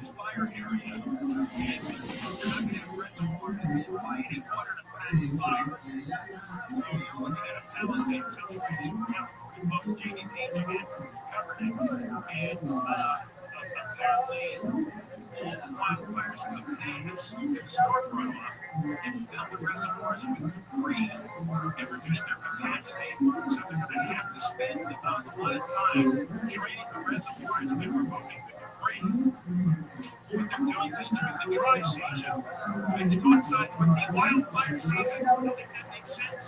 fire area, and you're not going to have reservoirs to supply any water to battle fires. So you're looking at a Palisade situation. Now, both J.D. Page and Kaepernick, and apparently all the wildfires in the past took storm runoff and filled the reservoirs with debris and reduced their capacity. So they're going to have to spend a lot of time draining the reservoirs and removing the debris. What they're doing is during the dry season, it's coincides with the wildfire season. I think that makes sense.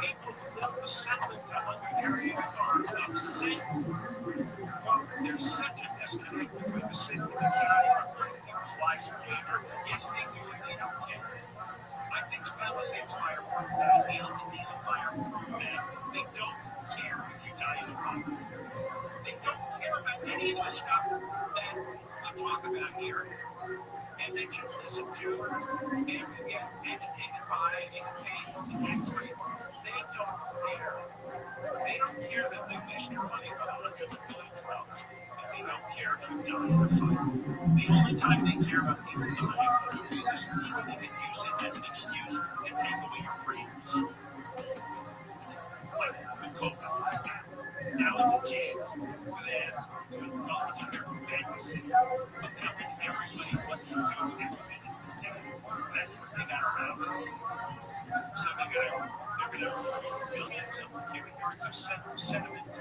People who live in the settlement area are upset. Well, there's such a disconnect between the city and the county on people's lives and behavior. Yes, they do and they don't care. I think the Palisades Fire Program, the Altadena Fire Program, they don't care if you die in a fire. They don't care about any of the stuff that we talk about here. And they should listen to and get educated by and pay the tax rate. They don't care. They don't care that they waste their money by hundreds of millions of dollars. And they don't care if you die in a fire. The only time they care about people dying is when they can use it as an excuse to take away your freedoms. Like with COVID. Now it's a chance for them to indulge in their fantasy of telling everybody what to do every minute of the day. That's what they got around to. So they're gonna millions of cubic yards of sediment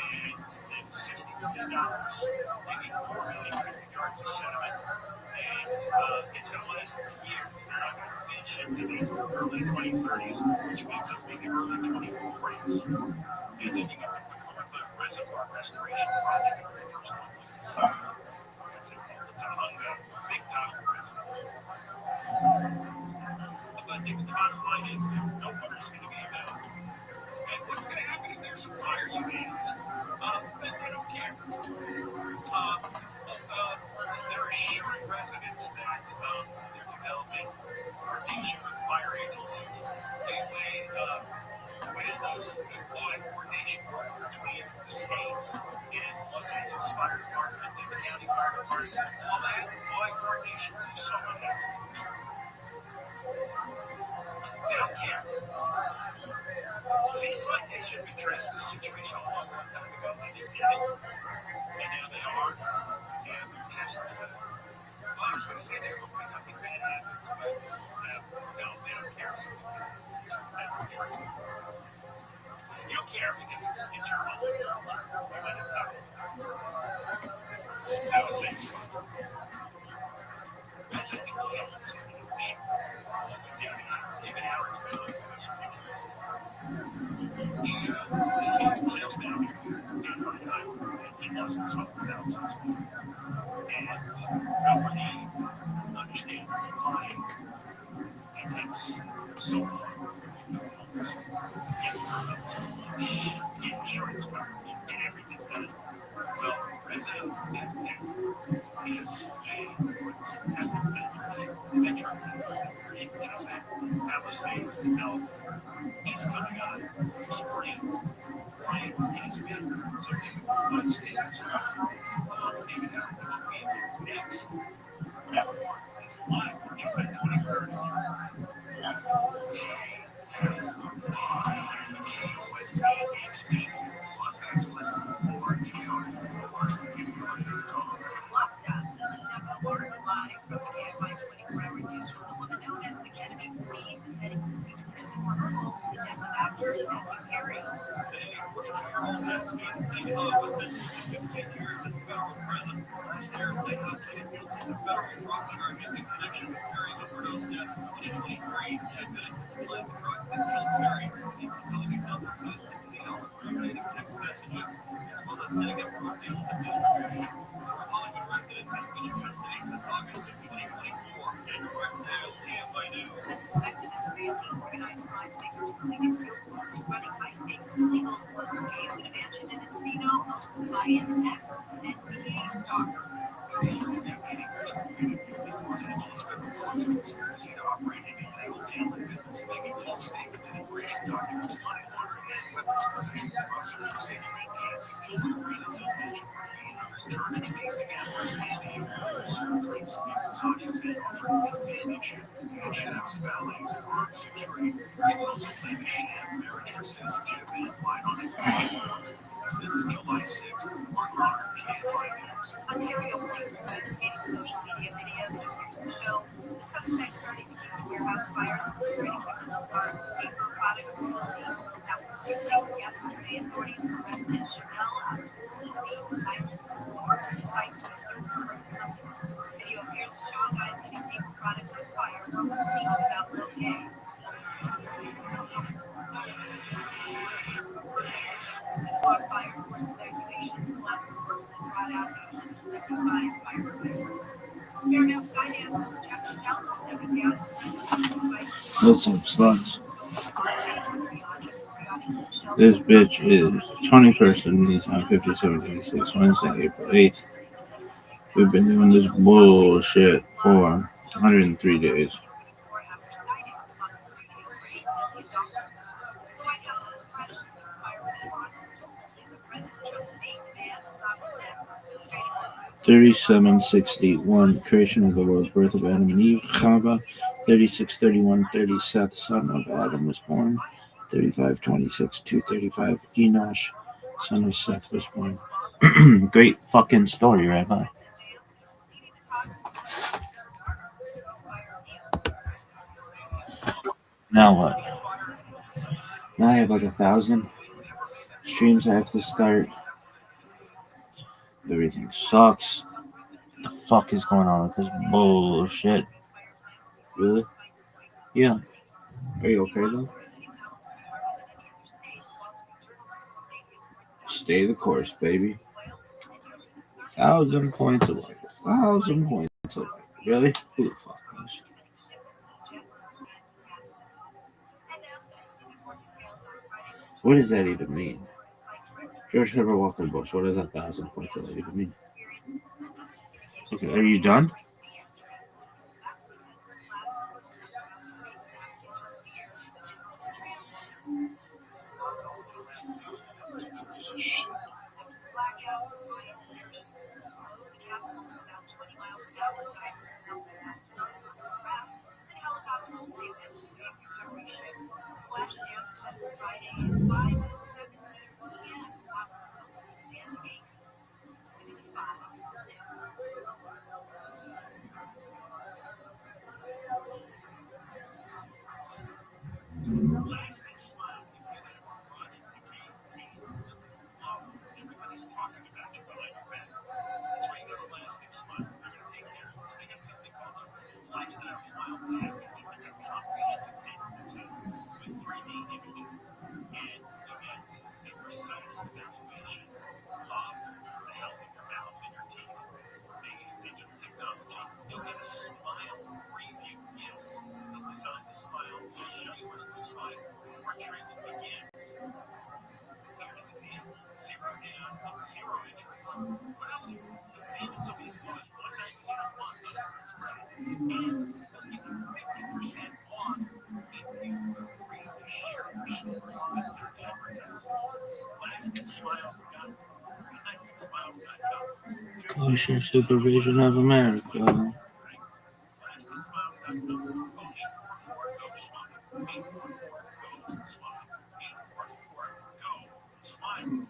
and $60 million, maybe 4 million cubic yards of sediment, and it's gonna last for years. They're not gonna finish it to the early 2030s, which means it's maybe early 2040s. And then you got the reservoir restoration project. The first one was the sun. It's the Tahunga, big Tahunga reservoir. But the bottom line is no water's going to be available. And what's going to happen if there's a fire, you ask? They don't care. They're assuring residents that they're developing coordination with fire agencies. When those coordination work between the states and Los Angeles Fire Department and the county fire department, all that coordination is so unhappy. They don't care. Seems like they should have addressed this situation a long time ago. They didn't. And now they are. And they're pissed at it. Well, I was going to say they're hoping nothing bad happens, but no, they don't care. That's the truth. You don't care because it's your home. You let it die. That was it. That's a big deal. David Howard's been he's sales manager in Rothschild, and he lost his home analysis. And nobody understands why it takes so long to get homes, get permits, get insurance coverage, get everything done. Well, resident is veteran, which is a Palisades developed. He's coming on spring. Ryan has been something on stage. David Allen will be next. Everyone is live in 23rd. Los Angeles, We're live from the KFI 24-hour newsroom. A woman known as the Kennedy Queen is heading to prison for her role in the death of actor Matthew Perry. Today, 42-year-old Jessica Sinha was sentenced to 15 years in federal prison. Sheriff Sinha pleaded guilty to federal drug charges in connection with Perry's overdose death in 2023. She admitted to supplying the drugs that killed Perry, and to telling accomplices to delete all incriminating text messages, as well as setting up drug deals and distributions. North Hollywood resident has been in custody since August of 2024. Daniel Martindale, KFI News. The suspected Israeli organized crime figure is leading billboards running high-stakes illegal poker games in a mansion in Encino owned by an ex-NBA star. Los Angeles federal conspiracy to operate an illegal gambling business, making false statements and immigration documents, money laundering, and weapons possession. Prosecutors say the man Gates and Gilbert Arenas as mentioned, and others charged fees to gamblers and massages, and offering companionship. And chefs, valets, and armed security. You can also claim a sham marriage for citizenship and wide on immigration laws. Since July 6th, unarmed KFI gangs. Ontario police are investigating social media video that appears to show the suspect starting a huge warehouse fire that was spreading from the paper products facility. That took place yesterday. Authorities arrested Chanel Island north to the site to confirm the video appears to show a guy setting paper products on fire while leaving without okay. 6-log fire force evacuations collapsed the roof and brought out 875 firefighters. Paramount Skydance's Jeff Shell is stepping down as president. What's up, sluts? This bitch is 21st and it's on 57:26, Wednesday, April 8th. We've been doing this bullshit for 103 days. $37.61 creation of the world, birth of Adam and Eve, Chava. 36:31:30 Seth, son of Adam, was born. 35:26 2:35 Enosh, son of Seth, was born. Great fucking story, Rabbi. Now what? Now I have like 1,000 streams I have to start. Everything sucks. What the fuck is going on with this bullshit? Really? Yeah. Are you okay though? Stay the course, baby. 1,000 points of life. 1,000 points of life. Really? Who the fuck knows? What does that even mean? George Herbert Walker Bush. What does 1,000 points of life even mean? Okay, are you done? Everybody's talking about you behind your back. That's why you go to Lasting Smile. They're going to take care of you. They have something called a Lifestyle Smile Package. It's a comprehensive dental exam with 3D imaging. And you get a precise evaluation of the health of your mouth and your teeth. They use digital technology. You'll get a smile preview. Yes, they'll design the smile. They'll show you what it looks like before treatment begins. Here's the deal. 0 down and 0 injuries. What else? The payments will be as low as $198 a month on the first credit. And they'll give you 50% off if you agree to share your story with their advertising. LastingSmiles.com. LastingSmiles.com. Kosher Supervision of America. LastingSmiles.com. Call 844-GO-SMILE. 844-GO-SMILE. 844-GO-SMILE.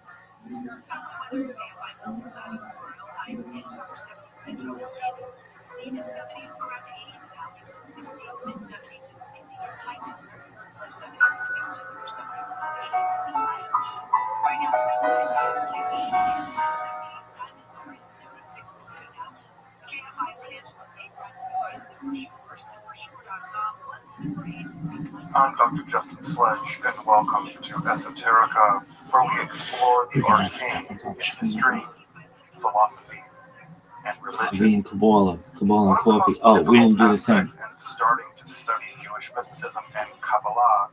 Exceeded 70s for around 80 in the valleys, with 60s to mid 70s and 50 in high desert. Low 70s in the beaches, low 70s in the 80s in the high. Right now, 79 diamond, 76 is sitting out. KFI Financial Update brought to you by Supershore, supershore.com, one super agency. I'm Dr. Justin Sledge, and welcome to Esoterica, where we explore the arcane in history, philosophy, and religion. Kabbalah One and of the coffee. most Oh, we didn't do the difficult thing. aspects in starting to study Jewish mysticism and Kabbalah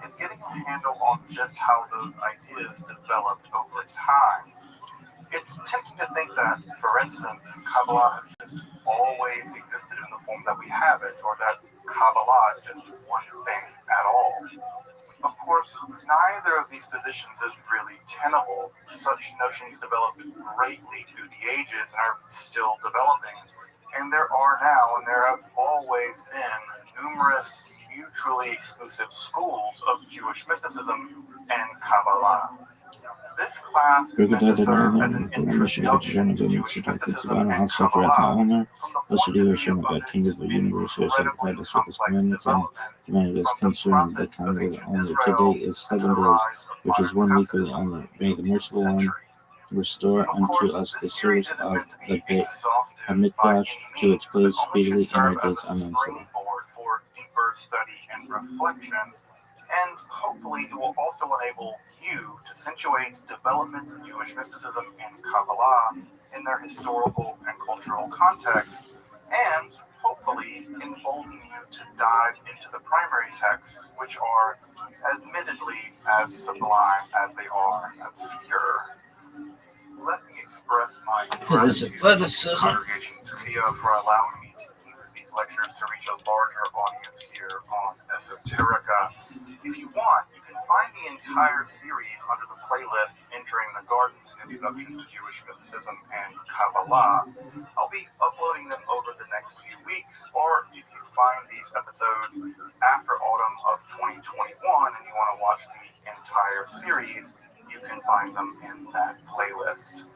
is getting a handle on just how those ideas developed over time. It's tempting to think that, for instance, Kabbalah has just always existed in the form that we have it, or that Kabbalah is just one thing at all. Of course, neither of these positions is really tenable. Such notions developed greatly through the ages and are still developing. And there are now, and there have always been, numerous mutually exclusive schools of Jewish mysticism and Kabbalah. This class is meant to serve as an introduction to Jewish mysticism and Kabbalah from the point of view of its incredibly complex development from the prophets of ancient Israel to the rise of which is modern 1 week of Hasidism honor. in May the the 18th merciful one century. restore Of unto course, us the this series service isn't of meant to the be exhaustive by Hamikdash any to its means, but place only should speedily in serve our as days. a Amen. springboard for deeper study and reflection, and hopefully it will also enable you to situate developments in Jewish mysticism and Kabbalah in their historical and cultural context, and hopefully embolden you to dive into the primary texts, which are admittedly as sublime as they are obscure. Let me express my gratitude to the congregation Tchia for allowing me to use these lectures to reach a larger audience here on Esoterica. If you want, you can find the entire series under the playlist Entering the Garden, an Introduction to Jewish Mysticism and Kabbalah. I'll be uploading them over the next few weeks, or if you find these episodes after autumn of 2021 and you want to watch the entire series, you can find them in that playlist.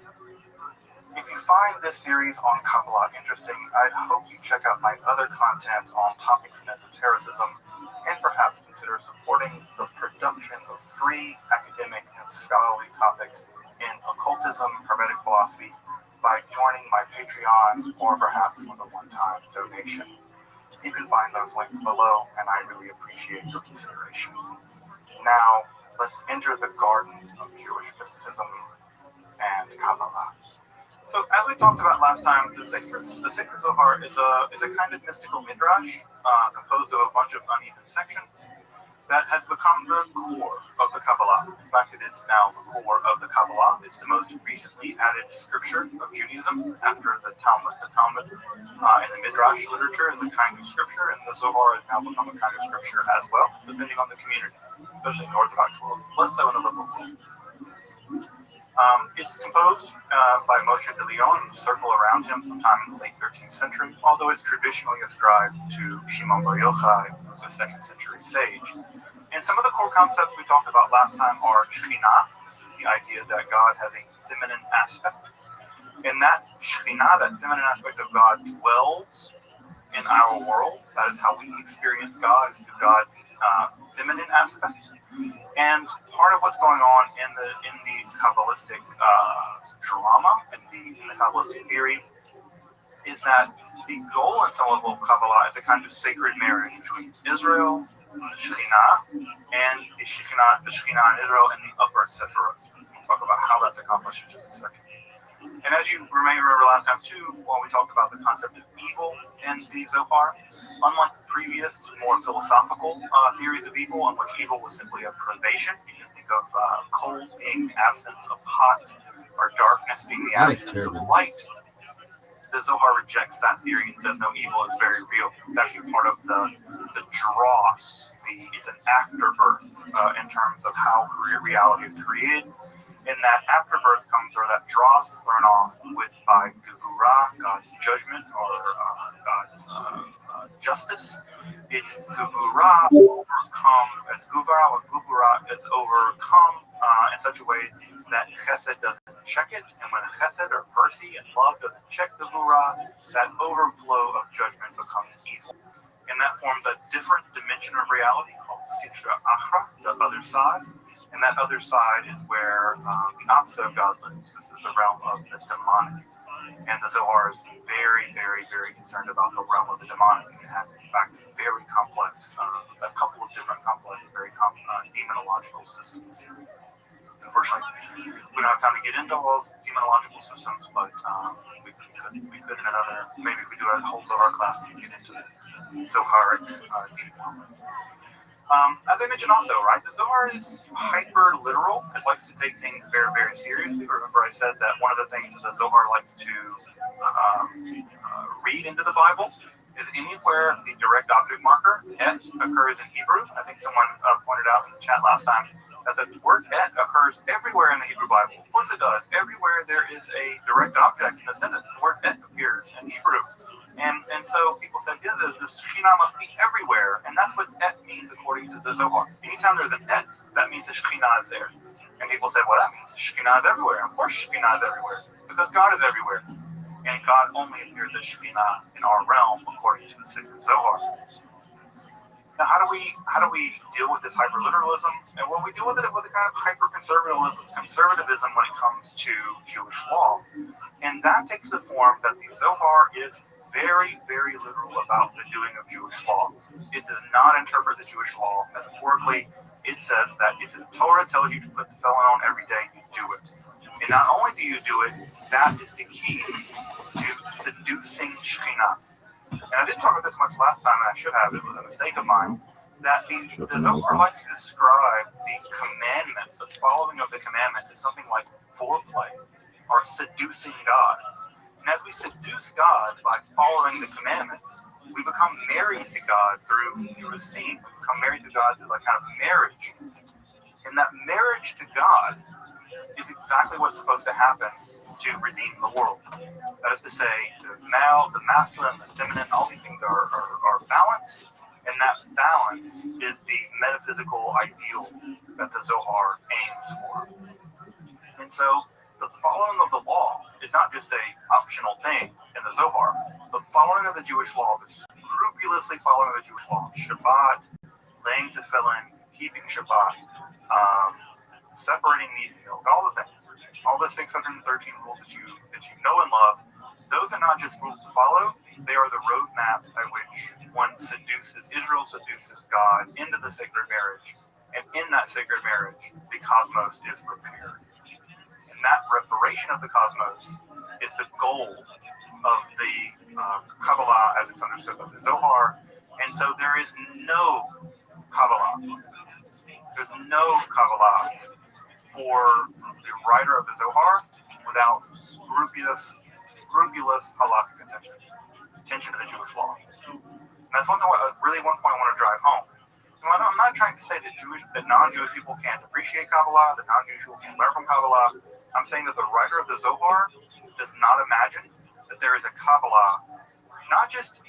If you find this series on Kabbalah interesting, I'd hope you check out my other content on topics in esotericism, and perhaps consider supporting the production of free academic and scholarly topics in occultism, hermetic philosophy, by joining my Patreon or perhaps with a one-time donation. You can find those links below, and I really appreciate your consideration. Now, let's enter the garden of Jewish mysticism and Kabbalah. So, as we talked about last time, the Sefer Zohar is a kind of mystical midrash composed of a bunch of uneven sections that has become the core of the Kabbalah. In fact, it is now the core of the Kabbalah. It's the most recently added scripture of Judaism after the Talmud. The Talmud in the midrash literature is a kind of scripture, and the Zohar has now become a kind of scripture as well, depending on the community, especially in the Orthodox world, less so in the liberal world. It's composed by Moshe de Leon and the circle around him sometime in the late 13th century, although it's traditionally ascribed to Shimon Bar Yochai, who was a 2nd century sage. And some of the core concepts we talked about last time are Shekhinah. This is the idea that God has a feminine aspect. And that Shekhinah, that feminine aspect of God, dwells in our world. That is how we experience God, is through God's feminine aspect. And part of what's going on in the Kabbalistic drama, in the Kabbalistic theory, is that the goal in some level of Kabbalah is a kind of sacred marriage between Israel, the Shekhinah, and the Shekhinah in Israel and the upper Sephiroth. We'll talk about how that's accomplished in just a second. And as you may remember last time too, when we talked about the concept of evil in the Zohar, unlike previous, more philosophical theories of evil, in which evil was simply a privation, you can think of cold being the absence of hot, or darkness being the absence of light. The Zohar rejects that theory and says no, evil is very real. It's actually part of the dross. It's an afterbirth in terms of how reality is created. And that afterbirth comes, or that dross is thrown off by Gevurah, God's judgment, or God's justice. It's Gevurah overcome, as Gevurah is overcome in such a way that Chesed doesn't check it. And when Chesed, or mercy and love, doesn't check Gevurah, that overflow of judgment becomes evil. And that forms a different dimension of reality called Sitra Achra, the other side. And that other side is where the opposite of God lives. This is the realm of the demonic. And the Zohar is very, very, very concerned about the realm of the demonic. And it has, in fact, very complex, a couple of different complex, very demonological systems. Unfortunately, we don't have time to get into all those demonological systems, but we could in another, maybe if we do a whole Zohar class, we can get into the Zoharic demonology. As I mentioned also, right, the Zohar is hyper literal. It likes to take things very, very seriously. Remember I said that one of the things that the Zohar likes to read into the Bible is anywhere the direct object marker, et, occurs in Hebrew. I think someone pointed out in the chat last time that the word et occurs everywhere in the Hebrew Bible. Of course it does. Everywhere there is a direct object in the sentence, the word et appears in Hebrew. so people said, yeah, the Shekhinah must be everywhere. And that's what et means according to the Zohar. Anytime there's an et, that means the Shekhinah is there. And people said, well, that means the Shekhinah is everywhere. Of course Shekhinah is everywhere, because God is everywhere. And God only appears as Shekhinah in our realm according to the sacred Zohar. Now, how do we deal with this hyperliteralism? And well, we deal with it with a kind of conservatism when it comes to Jewish law. And that takes the form that the Zohar is very, very literal about the doing of Jewish law. It does not interpret the Jewish law metaphorically. It says that if the Torah tells you to put the felon on every day, you do it. And not only do you do it, that is the key to seducing Shekhinah. And I didn't talk about this much last time, and I should have. It was a mistake of mine. That the Zohar likes to describe the commandments, the following of the commandments, as something like foreplay or seducing God. And as we seduce God by following the commandments, we become married to God through Restream. We become married to God through a kind of marriage. And that marriage to God is exactly what's supposed to happen to redeem the world. That is to say, the masculine, the feminine, all these things are balanced, and that balance is the metaphysical ideal that the Zohar aims for. And so the following of the law is not just a optional thing in the Zohar. The following of the Jewish law, the scrupulously following of the Jewish law, Shabbat, laying tefillin, keeping Shabbat, separating meat and milk, all the things, all the 613 rules that you know and love, those are not just rules to follow. They are the roadmap by which Israel seduces God into the sacred marriage. And in that sacred marriage, the cosmos is repaired. And that reparation of the cosmos is the goal of the Kabbalah as it's understood by the Zohar. And so there is no Kabbalah. There's no Kabbalah for the writer of the Zohar without scrupulous halakhic attention to the Jewish law. And that's one point I want to drive home. I'm not trying to say that non-Jewish people can't appreciate Kabbalah, that non-Jewish people can't learn from Kabbalah. I'm saying that the writer of the Zohar does not imagine that there is a Kabbalah, not just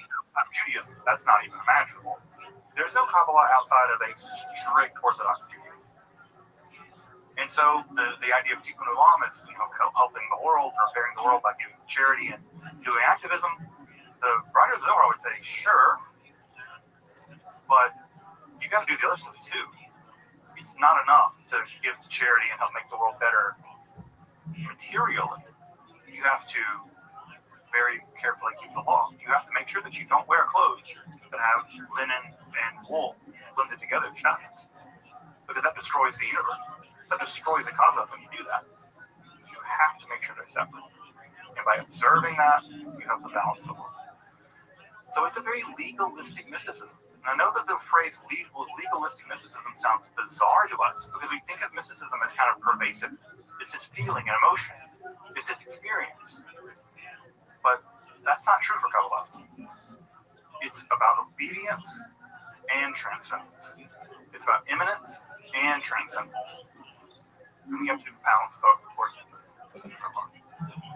Judaism, that's not even imaginable. There's no Kabbalah outside of a strict Orthodox Judaism. And so the idea of tikkun olam is, helping the world, repairing the world by giving charity and doing activism. The writer of the Zohar would say, sure, but you got to do the other stuff too. It's not enough to give charity and help make the world better materially. You have to very carefully keep the law. You have to make sure that you don't wear clothes that have linen and wool blended together, because that destroys the universe. That destroys the cosmos when you do that. You have to make sure they're separate. And by observing that, you have to balance the world. So it's a very legalistic mysticism. And I know that the phrase legalistic mysticism sounds bizarre to us because we think of mysticism as kind of pervasive. It's just feeling and emotion. It's just experience. But that's not true for Kabbalah. It's about obedience and transcendence. It's about immanence and transcendence. And we have to balance both, of course.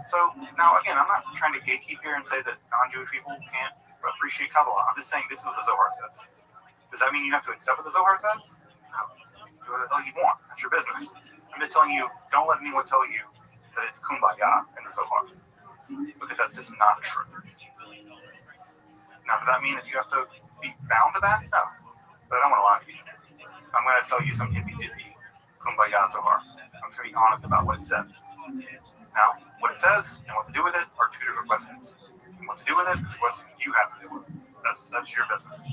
So now, again, I'm not trying to gatekeep here and say that non-Jewish people can't appreciate Kabbalah. I'm just saying this is what the Zohar says. Does that mean you have to accept what the Zohar says? No. Do what the hell you want. That's your business. I'm just telling you, don't let anyone tell you that it's kumbaya in the Zohar. Because that's just not true. Now, does that mean that you have to be bound to that? No. But I don't want to lie to you. I'm going to sell you some hippy-dippy kumbaya Zohar. I'm just going to be honest about what it says. Now, what it says and what to do with it are two different questions. And what to do with it is a question you have to do with it. That's your business.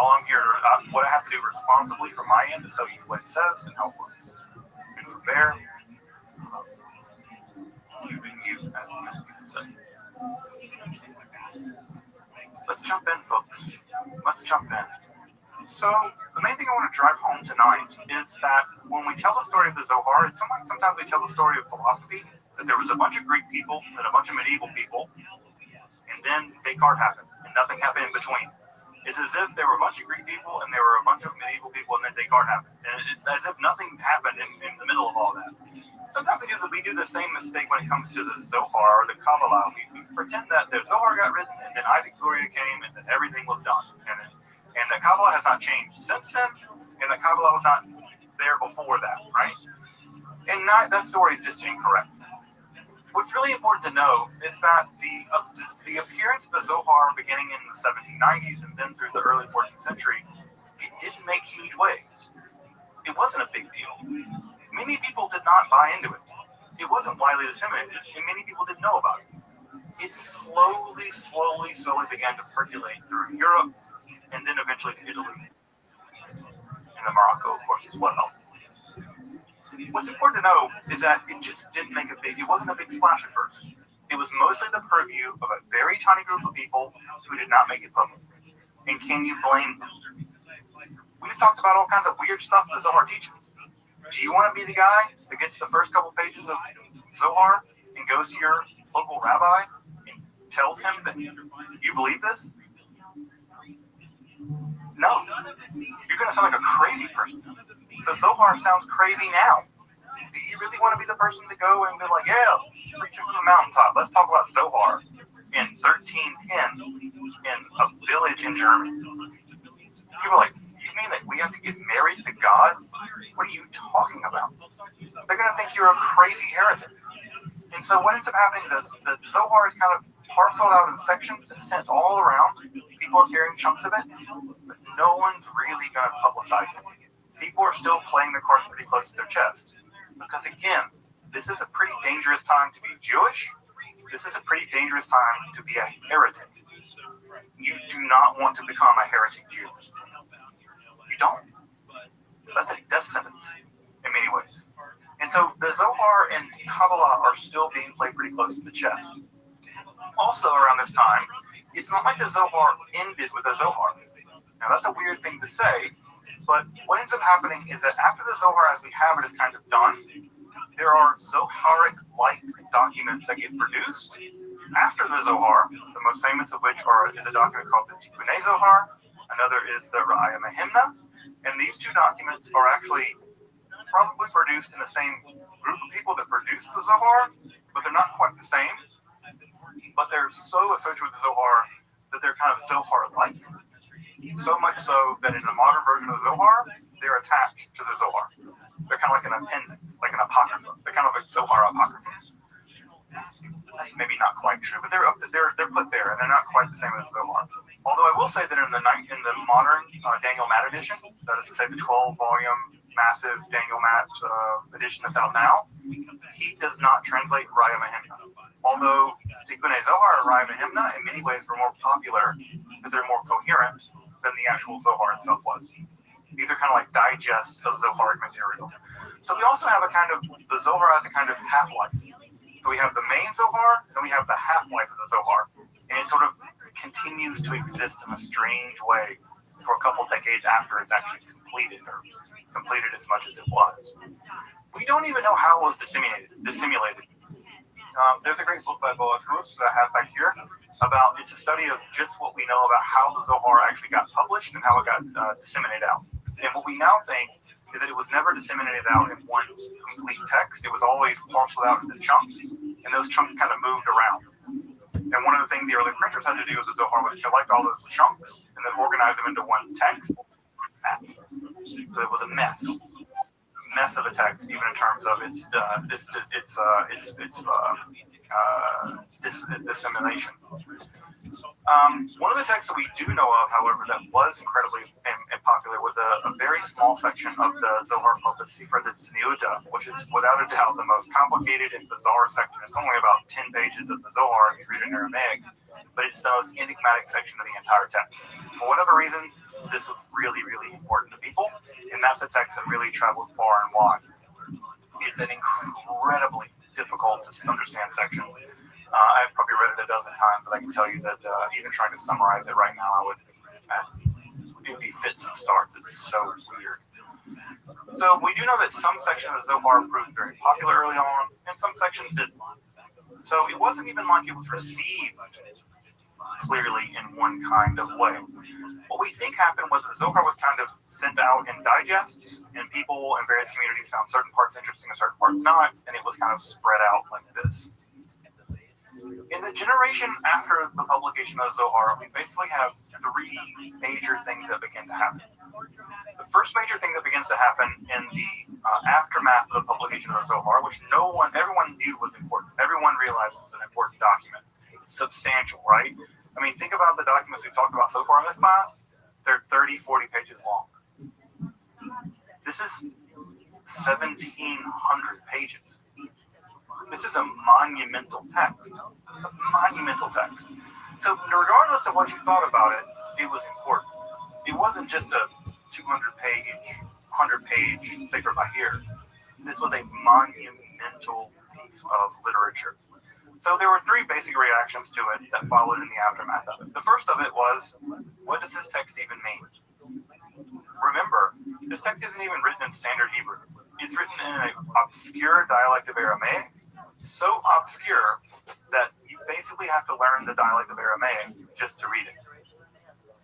All I'm here to, what I have to do responsibly from my end is tell you what it says and how it works. And from there, you can use as you say. Let's jump in, folks. Let's jump in. So, the main thing I want to drive home tonight is that when we tell the story of the Zohar, sometimes we tell the story of philosophy, that there was a bunch of Greek people and a bunch of medieval people, and then Descartes happened, and nothing happened in between. It's as if there were a bunch of Greek people and there were a bunch of medieval people, and then Descartes happened. And it's as if nothing happened in the middle of all that. Sometimes we do the same mistake when it comes to the Zohar or the Kabbalah. We pretend that the Zohar got written and then Isaac Luria came and then everything was done. And the Kabbalah has not changed since then, and the Kabbalah was not there before that, right? And that story is just incorrect. What's really important to know is that the appearance of the Zohar beginning in the 1790s and then through the early 14th century, it didn't make huge waves. It wasn't a big deal. Many people did not buy into it. It wasn't widely disseminated, and many people didn't know about it. It slowly began to percolate through Europe, and then eventually to Italy, and Morocco, of course, as well. What's important to know is that it just didn't make it wasn't a big splash at first. It was mostly the purview of a very tiny group of people who did not make it public. And can you blame them? We just talked about all kinds of weird stuff the Zohar teaches. Do you want to be the guy that gets the first couple pages of Zohar and goes to your local rabbi and tells him that you believe this? No. You're going to sound like a crazy person. The Zohar sounds crazy now. Do you really want to be the person to go and be like, yeah, preaching from the mountaintop, let's talk about Zohar in 1310 in a village in Germany? People are like, you mean that we have to get married to God? What are you talking about? They're going to think you're a crazy heretic. And so what ends up happening is the Zohar is kind of parceled out in sections and sent all around. People are carrying chunks of it, but no one's really going to publicize it. People are still playing their cards pretty close to their chest. Because again, this is a pretty dangerous time to be Jewish. This is a pretty dangerous time to be a heretic. You do not want to become a heretic Jew. You don't. That's a death sentence in many ways. And so the Zohar and Kabbalah are still being played pretty close to the chest. Also around this time, it's not like the Zohar ended with the Zohar. Now that's a weird thing to say, but what ends up happening is that after the Zohar as we have it is kind of done, there are Zoharic-like documents that get produced after the Zohar, the most famous of which is a document called the Tikkunei Zohar, another is the Ra'aya Mehimna, and these two documents are actually probably produced in the same group of people that produced the Zohar, but they're not quite the same. But they're so associated with the Zohar that they're kind of Zohar-like. So much so that in a modern version of the Zohar, they're attached to the Zohar. They're kind of like an appendix, like an apocrypha. They're kind of like Zohar apocrypha. That's maybe not quite true, but they're put there, and they're not quite the same as the Zohar. Although I will say that in the modern Daniel Matt edition, that is to say the 12-volume massive Daniel Matt edition that's out now, he does not translate Ra'aya Mehimna. Although Tikkunei Zohar and Ra'aya Mehimna in many ways were more popular because they're more coherent than the actual Zohar itself was. These are kind of like digests of Zoharic material. So we also have the Zohar has a kind of half-life. So we have the main Zohar, and we have the half-life of the Zohar. And it sort of continues to exist in a strange way for a couple decades after it's actually completed, or completed as much as it was. We don't even know how it was disseminated. There's a great book by Boaz Ruth that I have back here about, it's a study of just what we know about how the Zohar actually got published and how it got disseminated out. And what we now think is that it was never disseminated out in one complete text. It was always parceled out into chunks, and those chunks kind of moved around. And one of the things the early printers had to do with the Zohar was collect all those chunks and then organize them into one text. So it was a mess of a text, even in terms of its dissemination. One of the texts that we do know of, however, that was incredibly popular was a very small section of the Zohar called the Sifra de Tzniuta, which is without a doubt the most complicated and bizarre section. It's only about 10 pages of the Zohar if you read in Aramaic, but it's the most enigmatic section of the entire text. For whatever reason, this was really, really important to people, and that's a text that really traveled far and wide. It's an incredibly difficult to understand section. I've probably read it a dozen times, but I can tell you that even trying to summarize it right now, it would be fits and starts. It's so weird. So we do know that some sections of the Zohar proved very popular early on, and some sections didn't. So it wasn't even like it was received clearly in one kind of way. What we think happened was the Zohar was kind of sent out in digests, and people in various communities found certain parts interesting and certain parts not, and it was kind of spread out like this. In the generation after the publication of the Zohar, we basically have three major things that begin to happen. The first major thing that begins to happen in the aftermath of the publication of the Zohar, which everyone knew was important. Everyone realized it was an important document. It's substantial, right? I mean, think about the documents we've talked about so far in this class. They're 30, 40 pages long. This is 1,700 pages. This is a monumental text. A monumental text. So regardless of what you thought about it, it was important. It wasn't just a 200-page, 100-page Sefer Bahir. This was a monumental piece of literature. So there were three basic reactions to it that followed in the aftermath of it. The first of it was, what does this text even mean? Remember, this text isn't even written in standard Hebrew. It's written in an obscure dialect of Aramaic, so obscure that you basically have to learn the dialect of Aramaic just to read it.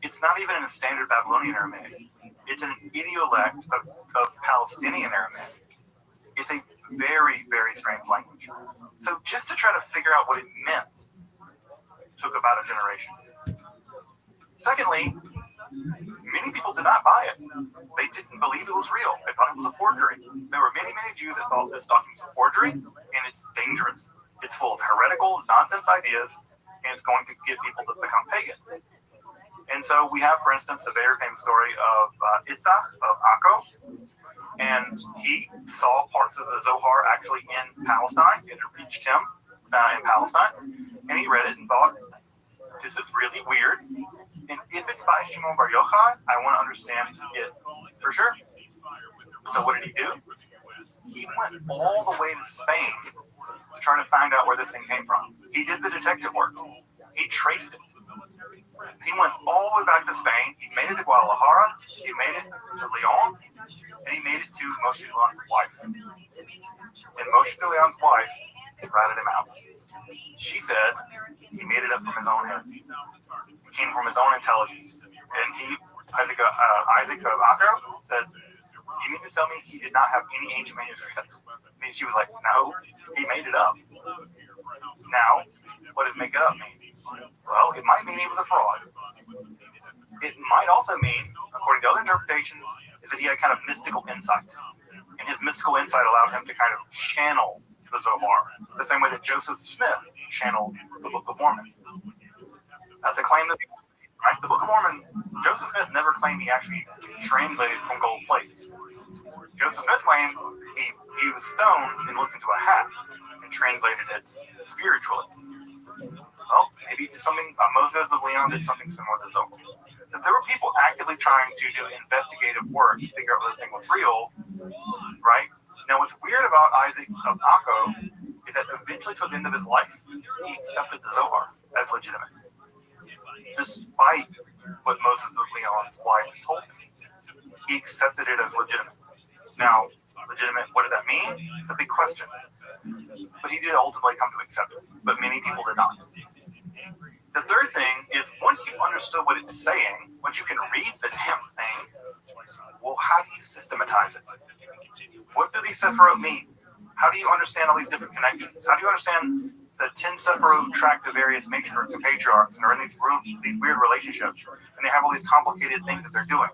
It's not even in a standard Babylonian Aramaic. It's an idiolect of Palestinian Aramaic. It's a very, very strange language. So just to try to figure out what it meant took about a generation. Secondly, many people did not buy it. They didn't believe it was real. They thought it was a forgery. There were many, many Jews that thought this document was a forgery, and it's dangerous. It's full of heretical, nonsense ideas, and it's going to get people to become pagans. And so we have, for instance, a very famous story of Itzhak of Akko, and he saw parts of the Zohar actually in Palestine. It had reached him in Palestine, and he read it and thought, this is really weird. And if it's by Shimon Bar Yochai, I want to understand it for sure. So what did he do? He went all the way to Spain to try to find out where this thing came from. He did the detective work. He traced it. He went all the way back to Spain. He made it to Guadalajara. He made it to Leon. And he made it to Moshe Leon's wife. And Moshe Leon's wife ratted him out. She said he made it up from his own head. It came from his own intelligence. And Isaac of Akko says, you mean to tell me he did not have any ancient manuscripts? And she was like, no, he made it up. Now, what does make it up mean? Well, it might mean he was a fraud. It might also mean, according to other interpretations, is that he had kind of mystical insight. And his mystical insight allowed him to kind of channel the Zohar, the same way that Joseph Smith channeled the Book of Mormon. That's a claim that, right? The Book of Mormon, Joseph Smith never claimed he actually translated from gold plates. Joseph Smith claimed he used stones and looked into a hat and translated it spiritually. Well, maybe something, Moses of Leon did something similar to Zohar. So there were people actively trying to do investigative work to figure out whether this thing was real, right? Now, what's weird about Isaac of Akko is that eventually, toward the end of his life, he accepted the Zohar as legitimate, despite what Moses of Leon's wife told him. He accepted it as legitimate. Now, legitimate, what does that mean? It's a big question. But he did ultimately come to accept it, but many people did not. The third thing is, once you understood what it's saying, once you can read the damn thing, well, how do you systematize it? What do these Sepharot mean? How do you understand all these different connections? How do you understand the 10 Sepharot track the various matriarchs and patriarchs, and are in these weird relationships, and they have all these complicated things that they're doing?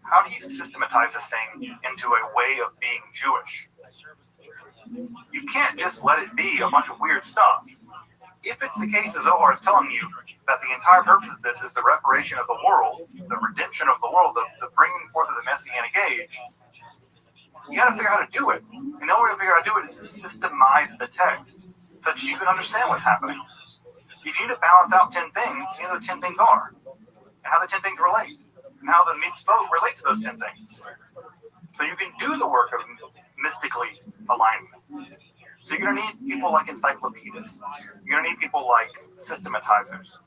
How do you systematize this thing into a way of being Jewish? You can't just let it be a bunch of weird stuff. If it's the case, the Zohar is telling you that the entire purpose of this is the reparation of the world, the redemption of the world, the bringing forth of the Messianic age, you got to figure out how to do it. And the only way to figure out how to do it is to systemize the text so that you can understand what's happening. If you need to balance out 10 things, you know what 10 things are, and how the 10 things relate, and how the mitzvot relate to those 10 things. So you can do the work of mystically aligning. So you're going to need people like encyclopedists. You're going to need people like systematizers.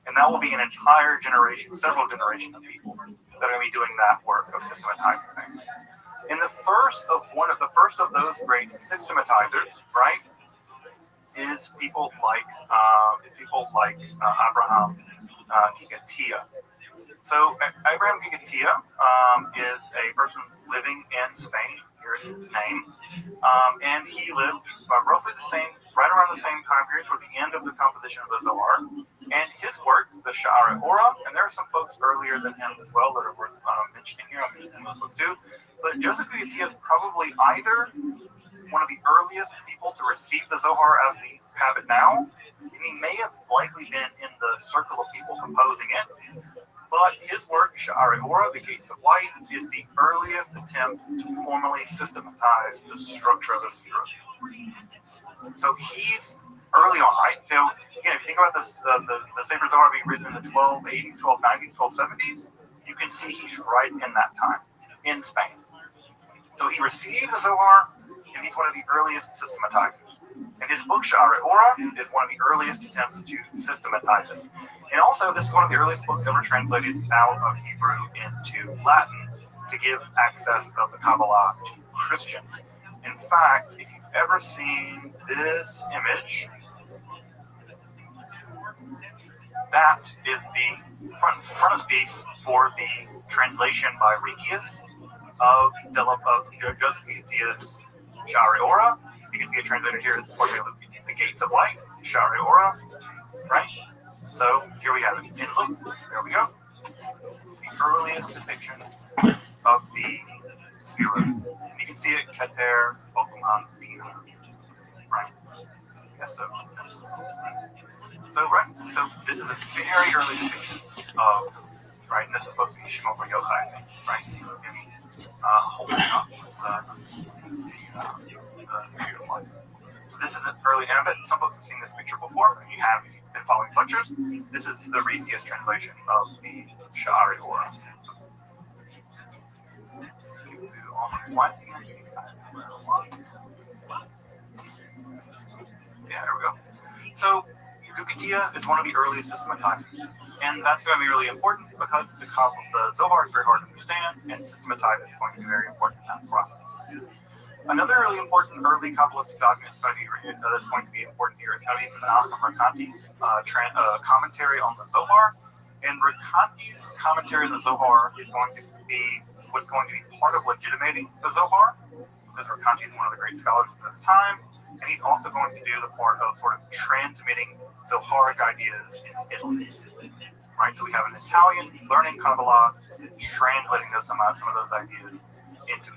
And that will be an entire generation, several generations of people that are going to be doing that work of systematizing things. And the first of those great systematizers, right, is people like Abraham Gigatia. So Abraham Gigatia is a person living in Spain, here in his name. And he lived roughly right around the same time period toward the end of the composition of the Zohar. And his work, the Sha'arei Orah, and there are some folks earlier than him as well that are worth mentioning here. I'm mentioning those folks too. But Joseph Guillotia is probably either one of the earliest people to receive the Zohar as we have it now, and he may have likely been in the circle of people composing it. But his work, Sha'arei Orah, The Gates of Light, is the earliest attempt to formally systematize the structure of the Sefirot. So he's early on, right? So again, if you think about this, the Sefer Zohar being written in the 1280s, 1290s, 1270s, you can see he's right in that time in Spain. So he receives the Zohar, and he's one of the earliest systematizers. And his book, Sha'arei Orah, is one of the earliest attempts to systematize it. And also, this is one of the earliest books ever translated out of Hebrew into Latin to give access of the Kabbalah to Christians. In fact, if you've ever seen this image, that is the frontispiece for the translation by Rikius of Joseph Guillotia's Sha'arei Orah. You can see it translated here as The Gates of Light, Sha'arei Orah, right? So here we have it. And look, there we go. The earliest depiction of the Sefirot. And you can see it, Keter, Pokemon, Bina, right? Yes, so. So this is a very early depiction of, right? And this is supposed to be Shimon Bar Yochai, I think, right? Holding up the tree of life. So this is an early, and I bet some folks have seen this picture before, and you have, if you've been following lectures. This is the Rikius translation of the Sha'arei Orah. On the slide. Yeah, there we go. So Guillotia is one of the earliest systematizers, and that's going to be really important because the Zohar is very hard to understand, and systematize it is going to be very important in that process. Another really important early Kabbalistic document that's going to be important here is going to be Menachem Rekanti's commentary on the Zohar. And Rekanti's commentary on the Zohar is going to be what's going to be part of legitimating the Zohar, because Rekanti is one of the great scholars of his time, and he's also going to do the part of sort of transmitting Zoharic ideas in Italy. Right, so we have an Italian learning Kabbalah, translating some of those ideas into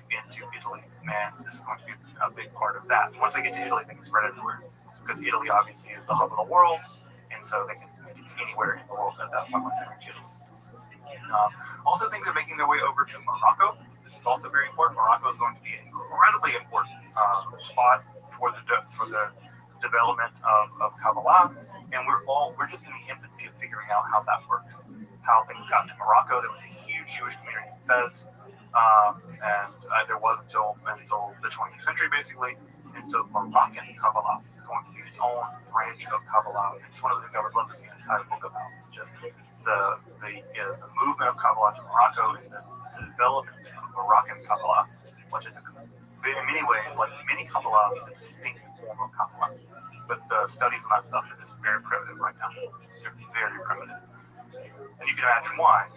Italy. And this is going to be a big part of that. Once they get to Italy, they can spread everywhere, because Italy obviously is the hub of the world, and so they can get anywhere in the world at that point once they reach Italy. Also, things are making their way over to Morocco. This is also very important. Morocco is going to be an incredibly important spot for the development of Kabbalah, and we're just in the infancy of figuring out how that worked, how things got to Morocco. There was a huge Jewish community in Fez, and there was until the 20th century, basically. And so Moroccan Kabbalah is going to be its own branch of Kabbalah. And it's one of the things I would love to see an entire book about. It's just the movement of Kabbalah to Morocco and the development of Moroccan Kabbalah, which is in many ways, like many Kabbalah, is a distinct form of Kabbalah. But the studies on that stuff is just very primitive right now. They're very primitive. And you can imagine why.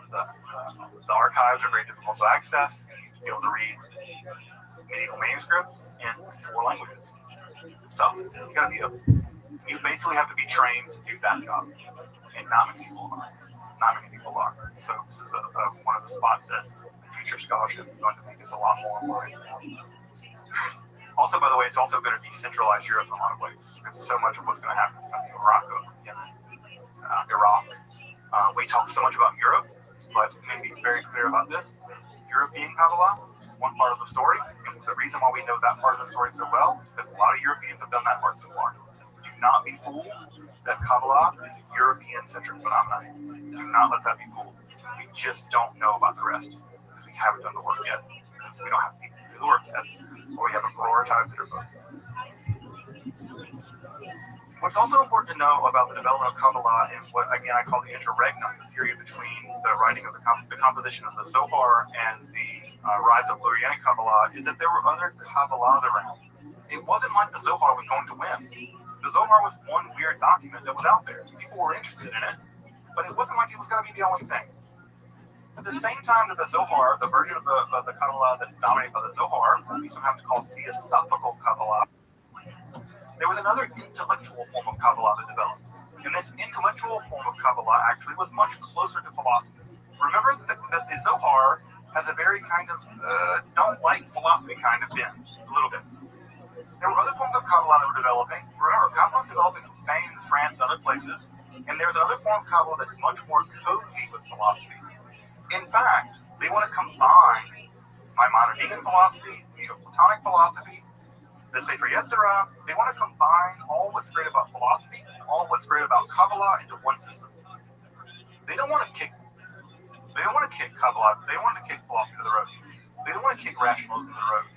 The archives are very difficult to access. You'll be able to read medieval manuscripts in 4 languages. Stuff. You basically have to be trained to do that job, and not many people are. So this is one of the spots that future scholarship is going to make us a lot more worried about. Also, by the way, it's also going to decentralize Europe in a lot of ways, because so much of what's going to happen is going to be Morocco, Yemen, Iraq. We talk so much about Europe, but maybe very clear about this. European Kabbalah is one part of the story, and the reason why we know that part of the story so well is because a lot of Europeans have done that part so far. Do not be fooled that Kabbalah is a European-centric phenomenon. Do not let that be fooled. We just don't know about the rest, because we haven't done the work yet, because we don't have people to do the work yet, or we haven't prioritized it or both. What's also important to know about the development of Kabbalah is what, again, I call the interregnum, the period between the writing of the composition of the Zohar and the rise of Lurianic Kabbalah, is that there were other Kabbalahs around. It wasn't like the Zohar was going to win. The Zohar was one weird document that was out there. People were interested in it, but it wasn't like it was going to be the only thing. At the same time that the Zohar, the version of the Kabbalah that dominated by the Zohar, we sometimes call Theosophical Kabbalah, there was another intellectual form of Kabbalah that developed. And this intellectual form of Kabbalah actually was much closer to philosophy. Remember that the Zohar has a very kind of don't like philosophy kind of bent, a little bit. There were other forms of Kabbalah that were developing. Remember, Kabbalah was developing in Spain, France, and other places. And there's another form of Kabbalah that's much more cozy with philosophy. In fact, they want to combine Maimonidean philosophy, Neoplatonic philosophy, the Sefer Yetzirah. They want to combine all what's great about philosophy, all what's great about Kabbalah into one system. They don't want to kick Kabbalah. They don't want to kick philosophy to the road. They don't want to kick rationalism to the road.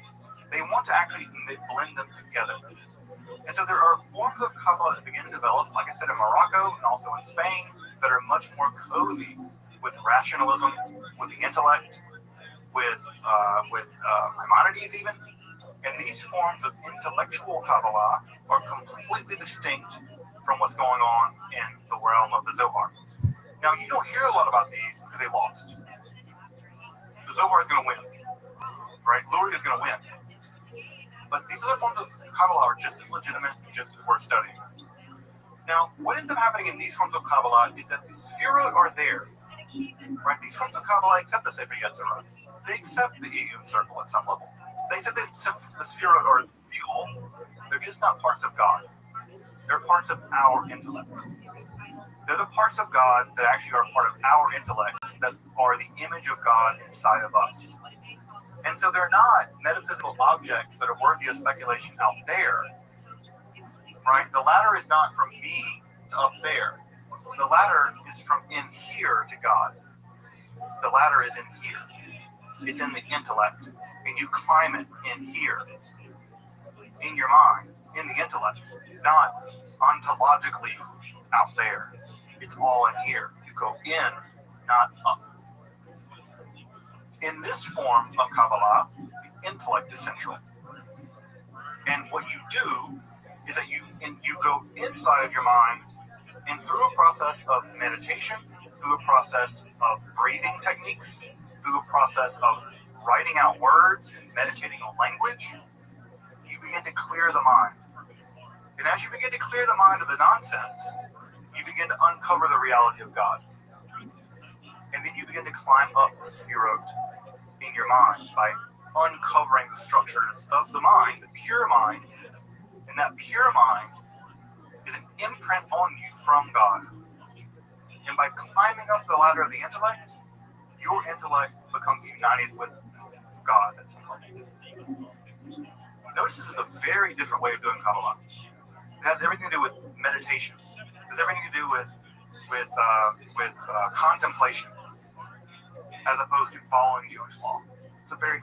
They want to actually blend them together. And so there are forms of Kabbalah that begin to develop, like I said, in Morocco and also in Spain, that are much more cozy with rationalism, with the intellect, with Maimonides even. And these forms of intellectual Kabbalah are completely distinct from what's going on in the realm of the Zohar. Now, you don't hear a lot about these because they lost. The Zohar is going to win, right? Lurie is going to win. But these other forms of Kabbalah are just as legitimate, just as worth studying. Now, what ends up happening in these forms of Kabbalah is that the Sefirot are there, right? These forms of Kabbalah accept the Sefer Yetzirah. They accept the Iyun circle at some level. They said that the Sefirot are real. They're just not parts of God. They're parts of our intellect. They're the parts of God that actually are part of our intellect, that are the image of God inside of us. And so they're not metaphysical objects that are worthy of speculation out there, right? The ladder is not from me to up there. The ladder is from in here to God. The ladder is in here. It's in the intellect. And you climb it in here, in your mind, in the intellect, not ontologically out there. It's all in here. You go in, not up. In this form of Kabbalah, the intellect is central. And what you do is that you go inside of your mind, and through a process of meditation, through a process of breathing techniques, through a process of writing out words and meditating on language, you begin to clear the mind. And as you begin to clear the mind of the nonsense, you begin to uncover the reality of God. And then you begin to climb up the Sefirot in your mind by uncovering the structures of the mind, the pure mind. And that pure mind is an imprint on you from God. And by climbing up the ladder of the intellect, your intellect becomes united with God. Notice this is a very different way of doing Kabbalah. It has everything to do with meditation. It has everything to do with contemplation, as opposed to following Jewish law.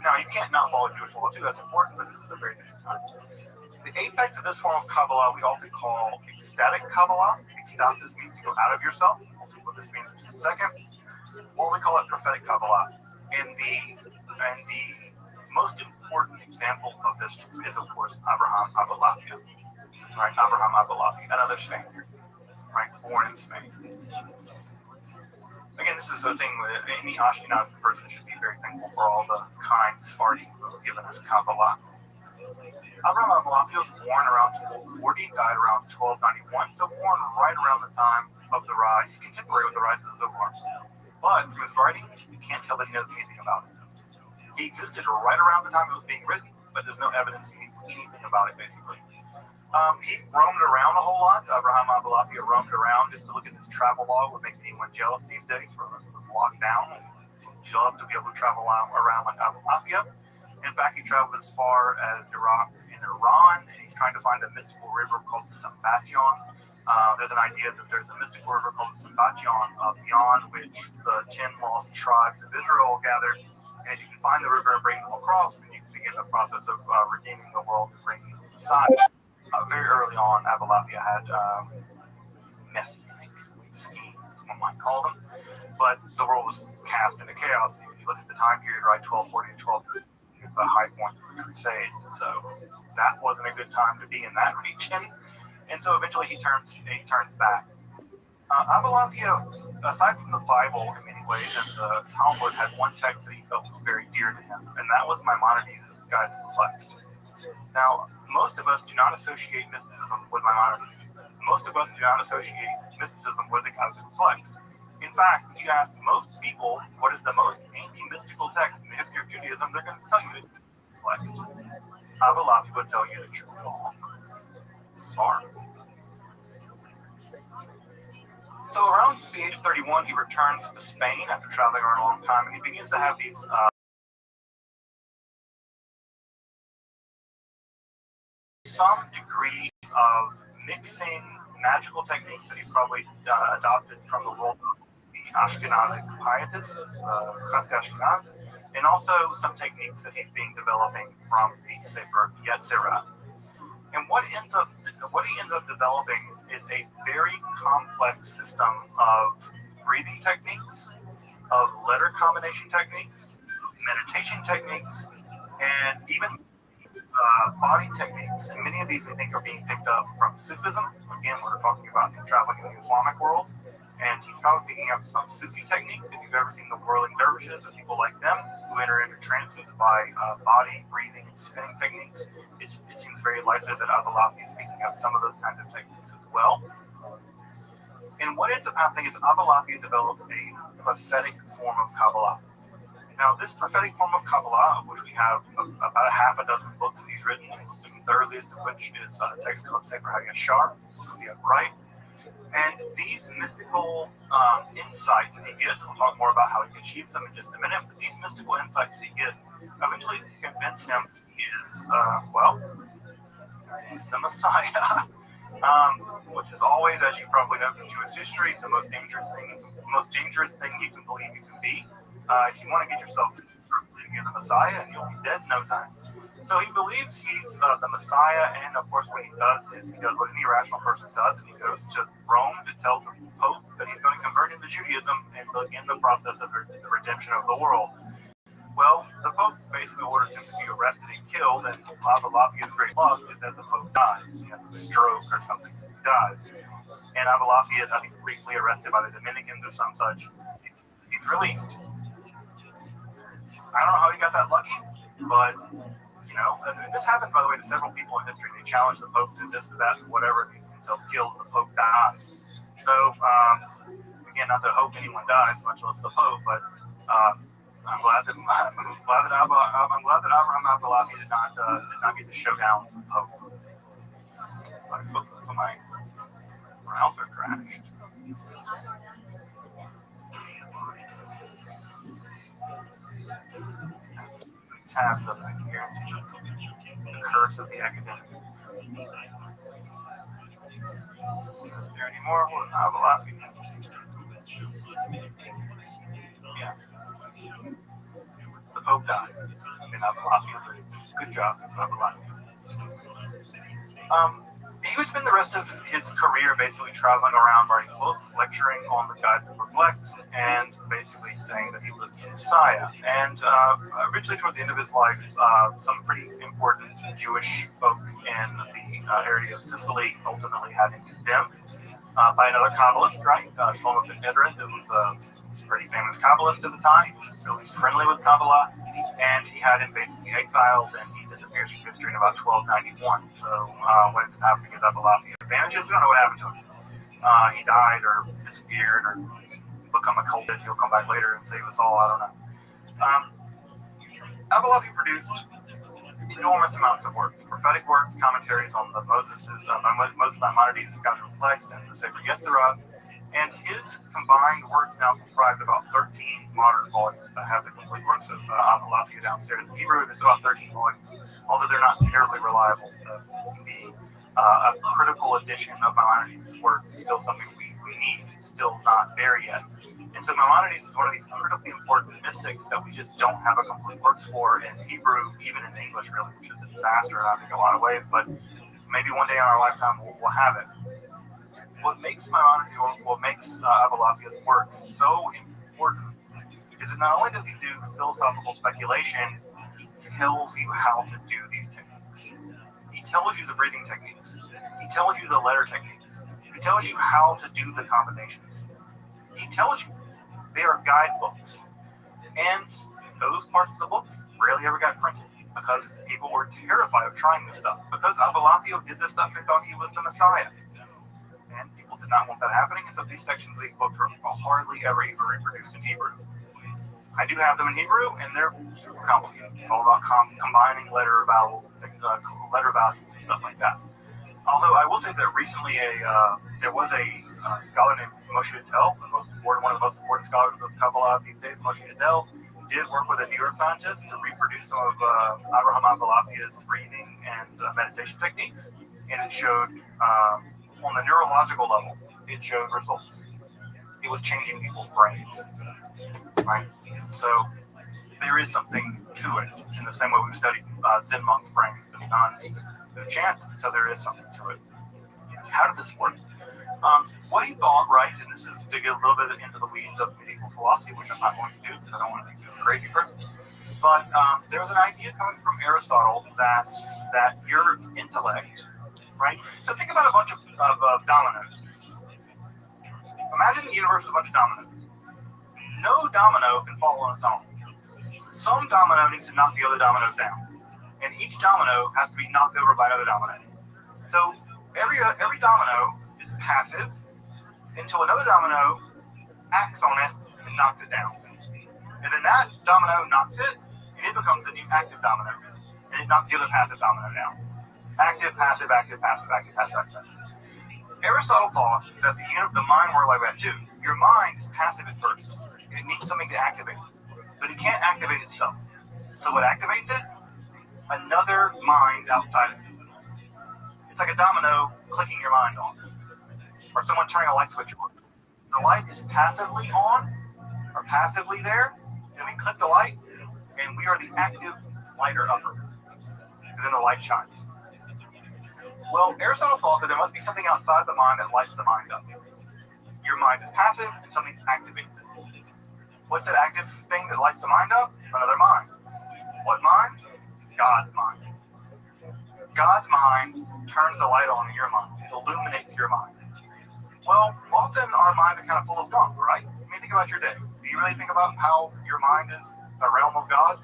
Now, you can't not follow Jewish law too. That's important, but this is a very different time. The apex of this form of Kabbalah we often call ecstatic Kabbalah. Ecstasis means to go out of yourself. We'll see what this means in a second. Or we call it prophetic Kabbalah. And the most important example of this is, of course, Abraham Abulafia. Right? Abraham Abulafia, another Spaniard, right? Born in Spain. Again, this is a thing that any Ashkenazi person should be very thankful for all the kind Sephardim who have given us Kabbalah. Abraham Abulafia was born around 1240, died around 1291, so born right around the time of the rise, contemporary with the rise of the Zohar. But from his writings, you can't tell that he knows anything about it. He existed right around the time it was being written, but there's no evidence anything about it, basically. He roamed around a whole lot. Abraham Abulafia roamed around just to look at his travel log. Would make anyone jealous these days, for us it was locked down. You'd love to be able to travel around like Abulafia. In fact, he traveled as far as Iraq and Iran, and he's trying to find a mystical river called the Sambation. There's an idea that there's a mystical river called the Sambation beyond which the 10 lost tribes of Israel gathered. And if you can find the river and bring them across, then you can begin the process of redeeming the world and bringing them aside. Very early on, Abulafia had messianic schemes, one might call them, but the world was cast into chaos. If you look at the time period, right, 1240 to 1230, it's the high point of the Crusades, so that wasn't a good time to be in that region. And so eventually he turns back. Avalafia, aside from the Bible in many ways, and the Talmud, had one text that he felt was very dear to him, and that was Maimonides' Guide to the Text. Now, most of us do not associate mysticism with Maimonides. Most of us do not associate mysticism with the Guide to the Text. In fact, if you ask most people what is the most anti-mystical text in the history of Judaism, they're going to tell you it's the text. Avalafia would tell you that you're wrong. Smart. So around the age of 31, he returns to Spain after traveling around a long time, and he begins to have these some degree of mixing magical techniques that he probably adopted from the world of the Ashkenazic pietists, Chasdei Ashkenaz, and also some techniques that he's been developing from the Sefer Yetzirah. And what he ends up developing is a very complex system of breathing techniques, of letter combination techniques, meditation techniques, and even body techniques. And many of these we think are being picked up from Sufism. Again, we're talking about him traveling in the Islamic world. And he's probably picking up some Sufi techniques. If you've ever seen the whirling dervishes and people like them who enter into trances by body, breathing, and spinning techniques, it seems very likely that Avalafia is picking up some of those kinds of techniques as well. And what ends up happening is Avalafia develops a prophetic form of Kabbalah. Now, this prophetic form of Kabbalah, of which we have about a half a dozen books that he's written, the earliest of which is a text called Sefer HaYashar, the upright. And these mystical insights that he gets, we'll talk more about how he achieves them in just a minute, but these mystical insights that he gets eventually convince him he is, he's the Messiah. Which is always, as you probably know from Jewish history, the most dangerous thing you can believe you can be. If you want to get yourself believing you're the Messiah, and you'll be dead in no time. So he believes he's the Messiah, and of course what he does is he does what any rational person does, and he goes to Rome to tell the Pope that he's going to convert into Judaism and begin the process of the redemption of the world. Well, the Pope basically orders him to be arrested and killed, and Avalafia's great luck is that the Pope dies. He has a stroke or something, he dies. And Avalafia is, I think, briefly arrested by the Dominicans or some such. He's released. I don't know how he got that lucky, but this happens, by the way, to several people in history. They challenge the Pope to this, to that, whatever, they get themselves killed, and the Pope dies. So, again, not to hope anyone dies, much less the Pope, but I'm glad that Avraham Avalafia did not get to show down the Pope. So my browser crashed. Tabs up in here. The curse of the academic. Is there any more? Avalafia. Yeah. The Pope died. And Avalafia lived. Good job, Avalafia. He would spend the rest of his career basically traveling around writing books, lecturing on the Guide to the Text, and basically saying that he was the Messiah. And originally, toward the end of his life, some pretty important Jewish folk in the area of Sicily ultimately had him condemned by another Kabbalist, right? Shlomo ben Edrin, who was a pretty famous Kabbalist at the time. He was really friendly with Kabbalah, and he had him basically exiled, and he disappears from history in about 1291. So what ends up happening is Avalafia vanishes. We don't know what happened to him. He died or disappeared or become a cultist. He'll come back later and save us all. I don't know. Avalafia produced enormous amounts of works, prophetic works, commentaries on the Moses Maimonides' Guide to the Text, and the Sefer Yetzirah. And his combined works now comprise about 13 modern volumes. I have the complete works of Avalafia downstairs in Hebrew. There's about 13 volumes, although they're not terribly reliable. A critical edition of Maimonides' works is still something we need. It's still not there yet. And so Maimonides is one of these critically important mystics that we just don't have a complete works for in Hebrew, even in English, really, which is a disaster, I think, in a lot of ways. But maybe one day in our lifetime we'll have it. What makes Avalafia's work so important is that not only does he do philosophical speculation, he tells you how to do these techniques. He tells you the breathing techniques. He tells you the letter techniques. He tells you how to do the combinations. He tells you they are guidebooks. And those parts of the books rarely ever got printed because people were terrified of trying this stuff. Because Avalafio did this stuff, they thought he was the Messiah. And people did not want that happening, and so these sections of these books are hardly ever even reproduced in Hebrew. I do have them in Hebrew, and they're super complicated. It's all about combining letter values and stuff like that. Although I will say that recently there was a scholar named Moshe Adel, one of the most important scholars of Kabbalah these days. Moshe Adel did work with a neuroscientist to reproduce some of Abraham Avalafia's breathing and meditation techniques, and it showed on the neurological level, it showed results. It was changing people's brains, right? So there is something to it, in the same way we've studied Zen monks' brains and nuns who chant. So there is something to it. How did this work? What he thought, right, and this is to get a little bit into the weeds of medieval philosophy, which I'm not going to do because I don't want to be a crazy person. But there was an idea coming from Aristotle that your intellect, right? So think about a bunch of dominoes. Imagine the universe is a bunch of dominoes. No domino can fall on its own. Some domino needs to knock the other dominoes down, and each domino has to be knocked over by another domino. So every domino is passive until another domino acts on it and knocks it down, and then that domino knocks it, and it becomes the new active domino, and it knocks the other passive domino down. Active, passive, active, passive, active, passive, active. Aristotle thought that the mind worked like that too. Your mind is passive at first. It needs something to activate it, but it can't activate itself. So what activates it? Another mind outside of it. It's like a domino clicking your mind on, or someone turning a light switch on. The light is passively on, or passively there, and we click the light, and we are the active light or upper, and then the light shines. Well, Aristotle thought that there must be something outside the mind that lights the mind up. Your mind is passive, and something activates it. What's that active thing that lights the mind up? Another mind. What mind? God's mind. God's mind turns the light on in your mind. It illuminates your mind. Well, often our minds are kind of full of gunk, right? I mean, think about your day. Do you really think about how your mind is a realm of God?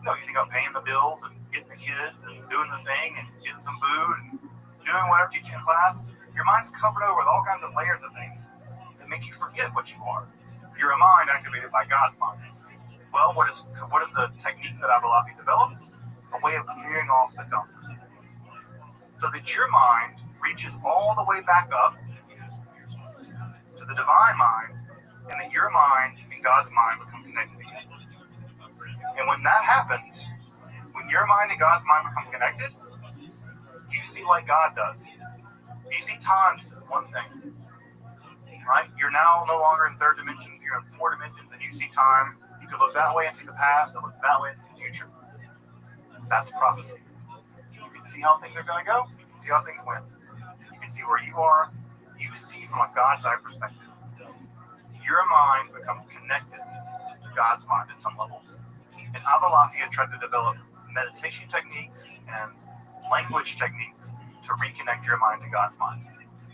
No, you think about paying the bills and getting the kids and doing the thing and getting some food and doing whatever, teaching in class. Your mind's covered over with all kinds of layers of things that make you forget what you are. You're a mind activated by God's mind. Well, what is the technique that Avalafi develops? A way of clearing off the gunk, so that your mind reaches all the way back up to the divine mind, and that your mind and God's mind become connected again. And when that happens, when your mind and God's mind become connected, you see like God does. You see time just as one thing, right? You're now no longer in third dimensions, you're in four dimensions, and you see time. You can look that way and see the past, and look that way and see the future. That's prophecy. You can see how things are going to go, you can see how things went. You can see where you are, you see from a God's eye perspective. Your mind becomes connected to God's mind at some level. And Avalafia tried to develop meditation techniques and language techniques to reconnect your mind to God's mind.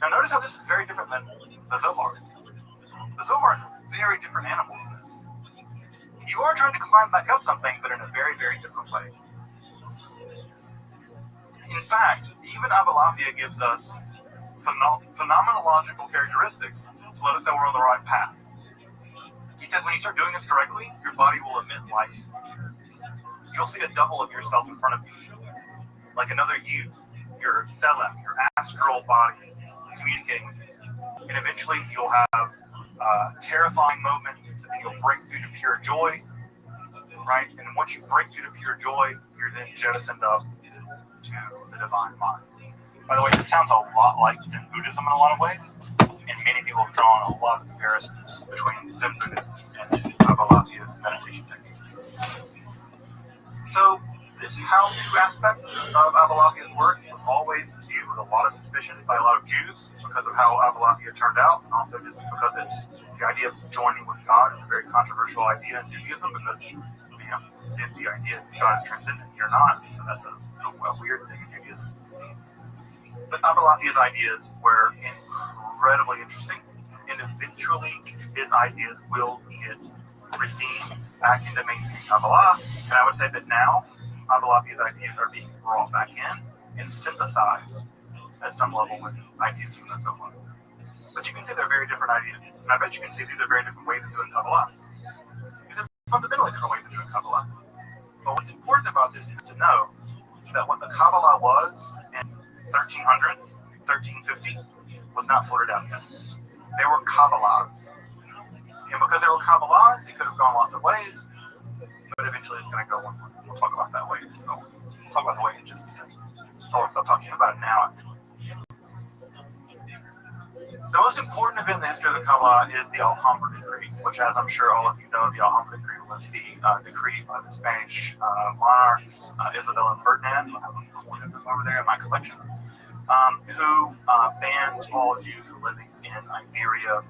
Now notice how this is very different than the Zohar. The Zohar is a very different animal than this. You are trying to climb back up something, but in a very, very different way. In fact, even Avalafia gives us phenomenological characteristics to let us know we're on the right path. He says when you start doing this correctly, your body will emit light. You'll see a double of yourself in front of you, like another you, your tselem, your astral body, communicating with you. And eventually you'll have a terrifying moment, and then you'll break through to pure joy, right? And once you break through to pure joy, you're then jettisoned up to the divine mind. By the way, this sounds a lot like Zen Buddhism in a lot of ways, and many people have drawn a lot of comparisons between Zen Buddhism and Avalafia's meditation techniques. So this how-to aspect of Avalafia's work was always viewed with a lot of suspicion by a lot of Jews because of how Avalafia turned out, and also just because it's the idea of joining with God is a very controversial idea in Judaism, because the idea that God is transcendent, you're not, so that's a weird thing in Judaism. But Abalafia's ideas were incredibly interesting, and eventually his ideas will get redeemed back into mainstream Kabbalah. And I would say that now Abalafia's ideas are being brought back in and synthesized at some level with ideas from the Zohar. But you can see they're very different ideas. And I bet you can see these are very different ways of doing Kabbalah. These are fundamentally different ways of doing Kabbalah. But what's important about this is to know that what the Kabbalah was in 1300, 1350 was not sorted out yet. They were Kabbalahs. And because they were Kabbalahs, it could have gone lots of ways, but eventually it's going to go one way. We'll talk about that way. So we'll talk about the way in just a second. Or stop talking about it now. The most important event in the history of the Kabbalah is the Alhambra Decree, which, as I'm sure all of you know, the Alhambra Decree was the decree by the Spanish monarchs, Isabel and Ferdinand. I have a coin of them over there in my collection. Who banned all Jews from living in Iberia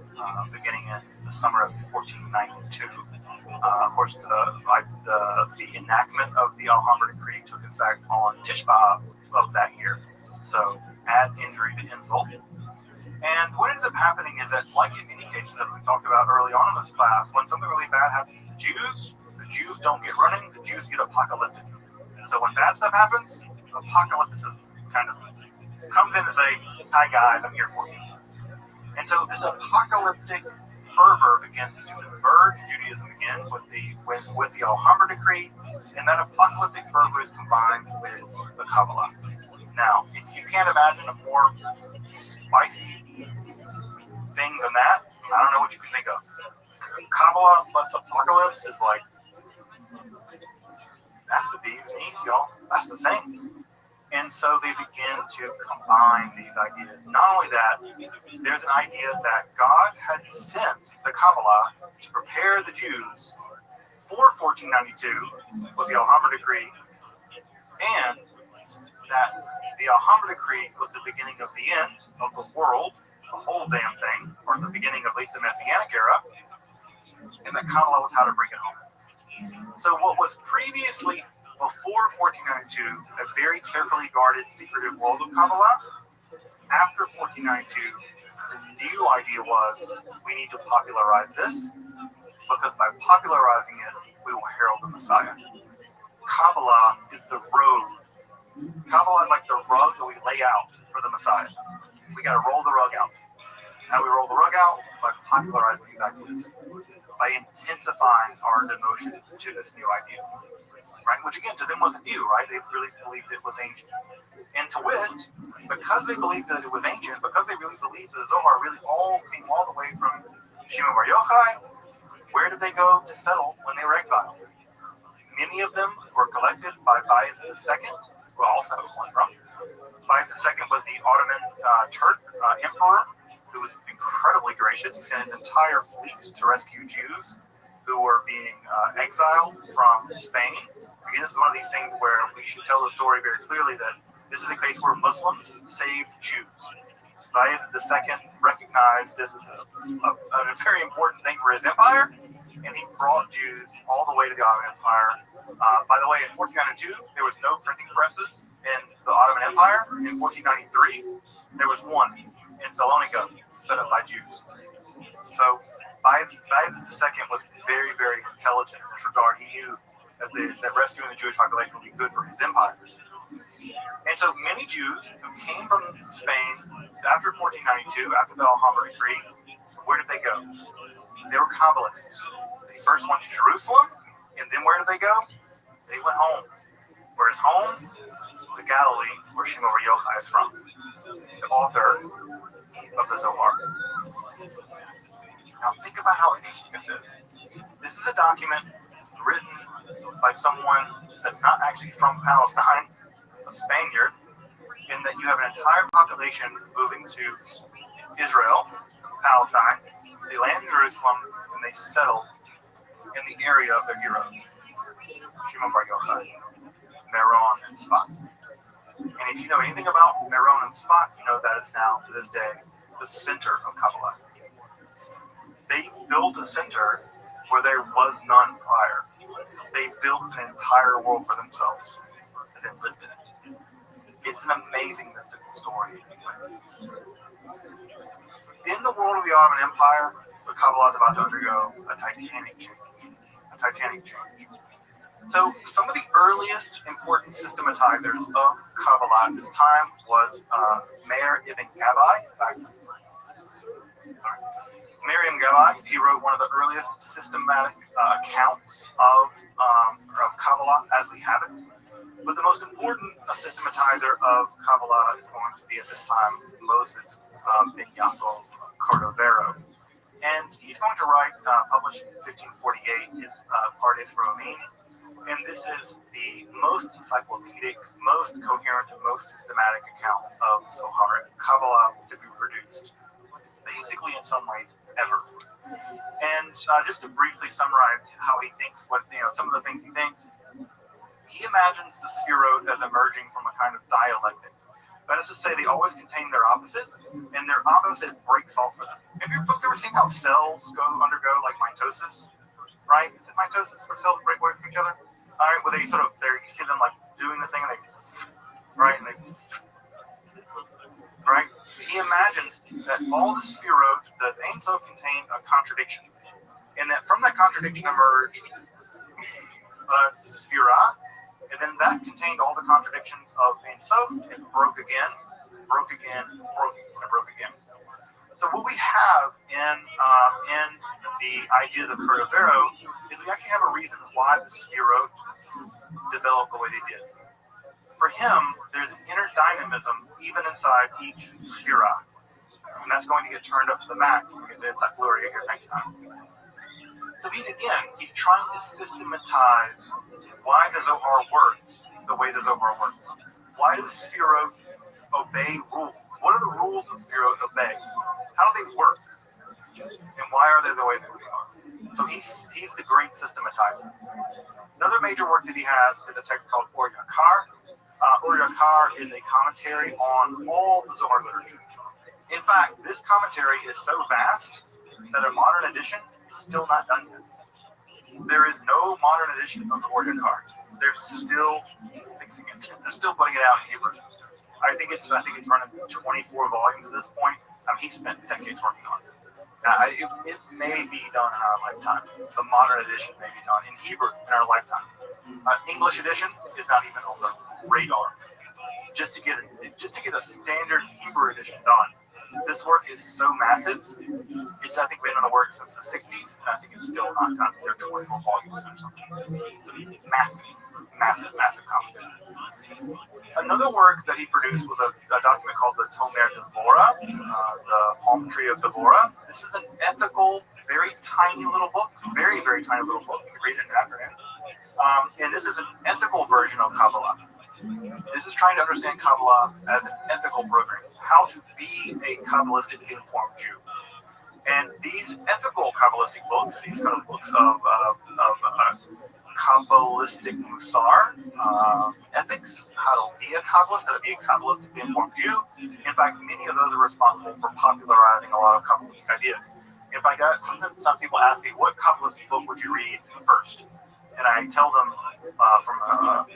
beginning in the summer of 1492. Of course, the enactment of the Alhambra Decree took effect on Tish B'Av of that year. So, add injury to insult. And what ends up happening is that, like in many cases, as we talked about early on in this class, when something really bad happens to the Jews don't get running, the Jews get apocalyptic. So when bad stuff happens, apocalypticism kind of comes in to say, hi guys, I'm here for you. And so this apocalyptic fervor begins to emerge. Judaism begins with the Alhambra Decree, and that apocalyptic fervor is combined with the Kabbalah. Now, if you can't imagine a more spicy thing than that, I don't know what you can think of. Kabbalah plus apocalypse is like, that's the bee's knees, y'all. That's the thing. And so they begin to combine these ideas. Not only that, there's an idea that God had sent the Kabbalah to prepare the Jews for 1492 with the Alhambra Decree, and that the Alhambra Decree was the beginning of the end of the world, the whole damn thing, or the beginning of at least the Messianic era, and that Kabbalah was how to bring it home. So what was previously, before 1492, a very carefully guarded, secretive world of Kabbalah, after 1492, the new idea was, we need to popularize this, because by popularizing it, we will herald the Messiah. Kabbalah is the road. Kabbalah is like the rug that we lay out for the Messiah. We got to roll the rug out. How do we roll the rug out? By popularizing these ideas, by intensifying our devotion to this new idea. Right? Which again, to them wasn't new, right? They really believed it was ancient. And to wit, because they believed that it was ancient, because they really believed that the Zohar really all came all the way from Shimon Bar Yochai, where did they go to settle when they were exiled? Many of them were collected by Bayezid II, who also was one from. Bayezid II was the Ottoman Turk emperor, who was incredibly gracious. He sent his entire fleet to rescue Jews who were being exiled from Spain. Again, this is one of these things where we should tell the story very clearly that this is a case where Muslims saved Jews. Bayezid II recognized this as a very important thing for his empire, and he brought Jews all the way to the Ottoman Empire. By the way, in 1492, there was no printing presses in the Ottoman Empire. In 1493, there was one in Salonika, set up by Jews. So Bayezid II was very, very intelligent in this regard. He knew that rescuing the Jewish population would be good for his empire. And so many Jews who came from Spain after 1492, after the Alhambra Decree, where did they go? They were Kabbalists. They first went to Jerusalem, and then where did they go? They went home. Where is home? The Galilee, where Shimon Bar Yochai is from, the author of the Zohar. Now think about how interesting this is. This is a document written by someone that's not actually from Palestine, a Spaniard, in that you have an entire population moving to Israel, Palestine. They land in Jerusalem, and they settle in the area of their heroes, Shimon Bar Yochai, Meron, and Tzfat. And if you know anything about Meron and Tzfat, you know that is now, to this day, the center of Kabbalah. They built a center where there was none prior. They built an entire world for themselves and then lived in it. It's an amazing mystical story. In the world of the Ottoman Empire, the Kabbalah is about to undergo a titanic change. So some of the earliest important systematizers of Kabbalah at this time was Meir ibn Gabbai. Miriam Gabbai, he wrote one of the earliest systematic accounts of Kabbalah as we have it. But the most important systematizer of Kabbalah is going to be at this time Moses ben Yaakov Cordovero. And he's going to write, published in 1548, his Pardes Romine. And this is the most encyclopedic, most coherent, and most systematic account of Zohar Kabbalah to be produced, basically in some ways ever. And just to briefly summarize how he thinks, some of the things he thinks, he imagines the Sefirot as emerging from a kind of dialectic. That is to say, they always contain their opposite, and their opposite breaks off of them. Have you folks ever seen how cells undergo like mitosis? Right? Is it mitosis where cells break away from each other? All right, where they you see them like doing the thing, and right? He imagines that all the Sefirot, the Ein Sof, contained a contradiction, and that from that contradiction emerged Sefirah, and then that contained all the contradictions of Ein Sof, and broke again, and broke again. So what we have in the ideas of Cordovero is we actually have a reason why the Sefirot developed the way they did. For him, there's an inner dynamism even inside each Sefirah, and that's going to get turned up to the max because it's that glory here next time. So he's trying to systematize why the Zohar works the way the Zohar works. Why do the Sefirot obey rules? What are the rules the Sefirot obey? How do they work? And why are they the way they are? So he's the great systematizer. Another major work that he has is a text called Or Yakar. Or Yakar is a commentary on all the Zohar literature. In fact, this commentary is so vast that a modern edition is still not done yet. There is no modern edition of the Or Yakar. They're still fixing it. They're still putting it out in Hebrew. I think it's running 24 volumes at this point. He spent decades working on it. It may be done in our lifetime. The modern edition may be done in Hebrew in our lifetime. English edition is not even on the radar. Just to get a standard Hebrew edition done, this work is so massive. It's I think been in the works since the 60s, and I think it's still not done. They're 24 volumes or something. It's a massive commentary. Another work that he produced was a document called the Tomer Devorah, the Palm Tree of Devorah. This is an ethical, very tiny little book, very, very tiny little book. You can read it in an afternoon. And this is an ethical version of Kabbalah. This is trying to understand Kabbalah as an ethical program, how to be a Kabbalistic informed Jew. And these ethical Kabbalistic books, these kind of books of Kabbalistic Musar, ethics, how to be a Kabbalist, how to be a Kabbalistically informed Jew. In fact, many of those are responsible for popularizing a lot of Kabbalistic ideas. In fact, some people ask me, what Kabbalistic book would you read first? And I tell them from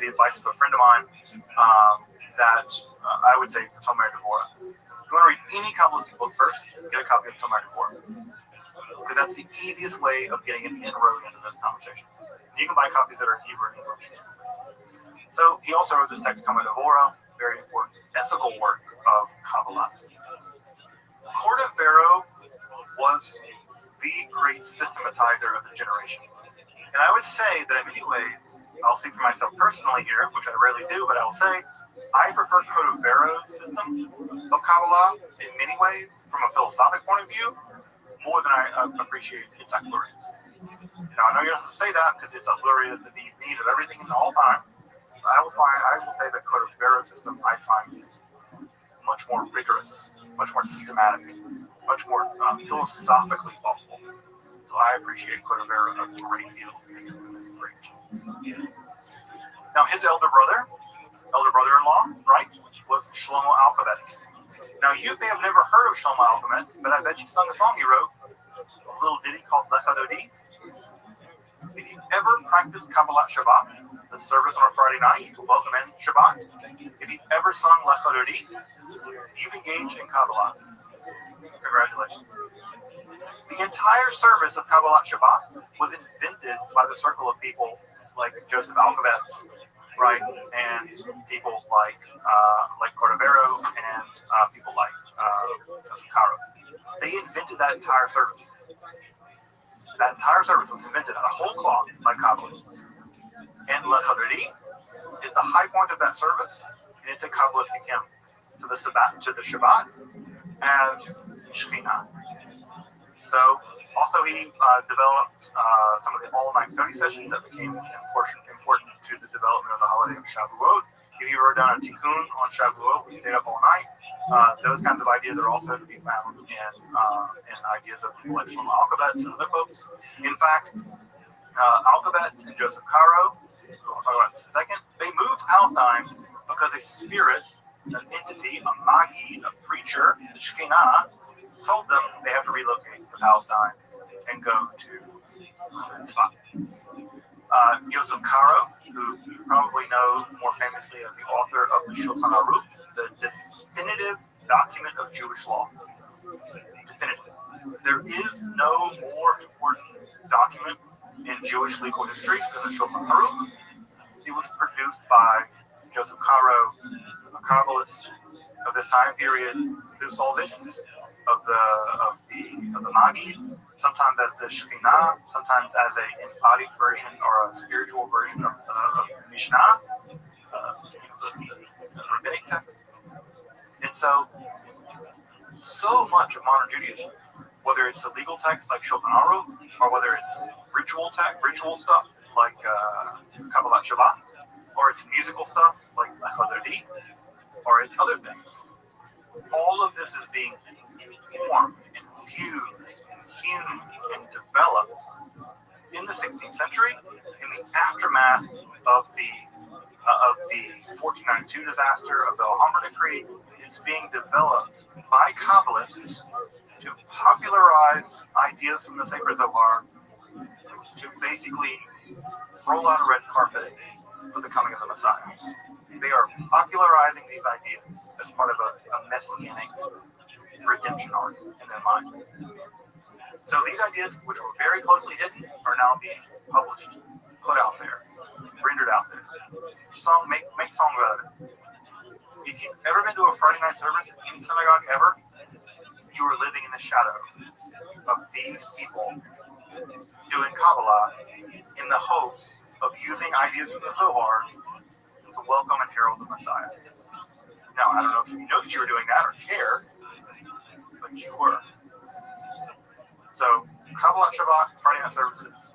the advice of a friend of mine that I would say Tomer Devorah. If you want to read any Kabbalistic book first, get a copy of Tomer Devorah. Because that's the easiest way of getting an inroad into this conversation. You can buy copies that are in Hebrew and English. So he also wrote this text, Tomer Devorah, very important ethical work of Kabbalah. Cordovero was the great systematizer of the generation. And I would say that in many ways, I'll speak for myself personally here, which I rarely do, but I will say, I prefer Cordovero's system of Kabbalah in many ways, from a philosophic point of view, more than I appreciate its Ahlurias. Now, I know you're not supposed to say that because it's Ahlurias that needs need of everything in all time. I will say that Cordovero's system I find is much more rigorous, much more systematic, much more philosophically thoughtful. So I appreciate Cordovero a great deal. It's great. Now his elder brother-in-law, right, was Shlomo Alphabet. Now you may have never heard of Shlomo Alphabet, but I bet you sung a song he wrote, a little ditty called Lesadodi. If you ever practice Kabbalat Shabbat, the the service on a Friday night to welcome in Shabbat. If you've ever sung Lech, you've engaged in Kabbalah. Congratulations. The entire service of Kabbalah Shabbat was invented by the circle of people like Joseph Alkabetz, right, and people like Cordovero and people like Joseph Caro. They invented that entire service. That entire service was invented out of whole cloth by Kabbalists. And Lech is the high point of that service, and it's a Kabbalistic hymn to the Shabbat as Shekhinah. So, also he developed some of the all-night study sessions that became important to the development of the holiday of Shavuot. If you've ever done a tikkun on Shavuot, we stayed up all night. Those kinds of ideas are also to be found in ideas of people like Shlomo Alkabetz and other folks. In fact, Alkabetz and Joseph Caro, who I'll talk about in a second, they moved to Palestine because a spirit, an entity, a magi, a preacher, the Shekhinah, told them they have to relocate to Palestine and go to Tzfat. Joseph Caro, who you probably know more famously as the author of the Shulchan Aruch, the definitive document of Jewish law. Definitive. There is no more important document in Jewish legal history than the Shulchan Aruch. It was produced by Joseph Caro, a Kabbalist of this time period, who saw visions of the Magi, sometimes as the Shekhinah, sometimes as an embodied version or a spiritual version of Mishnah, the rabbinic text. And so much of modern Judaism, whether it's the legal text like Shulchan Aruch, or whether it's ritual stuff like Kabbalah Shabbat, or it's musical stuff like Lech, or it's other things. All of this is being formed, infused, hewn, and developed in the 16th century in the aftermath of the 1492 disaster of the Alhambra decree. It's being developed by Kabbalists to popularize ideas from the Sacred Zohar, to basically roll out a red carpet for the coming of the Messiah. They are popularizing these ideas as part of a messianic redemption arc in their mind. So these ideas, which were very closely hidden, are now being published, put out there, rendered out there. Make song about it. If you've ever been to a Friday night service in any synagogue ever, you are living in the shadow of these people doing Kabbalah in the hopes of using ideas from the Zohar to welcome and herald the Messiah. Now, I don't know if you know that you were doing that or care, but you were. So, Kabbalah Shabbat Friday night services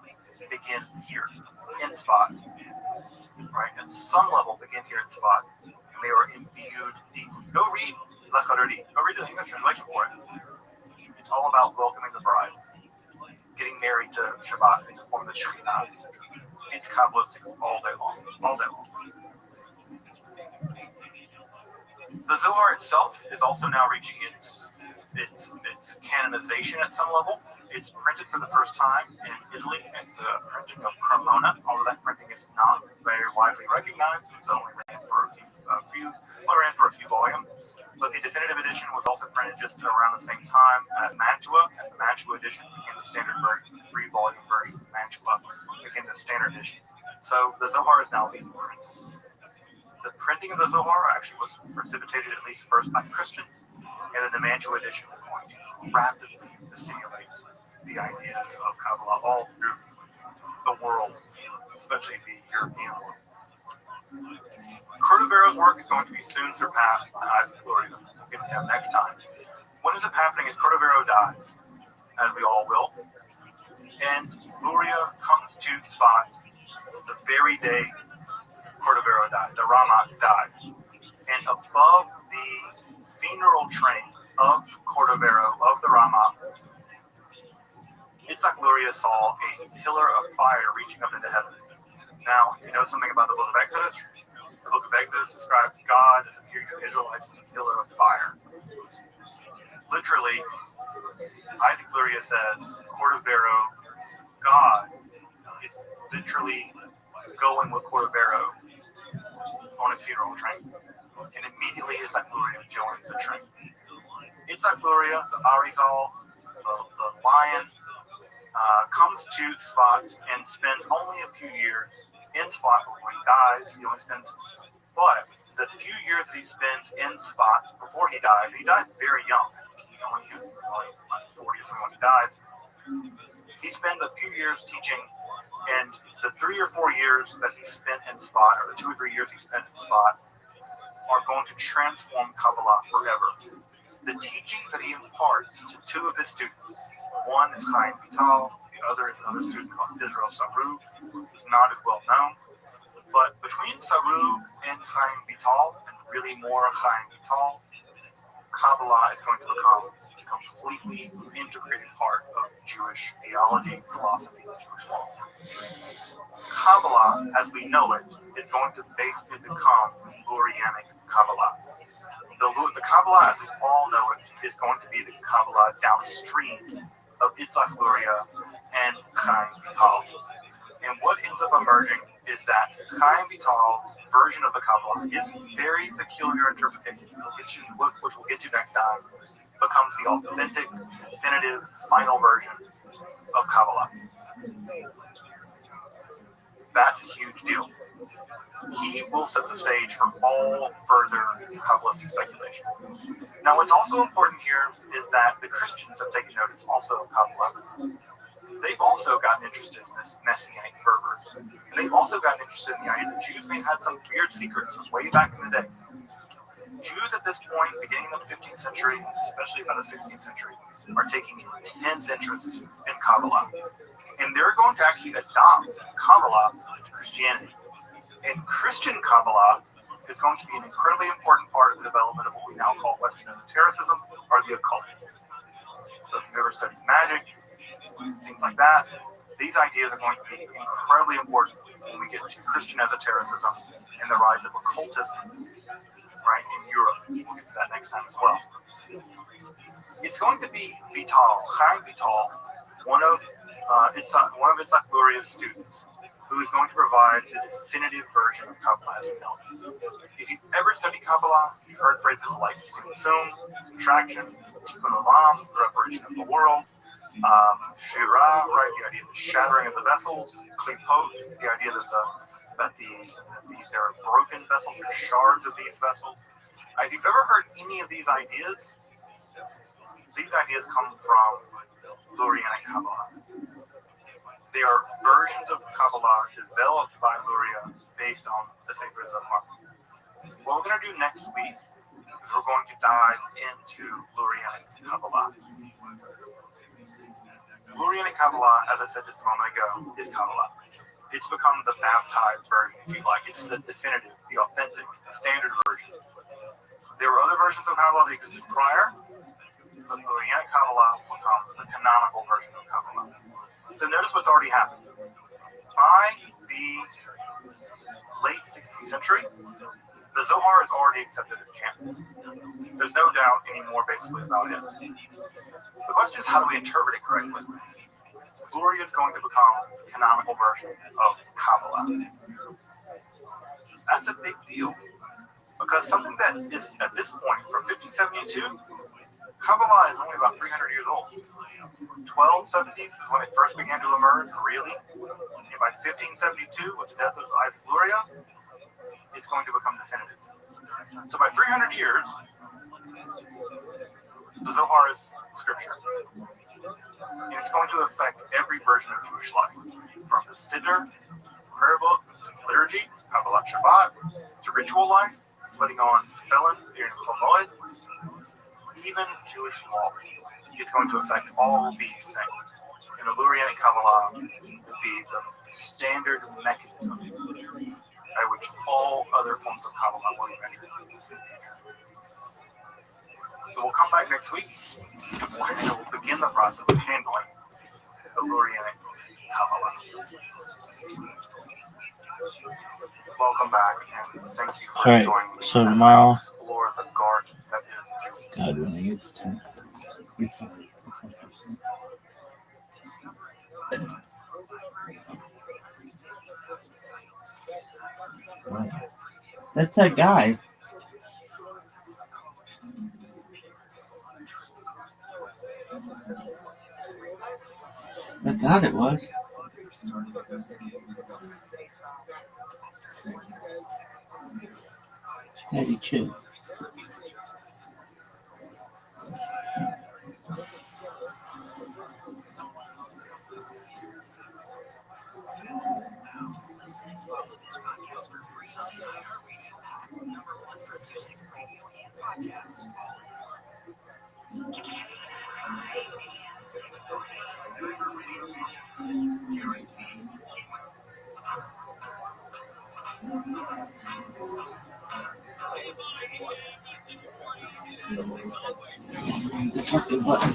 begin here in Tzfat, right? At some level, begin here in Tzfat, and they are imbued deeply. Go read Lech Haredi. Go read the English translation for it. It's all about welcoming the bride, getting married to Shabbat in the form of the Shekhinah, etc. It's Kabbalistic all day long. The Zohar itself is also now reaching its canonization at some level. It's printed for the first time in Italy at the printing of Cremona, although that printing is not very widely recognized. It's only ran for a few volumes. But the definitive edition was also printed just around the same time at Mantua, and the Mantua edition became the standard version. The 3-volume version of Mantua became the standard edition. So the Zohar is now being printed. The printing of the Zohar actually was precipitated at least first by Christians, and then the Mantua edition was going to rapidly disseminate the ideas of Kabbalah all through the world, especially the European world. Cordovero's work is going to be soon surpassed by Isaac Luria. We'll get to him next time. What ends up happening is Cordovero dies, as we all will, and Luria comes to Tzfat the very day Cordovero died. The Rama died. And above the funeral train of Cordovero, of the Rama, Yitzhak Luria saw a pillar of fire reaching up into heaven. Now, if you know something about the book of Exodus, the book of Exodus describes God as appearing to the Israelites as a pillar of fire. Literally, Isaac Luria says, Cordovero, God, is literally going with Cordovero on his funeral train. And immediately Itzhak Luria joins the train. Itzhak Luria, the Arizal, the lion, comes to Tzfat and spends only a few years in Tzfat before he dies. He only spends, but the few years that he spends in Tzfat before he dies very young. He only like 40 or something when he dies. He spends a few years teaching, and the 3 or 4 years that he spent in Tzfat, or the 2 or 3 years he spent in Tzfat, are going to transform Kabbalah forever. The teachings that he imparts to 2 of his students, one is Chaim Vital, the other is another student called Israel Saru, who's not as well known. But between Saru and Chaim Vital, and really more Chaim Vital, Kabbalah is going to become a completely integrated part of Jewish theology, philosophy, and Jewish law. Kabbalah, as we know it, is going to basically become Lurianic Kabbalah. The Kabbalah, as we all know it, is going to be the Kabbalah downstream of Itzhak Luria and Chaim Vital. And what ends up emerging is that Chaim Vital's version of the Kabbalah is very peculiar interpretation, which we'll get to next time, becomes the authentic, definitive, final version of Kabbalah. That's a huge deal. He will set the stage for all further Kabbalistic speculation. Now, what's also important here is that the Christians have taken notice also of Kabbalah. They've also gotten interested in this messianic fervor. And they've also gotten interested in the idea that Jews may have had some weird secrets way back in the day. Jews at this point, beginning of the 15th century, especially by the 16th century, are taking intense interest in Kabbalah. And they're going to actually adopt Kabbalah to Christianity. And Christian Kabbalah is going to be an incredibly important part of the development of what we now call Western esotericism, or the occult. So if you've ever studied magic, things like that, these ideas are going to be incredibly important when we get to Christian esotericism and the rise of occultism, right, in Europe. We'll get to that next time as well. It's going to be Vital, Chaim Vital, one of Itzhak Luria's students, who is going to provide the definitive version of Kabbalah as we know it. If you've ever studied Kabbalah, you've heard phrases like Tzimtzum, contraction, Tikkun Olam, the reparation of the world, Shira, right, the idea of the shattering of the vessels, Klipot, the idea that there are broken vessels or shards of these vessels. If you've ever heard any of these ideas come from Lurianic Kabbalah. They are versions of Kabbalah developed by Luria based on the sacred Zohar. What we're going to do next week is we're going to dive into Lurianic Kabbalah. Lurianic Kabbalah, as I said just a moment ago, is Kabbalah. It's become the baptized version, if you like. It's the definitive, the authentic, standard version. There were other versions of Kabbalah that existed prior, but Lurianic Kabbalah will become the canonical version of Kabbalah. So notice what's already happened. By the late 16th century, the Zohar is already accepted as canon. There's no doubt anymore basically about it. The question is, how do we interpret it correctly? Luria is going to become the canonical version of Kabbalah. That's a big deal, because something that is at this point, from 1572, Kabbalah is only about 300 years old. 1270s is when it first began to emerge, really. And by 1572, with the death of Isaac Luria, it's going to become definitive. So by 300 years, the Zohar is scripture. And it's going to affect every version of Jewish life, from the Siddur, prayer book, liturgy, Kabbalah Shabbat, to ritual life, putting on felon during Chomoed, even Jewish law. It's going to affect all these things. And the Lurianic Kabbalah will be the standard mechanism by which all other forms of Kabbalah will be measured. So we'll come back next week and we'll begin the process of handling the Lurianic Kabbalah. Welcome back, and thank you for joining me. So tomorrow, explore the garden that is Jewish. God willing, it's time. library of over 350,000 titles. Wow. That's that guy. I thought it was. Eddie Chin. Listen and follow this podcast for free on the iHeartRadio app. Number one for music, radio, and podcasts all in one. 6:40. Your radio station. Guaranteed. Fucking button.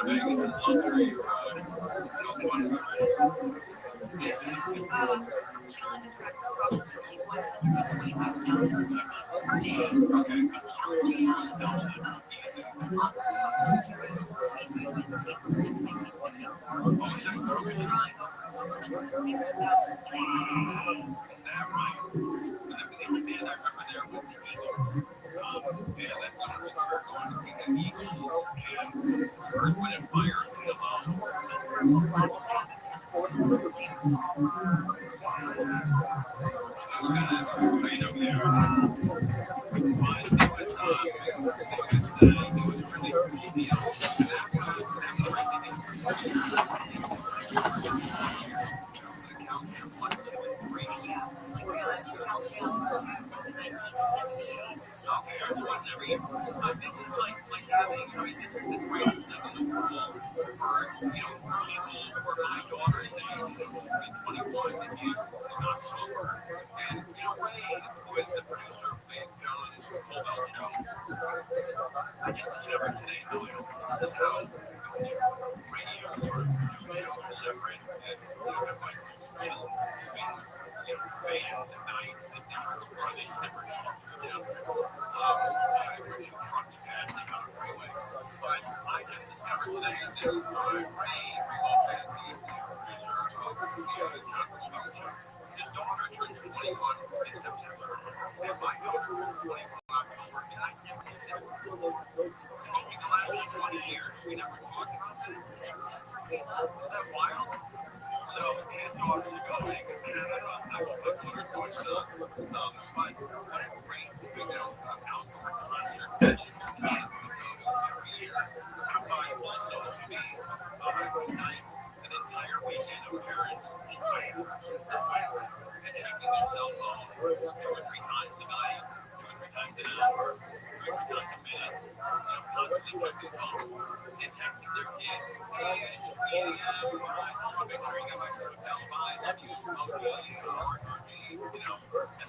Vegas and luxury. Challenge attracts approximately 125,000 attendees per day. And challenging Speedway was April 6, 1974. Drawing over 250,000 places. Is that right? The only band I remember there was yeah, that's when we were going to see the Eagles and Earth, Wind, and Fire came out. Black Sabbath and the Scorpions. Those guys were right up there. But it was a really cool deal. This is like having, this is the greatest thing in the world for, people where my daughter is 21 and she's not sober. And, Ray, who is the producer of Big John and the Cold Out Show, I just discovered today, this is how radio shows are separate. And, there's like two fans at night that never run these never talk. Trucks passing on the freeway. But I just discovered today that Ray, his daughter turned 21 in September. And my daughter turned 20 in October. And I never did that. So in the last 20 years, we never talked about that. Isn't that wild? So his daughter's going to Canada. I want my daughter going to but what a great, outdoor concert. An entire weekend of parents and checking their cell phone 2 or 3 times a night, 2 or 3 times an hour, 3 times a minute, constantly checking phones and texting their kids. Hey, it's 8 a.m. Make sure you get my hotel by. Love you. And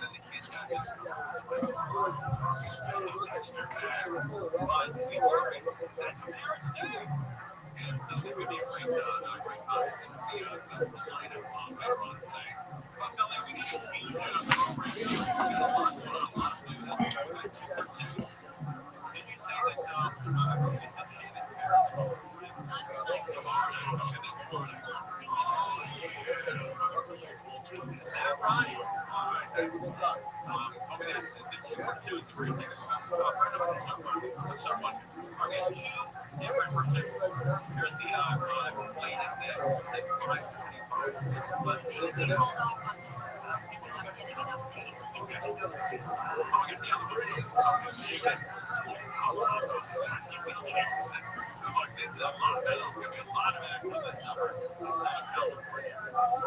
then the kids got this. But we worry. That's what parents do. And so this would be a great content to be line up later on today. Well, Billy, we got a huge program. We got a lot going on. Let's do this. Did you say that it's a shame that parents won't Is that right? Someone different perspective. Here's the latest that Maybe we hold off on Serva because I'm getting an update. And we can go to Look, this is a lot of bells. There's going to be a lot of action this summer. California.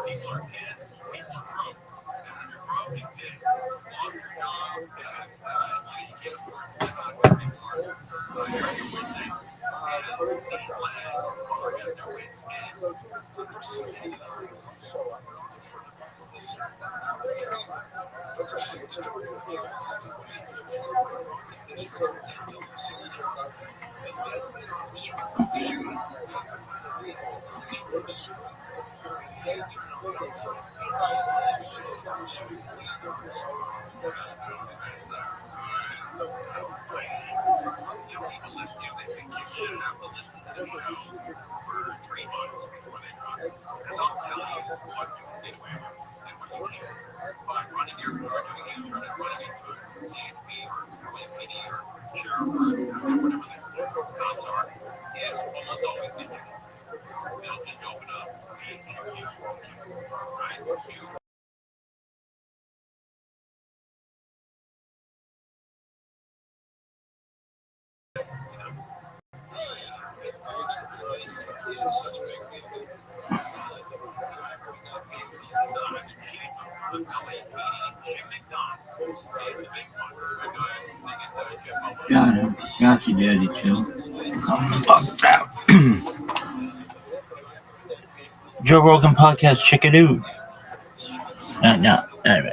People are pissed. People are broke. And when you're broke and pissed, lost your job, you can't afford to live out where people are. You're on your wits' end. And these flags are at their wits' end. Because I'll tell you what you can get away with and what you can't. By running your car, doing it, running into a CHP or WPD or sheriff or whatever the cops are, is almost always digital. They'll just open up and shoot you. Right? Got him. Got you, Daddy. Chill. Calm the fuck out. Joe Rogan podcast. Check it out. No. Wait.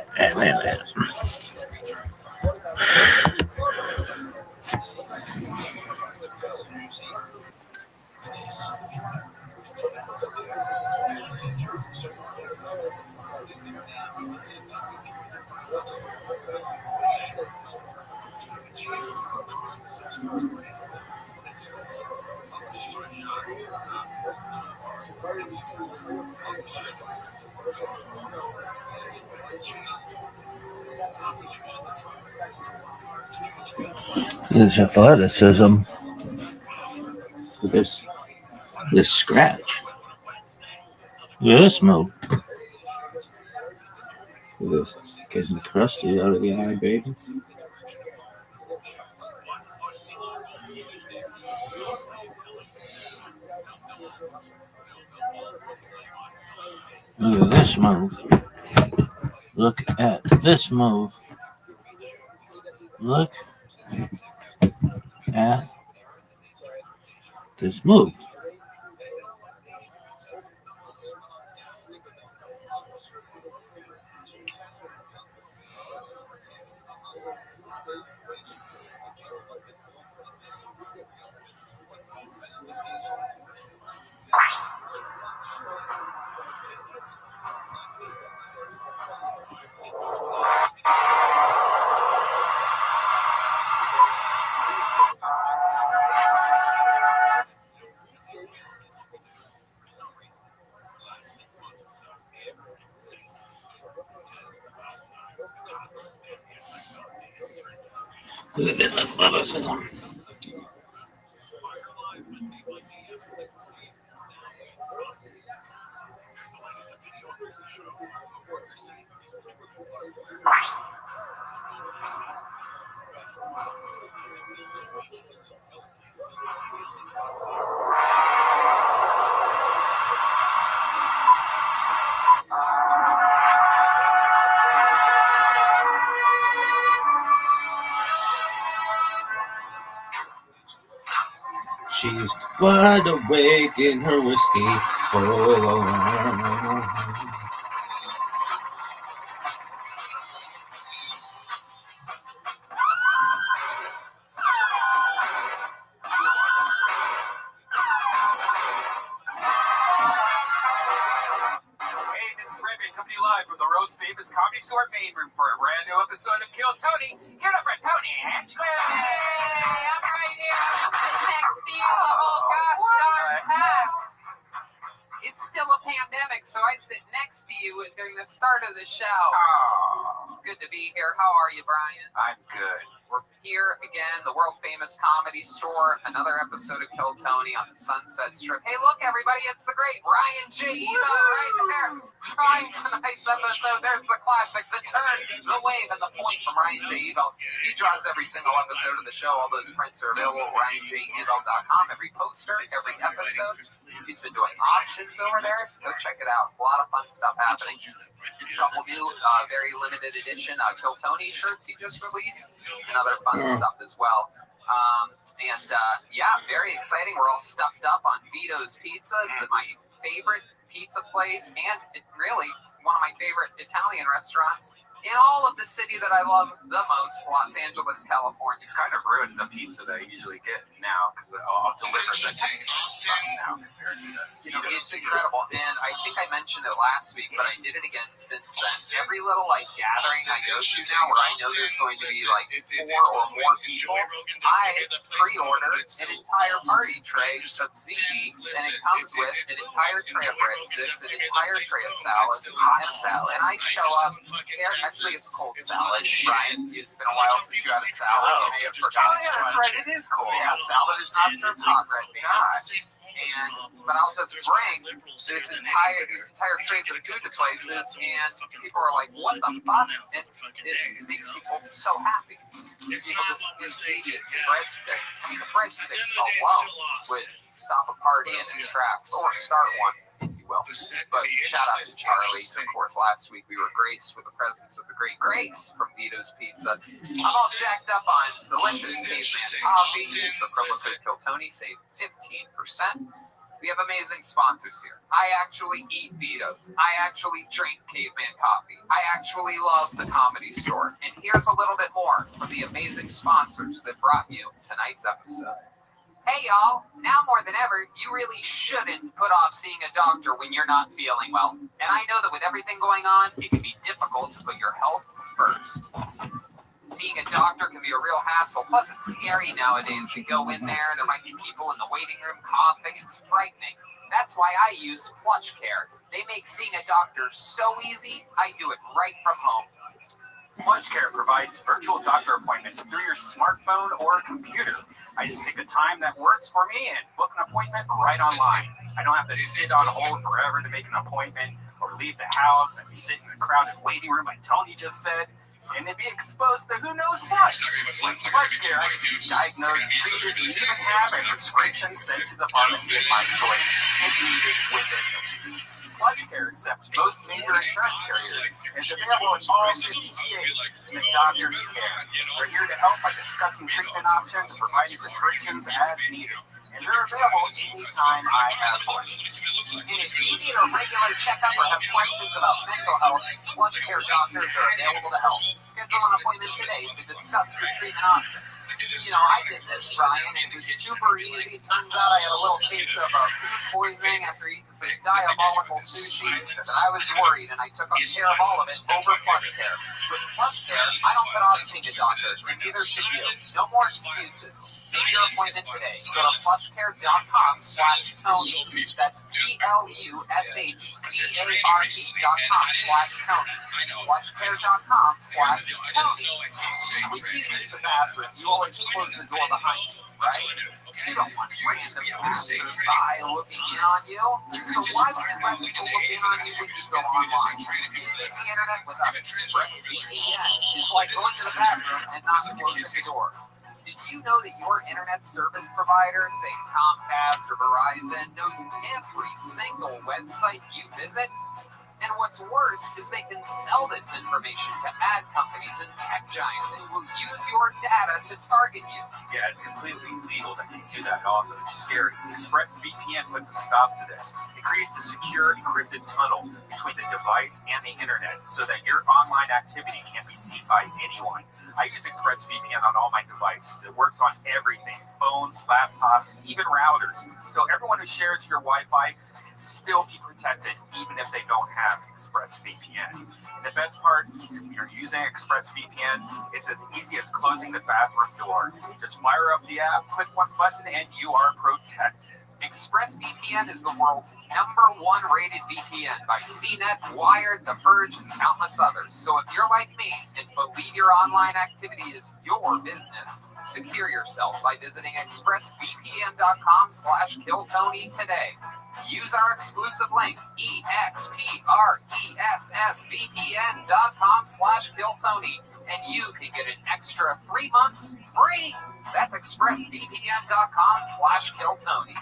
There's athleticism. This scratch. Look at this move. Look at this. Getting crusty out of the eye, baby. Look at this move. Look at this move. Look at this move. Look at this athleticism. She's wide awake in her whiskey. Oh. Hey, this is Rabbi coming to you live from the world's famous Comedy Store main room for a brand new episode of Kill Tony. Get up for Tony Hatchwell! Hey, I'm right here. I'm sitting next to you the whole gosh darn time. It's still a pandemic, so I sit next to you during the start of the show. Oh, It's good to be here. How are you, Brian? I'm good. We're here again, the world famous Comedy Store. Another episode of Kill Tony on the Sunset Strip. Hey, look, everybody, it's the great Ryan J. Evo right there. Trying tonight's episode. There's the classic, the turn, the wave, and the point from Ryan J. Evo. He draws every single episode of the show. All those prints are available at RyanJEvo.com. Every poster, every episode. He's been doing auctions over there. Go check it out. A lot of fun stuff happening. A couple new, very limited edition Kill Tony shirts he just released. And other fun stuff as well. Yeah, very exciting. We're all stuffed up on Vito's Pizza, my favorite pizza place, and really one of my favorite Italian restaurants in all of the city that I love the most, Los Angeles, California. It's kind of ruined the pizza that I usually get now because I'll deliver the sucks now compared to It's incredible, and I think I mentioned it last week, but I did it again since then. Every little gathering I go to now, where I know there's going to be 4 or more people, I pre-order an entire party tray of ziti, and it comes with an entire tray of breadsticks, an entire tray of salad, hot salad, and I show up. Actually, it's cold salad, Brian. It's been a while since you had a salad. You may have forgotten. That's right. It is cold. Yeah, salad is not served hot right now. But I'll just bring these entire trays of food to places, and people are like, "What the fuck?" And it makes people so happy. People just eat breadsticks. I mean, the breadsticks alone would stop a party in its tracks, or start one, if you will. But shout out to Charlie. Of course, last week we were graced with the presence of the great Grace from Vito's Pizza. I'm all jacked up on delicious caveman coffee. Use the promo code KillTony, save 15%. We have amazing sponsors here. I actually eat Vito's. I actually drink caveman coffee. I actually love the Comedy Store. And here's a little bit more from the amazing sponsors that brought you tonight's episode. Hey y'all, now more than ever, you really shouldn't put off seeing a doctor when you're not feeling well. And I know that with everything going on, it can be difficult to put your health first. Seeing a doctor can be a real hassle. Plus, it's scary nowadays to go in there. There might be people in the waiting room coughing. It's frightening. That's why I use PlushCare. They make seeing a doctor so easy, I do it right from home. PlushCare provides virtual doctor appointments through your smartphone or computer. I just pick a time that works for me and book an appointment right online. I don't have to sit on hold forever to make an appointment or leave the house and sit in a crowded waiting room like Tony just said, and then be exposed to who knows what. With PlushCare, I can be diagnosed, treated, and even have a prescription sent to the pharmacy of my choice if needed within minutes. PlushCare accepts most major insurance carriers and is available in all 50 states. The doctors care. They're here to help by discussing treatment options, providing prescriptions as needed. And they're available anytime I have questions. And if you need a regular checkup or have questions about mental health, PlushCare doctors are available to help. Schedule an appointment today to discuss your treatment options. You know, I did this, Brian, and it was super easy. It turns out I had a little case of food poisoning after eating some diabolical sushi, but I was worried, and I took care of all of it over PlushCare. With PlushCare, I don't put off seeing a doctor, and neither should you. No more excuses. Make your appointment today. Go to plushcare.com/Tony. That's PlushCare.com/Tony. Plushcare.com/Tony. When you use the bathroom, you always close the door behind you, right? You don't want random passers-by looking in on you. So why would you let people look in on you when you go online? Using the internet without ExpressVPN is like going to the bathroom and not closing the door. Did you know that your internet service provider, say Comcast or Verizon, knows every single website you visit? And what's worse is they can sell this information to ad companies and tech giants who will use your data to target you. Yeah, it's completely legal that they do that. Also, it's scary. ExpressVPN puts a stop to this. It creates a secure, encrypted tunnel between the device and the internet so that your online activity can't be seen by anyone. I use ExpressVPN on all my devices. It works on everything, phones, laptops, even routers. So everyone who shares your Wi-Fi can still be protected even if they don't have ExpressVPN. And the best part, if you're using ExpressVPN, it's as easy as closing the bathroom door. Just fire up the app, click one button, and you are protected. ExpressVPN is the world's #1 rated VPN by CNET, Wired, The Verge, and countless others. So if you're like me and believe your online activity is your business, secure yourself by visiting expressvpn.com/KillTony today. Use our exclusive link, expressvpn.com/KillTony, and you can get an extra 3 months free. That's expressvpn.com/KillTony.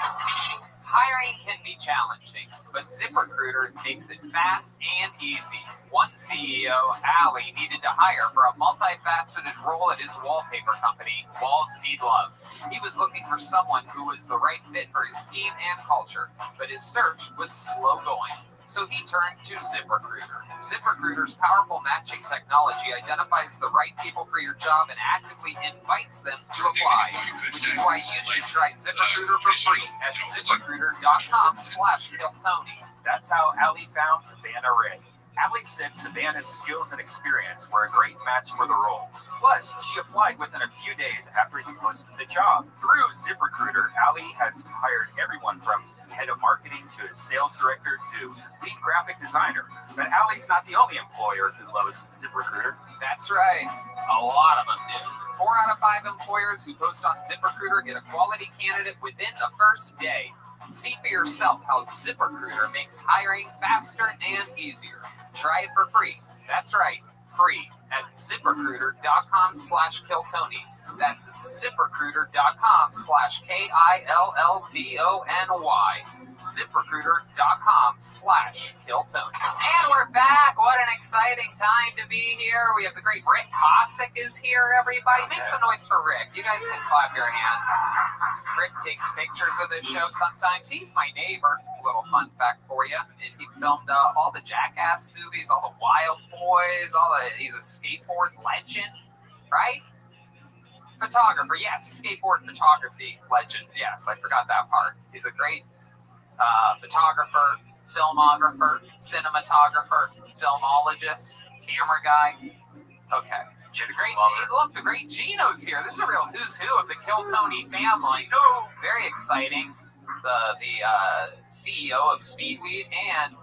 Hiring can be challenging, but ZipRecruiter makes it fast and easy. One CEO, Ali, needed to hire for a multifaceted role at his wallpaper company, Walls Need Love. He was looking for someone who was the right fit for his team and culture, but his search was slow going. So he turned to ZipRecruiter. ZipRecruiter's powerful matching technology identifies the right people for your job and actively invites them to apply, which is why you should try ZipRecruiter for free at ZipRecruiter.com/KillTony. That's how Ali found Savannah Ray. Ali said Savannah's skills and experience were a great match for the role. Plus, she applied within a few days after he posted the job. Through ZipRecruiter, Ali has hired everyone from head of marketing to sales director to lead graphic designer. But Ali's not the only employer who loves ZipRecruiter. That's right. A lot of them do. 4 out of 5 employers who post on ZipRecruiter get a quality candidate within the first day. See for yourself how ZipRecruiter makes hiring faster and easier. Try it for free. That's right, free at ZipRecruiter.com/KillTony. That's ZipRecruiter.com/KillTony. ZipRecruiter.com/KillTony. And we're back. What an exciting time to be here. We have the great Rick Cossack is here, everybody. Make some noise for Rick. You guys can clap your hands. Rick takes pictures of the show sometimes. He's my neighbor. A little fun fact for you. And he filmed all the Jackass movies, all the Wild Boys, he's a skateboard legend, right? Photographer, yes, skateboard photography legend. Yes, I forgot that part. He's a great photographer, filmographer, cinematographer, filmologist, camera guy. Okay. The great Gino's here. This is a real who's who of the Kill Tony family. Very exciting. The CEO of Speedweed, and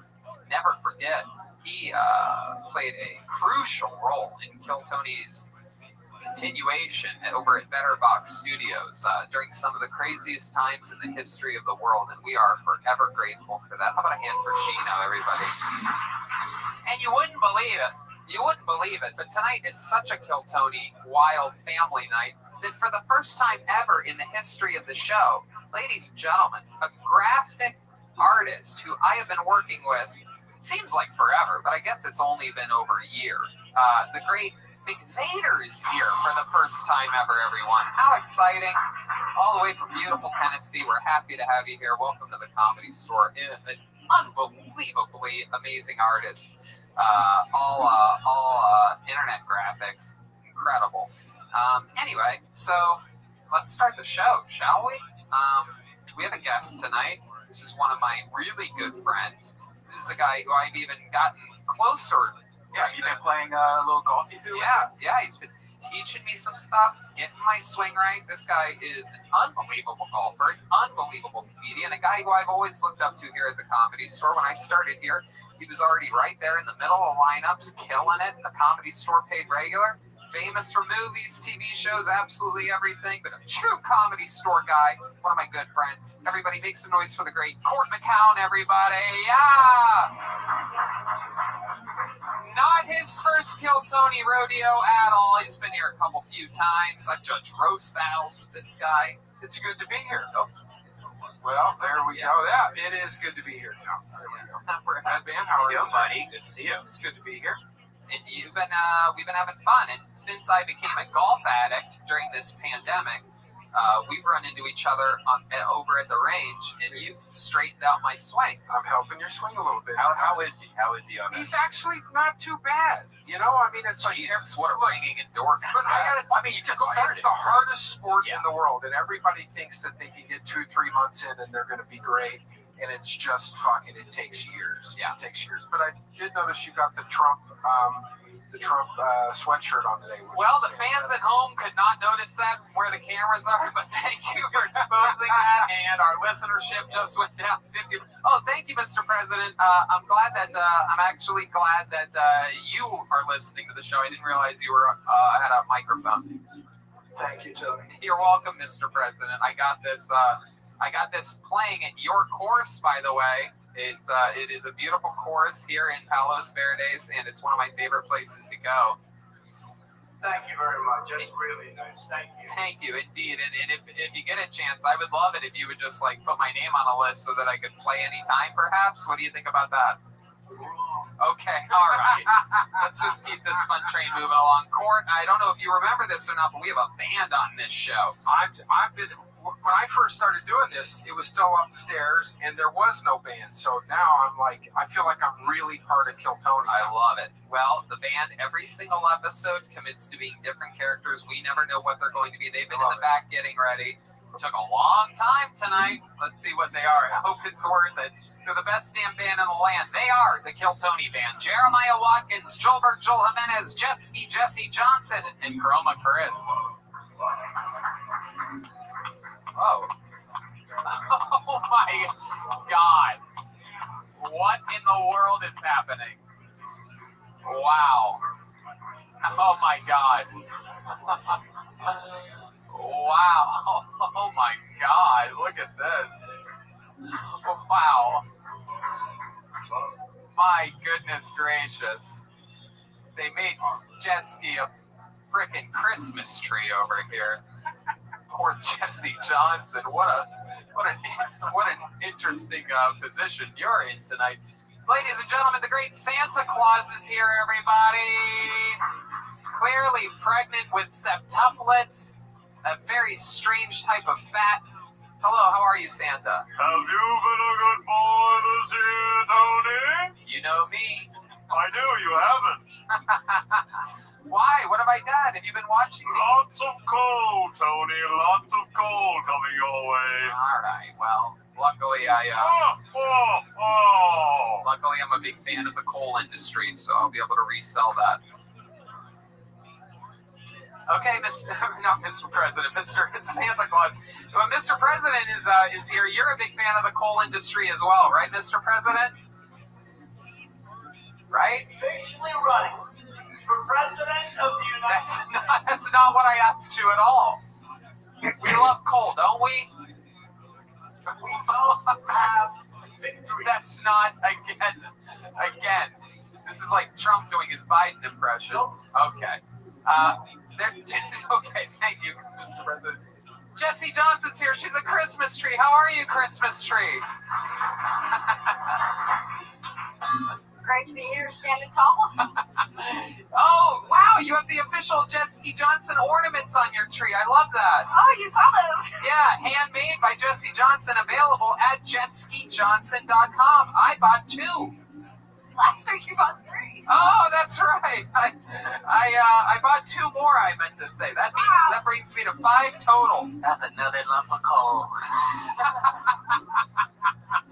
never forget, he played a crucial role in Kill Tony's continuation over at Better Box Studios during some of the craziest times in the history of the world, and we are forever grateful for that. How about a hand for Gino, everybody? And you wouldn't believe it. You wouldn't believe it, but tonight is such a Kill Tony wild family night that for the first time ever in the history of the show, ladies and gentlemen, a graphic artist who I have been working with, it seems like forever, but I guess it's only been over a year. The great Big Vader is here for the first time ever, everyone. How exciting. All the way from beautiful Tennessee. We're happy to have you here. Welcome to the Comedy Store. An unbelievably amazing artist. All internet graphics. Incredible. Anyway, so let's start the show, shall we? We have a guest tonight. This is one of my really good friends. This is a guy who I've even gotten closer. Yeah, you've been playing a little golf, you do? Yeah, he's been teaching me some stuff, getting my swing right. This guy is an unbelievable golfer, an unbelievable comedian, a guy who I've always looked up to here at the Comedy Store. When I started here, he was already right there in the middle of lineups, killing it. The Comedy Store paid regular. Famous for movies, TV shows, absolutely everything, but a true Comedy Store guy, one of my good friends. Everybody make some noise for the great Court McCown, everybody. Yeah! Not his first Kill Tony rodeo at all. He's been here a few times. I've judged roast battles with this guy. It's good to be here, though. Well, there we go. Yeah, it is good to be here now. There we go. We're happy. Ben, how are you, buddy? Good to see you. It's good to be here. And we've been having fun. And since I became a golf addict during this pandemic, we've run into each other over at the range, and you've straightened out my swing. I'm helping your swing a little bit. How is he? How is he on that? He's actually not too bad. You know, I mean, it's like Jesus, what a ringing endorsement. But you just started. It's the hardest sport in the world, and everybody thinks that they can get 2-3 months in and they're going to be great. And it's just fucking, it takes years. Yeah. It takes years. But I did notice you got the Trump sweatshirt on today. Well, the fans at home could not notice that from where the cameras are, but thank you for exposing that. And our listenership just went down 50. Oh, thank you, Mr. President. I'm actually glad that you are listening to the show. I didn't realize you were had a microphone. Thank you, Tony. You're welcome, Mr. President. I got this playing at your course, by the way. It is a beautiful course here in Palos Verdes, and it's one of my favorite places to go. Thank you very much. That's really nice. Thank you. Thank you, indeed. And if you get a chance, I would love it if you would just put my name on a list so that I could play anytime, perhaps. What do you think about that? Okay, all right. Let's just keep this fun train moving along. Court, I don't know if you remember this or not, but we have a band on this show. When I first started doing this, it was still upstairs, and there was no band. So now I feel like I'm really part of Kill Tony. I love it. Well, the band, every single episode commits to being different characters. We never know what they're going to be. They've been in the back getting ready. It took a long time tonight. Let's see what they are. I hope it's worth it. They're the best damn band in the land. They are the Kill Tony band. Jeremiah Watkins, Joelberg, Joel Jimenez, Jetski, Jesse Johnson, and Chroma Chris. Oh. Oh my God. What in the world is happening? Wow. Oh my God. Wow. Oh my God. Look at this. Wow. My goodness gracious. They made Jetski a freaking Christmas tree over here. Poor Jesse Johnson. What an interesting position you're in tonight. Ladies and gentlemen, the great Santa Claus is here, everybody. Clearly pregnant with septuplets, a very strange type of fat. Hello, how are you, Santa? Have you been a good boy this year, Tony? You know me. I do, you haven't. Why? What have I done? Have you been watching me? Lots of coal, Tony. Lots of coal coming your way. All right. Well, luckily luckily I'm a big fan of the coal industry, so I'll be able to resell that. Okay, not Mr. President, Mr. Santa Claus. Well, Mr. President is here. You're a big fan of the coal industry as well, right, Mr. President? Right? Officially running for president of the United States. That's not what I asked you at all. We love coal, don't we? We don't have victory. That's not, again, this is like Trump doing his Biden impression. Okay. Okay, thank you, Mr. President. Jesse Johnson's here. She's a Christmas tree. How are you, Christmas tree? Great to be here, standing tall. Oh, wow, you have the official Jesse Johnson ornaments on your tree. I love that. Oh, you saw those? Yeah, handmade by Jesse Johnson, available at jetskijohnson.com. I bought 2. Last week you bought 3. Oh, that's right. I bought 2 more, I meant to say. That means that brings me to 5 total. That's another lump of coal.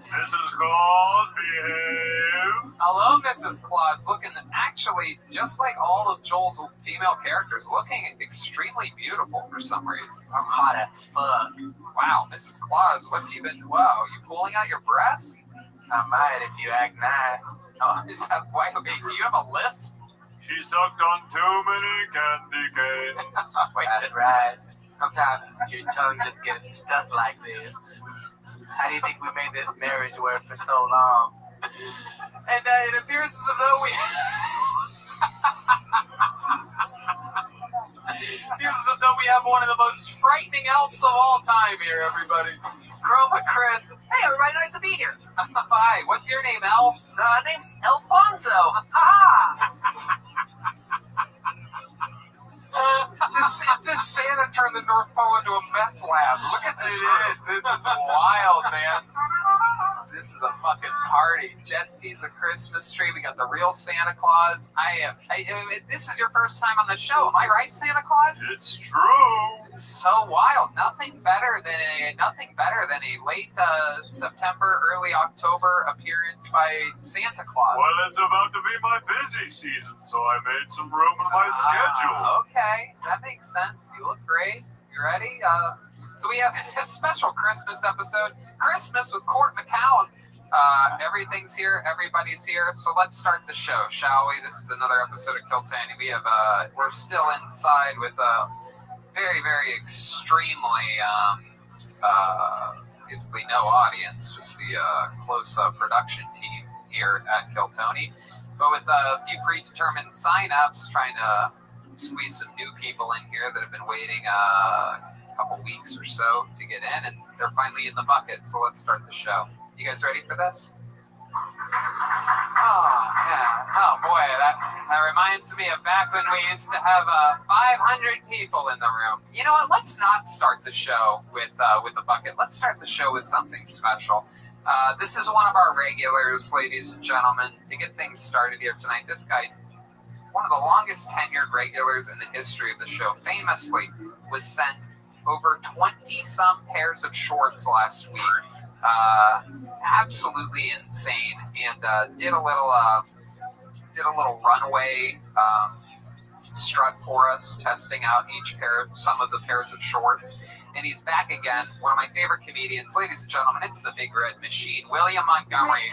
Mrs. Claus, behave. Hello, Mrs. Claus. Looking actually just like all of Joel's female characters, looking extremely beautiful for some reason. I'm hot as fuck. Wow, Mrs. Claus, what have you been? Wow, you pulling out your breasts? I might if you act nice. Oh, is that why? Okay, do you have a lisp? She sucked on too many candy canes. Wait, That's right. Sometimes your tongue just gets stuck like this. How do you think we made this marriage work for so long? And it appears as though we. Appears as though we have one of the most frightening elves of all time here, everybody. Chroma Chris. Hey, everybody, nice to be here. Hi, what's your name, Elf? Name's Alfonso. Ha! It's just Santa turned the North Pole into a meth lab. Look at this. This is wild, man. This is a fucking party. Jet skis, a Christmas tree. We got the real Santa Claus. This is your first time on the show. Am I right, Santa Claus? It's true. It's so wild. Nothing better than a late September, early October appearance by Santa Claus. Well, it's about to be my busy season, so I made some room in my schedule. Okay, that makes sense. You look great. You ready? So we have a special Christmas episode, Christmas with Court McCown. Everything's here, everybody's here. So let's start the show, shall we? This is another episode of Kiltany. We're still inside with a very, very extremely, basically no audience, just the close-up production team here at Kiltany. But with a few predetermined sign-ups, trying to squeeze some new people in here that have been waiting couple weeks or so to get in, and they're finally in the bucket. So let's start the show. You guys ready for this? Oh yeah. Oh boy, that reminds me of back when we used to have 500 people in the room. You know what? Let's not start the show with the bucket. Let's start the show with something special. This is one of our regulars, ladies and gentlemen. To get things started here tonight, this guy, one of the longest tenured regulars in the history of the show, famously was sent over 20-some pairs of shorts last week. Absolutely insane. And did a little runway strut for us, testing out some of the pairs of shorts. And he's back again. One of my favorite comedians, ladies and gentlemen, it's the Big Red Machine, William Montgomery.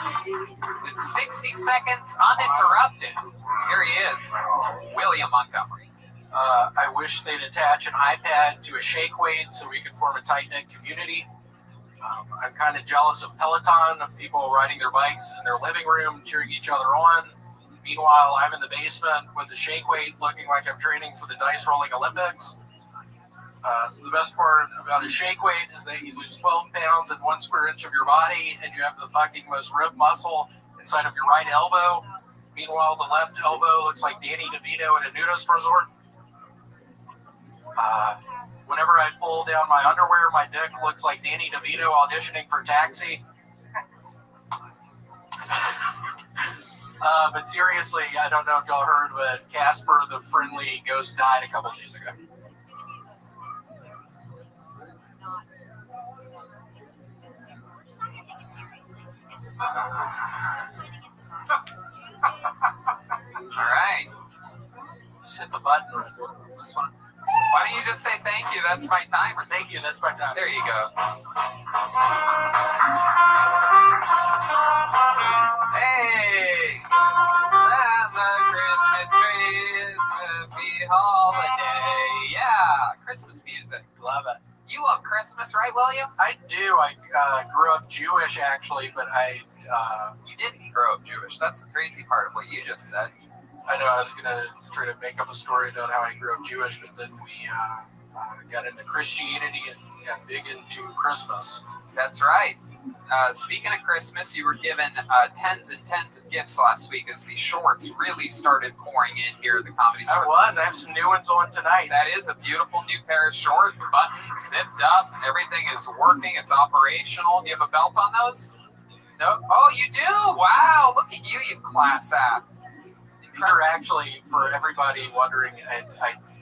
It's 60 seconds uninterrupted. Here he is, William Montgomery. I wish they'd attach an iPad to a shake weight so we could form a tight-knit community. I'm kind of jealous of Peloton, of people riding their bikes in their living room, cheering each other on. Meanwhile, I'm in the basement with a shake weight looking like I'm training for the dice rolling Olympics. The best part about a shake weight is that you lose 12 pounds in 1 square inch of your body, and you have the fucking most ripped muscle inside of your right elbow. Meanwhile, the left elbow looks like Danny DeVito at a nudist resort. Whenever I pull down my underwear, my dick looks like Danny DeVito auditioning for Taxi. But seriously, I don't know if y'all heard, but Casper the Friendly Ghost died a couple days ago. All right. Just hit the button. Just want. Why don't you just say thank you? That's my timer. Thank you. That's my time. There you go. Hey, and the Christmas tree, happy holiday. Yeah, Christmas music. Love it. You love Christmas, right, William? I do. I grew up Jewish, actually, but You didn't grow up Jewish. That's the crazy part of what you just said. I know I was going to try to make up a story about how I grew up Jewish, but then we got into Christianity and got big into Christmas. That's right. Speaking of Christmas, you were given tens and tens of gifts last week as the shorts really started pouring in here at the Comedy Store. I have some new ones on tonight. That is a beautiful new pair of shorts, buttons, zipped up. Everything is working. It's operational. Do you have a belt on those? No? Oh, you do? Wow. Look at you, you class act. These are actually, for everybody wondering, I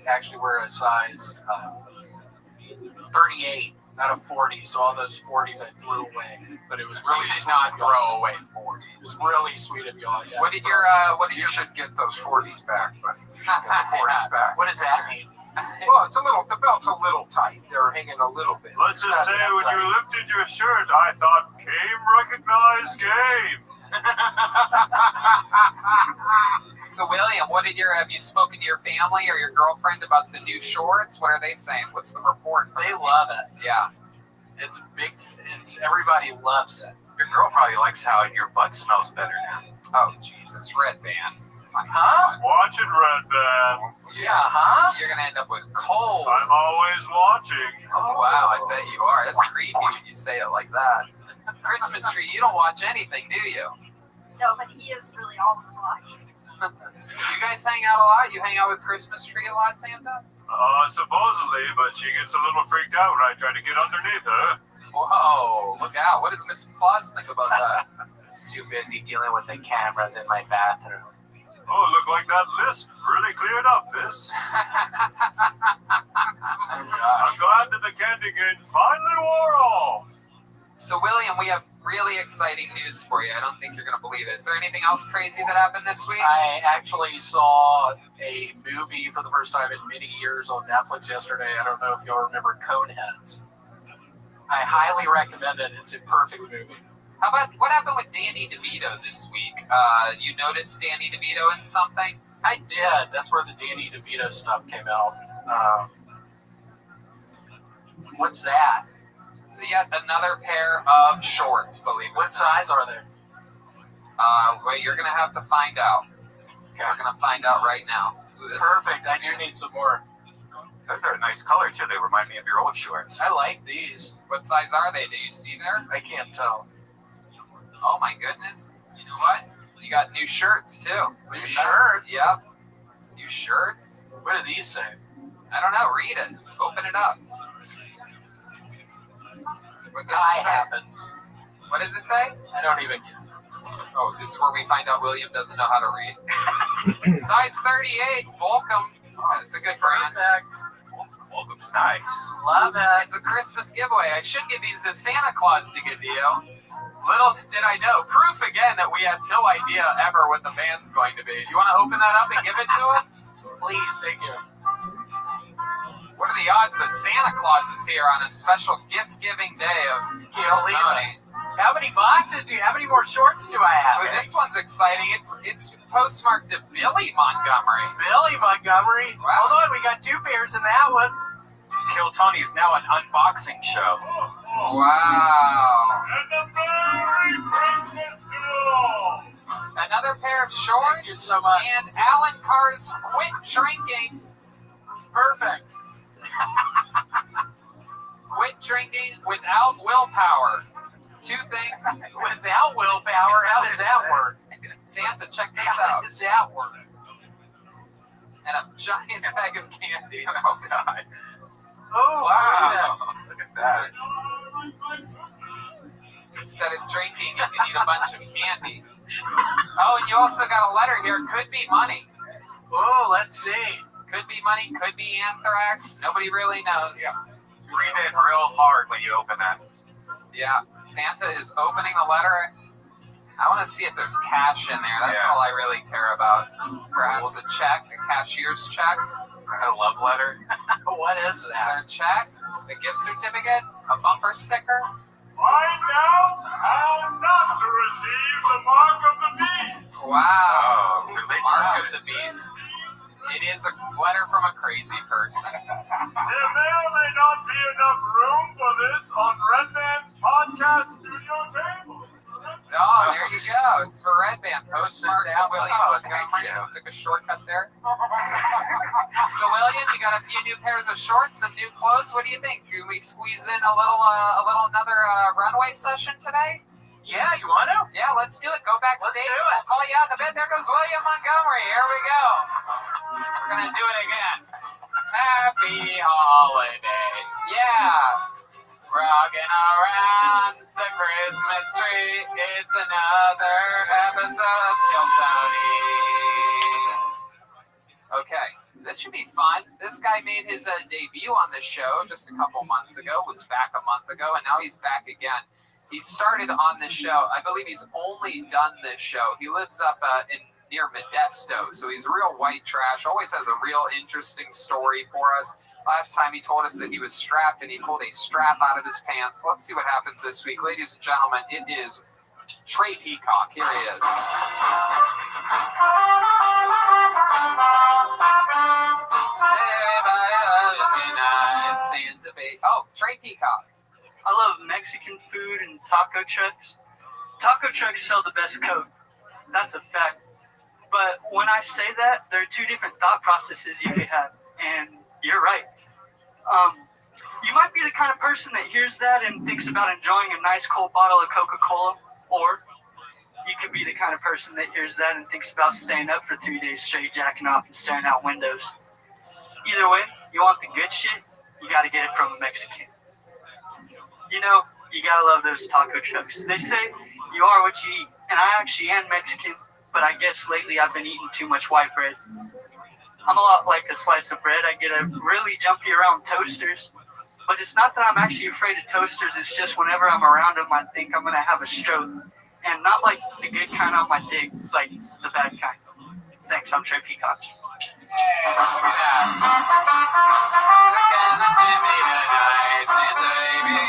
actually wear a size 38, not a 40. So all those 40s I threw away. But it was really You did sweet not of y'all. throw away It 40s. was really sweet of y'all. Yeah. What did your You should get those 40s back, buddy. You should get the 40s back. What does that mean? Well, the belt's a little tight. They're hanging a little bit. Let's just say when you lifted your shirt, I thought, game recognized game. So, William, have you spoken to your family or your girlfriend about the new shorts? What are they saying? What's the report? They love it. Yeah. It's big. Everybody loves it. Your girl probably likes how your butt smells better now. Oh, Jesus. Red band. Huh? Watch it, Red Band. Yeah, huh? You're going to end up with cold. I'm always watching. Oh, wow. I bet you are. That's creepy when you say it like that. Christmas tree, you don't watch anything, do you? No, but he is really always watching. You guys hang out a lot? You hang out with Christmas tree a lot, Santa? Supposedly, but she gets a little freaked out when I try to get underneath her. Whoa, look out. What does Mrs. Claus think about that? Too busy dealing with the cameras in my bathroom. Oh, look like that lisp really cleared up, miss. I'm glad that the candy canes finally wore off. So, William, we have really exciting news for you. I don't think you're going to believe it. Is there anything else crazy that happened this week? I actually saw a movie for the first time in many years on Netflix yesterday. I don't know if y'all remember Coneheads. I highly recommend it. It's a perfect movie. How about, what happened with Danny DeVito this week? You noticed Danny DeVito in something? I did. That's where the Danny DeVito stuff came out. What's that? This is yet another pair of shorts, believe it or What not. size are they? Wait, you're going to have to find out. You're going to find out right now. Ooh, this Perfect. one. I do need some more. Those are a nice color, too. They remind me of your old shorts. I like these. What size are they? Do you see there? I can't tell. Oh my goodness. You know what? You got new shirts too. New shirts? Yep. New shirts. What do these say? I don't know. Read it. Open it up. What does Pie it say? happens. What does it say? I don't even get it. Oh, this is where we find out William doesn't know how to read. Size 38. Volcom. That's a good brand. Perfect. Welcome's nice. Love it. It's a Christmas giveaway. I should give these to Santa Claus to give to you. Little did I know. Proof again that we had no idea ever what the band's going to be. Do you want to open that up and give it to him? Please, thank you. What are the odds that Santa Claus is here on a special gift-giving day of Can't believe Tony? How many boxes do you have? How many more shorts do I have? Oh, this one's exciting. It's postmarked to Billy Montgomery. Billy Montgomery. Wow. Hold on, we got two pairs in that one. Kill Tony is now an unboxing show. Wow. And a Merry Christmas to all. Another pair of Thank shorts you so much. and Alan Carr's Quit Drinking. Perfect. Quit drinking without willpower. Two things. Without willpower, how does that work? Santa, check this How out. does that work? And a giant bag of candy. Oh, God. Oh, Wow. Look at So that. it's, instead of drinking, you can eat a bunch of candy. Oh, and you also got a letter here. Could be money. Oh, let's see. Could be money. Could be anthrax. Nobody really knows. Yeah. Breathe in real hard when you open that. Yeah. Santa is opening the letter. I want to see if there's cash in there. That's all I really care about. Perhaps a check, a cashier's check. A love letter. What is Is there that? a check? A gift certificate? A bumper sticker? Find out how not to receive the mark of the beast. Wow. Oh, religious. Mark of the beast. It is a letter from a crazy person. There may or may not be enough room for this on Red Band's podcast studio table. Oh, there you go. It's for Red Band. Postmark William Montgomery. you. Took a shortcut there. So, William, you got a few new pairs of shorts, some new clothes. What do you think? Can we squeeze in another runway session today? Yeah, you want to? Yeah, let's do it. Go backstage. Let's do it. We'll call you out in a bit. There goes William Montgomery. Here we go. We're going to do it again. Happy holiday. Yeah. Rocking around the Christmas tree. It's another episode of Kill Tony. Okay, this should be fun. This guy made his debut on the show just a couple months ago, was back a month ago, and now he's back again. He started on this show. I believe he's only done this show. He lives up near Modesto, so he's real white trash, always has a real interesting story for us. Last time he told us that he was strapped and he pulled a strap out of his pants. Let's see what happens this week. Ladies and gentlemen, it is Trey Peacock. Here he is. Everybody loves me nice, Santa baby. Oh, Trey Peacock. I love Mexican food and taco trucks. Taco trucks sell the best Coke. That's a fact. But when I say that, there are two different thought processes you could have. And you're right. You might be the kind of person that hears that and thinks about enjoying a nice cold bottle of Coca-Cola. Or you could be the kind of person that hears that and thinks about staying up for 3 days straight, jacking off and staring out windows. Either way, you want the good shit, you got to get it from a Mexican. You know, you got to love those taco trucks. They say you are what you eat. And I actually am Mexican, but I guess lately I've been eating too much white bread. I'm a lot like a slice of bread. I get a really jumpy around toasters. But it's not that I'm actually afraid of toasters. It's just whenever I'm around them, I think I'm going to have a stroke. And not like the good kind on my dick, like the bad kind. Thanks, I'm Trey Peacock. Hey, look at that. Look at the Jimmy tonight. Santa baby.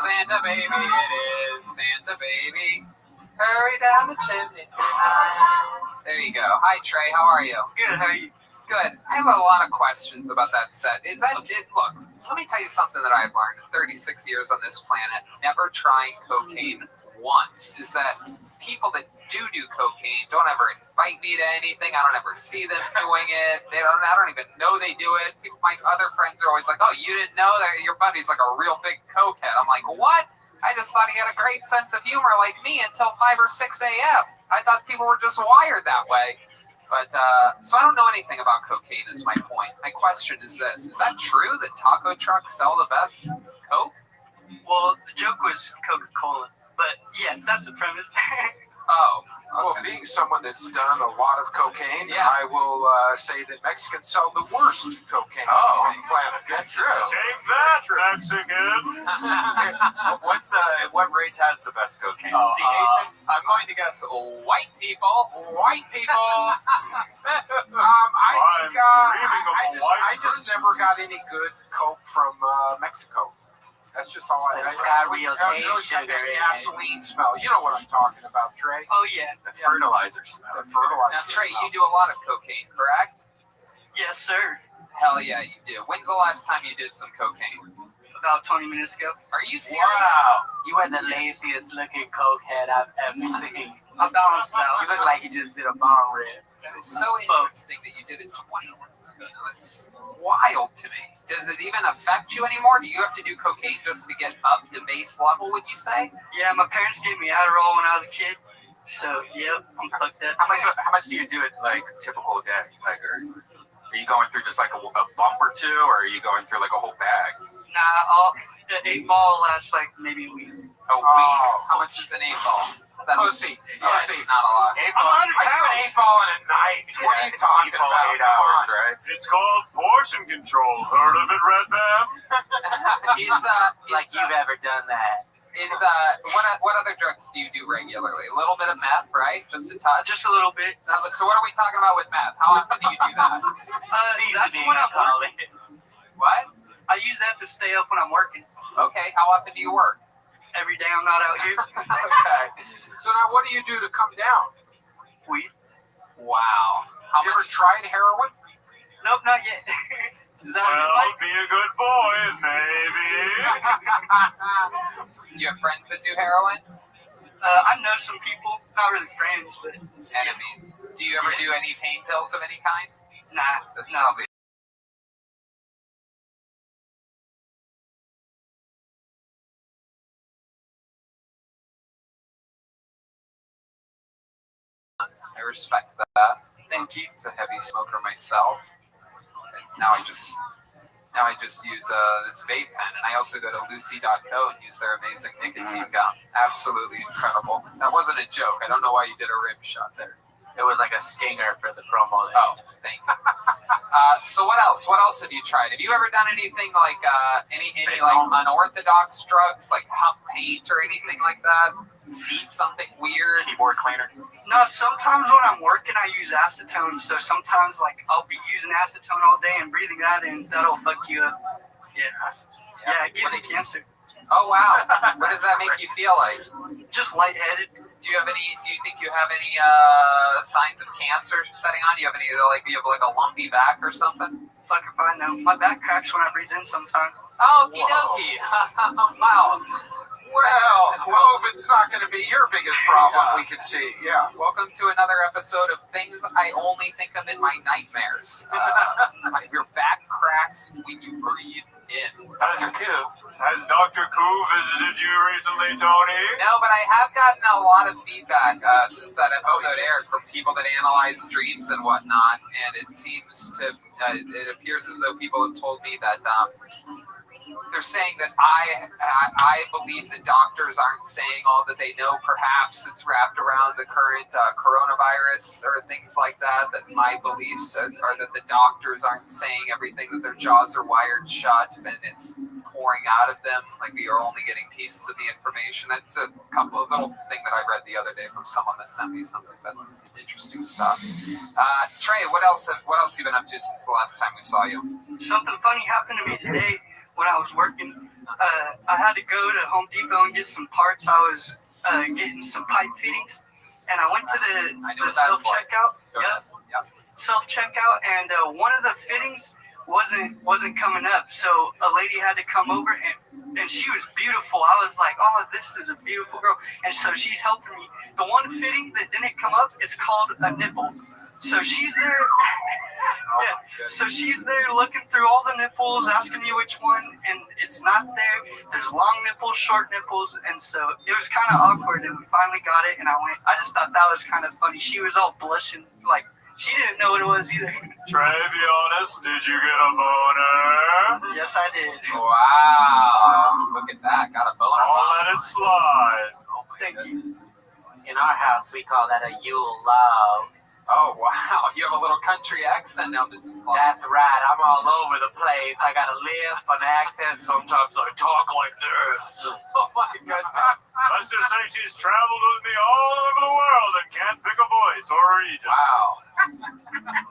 Santa baby. It is Santa baby. Hurry down the chimney tonight. There you go. Hi, Trey. How are you? Good, how are you? Good. I have a lot of questions about that set. Look, let me tell you something that I've learned in 36 years on this planet, never trying cocaine once, is that people that do cocaine don't ever invite me to anything. I don't ever see them doing it. I don't even know they do it. My other friends are always like, oh, you didn't know that your buddy's like a real big cokehead. I'm like, what? I just thought he had a great sense of humor like me until 5 or 6 a.m. I thought people were just wired that way. But, so I don't know anything about cocaine is my point. My question is this. Is that true that taco trucks sell the best Coke? Well, the joke was Coca-Cola. But, yeah, that's the premise. Oh, Well, okay. being someone that's done a lot of cocaine, Yeah. I will say that Mexicans sell the worst cocaine Oh. on the planet. That's true. Take that, Mexicans! What race has the best cocaine? The Asians? I'm going to guess white people. White people. I think dreaming of a white I just Christmas. never got any good Coke from Mexico. That's just all I It's got real cane noticed that sugar in it. gasoline smell. You know what I'm talking about, Trey. Oh, yeah. The fertilizer smell. The fertilizer Now, Trey, smell. you do a lot of cocaine, correct? Yes, sir. Hell yeah, you do. When's the last time you did some cocaine? About 20 minutes ago. Are you serious? Wow. You are the laziest looking cokehead I've ever seen. I balanced it You out. look like you just did a bomb rip. That is so interesting that you did it 20 minutes ago. Now, that's wild to me. Does it even affect you anymore? Do you have to do cocaine just to get up to base level, would you say? Yeah, my parents gave me Adderall when I was a kid. So, yep, I'm fucked up. How much do you do it like typical day? Like, are you going through just like a bump or two, or are you going through like a whole bag? Nah, the 8 ball lasts like maybe a week. A week? How much is an 8 ball? Pussy. Not a lot. I do 8 ball in a night. What are you talking about? 8 hours, right? It's called portion control. Heard of it, Red Man? Like you've ever done that. What other drugs do you do regularly? A little bit of meth, right? Just a touch? Just a little bit. So what are we talking about with meth? How often do you do that? That's when I'm working. What? I use that to stay up when I'm working. Okay, how often do you work? Every day I'm not out here. Okay. So now what do you do to come down? Weed. Wow. Have you ever tried heroin? Nope, not yet. Is that Well, be a good boy and maybe. You have friends that do heroin? I know some people, not really friends, but Enemies. Do you ever do any pain pills of any kind? nah. That's No. probably. I respect that. Thank you. It's a heavy smoker myself. And now I just use this vape pen, and I also go to Lucy.co and use their amazing nicotine gum. Absolutely incredible. That wasn't a joke. I don't know why you did a rim shot there. It was like a stinger for the promo. Oh, thank you. So what else? What else have you tried? Have you ever done anything like any like unorthodox drugs, like huff paint or anything like that? Eat something weird? Keyboard cleaner. No, sometimes when I'm working, I use acetone. So sometimes, like, I'll be using acetone all day and breathing that in. That'll fuck you up. Yeah, it gives you cancer. Oh wow! What does that make you feel like? Just lightheaded. Do you think you have any signs of cancer setting on? Do you have any do you have like a lumpy back or something? Fuck if I know. My back cracks when I breathe in sometimes. Okie dokie. Wow. Well, COVID's not going to be your biggest problem, we can see. Yeah. Welcome to another episode of Things I Only Think of in My Nightmares. Your back cracks when you breathe in. Has Dr. Koo visited you recently, Tony? No, but I have gotten a lot of feedback since that episode aired from people that analyze dreams and whatnot, and it seems to, it appears as though people have told me that they're saying that I believe the doctors aren't saying all that they know. Perhaps it's wrapped around the current coronavirus or things like that. That my beliefs are that the doctors aren't saying everything, that their jaws are wired shut and it's pouring out of them. Like we are only getting pieces of the information. That's a little thing that I read the other day from someone that sent me something. But interesting stuff. Trey, what else have you been up to since the last time we saw you? Something funny happened to me today. When I was working, I had to go to Home Depot and get some parts. I was getting some pipe fittings, and I went to the self-checkout. Yep. Self-checkout, and one of the fittings wasn't coming up. So a lady had to come over, and she was beautiful. I was like, oh, this is a beautiful girl. And so she's helping me. The one fitting that didn't come up, it's called a nipple. So she's there. So she's there looking through all the nipples, asking me which one, and it's not there. There's long nipples, short nipples, and so it was kind of awkward, and we finally got it, and I just thought that was kind of funny. She was all blushing, like she didn't know what it was either. Trey, be honest, did you get a boner? Yes, I did. Wow. Look at that. Got a boner. I'll let it slide. Oh my Thank goodness. In our house, we call that a Yule log. Oh, wow. You have a little country accent now, Mrs. Clark. That's right. I'm all over the place. I got a lisp, an accent. Sometimes I talk like this. Oh, my goodness. Let's just say she's traveled with me all over the world and can't pick a voice or a region. Wow.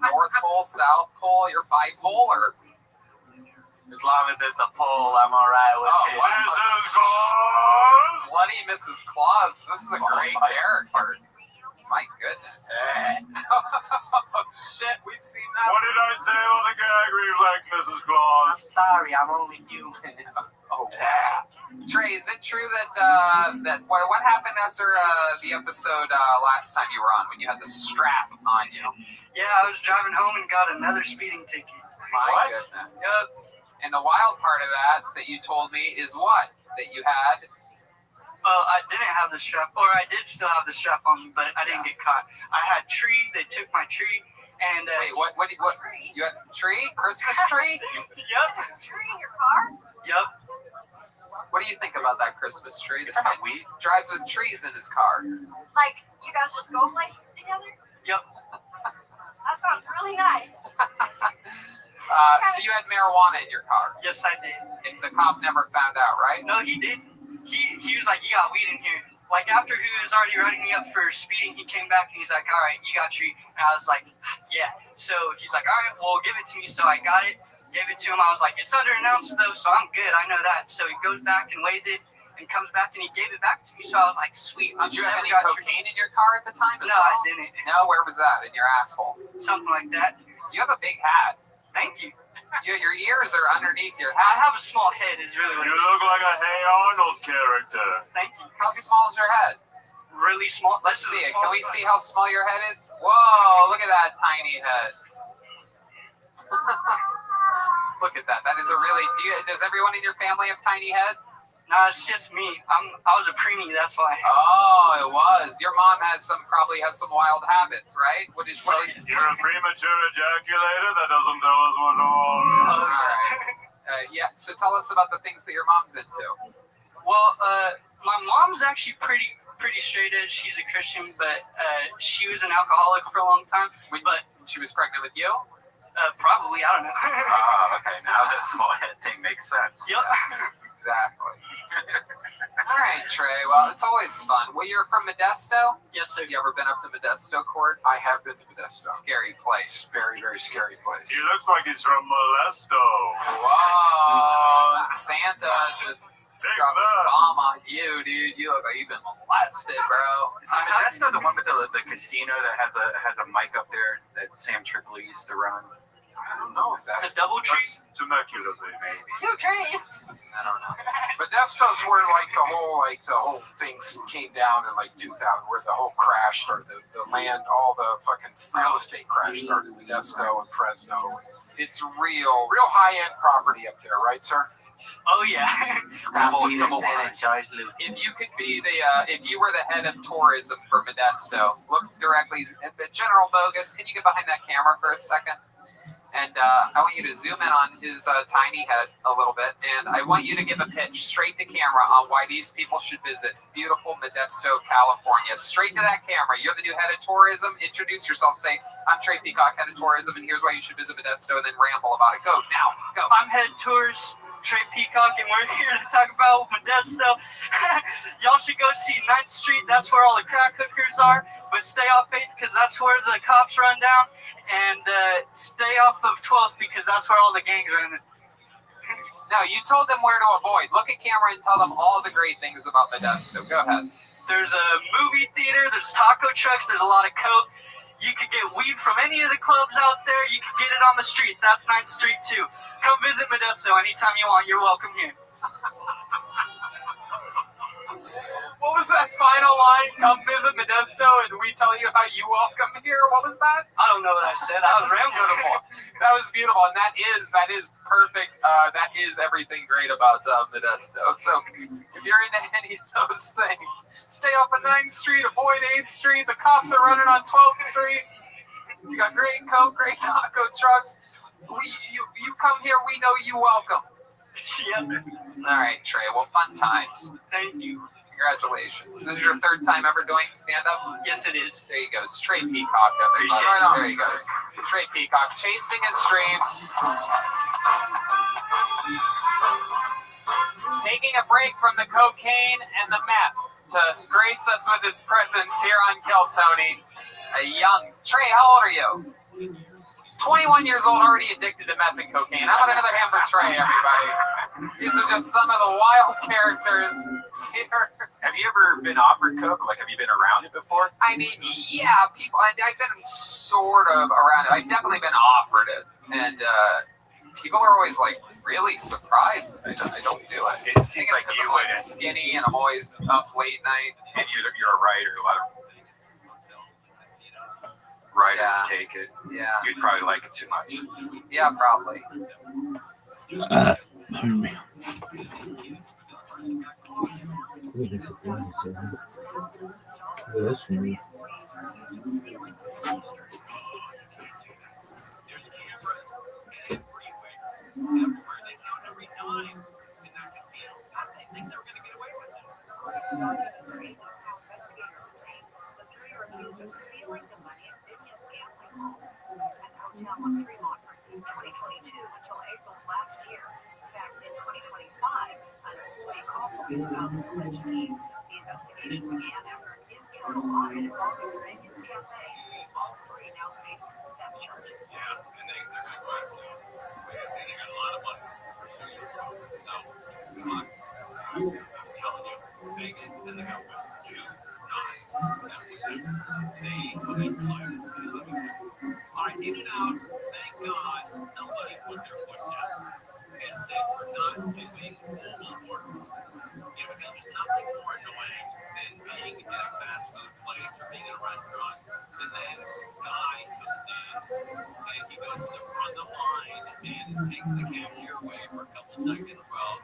North Pole, South Pole, you're bipolar. As long as it's a pole, I'm all right with it. Wow. Mrs. Claus! Slutty Mrs. Claus. This is a great character. My goodness. Oh, shit, we've seen that. What did I say about the gag reflex, Mrs. Claus? I'm sorry, I'm only human. Oh, yeah. Trey, is it true that what happened after the episode last time you were on when you had the strap on you? Yeah, I was driving home and got another speeding ticket. My goodness. Yep. And the wild part of that you told me is what? That you had... Well, I didn't have the strap, or I did still have the strap on me, but I didn't get caught. I had tree. They took my tree, and wait, what? You had a tree? Christmas tree? Yep. Tree in your car? Yep. What do you think about that Christmas tree? This guy drives with trees in his car. Like, you guys just go places together? Yep. That sounds really nice. So you had marijuana in your car, Yes, I did. and the cop never found out, right? No, he did. He was like, you got weed in here. Like, after he was already writing me up for speeding, he came back and he's like, all right, you got treat. And I was like, yeah. So he's like, all right, well, give it to me. So I got it, gave it to him. I was like, it's under an ounce, though, so I'm good. I know that. So he goes back and weighs it and comes back and he gave it back to me. So I was like, sweet. Did you have any cocaine in your car at the time as No, well? I didn't. No, where was that? In your asshole? Something like that. You have a big hat. Thank you. Your ears are underneath your I hat. have a small head is really what You it look is. like a Hey Arnold character. Thank you. How small is your head? Really small. Let's This is see a it. small Can we size. see how small your head is? Whoa, look at that tiny head. Look at that. That is a really... does everyone in your family have tiny heads? No, it's just me. I was a preemie, that's why. Oh, it was. Your mom probably has some wild habits, right? What did You're a premature ejaculator? That doesn't tell us what to all right. Yeah, so tell us about the things that your mom's into. Well, my mom's actually pretty straight edge. She's a Christian, but she was an alcoholic for a long time. But she was pregnant with you? Probably, I don't know. Oh, okay. Now that small head thing makes sense. Yep. Exactly. All right, Trey. Well, it's always fun. Well, you're from Modesto? Yes, sir. You ever been up to Modesto Court? I have been to Modesto. Scary place. Very, very scary place. He looks like he's from Molesto. Whoa, Santa just Take dropped a that. bomb on you, dude. You look like you've been molested, bro. Is Modesto the one with the casino that has a mic up there that Sam Tripoli used to run? I don't know if The that's double tree. That's Temecula, baby. 2 trees. I don't know. Modesto's where the whole thing came down in like 2000, where the whole crash started. The land, all the fucking real estate crash started. Modesto and Fresno. It's real. Real high end property up there, right, sir? Oh, yeah. If you could be if you were the head of tourism for Modesto, look directly at General Bogus. Can you get behind that camera for a second? And I want you to zoom in on his tiny head a little bit, and I want you to give a pitch straight to camera on why these people should visit beautiful Modesto, California. Straight to that camera. You're the new head of tourism. Introduce yourself. Say, I'm Trey Peacock, head of tourism, and here's why you should visit Modesto, and then ramble about it. Go, now, go. I'm head tours, Trey Peacock, and we're here to talk about Modesto. Y'all should go see 9th Street. That's where all the crack hookers are. But stay off 8th because that's where the cops run down. And stay off of 12th because that's where all the gangs are in. No, you told them where to avoid. Look at camera and tell them all the great things about Modesto. Go ahead. There's a movie theater. There's taco trucks. There's a lot of coke. You could get weed from any of the clubs out there. You could get it on the street. That's 9th Street, too. Come visit Modesto anytime you want. You're welcome here. What was that final line? Come visit Modesto and we tell you how you welcome here. What was that? I don't know what I said. I was rambling. Beautiful. That was beautiful. And that is perfect. That is everything great about Modesto. So if you're into any of those things, stay off of 9th Street, avoid 8th Street. The cops are running on 12th Street. You got great coke, great taco trucks. You come here, we know you welcome. Yep. All right, Trey. Well, fun times. Thank you. Congratulations. This is your 3rd time ever doing stand-up? Yes, it is. There you go. Trey Peacock. Appreciate it. Right on. There he goes. Trey Peacock chasing his dreams. Taking a break from the cocaine and the meth to grace us with his presence here on Kill Tony. A young Trey, how old are you? 21 years old, already addicted to meth and cocaine. How about another hand for Trey, everybody? These are just some of the wild characters here. Have you ever been offered coke? Like, have you been around it before? I mean, yeah, people. I've been sort of around it. I've definitely been offered it, and people are always like really surprised that I don't do it. It seems like you I'm wouldn't. skinny and I'm always up late night. And you're a writer. A lot of writers take it. Yeah, You'd probably like it too much. yeah, probably. Pardon me. That's me. of stealing the money at Binion's gambling hall at the hotel on Fremont from 2022 until April of last year. In fact, in 2025, an employee called police about this alleged scheme. The investigation began after an internal audit involving the Binion's cafe. All three now face theft charges. Yeah, and they're going to go after them. They got a lot of money. So, good luck. I'm telling you, Vegas and the government do not mess with them. They put us life. All right, in and out. Thank God somebody put their foot down and said we're not doing mobile order. Yeah, because there's nothing more annoying than being in a fast food place or being in a restaurant, and then a guy comes in and he goes to the front of the line and takes the cashier away for a couple seconds. Well,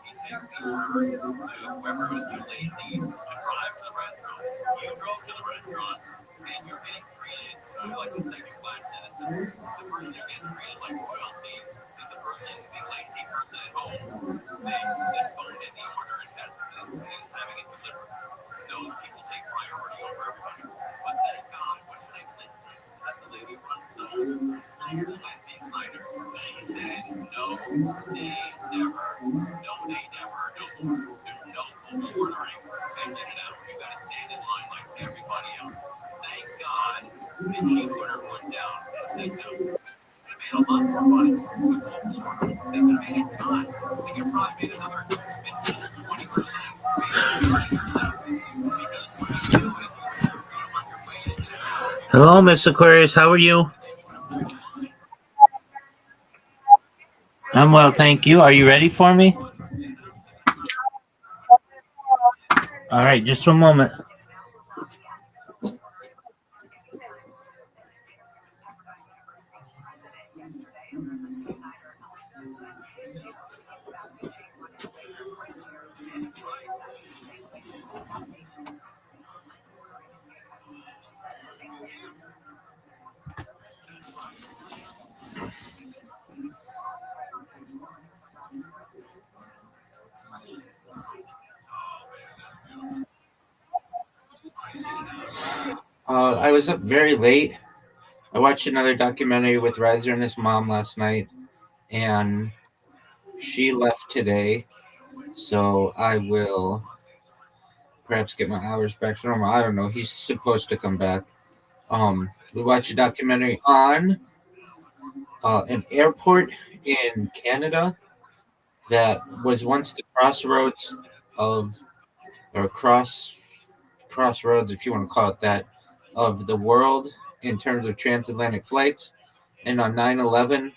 he takes the order to whoever was too lazy to drive to the restaurant. You drove to the restaurant and you're getting treated like a second-class citizen. The person who gets treated like royalty is the lazy person at home. They phoned in the order and is having it delivered. Those people take priority over everybody. But thank God, what's her name? Lindsay? Is that the lady who runs Lindsay Snyder? Lindsay Snyder. She said, no, they never. No, they never. No more. There's no mobile ordering. And in and out. You got to stand in line like everybody else. Thank God that she put her foot down and said no. They made a lot more money with mobile orders. They could have made a ton. They could probably made another 15 or 20%, maybe 30%. Because what you do is you're on your way to get out. Hello, Miss Aquarius. How are you? I'm well, thank you. Are you ready for me? All right, just one moment. I was up very late. I watched another documentary with Riser and his mom last night, and she left today, so I will perhaps get my hours back to normal. I don't know. He's supposed to come back. We watched a documentary on an airport in Canada that was once the crossroads of, or crossroads, if you want to call it that, of the world in terms of transatlantic flights. And on 9/11,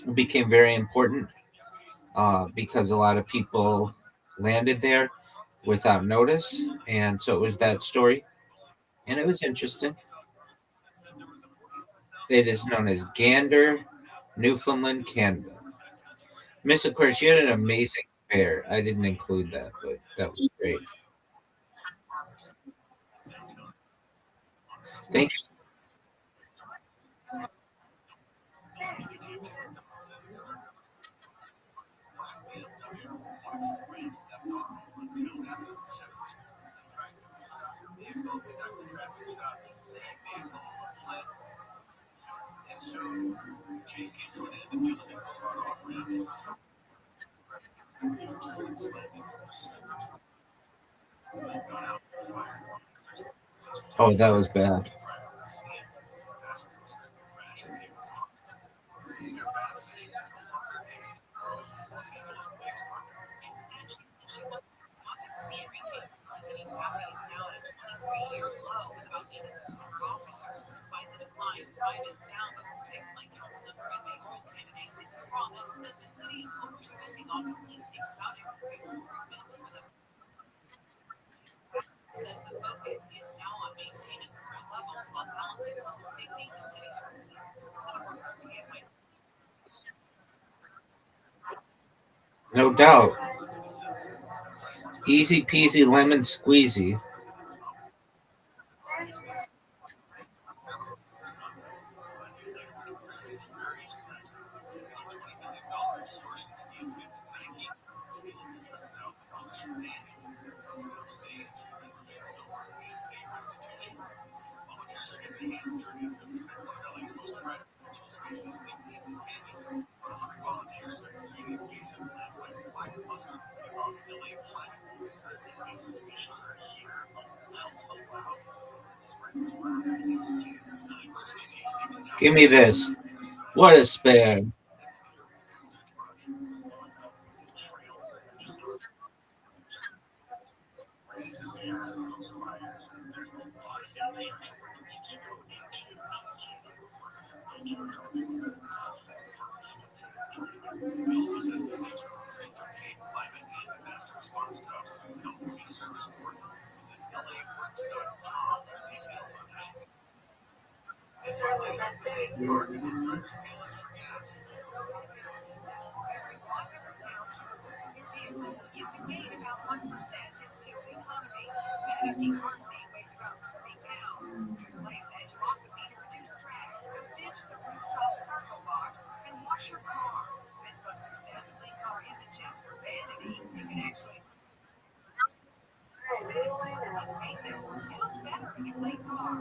it became very important because a lot of people landed there without notice. And so it was that story. And it was interesting. It is known as Gander, Newfoundland, Canada. Miss, of course, you had an amazing fair. I didn't include that, but that was great. Thank you. Oh, that was bad. No doubt. Easy peasy lemon squeezy. Give me this. What a spare. He also says the states are moving to pay climate and disaster response costs to help be service board. Visit LAWorks.com for details on how. And finally, pay car coupon to pay less for gas. You can gain about 1% in fuel economy. An empty car seat weighs about 30 pounds. AAA says you also need to reduce drag, so ditch the rooftop cargo box and wash your car. Mythbusters says a clean car isn't just for vanity. You can actually let's face it, you look better in a clean car.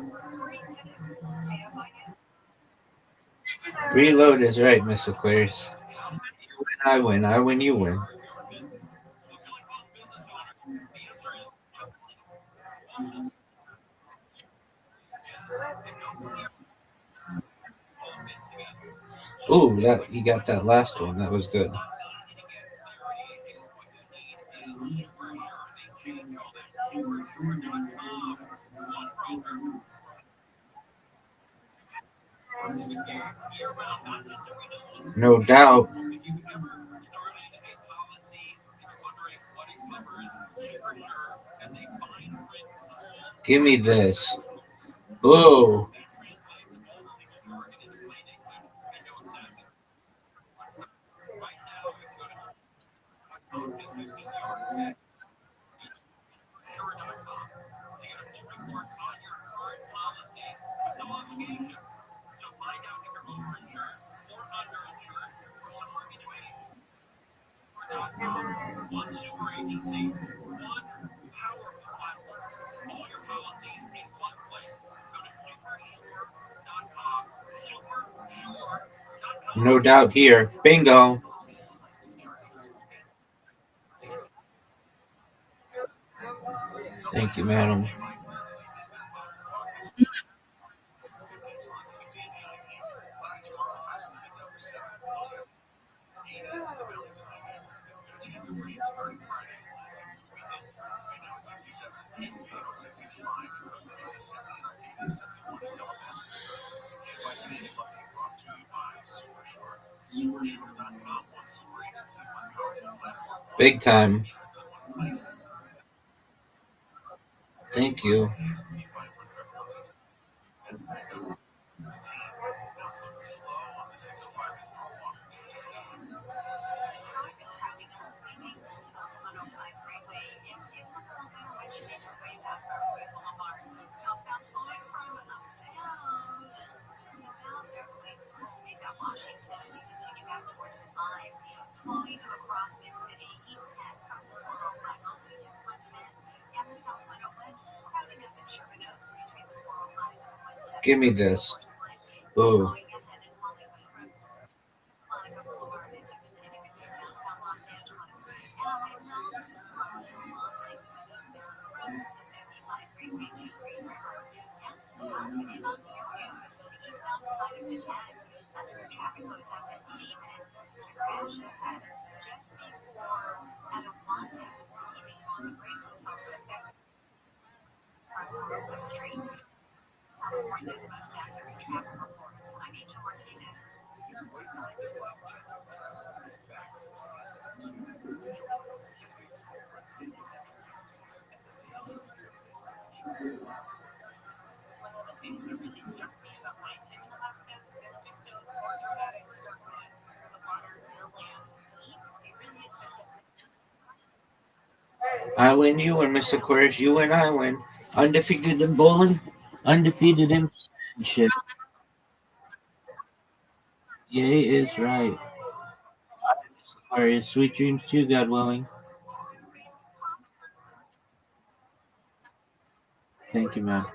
Free tickets. KFIN. Reload is right, Mr. Aquarius. You win, I win. I win, you win. Ooh, that you got that last one. That was good. No doubt. Give me this. Ooh. One super agency, one powerful platform. All your policies in one place. Go to supersure.com. Supersure.com. No doubt here. Bingo. Thank you, madam. Big time. Thank you. Washington as you continue back towards the 5. Slowing across mid-city, East 10 from the 405 all the way to 110. And the South 101's crowding up in Sherman Oaks between the 405 and the 170. Give me this. Ooh. Slowing ahead in Hollywood from Monica Boulevard as you continue into downtown Los Angeles. And on Nelson's probably a long way to the eastbound road, the 55 Freeway to Green River. And it's tough in Ontario. This is the eastbound side of the 10. That's where traffic loads up at Haven. There's a crash ahead. Just before Adelante, teaming on the brakes. It's also affected from Restream. For this most accurate traffic reports, I'm Angel Martinez. One of the things that really struck me about my time in Alaska, there's just a more dramatic starkness where the water, the land, heat. It really is just a I win, you win, Mr. Aquarius. You win, I win. Undefeated in bowling. Undefeated in shit. Yay is right. Aquarius, sweet dreams too, God willing. Thank you, man.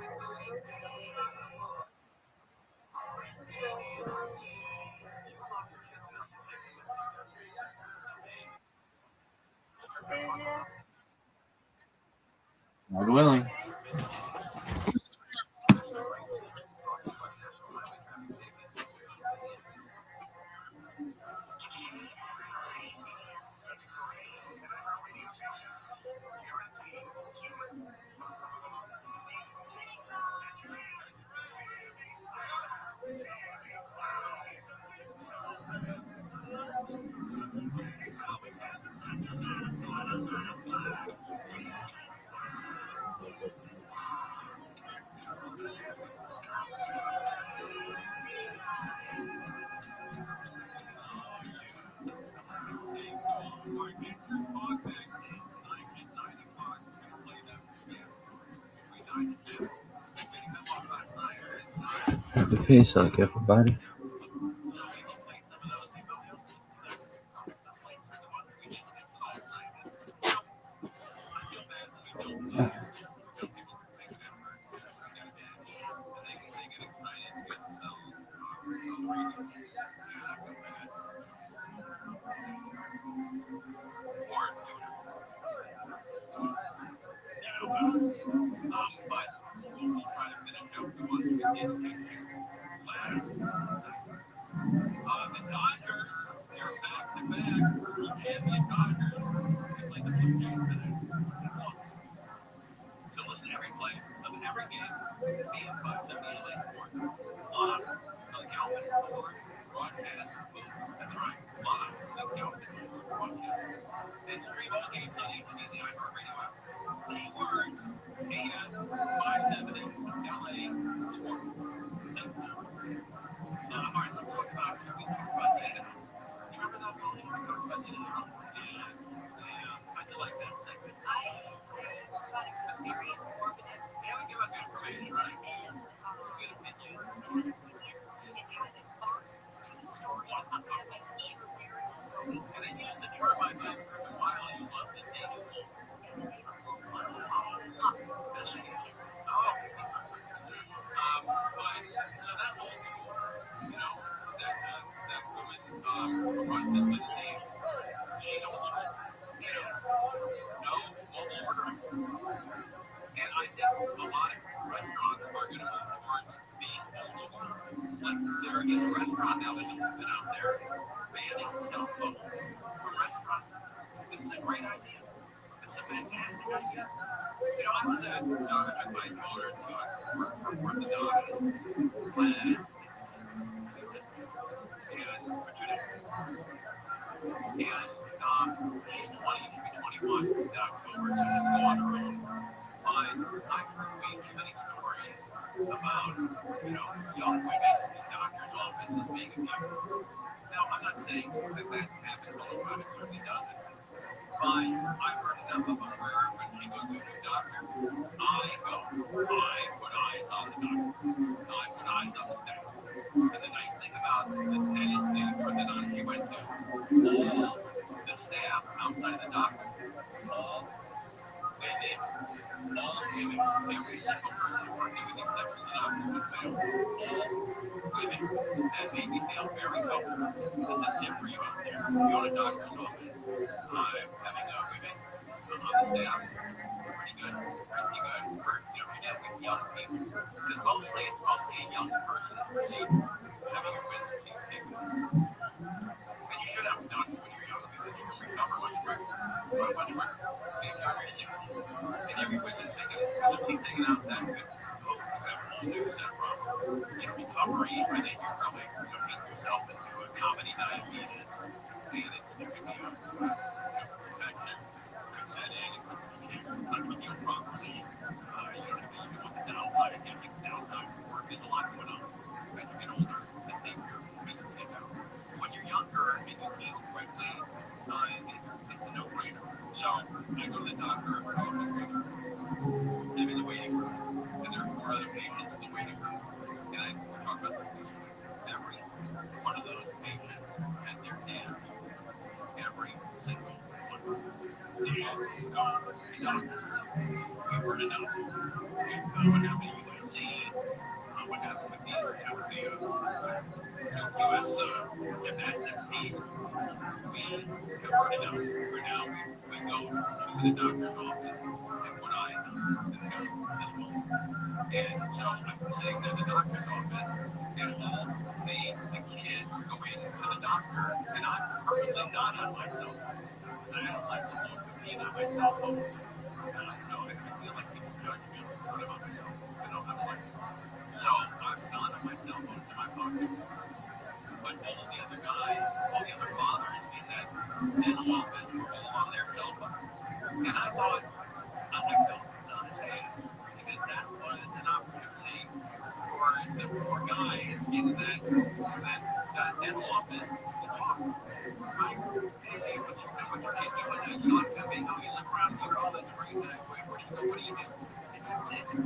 God willing. Happy Pesach, everybody.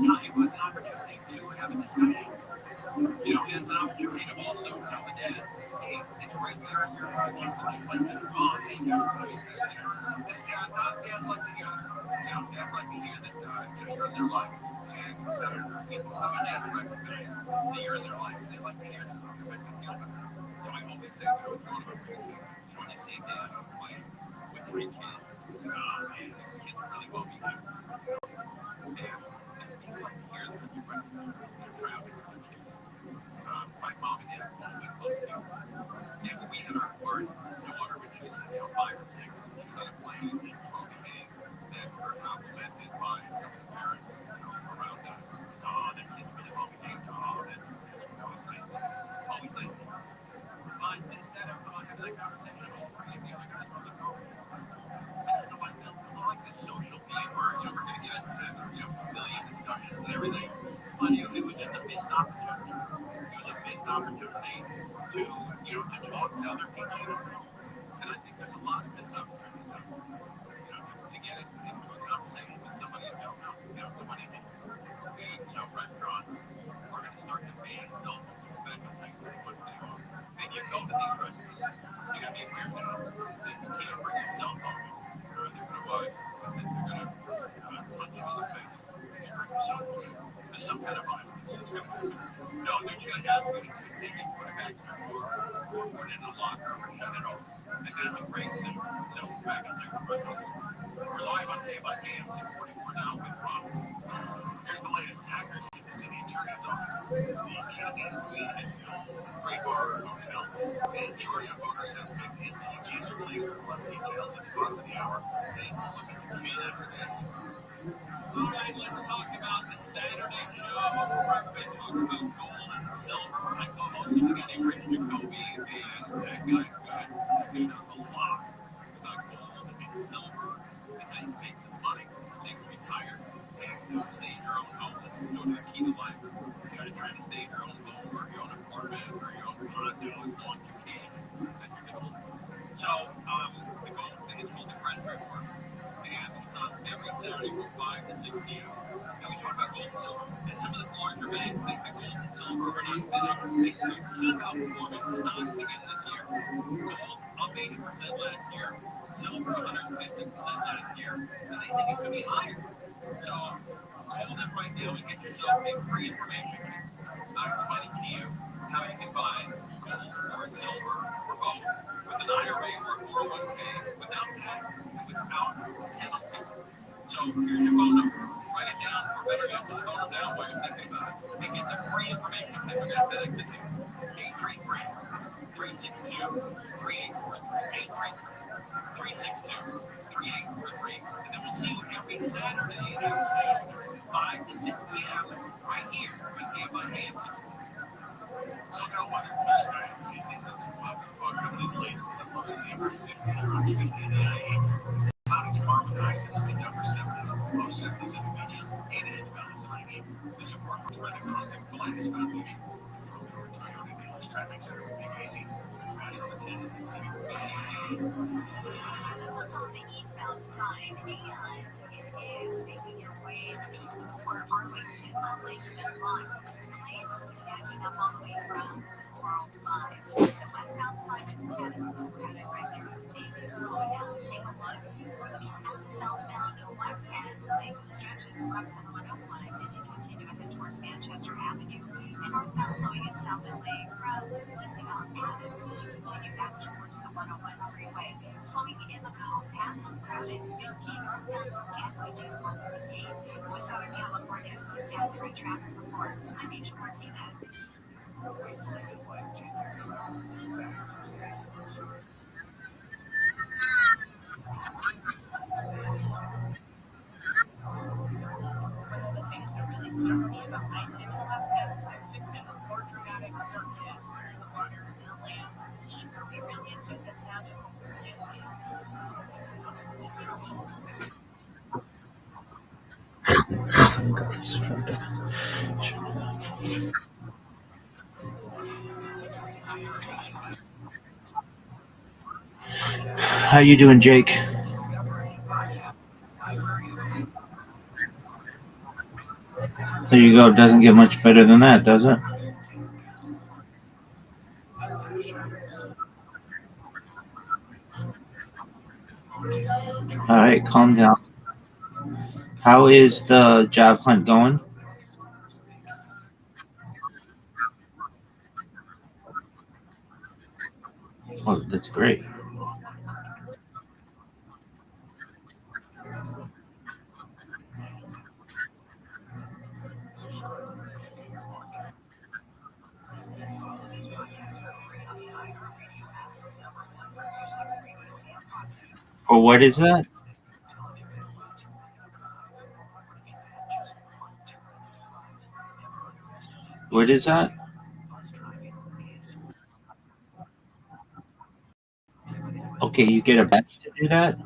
time was an opportunity to have a discussion. It's an opportunity to also tell the dads, hey, it's great that your kids like this. Oh, hey, you got a crush. This dad, dads like to hear that. Dads like to hear that you're in their life. And it's other dads recognize that you're in their life. They like to hear that. It makes them feel better. So I always say, one of my biggest things, when you see a dad on a plane with 3 kids, and the kids are really well behaved, and people like to hear that you're traveling with their kids. My mom and dad always loved me. And when we had our daughter, when she was 5 or 6, and she was on a plane, she was well behaved, that we were complimented by some of the parents around us. Oh, that kid's really well behaved. Oh, that's always nice. Always nice to hear. But instead of having that conversation, all 3 of the other guys were on the phone. I like this social media where we're going to get into a million discussions and everything. But it was just a missed opportunity. It was a missed opportunity to talk to other people you don't know. And I think there's a lot of missed opportunities out there. To get into a conversation with somebody you don't know, somebody new. And so restaurants are going to start to ban cell phones. Back on things what they are. And you go to these restaurants, you got to be aware now that you can't bring your cell phone in. They're going to punch you in the face if you bring your cell phone in. There's some kind of violence that's going to happen. No, they're just going to have to take it, put it back in the drawer, or put it in a locker, or shut it off. And that's a great thing. So back on the restaurants. We're live on Day by Day. I'm 644 now with Rob. Here's the latest hackers in the city attorney's office. The county it's the Gray Bar Hotel. And Georgia voters have picked NTG's release for flood details at the bottom of the hour. And we'll look at the tweet after this. All right, let's talk about the Saturday show. We're talking about gold and silver. I co-host with a guy named Rich Jacoby, and that guy's got a lot about gold and silver and how you make some money. They can retire and stay in your own home. Let's go to the key to life. You're trying to stay in your own home, or your own apartment, or your own condo as long as you can as you get older. So the gold thing is called the Restream. And it's on every Saturday from 5 to 6 p.m. And we talk about gold and silver. And some of the larger banks think that gold and silver are not they keep outperforming stocks again this year. Gold up 80% last year, silver 150% last year, and they think it could be higher. So call them right now and get yourself a free information. I'm explaining to you how you can buy gold or silver or both with an IRA or a 401k without tax and without penalty. So here's your phone number. Write it down, or better yet, just phone them down while you're thinking about it. To get the free information that we're going to FedEx it to 833-362-3843. 833-362-3843. And then we'll see you every Saturday at 5 to 6 p.m. right here on AM 6. So no weather, clear skies this evening. Then some clouds and fog coming in later with the lows in the upper 50 and 50 in the high. Cloudy tomorrow with highs in the mid upper 70s, low 70s at the beaches, 8 in the mountains tonight. This report was by the Chronic Police Foundation. From your Toyota dealers traffic center, make it easy. Right on the 10 and city. This one's on the eastbound side, and it is making your way toward Arlington, Lakeland Line. Delays backing up all the way from 405. The westbound side of the 10 is located right there on the scene. Slow down, take a look. Looking at the southbound left hand, delays and stretches from the 101 as you continue to head towards Manchester Avenue. And northbound slowing in South LA from just about Adams as you continue back towards the 101 freeway. Slowing in the cone past crowded 15 northbound Gateway to 138. With Southern California's most accurate traffic reports, I'm Aisha Martinez. Life-changing travel dispatch for seasons. One of the things that really struck me about nighttime in Alaska was just a more dramatic stillness where the water and the land, it really is just a magical landscape. How you doing, Jake? There you go. Doesn't get much better than that, does it? All right, calm down. How is the job hunt going? Oh, that's great. For what is that? What is that? Okay, you get a badge to do that?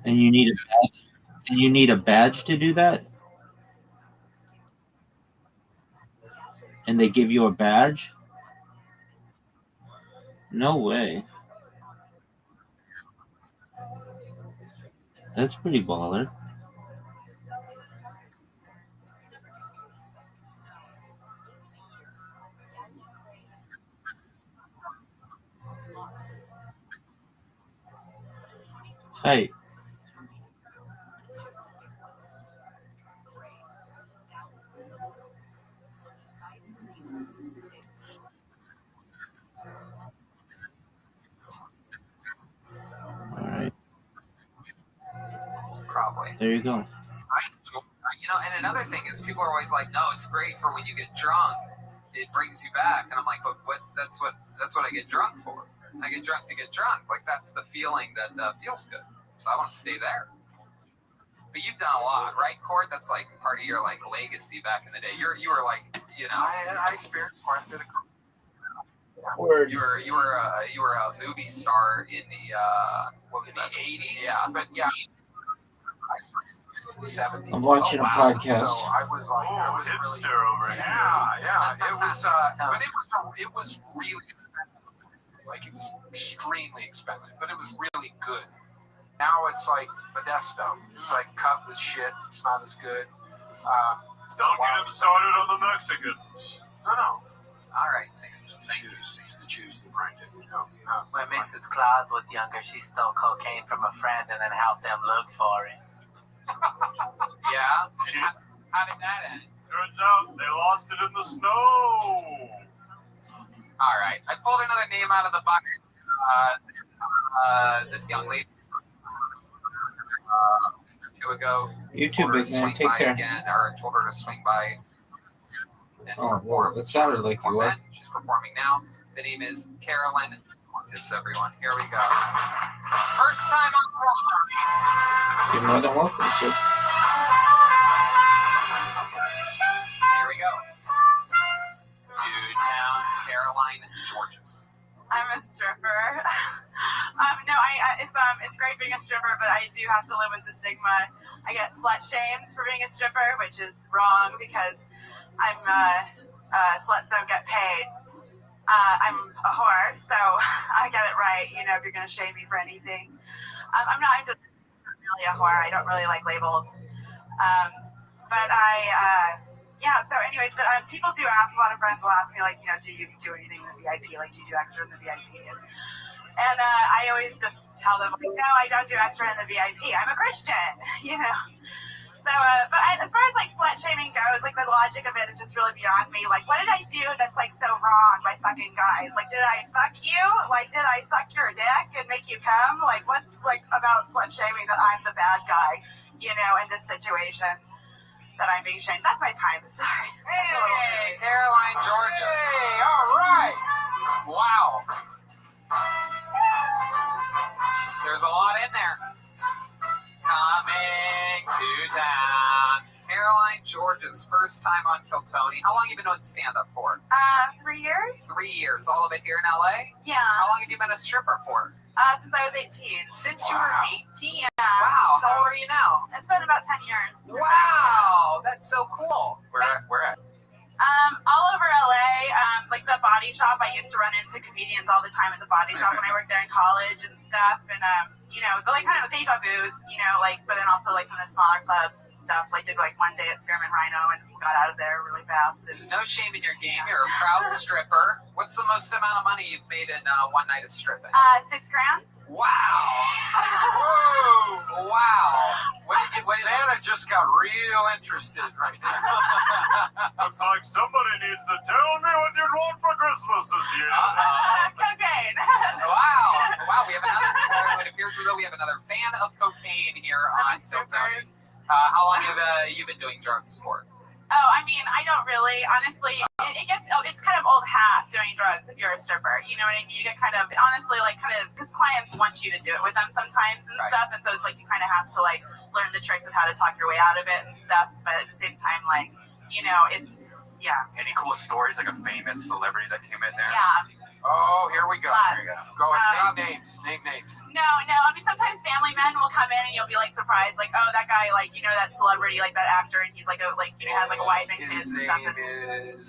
And you need a badge? And you need a badge to do that? And they give you a badge? No way. That's pretty baller. Tight. All right. Probably. There you go. And another thing is people are always like, no, it's great for when you get drunk. It brings you back. And I'm like, but that's what I get drunk for. I get drunk to get drunk. Like, that's the feeling that feels good. So I want to stay there. But you've done a lot, right, Cord? That's like part of your like legacy back in the day. You were like, I experienced quite a bit of. You were a movie star in the what was in that? the 80s. Yeah, But yeah. 70s. I'm watching a podcast. So I was like, hipster really, over here. Yeah. It was, but it was really expensive. Like, it was extremely expensive, but it was really good. Now it's like Modesto. It's like cut with shit. It's not as good. Don't get him started on the Mexicans. No. All right, Sam. It's the Jews that burned it. When Mrs. Claus was younger, she stole cocaine from a friend and then helped them look for it. Yeah. How did that end? Turns out they lost it in the snow. All right. I pulled another name out of the bucket. This young lady. 2 ago. You too, Told her big to man. swing Take by care. again, or told her to swing by. And Oh, perform. well, it sounded like you were. She's performing now. The name is Carolyn. Just everyone. Here we go. First time on Rothschild. You're more than welcome to. Here we go. Dude Towns, Caroline, Georges. I'm a stripper. It's great being a stripper, but I do have to live with the stigma. I get slut shamed for being a stripper, which is wrong because I'm sluts don't get paid. I'm a whore, so I get it right. If you're gonna shame me for anything, I'm just really a whore. I don't really like labels, but So, anyways, but people do ask. A lot of friends will ask me, like, do you do anything in the VIP? Like, do you do extra in the VIP? And I always just tell them, like, no, I don't do extra in the VIP. I'm a Christian, So, as far as, like, slut shaming goes, like, the logic of it is just really beyond me. Like, what did I do that's, like, so wrong by fucking guys? Like, did I fuck you? Like, did I suck your dick and make you come? Like, what's, like, about slut shaming that I'm the bad guy, in this situation that I'm being shamed? That's my time. Sorry. Hey, Caroline, Georgia. Hey, all right. Wow. There's a lot in there. Coming to town. Caroline George's first time on Kill Tony. How long have you been doing stand-up for? 3 years. 3 years. All of it here in LA? Yeah. How long have you been a stripper for? Since I was 18. Since you were 18? Yeah. Wow. How old are you now? It's been about 10 years. Wow. That's so cool. Where at? All over LA, like the body shop. I used to run into comedians all the time at the body shop when I worked there in college and stuff. And but like kind of the deja vu's, but then also like some of the smaller clubs and stuff. Like did like one day at Spearmint Rhino and got out of there really fast. So no shame in your game. You're a proud stripper. What's the most amount of money you've made in one night of stripping? $6 grand. Wow. Whoa. Wow. Santa just got real interested right now. Looks like somebody needs to tell me what you'd want for Christmas this year. Cocaine. Wow. We have another. It appears as though we have another fan of cocaine here on Tiltoni. How long have you been doing drugs for? Oh, I mean, I don't really. Honestly, it's kind of old hat doing drugs if you're a stripper. You know what I mean? You get kind of, honestly, because clients want you to do it with them sometimes and stuff, and so it's like you kind of have to like learn the tricks of how to talk your way out of it and stuff. But at the same time, it's Any cool stories, like a famous celebrity that came in there? Yeah. Oh, here we go. Go ahead. Name names. No. I mean, sometimes family men will come in and you'll be like surprised, like, oh, that guy, like, that celebrity, like that actor, and he's like, has like a wife and kids and stuff. Is...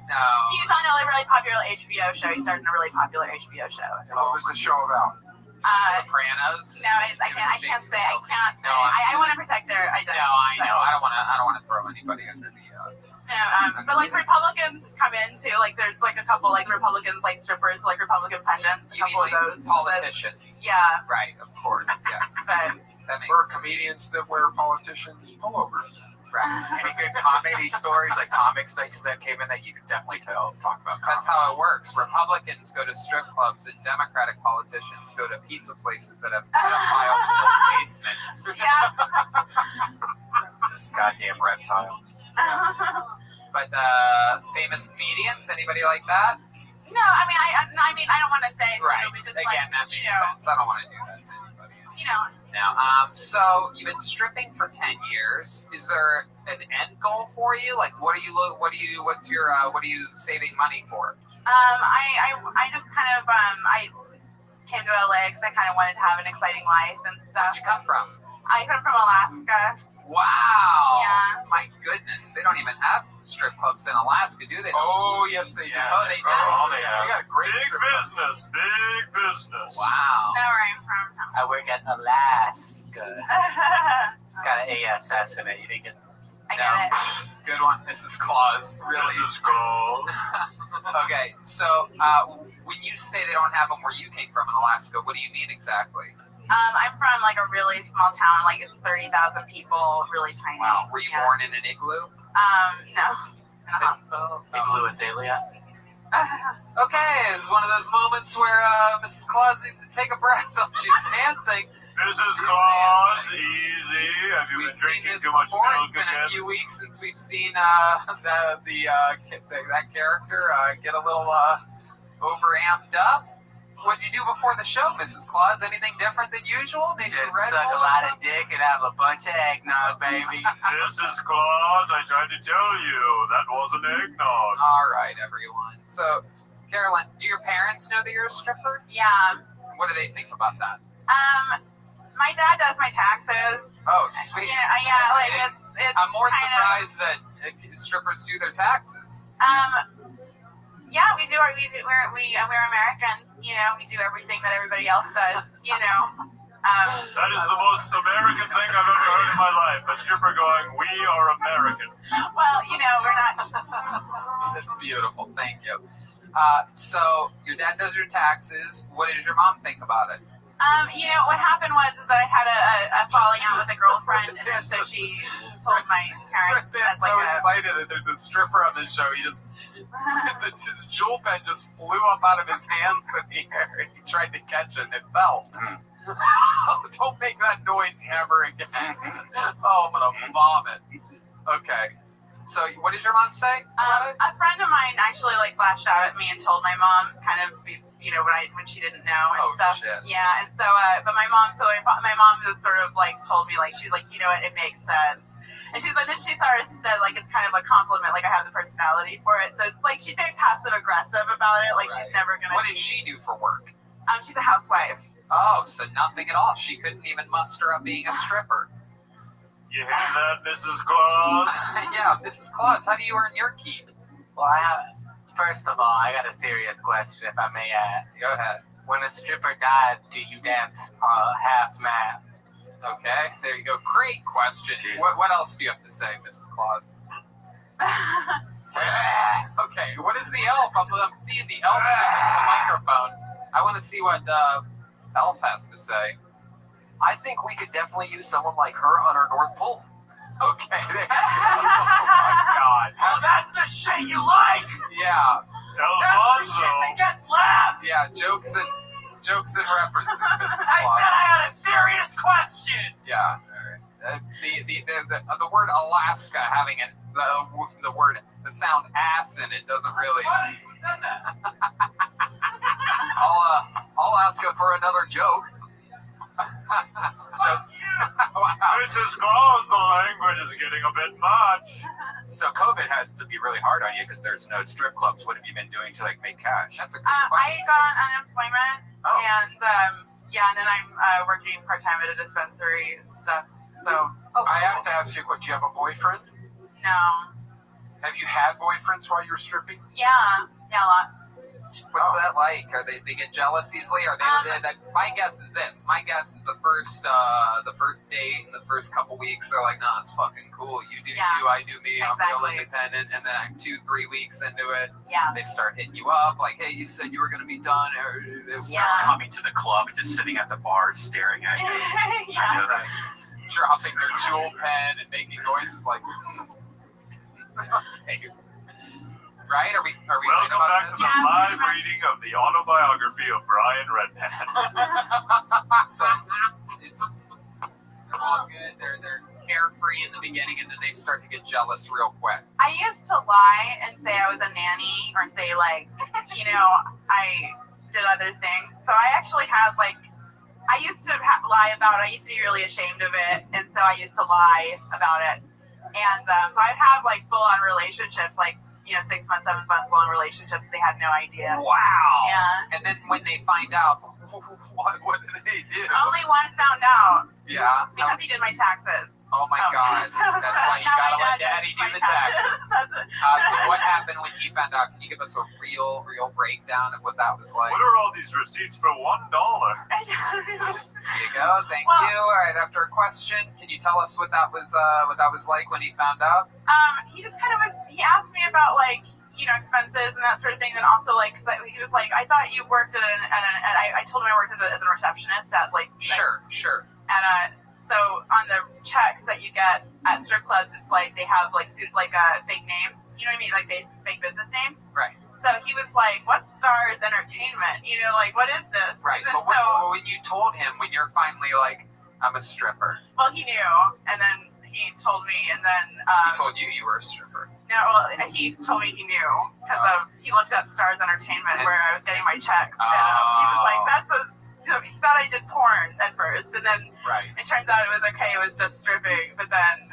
No. He's on a really popular HBO show. He's starting a really popular HBO show. What was the show about? The Sopranos. No, I can't say. I want to protect their identity. No, I know. I don't want to throw anybody under the. But like Republicans come in too. Like there's like a couple like Republicans like strippers, like Republican pundits. You mean like of those politicians? Yeah. Right. Of course. Yes. But that makes Or comedians that wear politicians' pullovers. Right. Any good comedy stories, like comics that came in that you could definitely talk about? That's how it works. Republicans go to strip clubs, and Democratic politicians go to pizza places that have pedophile-filled basements. Yeah. Those goddamn reptiles. But famous comedians, anybody like that? No, I mean, I don't want to say. Right. Just Again, that makes sense. I don't want to do that to anybody. Now, so you've been stripping for 10 years. Is there an end goal for you? Like, what are you saving money for? I just kind of I came to LA because I kind of wanted to have an exciting life and stuff. Where'd you come from? I come from Alaska. Wow. Yeah. My goodness. They don't even have strip clubs in Alaska, do they? Oh, yes, they do. Oh, they do. They got great Big strip business, big business. Wow. Know where I'm from. I work at Alaska. It's got an ASS in it. You think it? I get it. Good one, Mrs. Claus. Really? Mrs. Claus. Okay, so when you say they don't have them where you came from in Alaska, what do you mean exactly? I'm from like a really small town, like it's 30,000 people, really tiny. Wow. Were you born in an igloo? No, in a hospital. Igloo Azalea. Okay, it's one of those moments where Mrs. Claus needs to take a breath while she's dancing. Mrs. Claus, easy. Have you been drinking too much before. milk It's been again? a few weeks since we've seen that character get a little overamped up. What did you do before the show, Mrs. Claus? Anything different than usual? Maybe Just Red suck Bull a or lot of something? dick and have a bunch of eggnog, baby. Mrs. Claus, I tried to tell you, that wasn't eggnog. All right, everyone. So, Carolyn, do your parents know that you're a stripper? Yeah. What do they think about that? My dad does my taxes. Oh, sweet. Yeah, like it's I'm more kind surprised that strippers do their taxes. Yeah, we do. We're Americans. We do everything that everybody else does. That is the most American thing I've ever heard in my life. A stripper going, "We are American." Well, we're not. That's beautiful. Thank you. So your dad does your taxes. What does your mom think about it? What happened was that I had a falling out with a girlfriend, and so she told my parents. I'm so excited that there's a stripper on this show. His jewel pen just flew up out of his hands in the air, and he tried to catch it, and it fell. Don't make that noise ever again. Oh, I'm gonna vomit. Okay. So, what did your mom say about it? A friend of mine actually lashed out at me and told my mom kind of, when she didn't know and stuff. Shit. Yeah, and so, but my mom just sort of told me she was like, it makes sense. And she's like, then she sort of said it's kind of a compliment, I have the personality for it. So it's she's very passive aggressive about it. She's never gonna. What did she do for work? She's a housewife. Oh, so nothing at all. She couldn't even muster up being a stripper. You hear that, Mrs. Claus? Yeah, Mrs. Claus, how do you earn your keep? Well, first of all, I got a serious question, if I may add. Go ahead. When a stripper dies, do you dance half-mast? Okay, there you go. Great question. What else do you have to say, Mrs. Claus? Okay, what is the elf? I'm seeing the elf next to the microphone. I want to see what elf has to say. I think we could definitely use someone like her on our North Pole. Okay, there you go. Oh my God. Oh, that's the shit you like. Yeah. That's the shit that gets laughed. Yeah, jokes and references, Mrs. Claus. I said I had a serious question. Yeah. The word Alaska having the sound ass in it doesn't really. What? Who said that? I'll ask her for another joke. So, Wow. Mrs. Claus, the language is getting a bit much. So COVID has to be really hard on you because there's no strip clubs. What have you been doing to make cash? That's a good I question. got on unemployment, Oh. and and then I'm working part-time at a dispensary and stuff. So, I have to ask you, do you have a boyfriend? no. Have you had boyfriends while you were stripping? Yeah, lots. What's that like? Are they get jealous easily? Are they? My guess is this. My guess is the first date and the first couple weeks, they're like, "Nah, it's fucking cool. You do you, I do me. I'm real Exactly. independent." And then 2-3 weeks into it, Yeah. they start hitting you up like, "Hey, you said you were gonna be done." Or Yeah. Coming to the club and just sitting at the bar staring at you. Yeah. You know, Right. Dropping their jewel pen and making noises like, okay. Right? Are we right Welcome about back to this? the Yeah, live pretty much. reading of the autobiography of Brian Redman. So it's they're all good. They're carefree in the beginning, and then they start to get jealous real quick. I used to lie and say I was a nanny, or say I did other things. So I actually had I used to lie about it. I used to be really ashamed of it, and so I used to lie about it. And so I'd have full-on relationships, 6 months, 7 month long relationships. They had no idea. Wow. Yeah. And then when they find out, what do they do? Only one found out Yeah. because he did my taxes. Oh my God. That's why you Now gotta my let dad Daddy does do my the taxes. That's it. So what happened when he found out? Can you give us a real breakdown of what that was like? What are all these receipts for $1? Here you go. Thank you. All right. After a question, can you tell us what that was like when he found out? He just kind of he asked me about expenses and that sort of thing, and also because he was like, I thought you worked at I told him I worked as a receptionist at Sure. And so on the checks that you get at strip clubs, it's they have fake names, you know what I mean, fake business names. Right. So he was like, "What's Stars Entertainment? What is this?" Right. And then But when you told him, when you're finally like, I'm a stripper, well, he knew, and then he told me, and then he told you were a stripper. no, well, he told me he knew because he looked up Stars Entertainment where I was getting my checks, and he was like, So he thought I did porn at first, and then Right. it turns out it was okay. It was just stripping, but then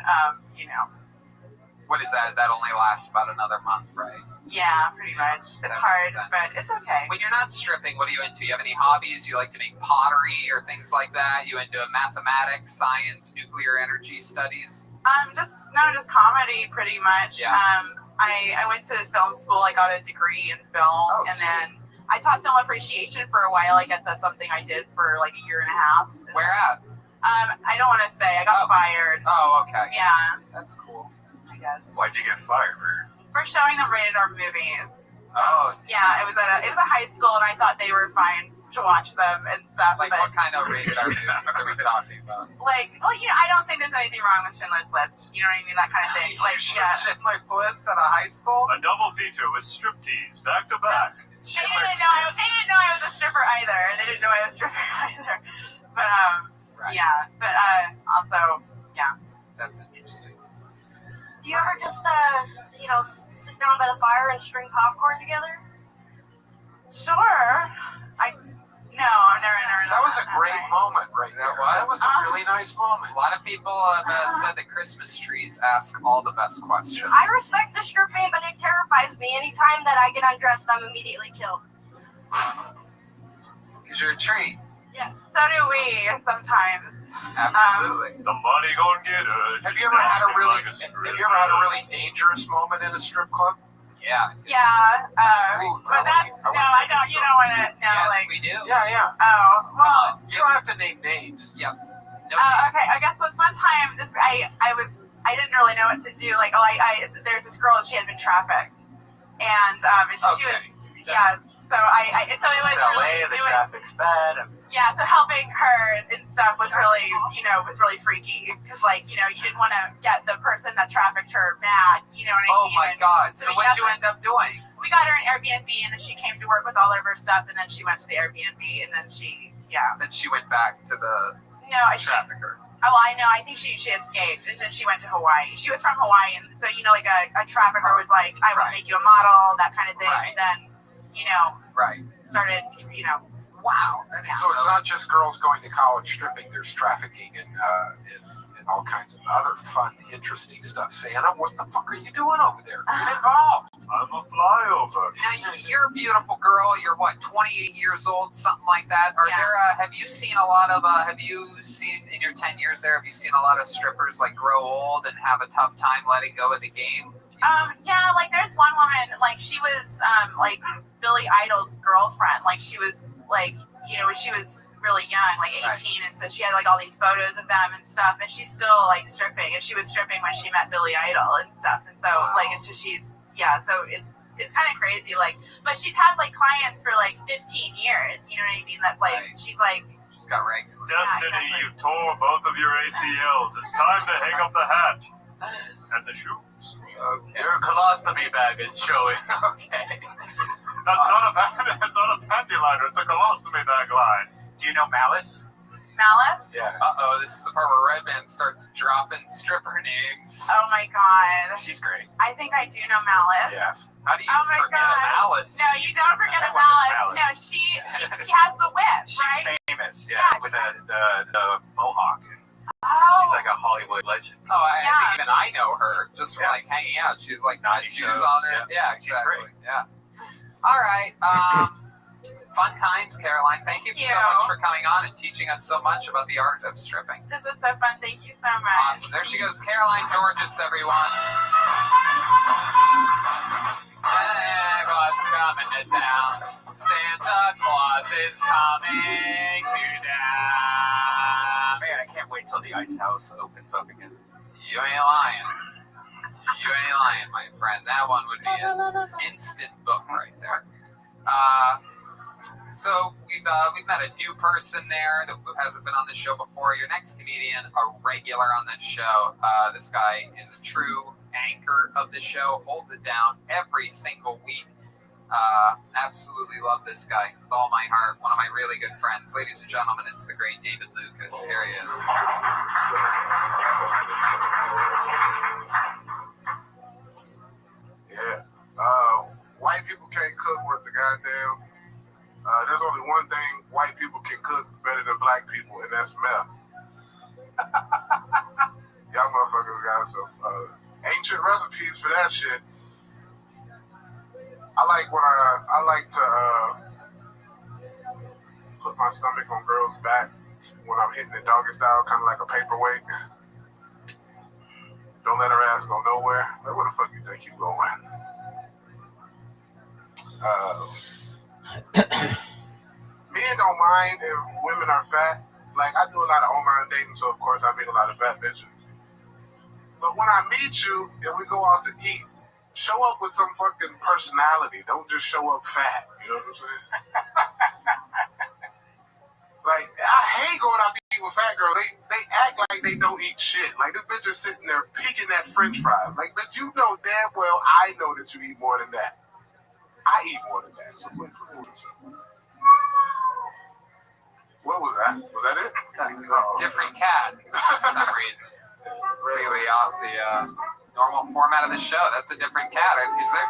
What is that? That only lasts about another month, right? yeah, pretty much. It's That hard, makes sense. but it's okay. When you're not stripping, what are you into? You have any hobbies? You like to make pottery or things like that? You into mathematics, science, nuclear energy studies? Just comedy, pretty much. Yeah. I went to film school. I got a degree in film, Oh, and sweet. then I taught film appreciation for a while. I guess that's something I did for a year and a half. Where at? I don't want to say. I got fired. Oh, okay. Yeah, That's cool. I guess. Why'd you get fired For showing them rated R movies. Oh, Yeah, it was a high school, and I thought they were fine to watch them and stuff. like but what kind of rated R movies are we talking about? I don't think there's anything wrong with Schindler's List. You know what I mean? That kind of thing. Schindler's List at a high school? A double feature with striptease back to back. They didn't know I was a stripper either. They didn't know I was a stripper either. But Right. yeah. But also, yeah. That's interesting. Do you ever just, sit down by the fire and string popcorn together? Sure. No, I've never. That was a great moment right there. That was a really nice moment. A lot of people have said that Christmas trees ask all the best questions. I respect the stripping, but it terrifies me. Anytime that I get undressed, I'm immediately killed. Because you're a tree. Yeah. So do we sometimes. Absolutely. Somebody gonna get her. Have you ever had a really dangerous moment in a strip club? Yeah. Yeah. Yeah. But that's no, I don't. You don't want to know. Yes, Like, we do. Yeah. oh well. You don't have to name names. Yep. No Okay, I guess this one time, I didn't really know what to do. Like, there's this girl, she had been trafficked, and she was, yeah. So so it was It's LA, really, the traffic's bad. yeah. So helping her and stuff was really, was really freaky because, like, you didn't want to get the person that trafficked her mad. You know what I mean? Oh my God! So we what got did you end up doing? We got her an Airbnb, and then she came to work with all of her stuff, and then she went to the Airbnb, and then Then she went back to the trafficker. Oh, I know. I think she escaped, and then she went to Hawaii. She was from Hawaii, and so like a trafficker was like, "I want to make you a model," that kind of thing, and then started, Wow. So it's not just girls going to college stripping. There's trafficking and all kinds of other fun, interesting stuff. Santa, what the fuck are you doing over there? Get involved. I'm a flyover. Now you're a beautiful girl. You're what, 28 years old, something like that. Are there? Have you seen a lot of? Have you seen in your 10 years there? Have you seen a lot of strippers like grow old and have a tough time letting go of the game? Yeah, like there's one woman, like she was like Billy Idol's girlfriend. Like she was like, when she was really young, like 18, and so she had like all these photos of them and stuff, and she's still like stripping, and she was stripping when she met Billy Idol and stuff, and so like it's just so it's kind of crazy, like, but she's had like clients for like 15 years, you know what I mean? That like she's got rank. Destiny, you tore both of your ACLs. It's time to hang up the hat and the shoes. Okay. Your colostomy bag is showing. Okay. That's not a panty liner. It's a colostomy bag line. Do you know Malice? Malice? Yeah. This is the part where Redman starts dropping stripper names. Oh my God. She's great. I think I do know Malice. Yes. How do you forget Malice? No, you don't forget Malice. No, she has the whip, She's right? famous, with the mohawk. Oh. She's like a Hollywood legend. Oh, I think even I know her just from like hanging out. She's like tattoos on her. Yeah, exactly. She's great. Yeah. All right. Fun times, Caroline. Thank you so much for coming on and teaching us so much about the art of stripping. This was so fun. Thank you so much. Awesome. There she goes, Caroline Georges, everyone. Santa Claus is coming to town. Santa Claus is coming to town. Man, I can't wait till the ice house opens up again. You ain't lying. You ain't lying, my friend. That one would be an instant book right there. So we've met a new person there that hasn't been on the show before. Your next comedian, a regular on this show. This guy is a true anchor of the show, holds it down every single week. Absolutely love this guy with all my heart. One of my really good friends. Ladies and gentlemen, it's the great David Lucas. Here he is. Yeah. White people can't cook worth the goddamn. There's only one thing white people can cook better than black people, and that's meth. Y'all motherfuckers got some ancient recipes for that shit. I like to put my stomach on girls' back when I'm hitting the doggy style, kind of like a paperweight. Don't let her ass go nowhere. Like, where the fuck you think you going? Men don't mind if women are fat. Like, I do a lot of online dating, so of course I meet a lot of fat bitches. But when I meet you and we go out to eat, show up with some fucking personality. Don't just show up fat. You know what I'm saying? Like, I hate going out to eat with fat girls. They act like they don't eat shit. Like, this bitch is sitting there picking at french fries. Like, bitch, you know damn well I know that you eat more than that. I eat more than that. So quit playing with yourself. What was that? Was that it? Different cat for some reason. Really off the normal format of the show. That's a different cat. Is there?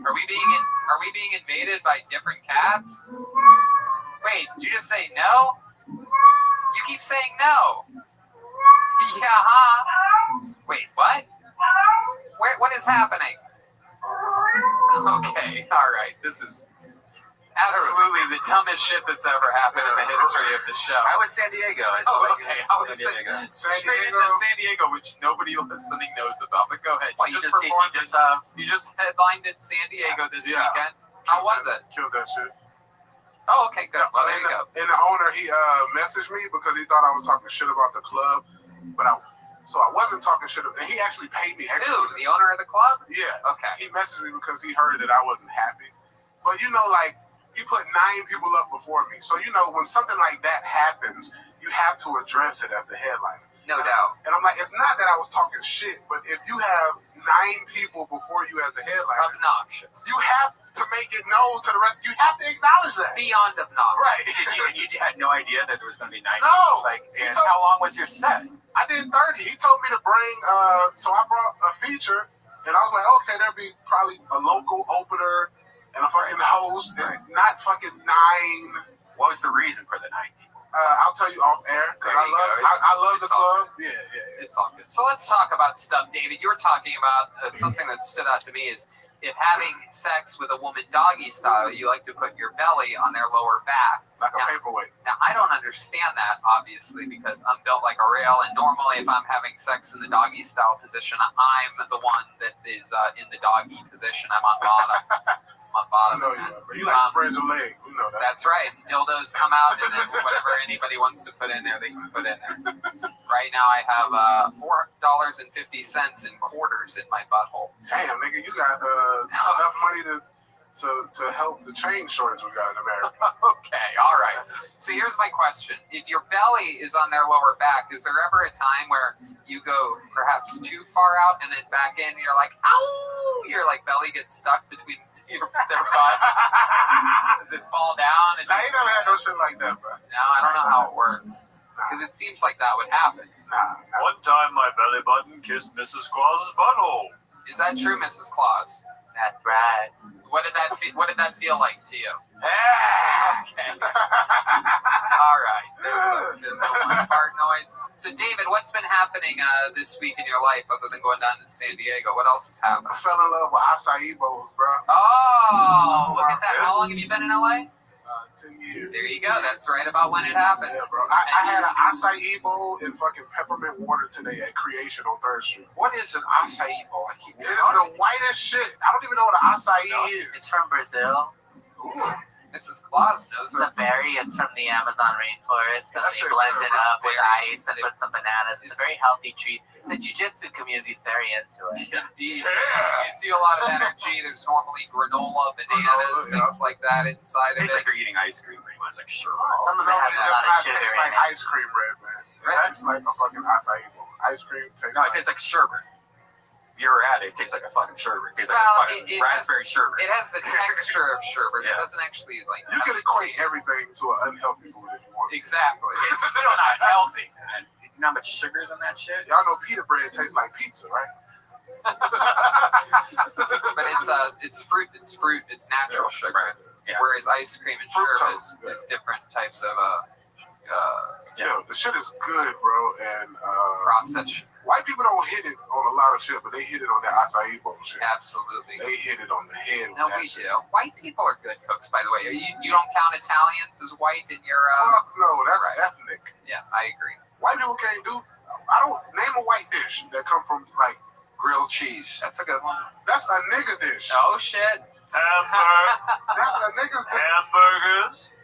Are we being invaded by different cats? Wait, did you just say no? You keep saying no. Yeah, huh? Wait, what? What is happening? Okay, all right. This is Absolutely the dumbest shit that's ever happened in the history of the show. I was San Diego. Okay. I was San Diego. straight into San Diego, which nobody listening knows about. But go ahead. Well, You just headlined in San Diego this weekend. How was it? Killed that shit. Oh, okay, good. Well, there you go. And the owner, he messaged me because he thought I was talking shit about the club, but I wasn't talking shit. And he actually paid me extra. Dude, the owner of the club? Yeah. Okay. He messaged me because he heard that I wasn't happy. But you know, like, he put 9 people up before me. So, you know, when something like that happens, you have to address it as the headliner. No doubt. And I'm like, it's not that I was talking shit, but if you have 9 people before you as the headliner, obnoxious. You have to make it known to the rest. You have to acknowledge that. Beyond obnoxious. Right. You had no idea that there was going to be 90. No. And how long was your set? I did 30. He told me to bring, so I brought a feature, and I was like, okay, there'll be probably a local opener and a fucking host, and not fucking 9. What was the reason for the 9 people? I'll tell you off air, because I love the club. Yeah. It's all good. So let's talk about stuff, David. You were talking about something that stood out to me is if having sex with a woman doggy style, you like to put your belly on their lower back. Like a paperweight. Now, I don't understand that, obviously, because I'm built like a rail, and normally if I'm having sex in the doggy style position, I'm the one that is in the doggy position. I'm on bottom. I'm on bottom. I know you are, bro. You like to spread your leg. We know that. That's right. Dildos come out, and then whatever anybody wants to put in there, they can put in there. Right now, I have $4.50 in quarters in my butthole. Damn, nigga, you got enough money to help the chain shortage we got in America. Okay, all right. So here's my question. If your belly is on their lower back, is there ever a time where you go perhaps too far out and then back in and you're like, ow! Your like belly gets stuck between their butt? Does it fall down? And I ain't never had no shit like that, bro. No, I don't know how it works. Because it seems like that would happen. Nah. One time my belly button kissed Mrs. Claus's butthole. Is that true, Mrs. Claus? That's right. What did that feel like to you? Okay. All right. There's a one fart noise. So, David, what's been happening this week in your life other than going down to San Diego? What else has happened? I fell in love with acai bowls, bro. Oh, look at that. How long have you been in LA? 10 years. There you go. That's right about when it happens. Yeah, bro. I had an acai bowl and fucking peppermint water today at Creation on 3rd Street. What is an acai bowl? It is the whitest shit. I don't even know what an acai is. It's from Brazil. Ooh. Mrs. Claus knows The berry, it's from the Amazon rainforest. And he blends it up with ice and puts some bananas. It's a very healthy treat. The jiu-jitsu community is very into it. Indeed. It gives you a lot of energy. There's normally granola, bananas, things like that inside of it. Tastes like you're eating ice cream, pretty much, like sherbet. Some of it has a lot of sugar tastes in like it. ice cream, Red Man. It tastes like a fucking acai bowl. Ice cream tastes No, it tastes like sherbet. If you ever had it, it tastes like a fucking sherbet. It tastes like a fucking raspberry sherbet. It has the texture of sherbet. Yeah. It doesn't actually like. You can equate everything to an unhealthy food if you want. Exactly. It's still not healthy. And you know how much sugar's in that shit? Y'all know pita bread tastes like pizza, right? But it's fruit. It's natural sugar. Yeah. Whereas ice cream and sherbet is different types of Yo, the shit is good, bro, and processed. White people don't hit it on a lot of shit, but they hit it on that acai bowl shit. Absolutely. They hit it on the head. No, we do. White people are good cooks, by the way. You don't count Italians as white in your. Fuck no, that's ethnic. Yeah, I agree. White people can't do. I don't name a white dish that come from like Grilled cheese. That's a good one. That's a nigga dish. Oh shit. That's a nigga's dish. Hamburgers.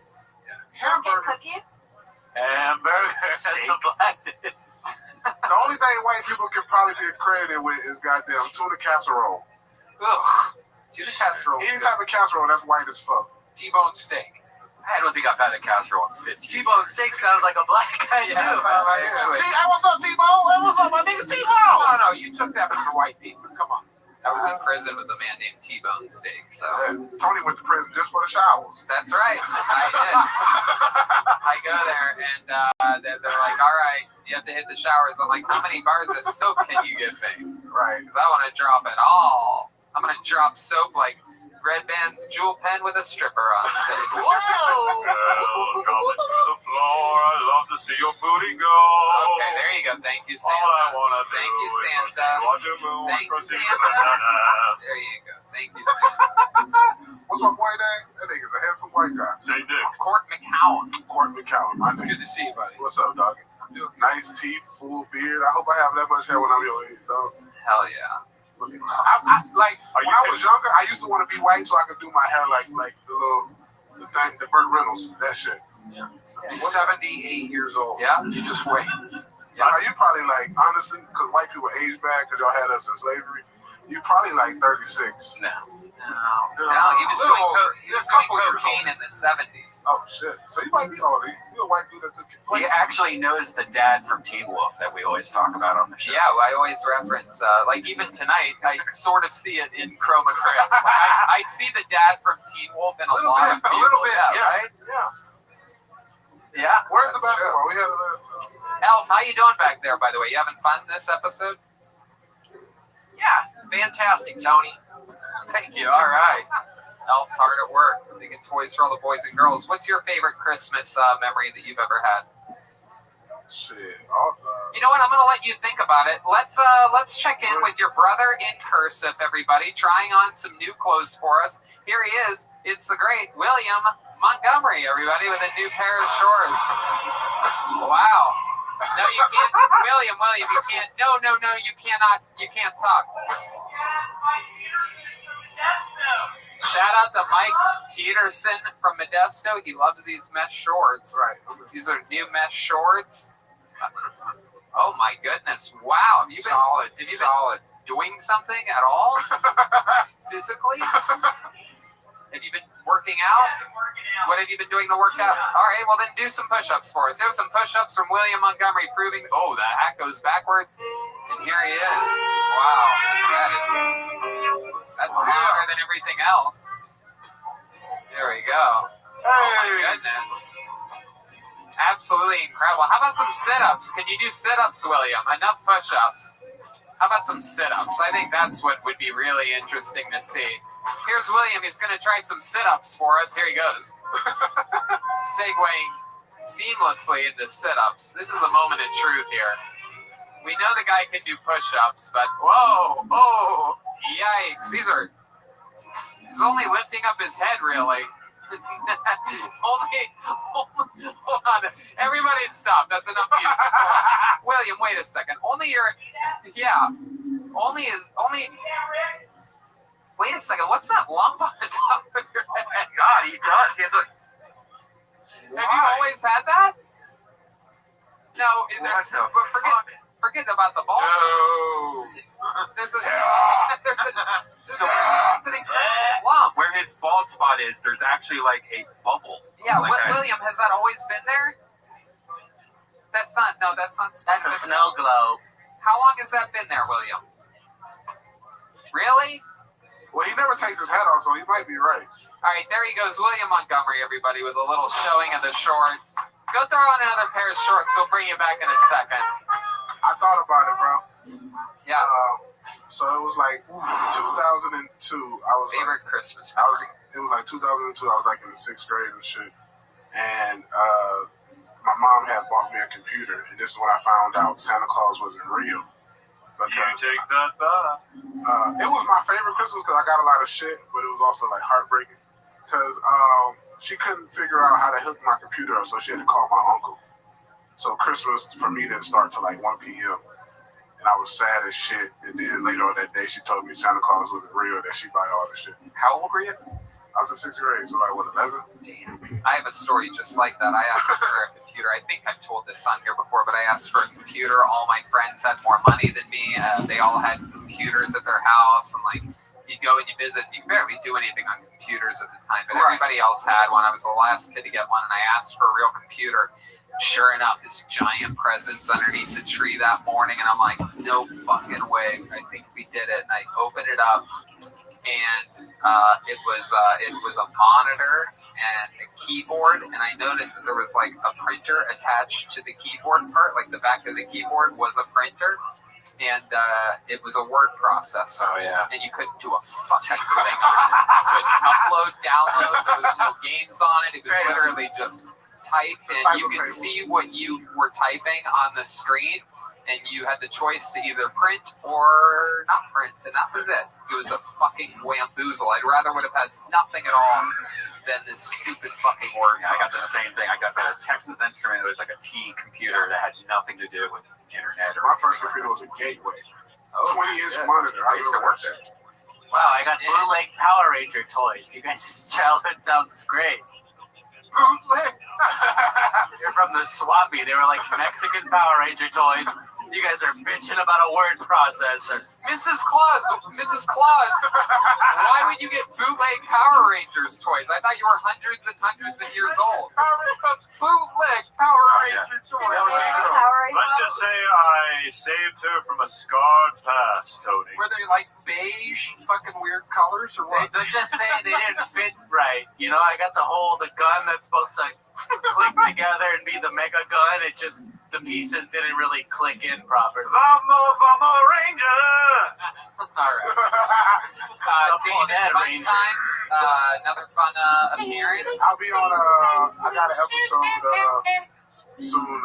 Hamburgers. Cookies? Hamburgers. That's a black dish. The only thing white people can probably be credited with is goddamn tuna casserole. Ugh. Tuna casserole. Any type of casserole, that's white as fuck. T-bone steak. I don't think I've had a casserole in 15 years. T-bone steak sounds like a black guy Yeah, too. Hey, what's up, T-Bone? Hey, what's up, my nigga T-Bone? No, you took that from the white people. Come on. I was in prison with a man named T-Bone Steak, so. Tony went to prison just for the showers. That's right. I did. I go there, and they're like, all right, you have to hit the showers. I'm like, how many bars of soap can you give me? Right. Because I want to drop it all. I'm going to drop soap like Red Band's jewel pen with a stripper on stage. Whoa! Coming to the floor, I love to see your booty go. Okay, there you go. Thank you, Santa. All I wanna Thank do you, is Santa. watch your moon Thanks, proceed Santa. bananas. There you go. Thank you, Steve. What's my boy name? That nigga's a handsome white guy. Say Dick. Court McCowan. Court McCown, my name. Good to see you, buddy. What's up, doggy? I'm doing good. Nice teeth, full beard. I hope I have that much hair when I'm your age, dog. Hell yeah. Like when I was younger, I used to want to be white so I could do my hair like the Burt Reynolds, that shit. Yeah. 78 years old. Yeah? You just wait. Yeah, you probably like honestly, because white people age bad because y'all had us in slavery. You probably like 36. No, he was doing cocaine in the 70s. Oh shit! So you might be older. You're a white dude that took it. He actually knows the dad from Teen Wolf that we always talk about on the show. Yeah, I always reference, like even tonight, I sort of see it in chroma crayon. I see the dad from Teen Wolf in a lot of people. A little bit, yeah, right? Yeah. Yeah. Where's the that's basketball? true. We had a Elf, how you doing back there, by the way? You having fun this episode? Yeah, fantastic, Tony. Thank you. All right. Elf's hard at work, making toys for all the boys and girls. What's your favorite Christmas memory that you've ever had? shit. You know what? I'm gonna let you think about it. Let's check in with your brother in cursive, everybody, trying on some new clothes for us. Here he is. It's the great William Montgomery, everybody, with a new pair of shorts. Wow. No, you can't, William, you can't. No, you cannot. You can't talk. Shout out to Mike Peterson from Modesto. He loves these mesh shorts. Right. These are new mesh shorts. Oh my goodness! Wow, have you been doing something at all physically? Have you been working out? What have you been doing to work out? All right, well then do some push-ups for us. Here's some push-ups from William Montgomery proving. Oh, the hat goes backwards, and here he is. Wow, that's longer than everything else. There we go. Oh my goodness. Absolutely incredible. How about some sit-ups? Can you do sit-ups, William? Enough push-ups. How about some sit-ups? I think that's what would be really interesting to see. Here's William. He's going to try some sit-ups for us. Here he goes. Segueing seamlessly into sit-ups. This is a moment of truth here. We know the guy can do push-ups, but whoa, oh, yikes. He's only lifting up his head, really. Hold on. Everybody stop. That's enough music. William, wait a second. Only wait a second. What's that lump on the top of your head? God, he does. He has a... Have you always had that? No, forget about the ball. No. There's an incredible lump. Where his bald spot is, there's actually like a bubble. Yeah, like William, has that always been there? That's not That's a snow globe. How long has that been there, William? Really? Well, he never takes his hat off, so he might be right. All right, there he goes, William Montgomery, everybody, with a little showing of the shorts. Go throw on another pair of shorts. We'll bring you back in a second. I thought about it, bro. Yeah. So it was like 2002. I was favorite Christmas memory. It was like 2002. I was like in the 6th grade and shit. And my mom had bought me a computer, and this is when I found out Santa Claus wasn't real. Because, you take that back. It was my favorite Christmas because I got a lot of shit, but it was also like heartbreaking because she couldn't figure out how to hook my computer up, so she had to call my uncle. So Christmas for me didn't start till like 1 p.m. And I was sad as shit. And then later on that day, she told me Santa Claus wasn't real, that she'd buy all the shit. How old were you? I was in 6th grade, so like, what, 11? Damn. I have a story just like that. I asked for a computer. I think I've told this on here before, but I asked for a computer. All my friends had more money than me. They all had computers at their house. And like, you'd go and you visit. You could barely do anything on computers at the time, but everybody else had one. I was the last kid to get one, and I asked for a real computer. Sure enough, this giant presence underneath the tree that morning, and I'm like, no fucking way. I think we did it. And I opened it up, and it was a monitor and a keyboard, and I noticed that there was like a printer attached to the keyboard part, like the back of the keyboard was a printer, and it was a word processor. Oh yeah. And you couldn't do a fucking thing on it. You couldn't upload, download. There was no games on it. It was literally just typed, and you could see what you were typing on the screen. and you had the choice to either print or not print, and that was it. It was a fucking whamboozle. I'd rather would have had nothing at all than this stupid fucking word. Yeah, I got the same thing. I got the Texas Instrument. It was like a T computer that had nothing to do with internet. My first computer was a Gateway. 20-inch monitor. I used to work there. Wow, I got bootleg Power Ranger toys. You guys' childhood sounds great. Bootleg? You're from the Swampy. They were like Mexican Power Ranger toys. You guys are bitching about a word processor. Mrs. Claus, why would you get bootleg Power Rangers toys? I thought you were hundreds and hundreds of years old. Bootleg Power Ranger toys. Let's just say I saved her from a scarred past, Tony. Were they like beige, fucking weird colors or what? They're just saying they didn't fit right. You know, I got the gun that's supposed to click together and be the mega gun. It just, the pieces didn't really click in properly. Vamos, Ranger! Alright. David, fun times. Another fun appearance. I'll be on I got an episode soon.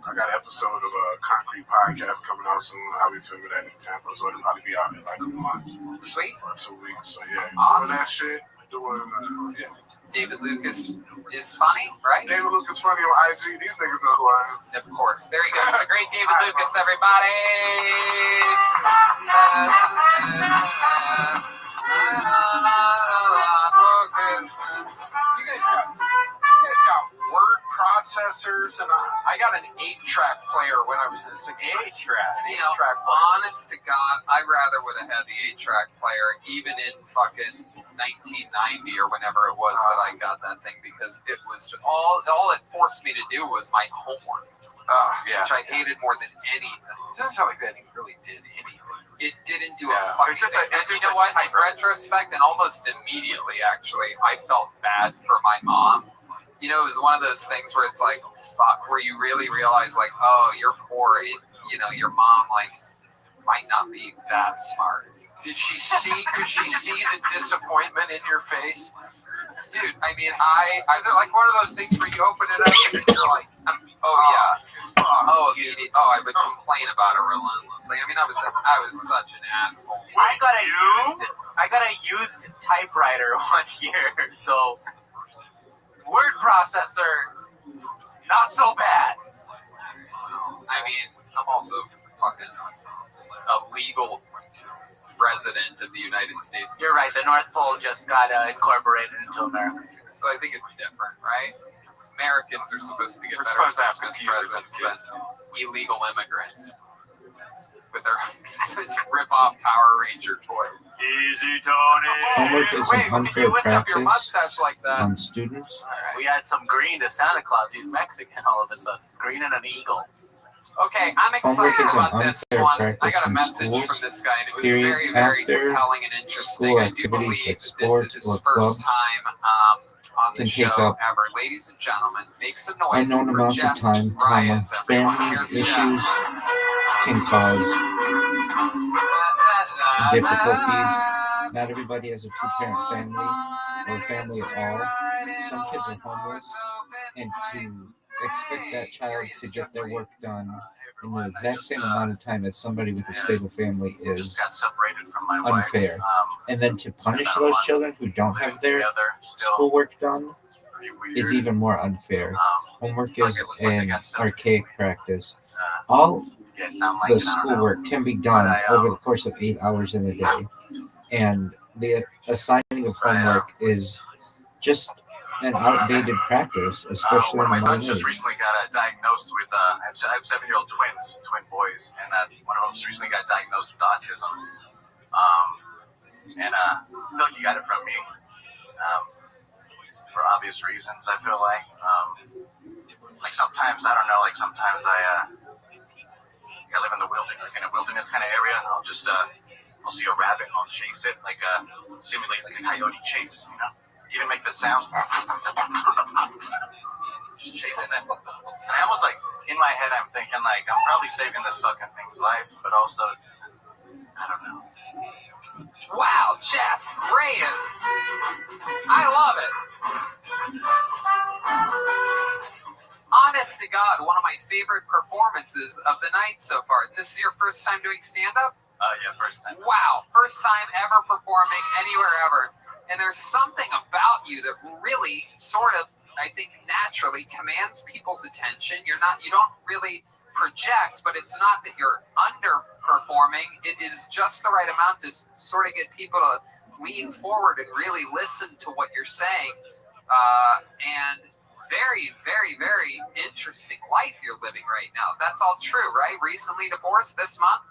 I got an episode of a Concrete Podcast coming out soon. I'll be filming that in Tampa, so it'll probably be out in like a month. Sweet. Or 2 weeks. So yeah, awesome. doing that shit. Yeah. David Lucas is funny, right? David Lucas funny on IG. These niggas know who I am. Of course. There he goes. The great David Lucas, everybody. You guys got word processors, and I got an 8-track player when I was in 6th grade. 8-track. You know, honest to God, I rather would have had the 8-track player even in fucking 1990 or whenever it was that I got that thing, because it was just, all it forced me to do was my homework. Which I hated more than anything. It doesn't sound like that really did anything. It didn't do a fucking thing. And you know what? In retrospect, and almost immediately, actually, I felt bad for my mom. You know, it was one of those things where it's like, fuck, where you really realize, like, oh, you're poor. You know, your mom, like, might not be that smart. Could she see the disappointment in your face? Dude, I mean, I like one of those things where you open it up and you're like, I would complain about it relentlessly. I mean, I was such an asshole. I got a used typewriter 1 year, so word processor, not so bad. I mean, I'm also fucking a legal resident of the United States. You're right. The North Pole just got incorporated into America. So I think it's different, right? Americans are supposed to get better Christmas presents than illegal immigrants with their rip-off Power Ranger toys. Easy, Tony. Homework is an unfair practice mustache like that on students. We had some green to Santa Claus. He's Mexican all of a sudden. Green and an eagle. Okay, I'm excited about this one. I got a message from this guy, and it was very, very compelling and interesting. I do believe this is his first time on the show ever. Ladies and gentlemen, make some noise unknown for amounts Jeff of time, Ryans, everyone. family Here's issues Jeff. can cause difficulties. Not everybody has a two-parent family or a family at all. Some kids are homeless, and to expect that child to get their work done in the exact same amount of time as somebody with a stable family is unfair. And then to punish those children who don't have their schoolwork done is even more unfair. Homework is an archaic practice. All the schoolwork can be done over the course of 8 hours in a day. And the assigning of homework is just an outdated practice, especially in my son my just age. recently got diagnosed with I have 7-year-old twin boys, and one of them just recently got diagnosed with autism. I feel like you got it from me for obvious reasons. I feel like sometimes I don't know, sometimes I live in the wilderness, in a wilderness kind of area, and I'll just I'll see a rabbit and I'll chase it, simulate like a coyote chase, you know. Even make the sounds. Just chasing it. And I almost in my head, I'm thinking I'm probably saving this fucking thing's life, but also, I don't know. Wow, Jeff Ryans. I love it. honest to God, one of my favorite performances of the night so far. This is your first time doing stand-up? Yeah, first time. Wow, first time ever performing anywhere ever. And there's something about you that really sort of, I think, naturally commands people's attention. You don't really project, but it's not that you're underperforming. It is just the right amount to sort of get people to lean forward and really listen to what you're saying. And very, very, very interesting life you're living right now. That's all true, right? Recently divorced this month?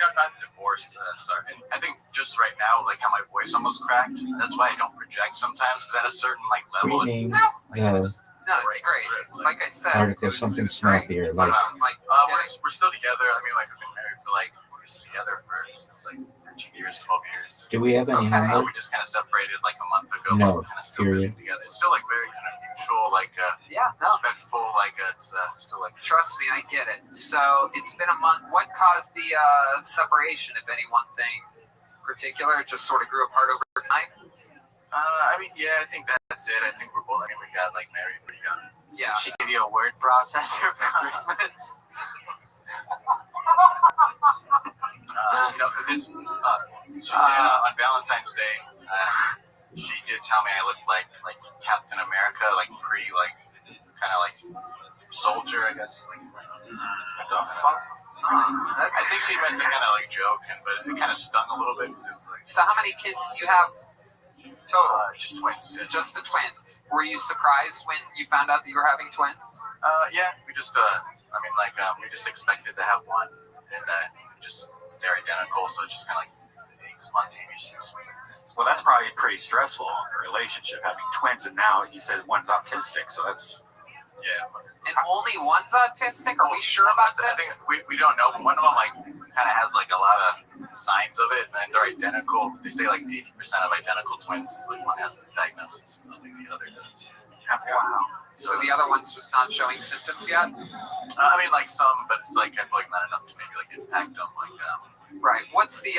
No, not divorced. Sorry. And I think just right now, like how my voice almost cracked. That's why I don't project sometimes, because at a certain like level. Reading No, it's great. Like I said, article, something snappier. Like, We're still together. I mean, like we've been married for like together for since like 13 years, 12 years. do we have any homework? We just kind of separated like a month ago. No, but we're kind of still period. living together. It's still like very kind of mutual, like respectful, like it's still like. Trust me, I get it. So it's been a month. What caused the separation, if any one thing particular? It just sort of grew apart over time? I mean, yeah, I think that's it. I think we got like married pretty young. Yeah. She gave you a word processor for Christmas. This on Valentine's Day, she did tell me I looked like Captain America, like kind of like soldier, I guess. Like, what the fuck? I think she meant to kind of like joke, but it kind of stung a little bit. It was like, so how many kids do you have total? Just twins. Yeah. Just the twins. Were you surprised when you found out that you were having twins? Yeah, we just we just expected to have one, and they're identical, so it's just kind of like spontaneous. Well, that's probably pretty stressful in a relationship, having twins, and now you said one's autistic, so that's... Yeah. And only one's autistic? Are we sure about this? I think we don't know, but one of them kind of has like a lot of signs of it, and they're identical. They say like 80% of identical twins, like one has a diagnosis, but the other does. Wow. So the other one's just not showing symptoms yet? I mean, like some, but it's like I feel like not enough to maybe like impact them. Right. What's the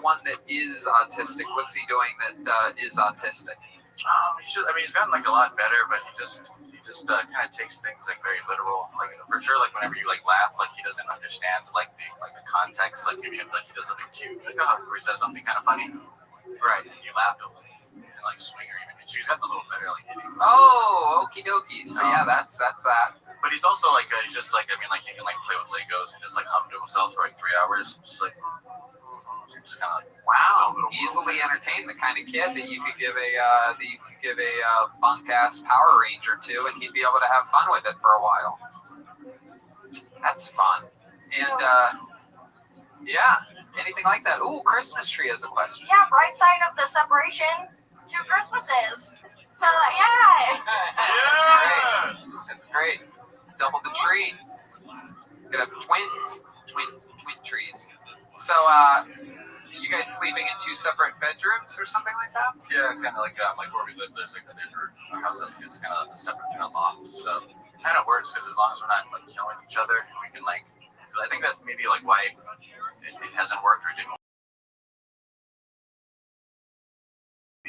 one that is autistic? What's he doing that is autistic? He's gotten like a lot better, but he just kind of takes things like very literal. Like for sure, like whenever you like laugh, like he doesn't understand like the context. Like maybe if like he does something cute, like or he says something kind of funny, right? And you laugh at him and like swing or even. She's got a little better like hitting. Oh, okie dokie. So yeah, that's that. But he's also like he can like play with Legos and just like hum to himself for like 3 hours, just kind of wow, easily entertained, the kind of kid that you could give a bunk ass Power Ranger to, and he'd be able to have fun with it for a while. That's fun. And yeah, anything like that. Ooh, Christmas tree has a question. Yeah, bright side of the separation, 2 Christmases. So yeah. That's great. Double the tree. Could have twin trees. So you guys sleeping in 2 separate bedrooms or something like that? Yeah, kind of like where we live. There's like our house is kind of a separate kind of loft. So it kind of works because as long as we're not like killing each other, we can like. Cause I think that's maybe like why it hasn't worked or didn't.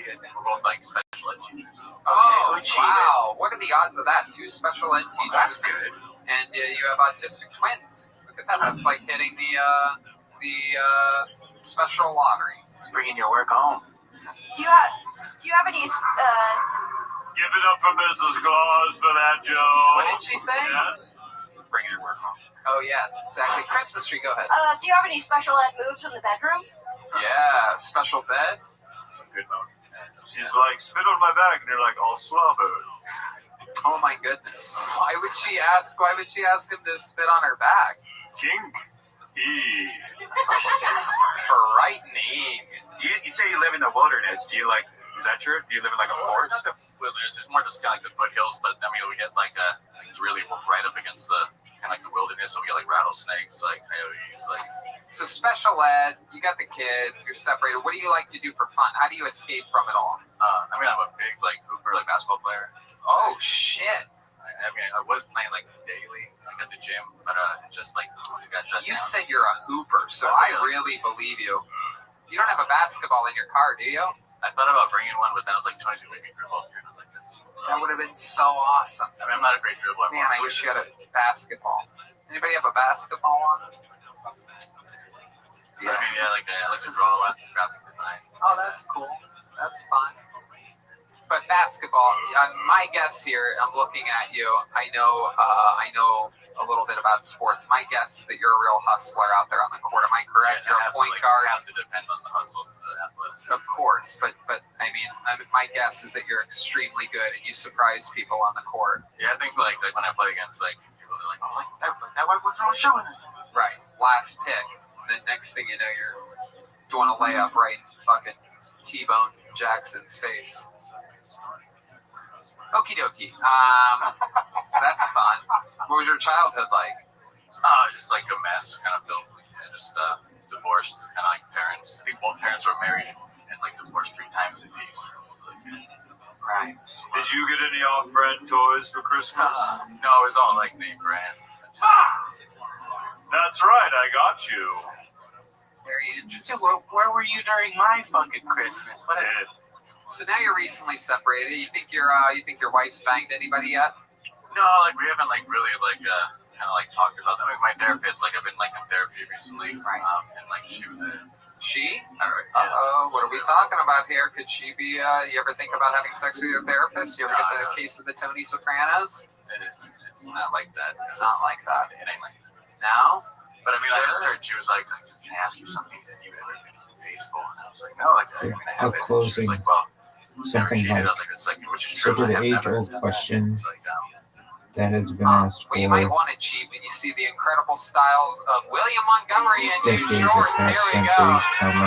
We're both like special ed teachers. Oh, wow. What are the odds of that? 2 special ed teachers. That's good. And you have autistic twins. Look at that. That's like hitting the special lottery. It's bringing your work home. Do you have any? Give it up for Mrs. Claus for that joke. What did she say? Yes. Bringing your work home. Oh yes, exactly. Christmas tree. Go ahead. Do you have any special ed moves in the bedroom? Yeah, special bed. Some good mode. She's like, spit on my back, and you're like, all slobbered. Oh my goodness. Why would she ask him to spit on her back? Kink. Frightening. You say you live in the wilderness. Do you like? Is that true? Do you live in like a forest? Not the wilderness. It's more just kind of like the foothills. But I mean, we get like it's really right up against the kind of like the wilderness. So we get like rattlesnakes, like coyotes, like. So special ed, you got the kids, you're separated. What do you like to do for fun? How do you escape from it all? I mean, I'm a big like hooper, like basketball player. Oh shit! I mean, I was playing like daily, like at the gym, but just like once it got shut down. You said you're a hooper, so I really believe you. You don't have a basketball in your car, do you? I thought about bringing one, but then I was like 22 maybe dribble here, and I was like, That would have been so awesome. I mean, I'm not a great dribbler. Man, I wish you had a basketball. Anybody have a basketball on? Yeah. I mean, I like to draw a lot in graphic design. Oh, that's cool. That's fun. But basketball, my guess here, I'm looking at you. I know a little bit about sports. My guess is that you're a real hustler out there on the court. Am I correct? You're a point guard. I have to depend on the hustle because of athleticism. Of course, but I mean, my guess is that you're extremely good and you surprise people on the court. Yeah, I think like when I play against like people, they're like, oh, that white boy's not showing us. Right, last pick. And then next thing you know, you're doing a layup right in fucking T-Bone Jackson's face. Okie dokie. That's fun. What was your childhood like? Just like a mess, kind of filled. Yeah, just divorced, kind of like parents. I think both parents were married and like divorced 3 times a piece. Right. Did you get any off-brand toys for Christmas? No, it was all like name brand. That's right, I got you. Very interesting. Where were you during my fucking Christmas? What? So now you're recently separated. You think your wife's banged anybody yet? No, like we haven't like really like kind of like talked about that. Like my therapist, like I've been like in therapy recently, right? And like she was She? Yeah. What are we talking about here? Could she be? You ever think about having sex with your therapist? You ever get the case of the Tony Sopranos? It's not like that. It's not like that. It ain't like that. No? But I mean, I asked her, and she was like, "Can I ask you something? Have you ever been faithful?" And I was like, "No, like I mean, I haven't." She was like, "Well, something like, it's like which is true. to the age-old question that has been asked Well, you might for want to cheat when you see the incredible styles of William Montgomery in new decades, shorts. if Here not we go. centuries. Tell me,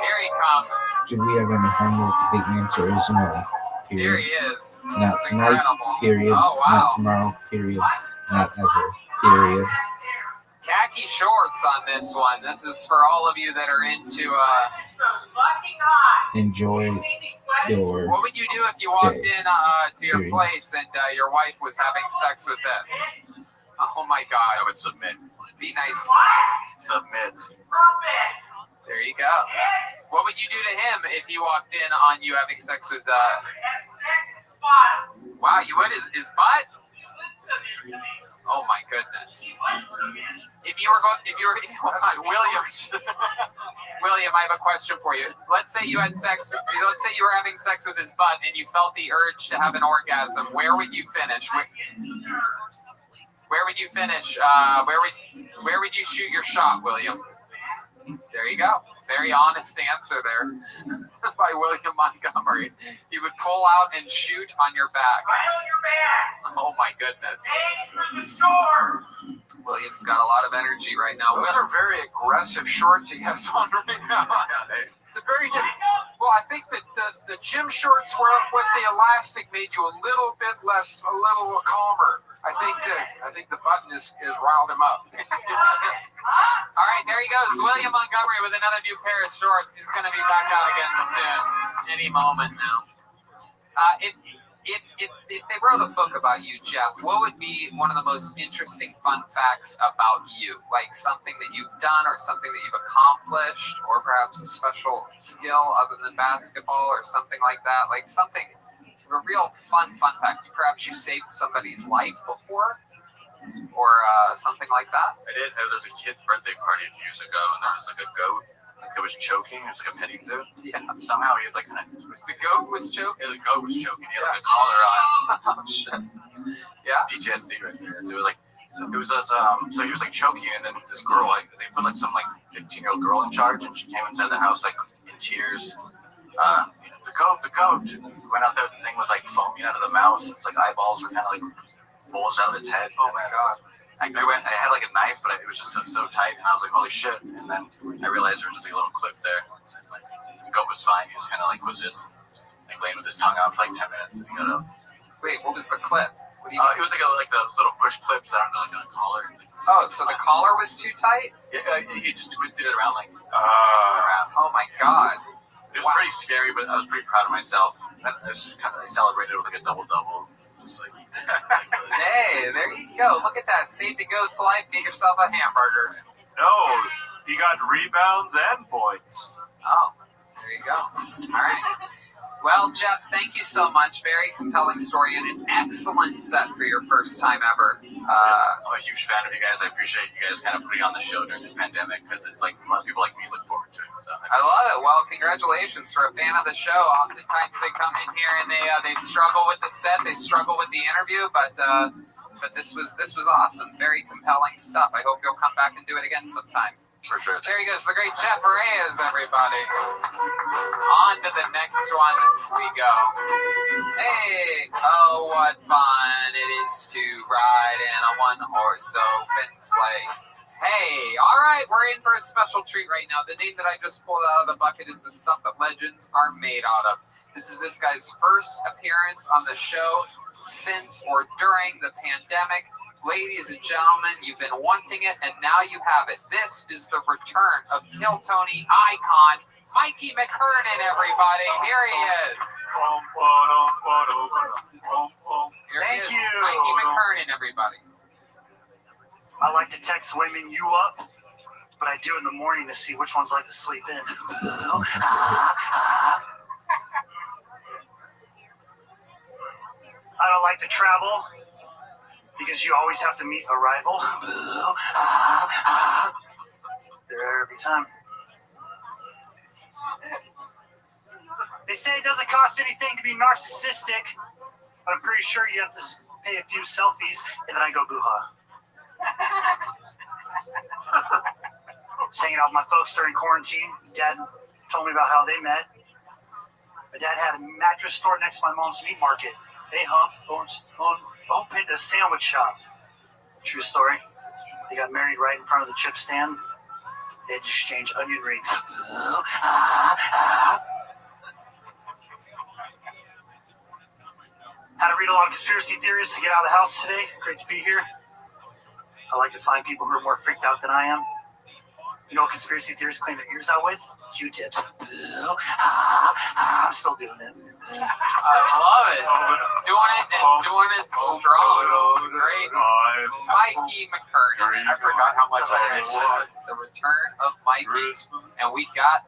Here he comes. do we have any homework? The answer is no. Here Period. he is. This Not is tonight. incredible. Period. Oh, wow. Not tomorrow. Period. Not ever. Period. Khaki shorts on this one. This is for all of you that are into Enjoy your what would you do if you walked day. in to your Period. place and your wife was having sex with this? Oh my god. I would submit. Be nice. Submit. There you go. What would you do to him if he walked in on you having sex with wow, you would his butt? Oh my goodness. If you were William, I have a question for you. Let's say you had sex. Let's say you were having sex with his butt, and you felt the urge to have an orgasm. Where would you finish? Where would you finish? Where would you shoot your shot, William? There you go. Very honest answer there by William Montgomery. He would pull out and shoot on your back. Right on your back. Oh my goodness. Thanks for the shorts. William's got a lot of energy right now. Those are very aggressive shorts he has on right now. It's a very good. Well, I think that the gym shorts were with the elastic made you a little calmer. I think the button is riled him up. All right, there he goes. William Montgomery with another new pair of shorts. He's going to be back out again soon, any moment now. If they wrote a book about you, Jeff, what would be one of the most interesting fun facts about you? Like something that you've done or something that you've accomplished or perhaps a special skill other than basketball or something like that? Like something, a real fun fact. Perhaps you saved somebody's life before or something like that? I did. There was a kid's birthday party a few years ago, and there was like a goat. Like it was choking. It was like a petting zoo. Yeah. Somehow he had like kind of. The goat was choking? Yeah, the goat was choking. He had like a collar on. Oh, shit. Yeah. PTSD right there. So it was like, so he was like choking, and then this girl, like they put like some like 15-year-old girl in charge, and she came inside the house like in tears. The goat. And then we went out there. The thing was like foaming out of the mouth. It's like eyeballs were kind of like bulged out of its head. Oh my god. I had like a knife, but it was just so tight, and I was like, holy shit. And then I realized there was just like a little clip there. The goat was fine. He was kind of like, was just like laying with his tongue out for like 10 minutes, and he got up. Wait, what was the clip? What do you it was like those little push clips that are like on a collar. Oh, so the collar was too tight? Yeah, he just twisted it around like around. Oh my god. It was pretty scary, but I was pretty proud of myself. And I celebrated with like a double-double. Hey, there you go. Look at that. Saved a goat's life. Get yourself a hamburger. No, he got rebounds and points. Oh, there you go. All right. Well, Jeff, thank you so much. Very compelling story and an excellent set for your first time ever. I'm a huge fan of you guys. I appreciate you guys kind of putting on the show during this pandemic because it's like a lot of people like me look forward to it. So I love it. Well, congratulations for a fan of the show. Oftentimes they come in here and they struggle with the set, they struggle with the interview, but this was awesome. Very compelling stuff. I hope you'll come back and do it again sometime. For sure. There he goes, the great Jeff Reyes, everybody. On to the next one we go. Hey, oh, what fun it is to ride in a one-horse open sleigh. Hey, all right, we're in for a special treat right now. The name that I just pulled out of the bucket is the stuff that legends are made out of. This is this guy's first appearance on the show since or during the pandemic. Ladies and gentlemen, you've been wanting it, and now you have it. This is the return of Kill Tony icon, Mikey McKernan, everybody. Here he is. Thank you. Mikey McKernan, everybody. I like to text women you up, but I do in the morning to see which ones like to sleep in. I don't like to travel because you always have to meet a rival. They're there every time. They say it doesn't cost anything to be narcissistic, but I'm pretty sure you have to pay a few selfies, and then I go boo-ha. Just hanging out with my folks during quarantine. Dad told me about how they met. My dad had a mattress store next to my mom's meat market. They humped, opened a sandwich shop. True story. They got married right in front of the chip stand. They had to exchange onion rings. Had to read a lot of conspiracy theories to get out of the house today. Great to be here. I like to find people who are more freaked out than I am. You know what conspiracy theorists clean their ears out with? Q-tips. I'm still doing it. I love it. Doing it strong. Great. Mikey McKernan. I forgot how much I missed it. The return of Mikey, and we got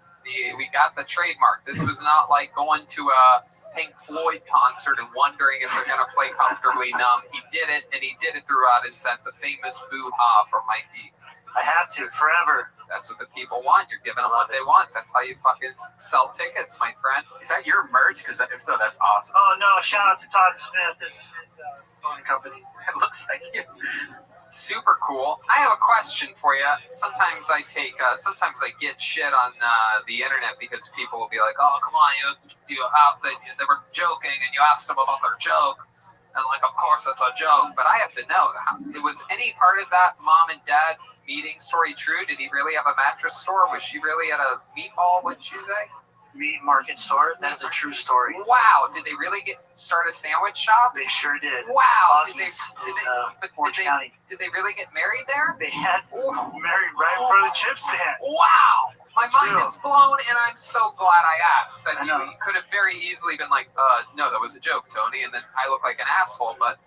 the trademark. This was not like going to a Pink Floyd concert and wondering if they're going to play Comfortably Numb. He did it, and he did it throughout his set. The famous boo-ha from Mikey. I have to, forever. That's what the people want. You're giving them what they want. That's how you fucking sell tickets, my friend. Is that your merch? Because if so, that's awesome. Oh, no, shout out to Todd Smith. This is his owning company. It looks like you. Super cool. I have a question for you. Sometimes I get shit on the internet because people will be like, "Oh, come on, they were joking, and you asked them about their joke, and like, of course it's a joke." But I have to know, was any part of that mom and dad meeting story true? Did he really have a mattress store? Was she really at a meatball? What'd she say? Meat market store. That is a true story. Wow. Did they really start a sandwich shop? They sure did. Wow. Did they really get married there? They had married right in front of the chip stand. Wow. My mind is blown, and I'm so glad I asked. That you could have very easily been like, no, that was a joke, Tony, and then I look like an asshole, but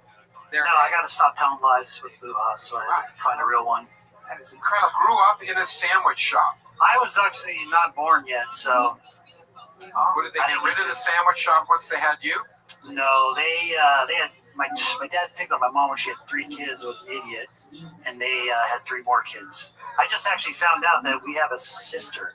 I got to stop telling lies with boo-ha, so I had to find a real one. That is incredible. Grew up in a sandwich shop. I was actually not born yet, so... What, did they get rid of the sandwich shop once they had you? No, they had... My dad picked up my mom when she had 3 kids with an idiot, and they had 3 more kids. I just actually found out that we have a sister.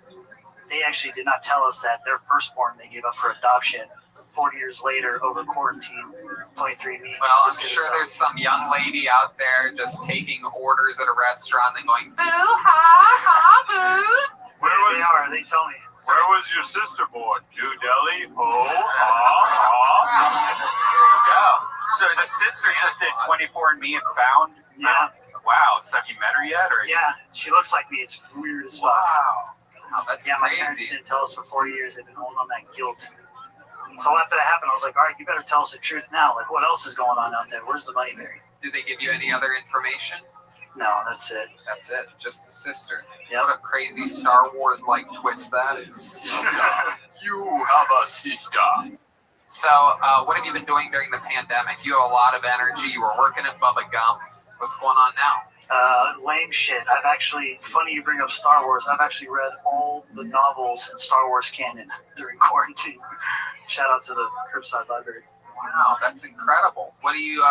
They actually did not tell us that their firstborn they gave up for adoption. 40 years later, over quarantine, 23andMe. Well, I'm sure there's some young lady out there just taking orders at a restaurant and going, boo, ha, boo. They tell me. Where was your sister born? New Delhi? There you go. So the sister just did 24andMe and found? Yeah. Wow. So have you met her yet? Or yeah, she looks like me. It's weird as fuck. Wow, that's crazy. My parents didn't tell us for 40 years. They've been holding on that guilt. So after that happened, I was like, all right, you better tell us the truth now. Like, what else is going on out there? Where's the money buried? Did they give you any other information? No, that's it. That's it. Just a sister. Yep. What a crazy Star Wars-like twist that is. Sister. You have a sister. So, what have you been doing during the pandemic? You have a lot of energy. You were working at Bubba Gump. What's going on now? Lame shit. Funny you bring up Star Wars. I've actually read all the novels in Star Wars canon during quarantine. Shout out to the Curbside Library. Wow, that's incredible. What do you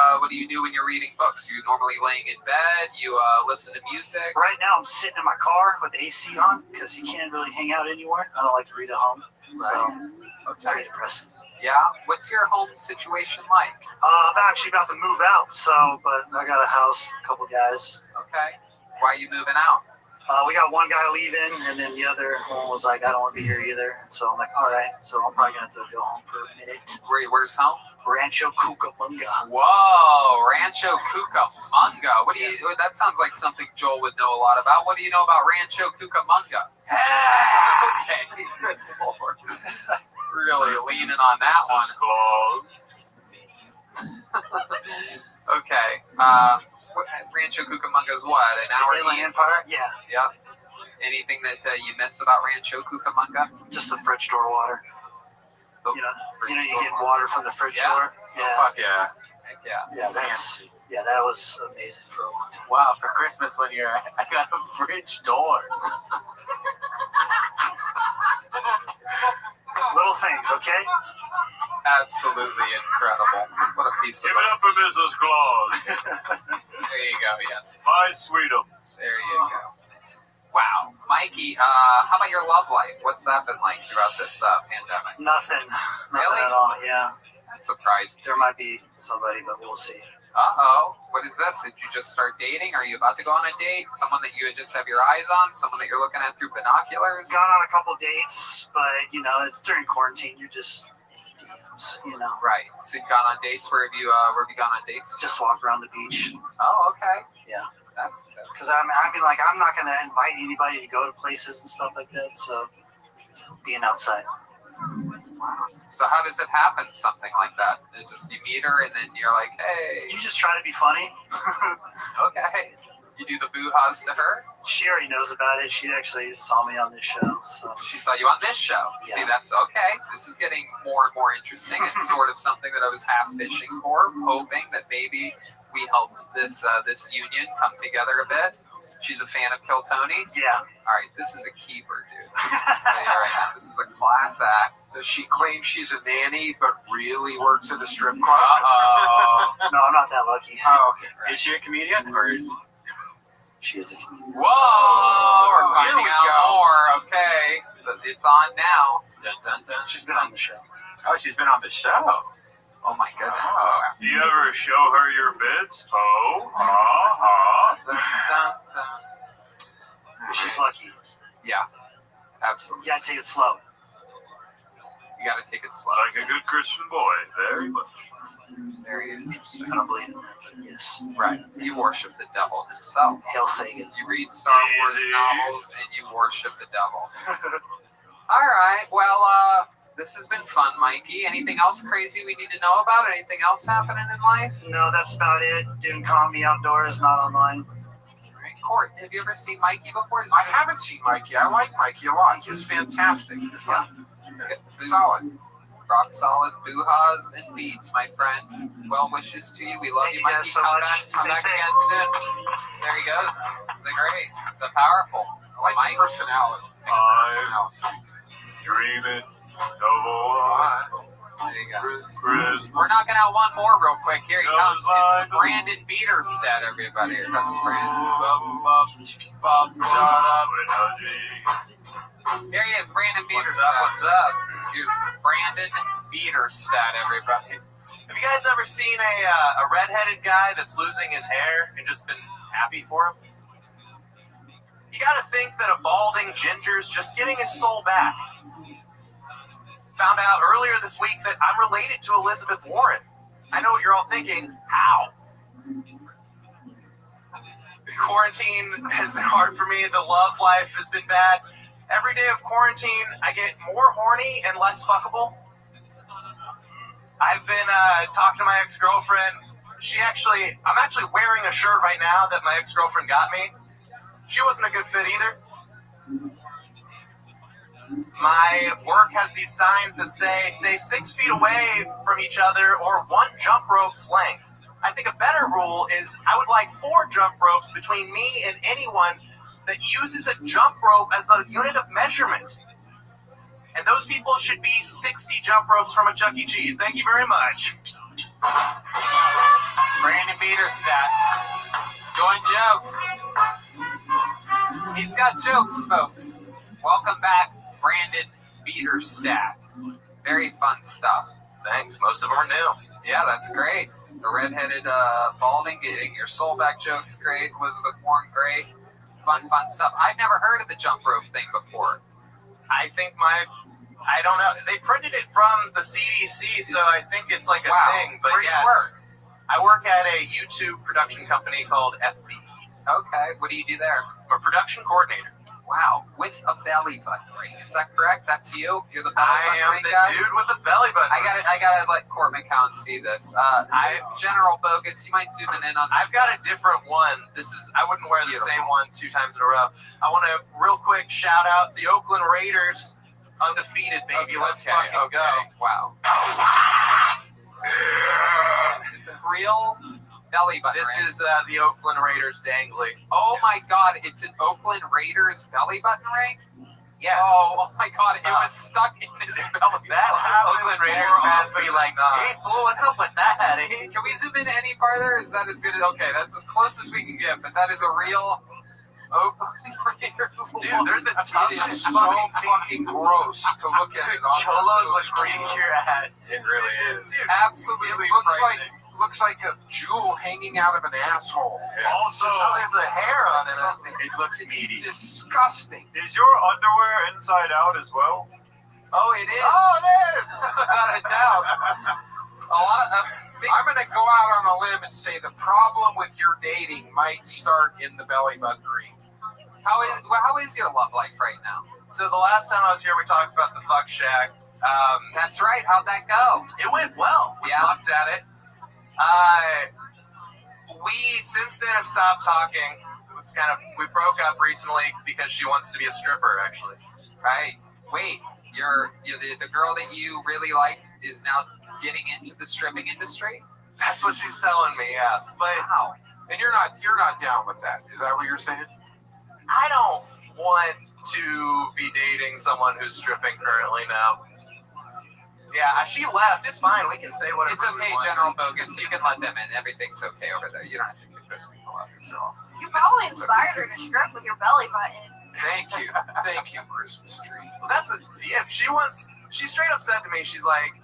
do when you're reading books? You normally laying in bed? You listen to music? Right now, I'm sitting in my car with the AC on because you can't really hang out anywhere. I don't like to read at home, so it's very depressing. Yeah. What's your home situation like? I'm actually about to move out, but I got a house, a couple guys. Okay. Why are you moving out? We got one guy leaving, and then the other one was like, I don't want to be here either. And so I'm like, all right. So I'm probably going to have to go home for a minute. Where's home? Rancho Cucamonga. Whoa, Rancho Cucamonga. That sounds like something Joel would know a lot about. What do you know about Rancho Cucamonga? Okay, good Lord. Really leaning on that one. Okay. Rancho Cucamonga is what? An hour east? Empire? Yeah. Yep. Anything that you miss about Rancho Cucamonga? Just the fridge door water. You get water from the fridge door. Yeah. Oh, fuck yeah. Heck yeah. Yeah, that was amazing for a long time. Wow, for Christmas one year, I got a fridge door. Little things, okay? Absolutely incredible. What a piece of... Give it up for Mrs. Claus. There you go, yes. My sweetums. There you go. Wow. Mikey, how about your love life? What's that been like throughout this pandemic? Nothing Really? at all, yeah. That's surprising. There might be somebody, but we'll see. Uh-oh. What is this? Did you just start dating? Are you about to go on a date? Someone that you just have your eyes on? Someone that you're looking at through binoculars? Gone on a couple dates, but, it's during quarantine. You're just DMs, Right. So you've gone on dates? Where have you gone on dates? Just walked around the beach. Oh, okay. Yeah. That's because I'm not going to invite anybody to go to places and stuff like that, so being outside. Wow. So how does it happen, something like that? You meet her and then you're like, hey. You just try to be funny. Okay. You do the boo-haws to her? She already knows about it. She actually saw me on this show. So she saw you on this show. Yeah. See, that's okay. This is getting more and more interesting. It's sort of something that I was half fishing for, hoping that maybe we helped this union come together a bit. She's a fan of Kill Tony? Yeah. All right, this is a keeper, dude. Right now, this is a class act. Does she claim she's a nanny but really works at a strip club? Uh-oh. No, I'm not that lucky. Oh, okay. Right. Is she a comedian? Or she is a comedian. Whoa! We're finding out more. Okay. It's on now. Dun, dun, dun. She's been on the show. Oh, she's been on the show. Oh my goodness. Oh. Do you ever show her your bits? Oh, Dun, dun, dun. She's lucky. Yeah, absolutely. You gotta take it slow. You gotta take it slow. like a good Christian boy, very much. Very interesting. I don't believe in that, but yes. Right. You worship the devil himself. Hail Satan. You read Star Wars novels and you worship the devil. All right. Well, this has been fun, Mikey. Anything else crazy we need to know about? Anything else happening in life? No, that's about it. Doing comedy outdoors, not online. Right. Court, have you ever seen Mikey before? I haven't seen Mikey. I like Mikey a lot. He's fantastic. Yeah. Solid. Rock solid boo-haws and beats, my friend. Well wishes to you. We love you, Mikey. So come much. back again soon. There he goes. The great, the powerful. I like the personality. I'm dreaming of a There you go. Christmas. We're knocking out one more real quick. Here he comes. It's Brandon Beaterstead, everybody. Here comes Brandon. Here he is, Brandon Beaterstead. What's up? Here's Brandon Beaterstead, everybody. Have you guys ever seen a redheaded guy that's losing his hair and just been happy for him? You gotta think that a balding ginger's just getting his soul back. Found out earlier this week that I'm related to Elizabeth Warren. I know what you're all thinking. How? The quarantine has been hard for me. The love life has been bad. Every day of quarantine, I get more horny and less fuckable. I've been talking to my ex-girlfriend. I'm actually wearing a shirt right now that my ex-girlfriend got me. She wasn't a good fit either. My work has these signs that say, stay 6 feet away from each other or one jump rope's length. I think a better rule is I would like 4 jump ropes between me and anyone that uses a jump rope as a unit of measurement. And those people should be 60 jump ropes from a Chuck E. Cheese. Thank you very much. Brandon Bieterstadt. Doing jokes. He's got jokes, folks. Welcome back, Brandon Bieterstadt. Very fun stuff. Thanks. Most of them are new. Yeah, that's great. The redheaded balding, getting your soul back jokes, great. Elizabeth Warren, great. Fun stuff. I've never heard of the jump rope thing before. I think I don't know. They printed it from the CDC, so I think it's like a thing. But where do you work? I work at a YouTube production company called FB. Okay, what do you do there? I'm a production coordinator. Wow, with a belly button ring. Is that correct? That's you? You're the belly button ring guy? I am the dude with the belly button ring. I gotta let Court McCown see this. General Bogus, you might zoom in on this. I've got a different one. I wouldn't wear the same one 2 times in a row. I want to real quick shout out the Oakland Raiders. Undefeated, baby. Let's fucking go. Wow. It's a real belly button This ring. is the Oakland Raiders dangly. Oh my God, it's an Oakland Raiders belly button ring? Yes. Oh my God, it was stuck in his belly button. Oakland Raiders fans be like, hey, fool, what's up with that? Eh? Can we zoom in any farther? Is that as good as... Okay, that's as close as we can get, but that is a real Oakland Raiders. Dude, they're the toughest. It is so fucking gross to look at it. Cholos would break your ass. It really is. Absolutely. Looks like a jewel hanging out of an asshole. Yeah. Also, there's a hair on it. It looks meaty. Disgusting. Is your underwear inside out as well? Oh, it is. Oh, it is. Without a doubt. A lot of... I'm going to go out on a limb and say the problem with your dating might start in the belly button ring. How is your love life right now? So the last time I was here, we talked about the fuck shack. That's right. How'd that go? It went well. We looked at it. We since then have stopped talking. It's we broke up recently because she wants to be a stripper, actually. Right. Wait, you're the girl that you really liked is now getting into the stripping industry? That's what she's telling me, yeah. But wow. And you're not down with that. Is that what you're saying? I don't want to be dating someone who's stripping currently now. Yeah, she left. It's fine. We can say whatever. It's okay, General Bogus. You can let them in. Everything's okay over there. You don't have to kick those people out. These are all. You probably inspired her to strip with your belly button. Thank you, Christmas tree. Well, if she wants. She straight up said to me, she's like,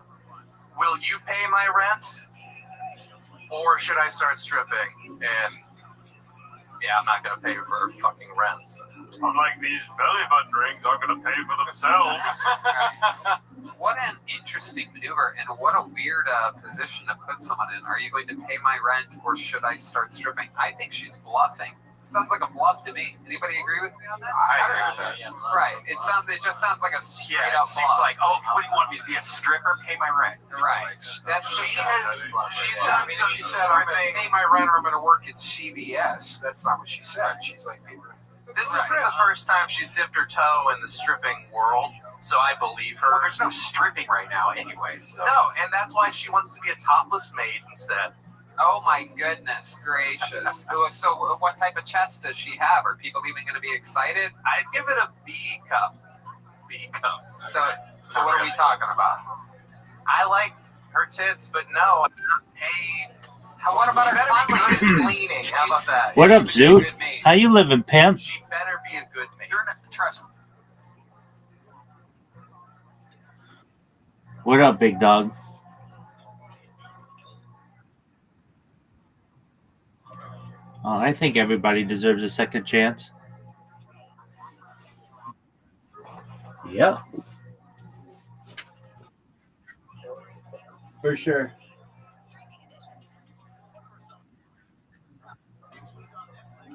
"Will you pay my rent, or should I start stripping?" And yeah, I'm not gonna pay for her fucking rent. So. Unlike these belly button rings aren't gonna pay for themselves. What an interesting maneuver, and what a weird position to put someone in. Are you going to pay my rent, or should I start stripping? I think she's bluffing. Sounds like a bluff to me. Anybody agree with me on that? I agree with that. Right. It just sounds like a straight up seems bluff. like, oh, what do you want me to be, a stripper? Pay my rent. Right. That's she's done some she said, I'm going to pay my rent or I'm going to work at CVS. That's not what she said. She's like, this isn't the first time she's dipped her toe in the stripping world, so I believe her. Well, there's no stripping right now anyway, so. No, and that's why she wants to be a topless maid instead. Oh my goodness gracious. So what type of chest does she have? Are people even going to be excited? I'd give it a B cup. B cup. So what are we talking about? I like her tits, but no, I'm not paid. What about her cleanliness? Cleaning. How about that? What up, Zoot? How you living, pimp? She better be a good maid. Trust me. What up, big dog? I think everybody deserves a second chance. Yep. For sure.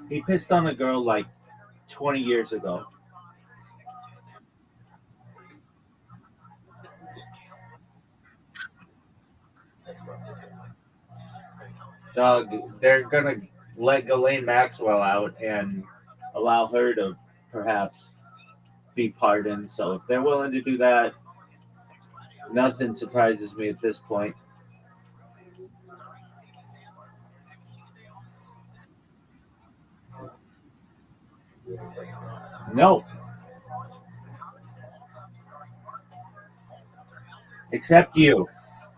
He pissed on a girl like 20 years ago. Doug, they're going to let Ghislaine Maxwell out and allow her to perhaps be pardoned. So if they're willing to do that, nothing surprises me at this point. No. Except you,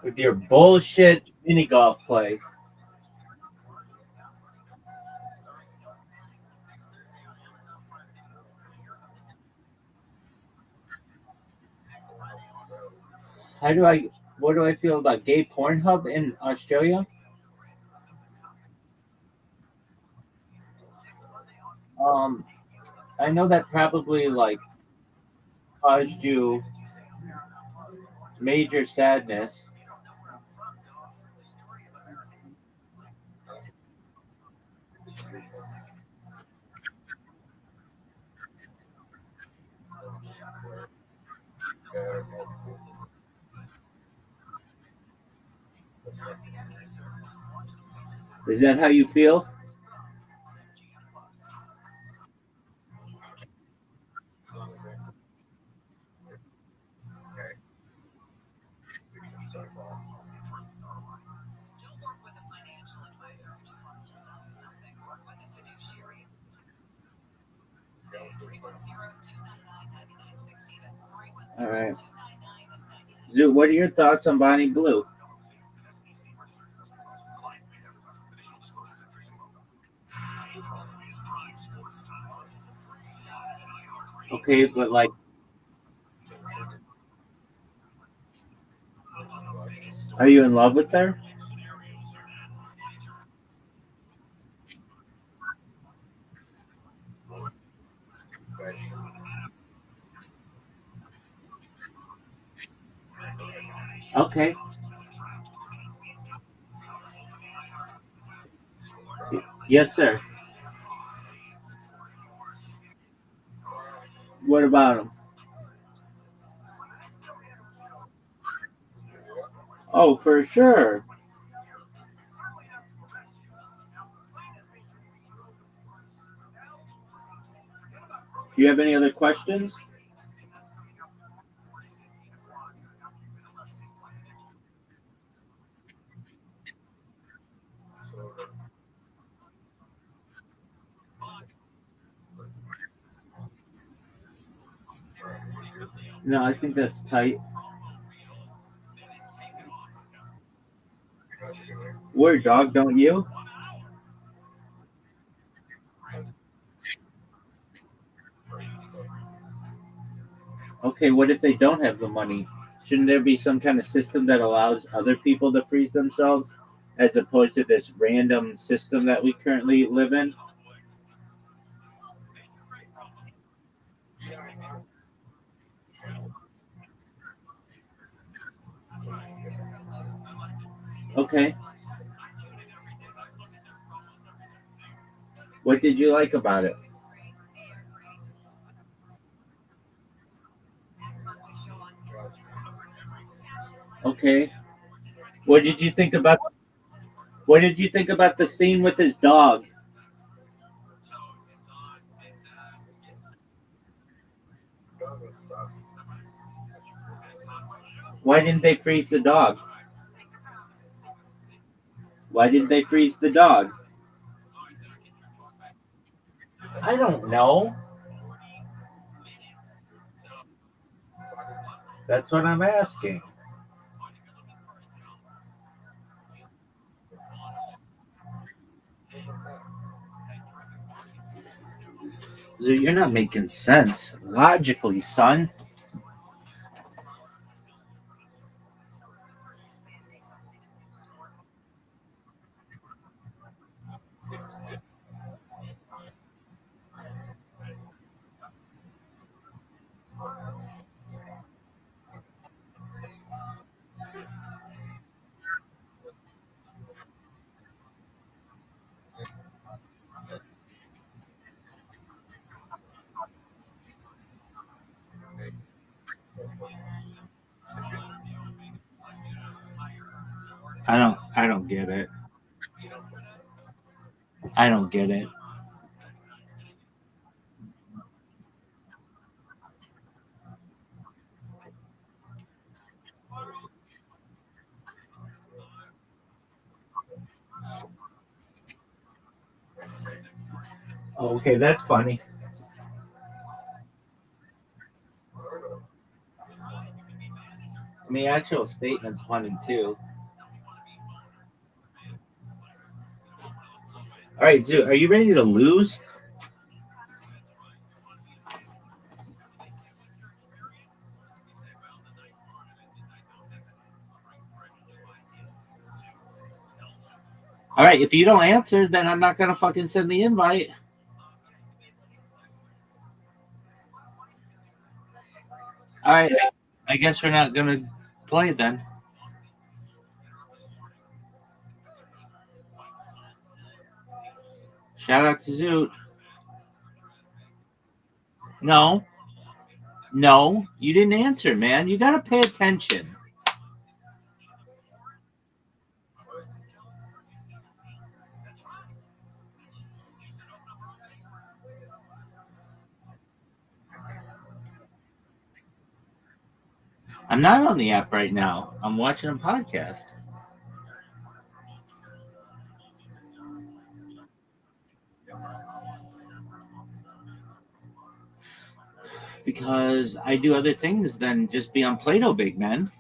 with your bullshit mini golf play. What do I feel about gay Pornhub in Australia? Um, I know that probably like caused you major sadness. Is that how you feel? All right. Zoo, what are your thoughts on Bonnie Blue? Okay, but like, are you in love with her? Okay. Yes, sir. What about him? Oh, for sure. Do you have any other questions? No, I think that's tight. Word, dog, don't you? Okay, what if they don't have the money? Shouldn't there be some kind of system that allows other people to freeze themselves as opposed to this random system that we currently live in? Okay. What did you like about it? Okay. What did you think about the scene with his dog? Why didn't they freeze the dog? Why didn't they freeze the dog? I don't know. That's what I'm asking. So you're not making sense logically, son. I don't get it. I don't get it. Okay, that's funny. I mean, actual statements 1 and 2. All right, Zoo, are you ready to lose? All right, if you don't answer, then I'm not gonna fucking send the invite. All right, I guess we're not gonna play then. Shout out to Zoot. No, you didn't answer, man. You gotta pay attention. I'm not on the app right now. I'm watching a podcast. Because I do other things than just be on Play-Doh, big man.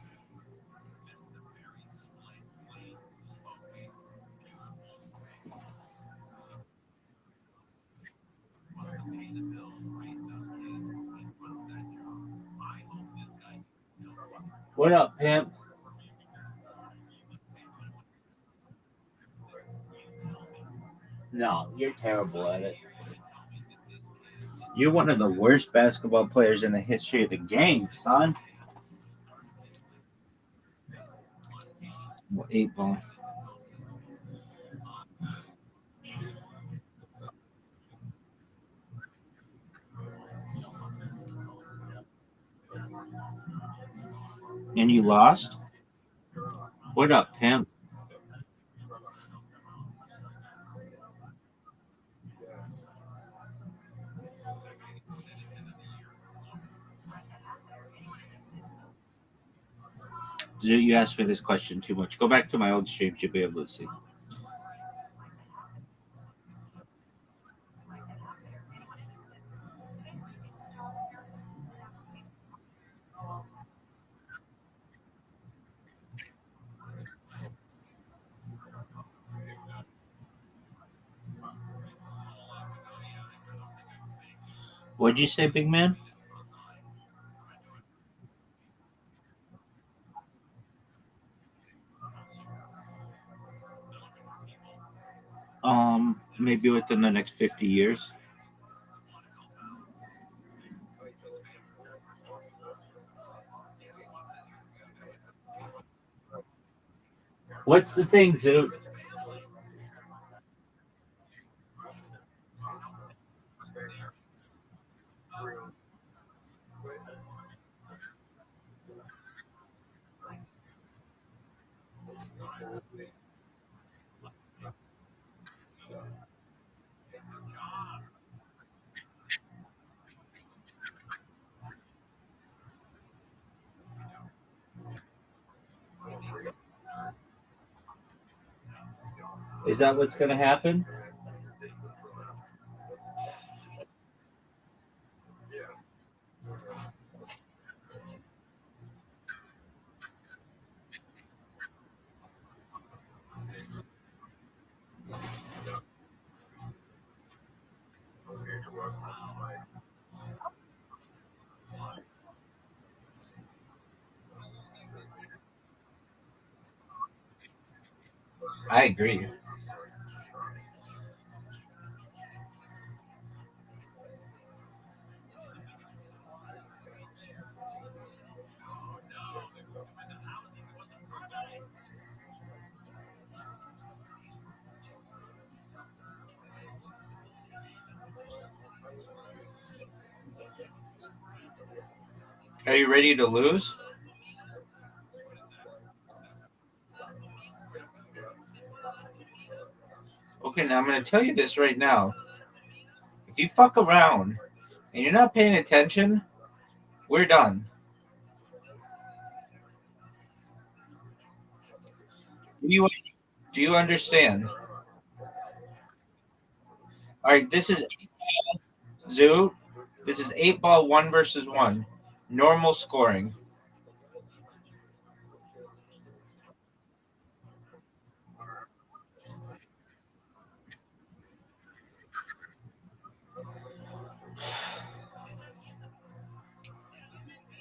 What up, pimp? No, you're terrible at it. You're one of the worst basketball players in the history of the game, son. 8 ball. And you lost? What up, pimp? You asked me this question too much. Go back to my old streams. You'll be able to see. What'd you say, big man? Maybe within the next 50 years. What's the thing, Zoot? Is that what's going to happen? I agree. Are you ready to lose? Okay, now I'm going to tell you this right now. If you fuck around and you're not paying attention, we're done. Do you understand? All right, this is Zoo. This is 8 ball 1 versus 1. Normal scoring.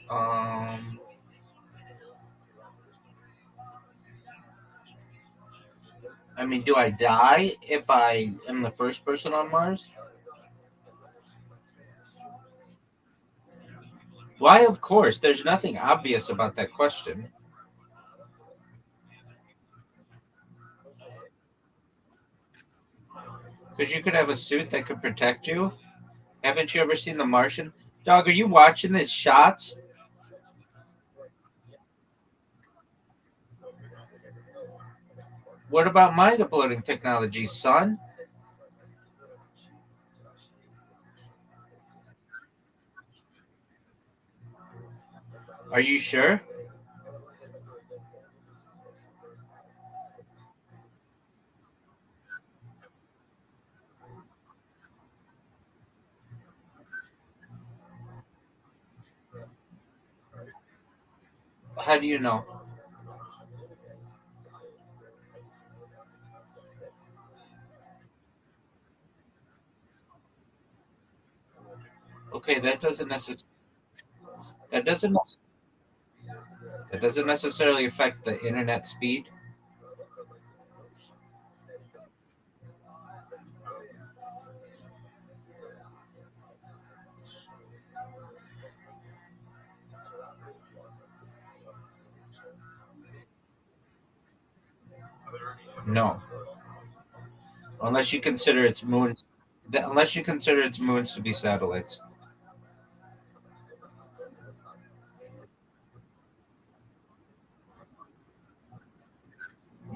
Um, I mean, do I die if I am the first person on Mars? Why, of course. There's nothing obvious about that question. Because you could have a suit that could protect you. Haven't you ever seen The Martian? Dog, are you watching this shots? What about mind uploading technology, son? Are you sure? How do you know? Okay, that doesn't that doesn't necessarily affect the internet speed. No, unless you consider its moons. Unless you consider its moons to be satellites.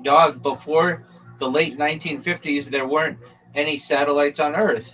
Dog, before the late 1950s, there weren't any satellites on Earth.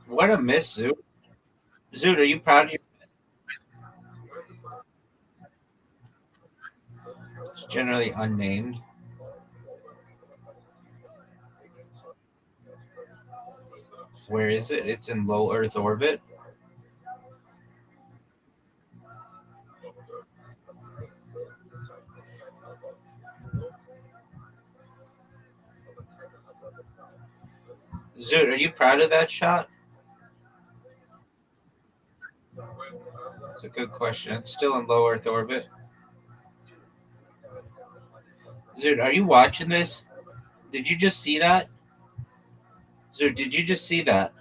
What a miss, Zoot. Zoot, are you proud of your? It's generally unnamed. Where is it? It's in low Earth orbit. Zoot, are you proud of that shot? It's a good question. It's still in low Earth orbit. Zoot, are you watching this? Did you just see that? Zoot, did you just see that?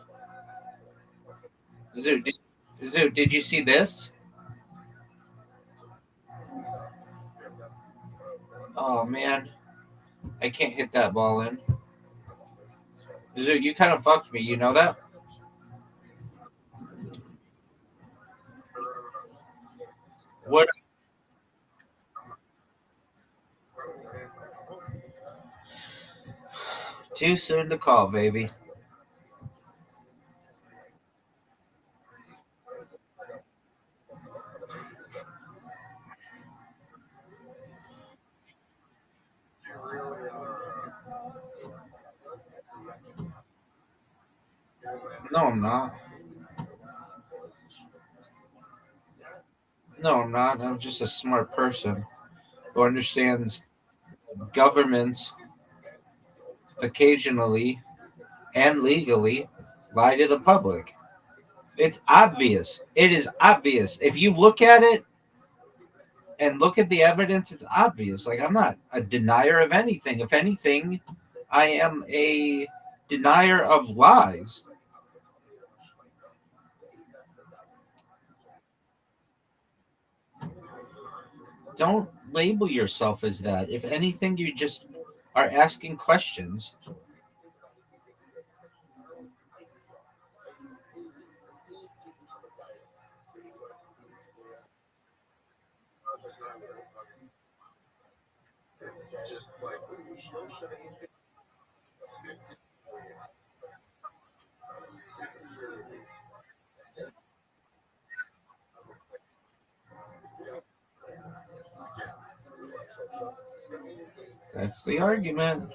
Zoot, did you see this? Oh man, I can't hit that ball in. Zoot, you kind of fucked me. You know that? What? Too soon to call, baby. No, I'm not. No, I'm not. I'm just a smart person who understands governments occasionally and legally lie to the public. It's obvious. It is obvious. If you look at it and look at the evidence, it's obvious. Like, I'm not a denier of anything. If anything, I am a denier of lies. Don't label yourself as that. If anything, you just are asking questions. That's the argument.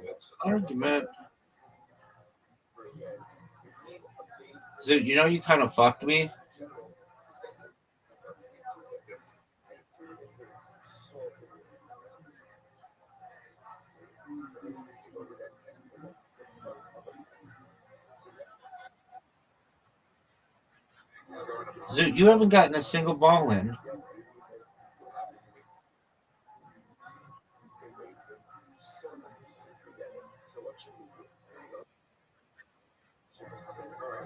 That's the argument. Dude, you know you kind of fucked me? Dude, you haven't gotten a single ball in.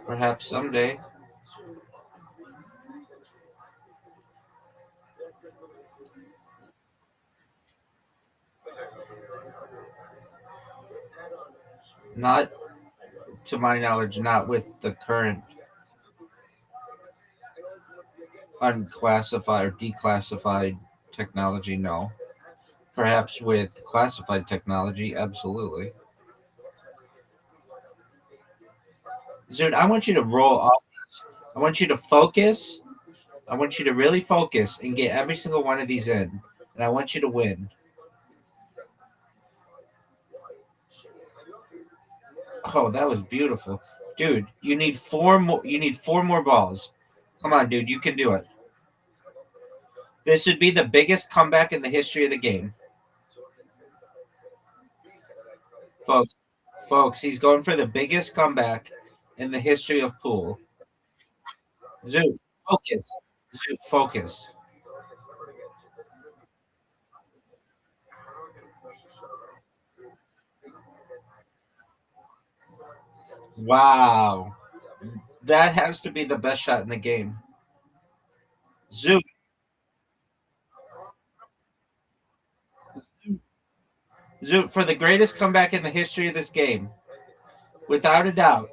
Perhaps someday. Not, to my knowledge, not with the current unclassified or declassified technology, no. Perhaps with classified technology, absolutely. Dude, I want you to roll off. I want you to focus. I want you to really focus and get every single one of these in. And I want you to win. Oh, that was beautiful. Dude, you need four more balls. Come on, dude, you can do it. This would be the biggest comeback in the history of the game. Folks, he's going for the biggest comeback in the history of pool. Zoot, focus. Zoot, focus. Wow. That has to be the best shot in the game. Zoot. Zoot, for the greatest comeback in the history of this game. Without a doubt.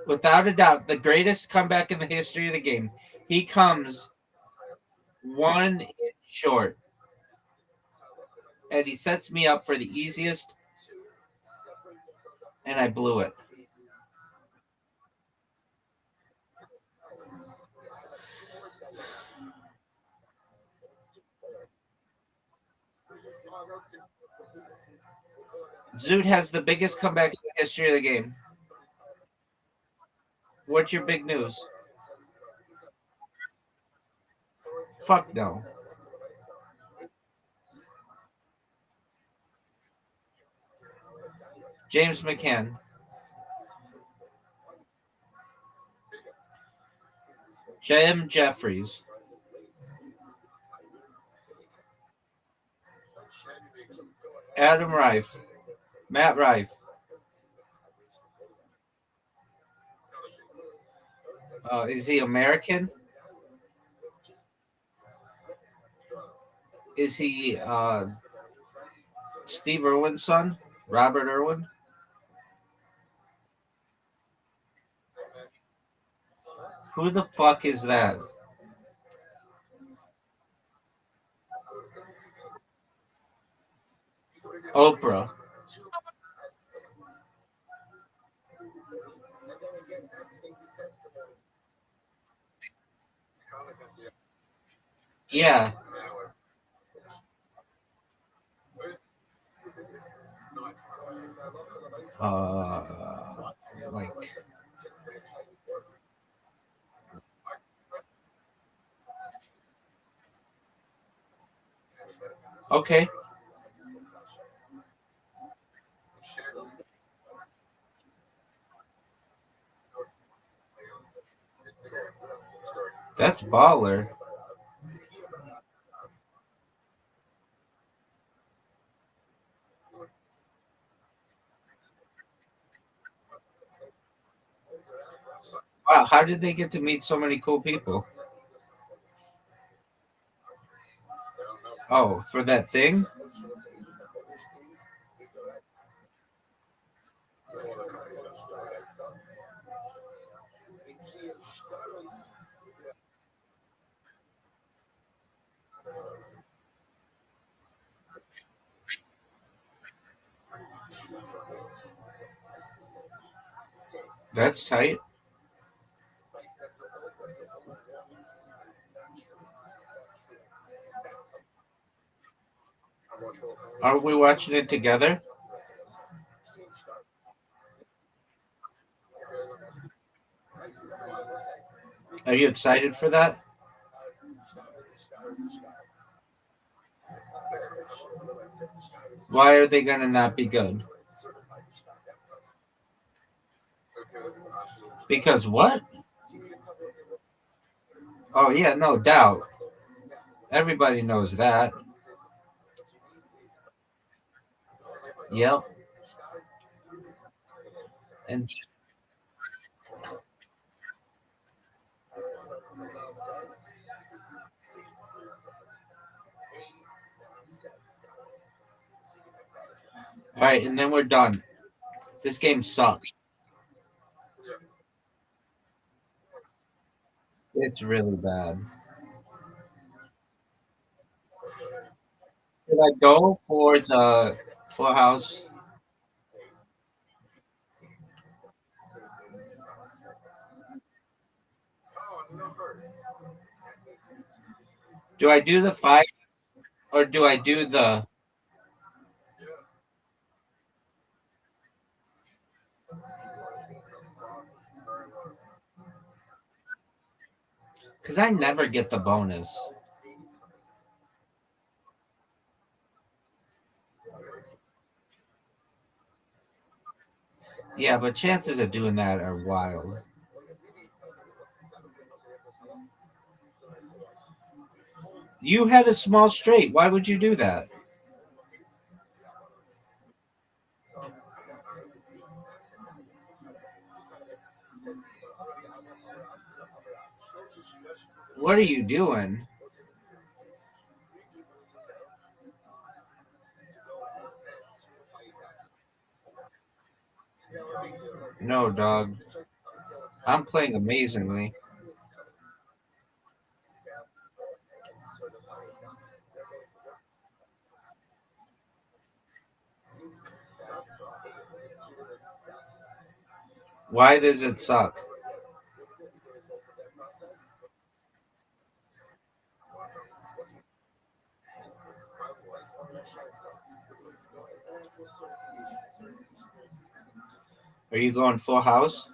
Without a doubt, the greatest comeback in the history of the game. He comes one inch short. And he sets me up for the easiest. And I blew it. Zoot has the biggest comeback in the history of the game. What's your big news? Fuck no. James McCann. Jim Jeffries. Adam Rife. Matt Rife. Is he American? Is he Steve Irwin's son? Robert Irwin? Who the fuck is that? Oprah. Yeah. Like. Okay. That's baller. Wow, how did they get to meet so many cool people? Oh, for that thing? That's tight. Are we watching it together? Are you excited for that? Why are they gonna not be good? Because what? Oh yeah, no doubt. Everybody knows that. Yep. And all right, and then we're done. This game sucks. It's really bad. Should I go for the Full House? Do I do the five or do I do the? Because I never get the bonus. Yeah, but chances of doing that are wild. You had a small straight. Why would you do that? What are you doing? No, dog. I'm playing amazingly. Why does it suck? Are you going Full House?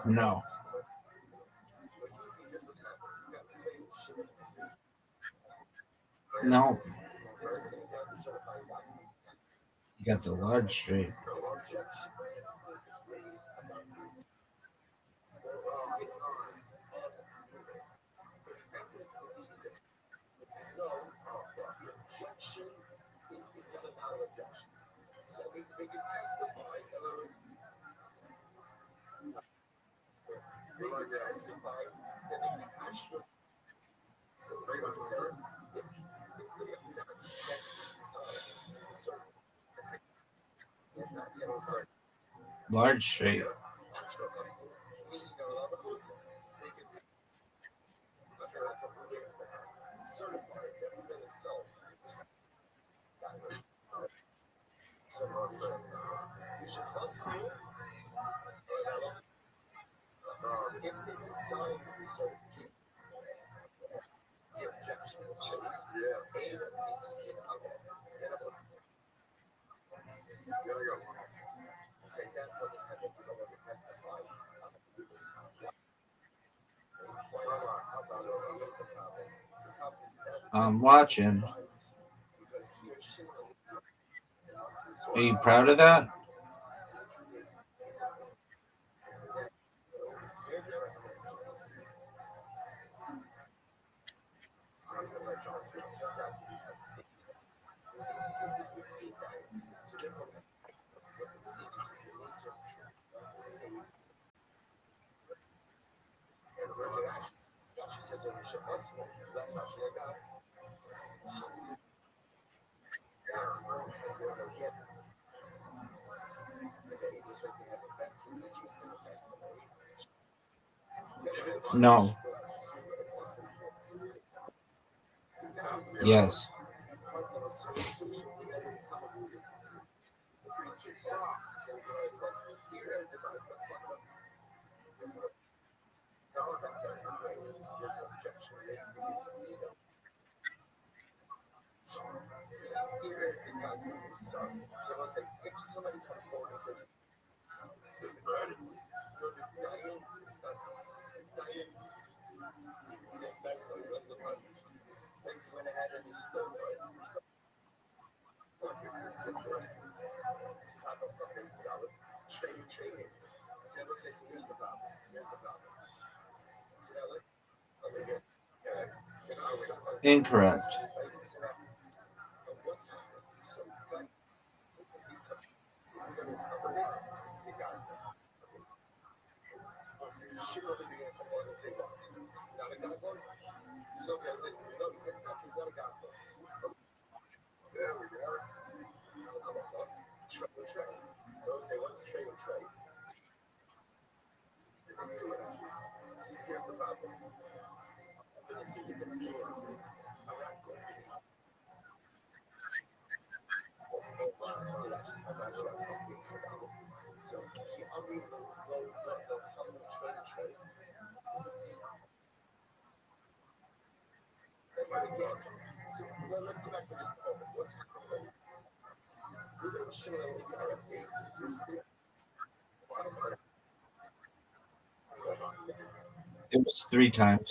No. No. You got the large straight. Large straight. I'm watching. Are you proud of that? No. Yes. Incorrect. It was 3 times.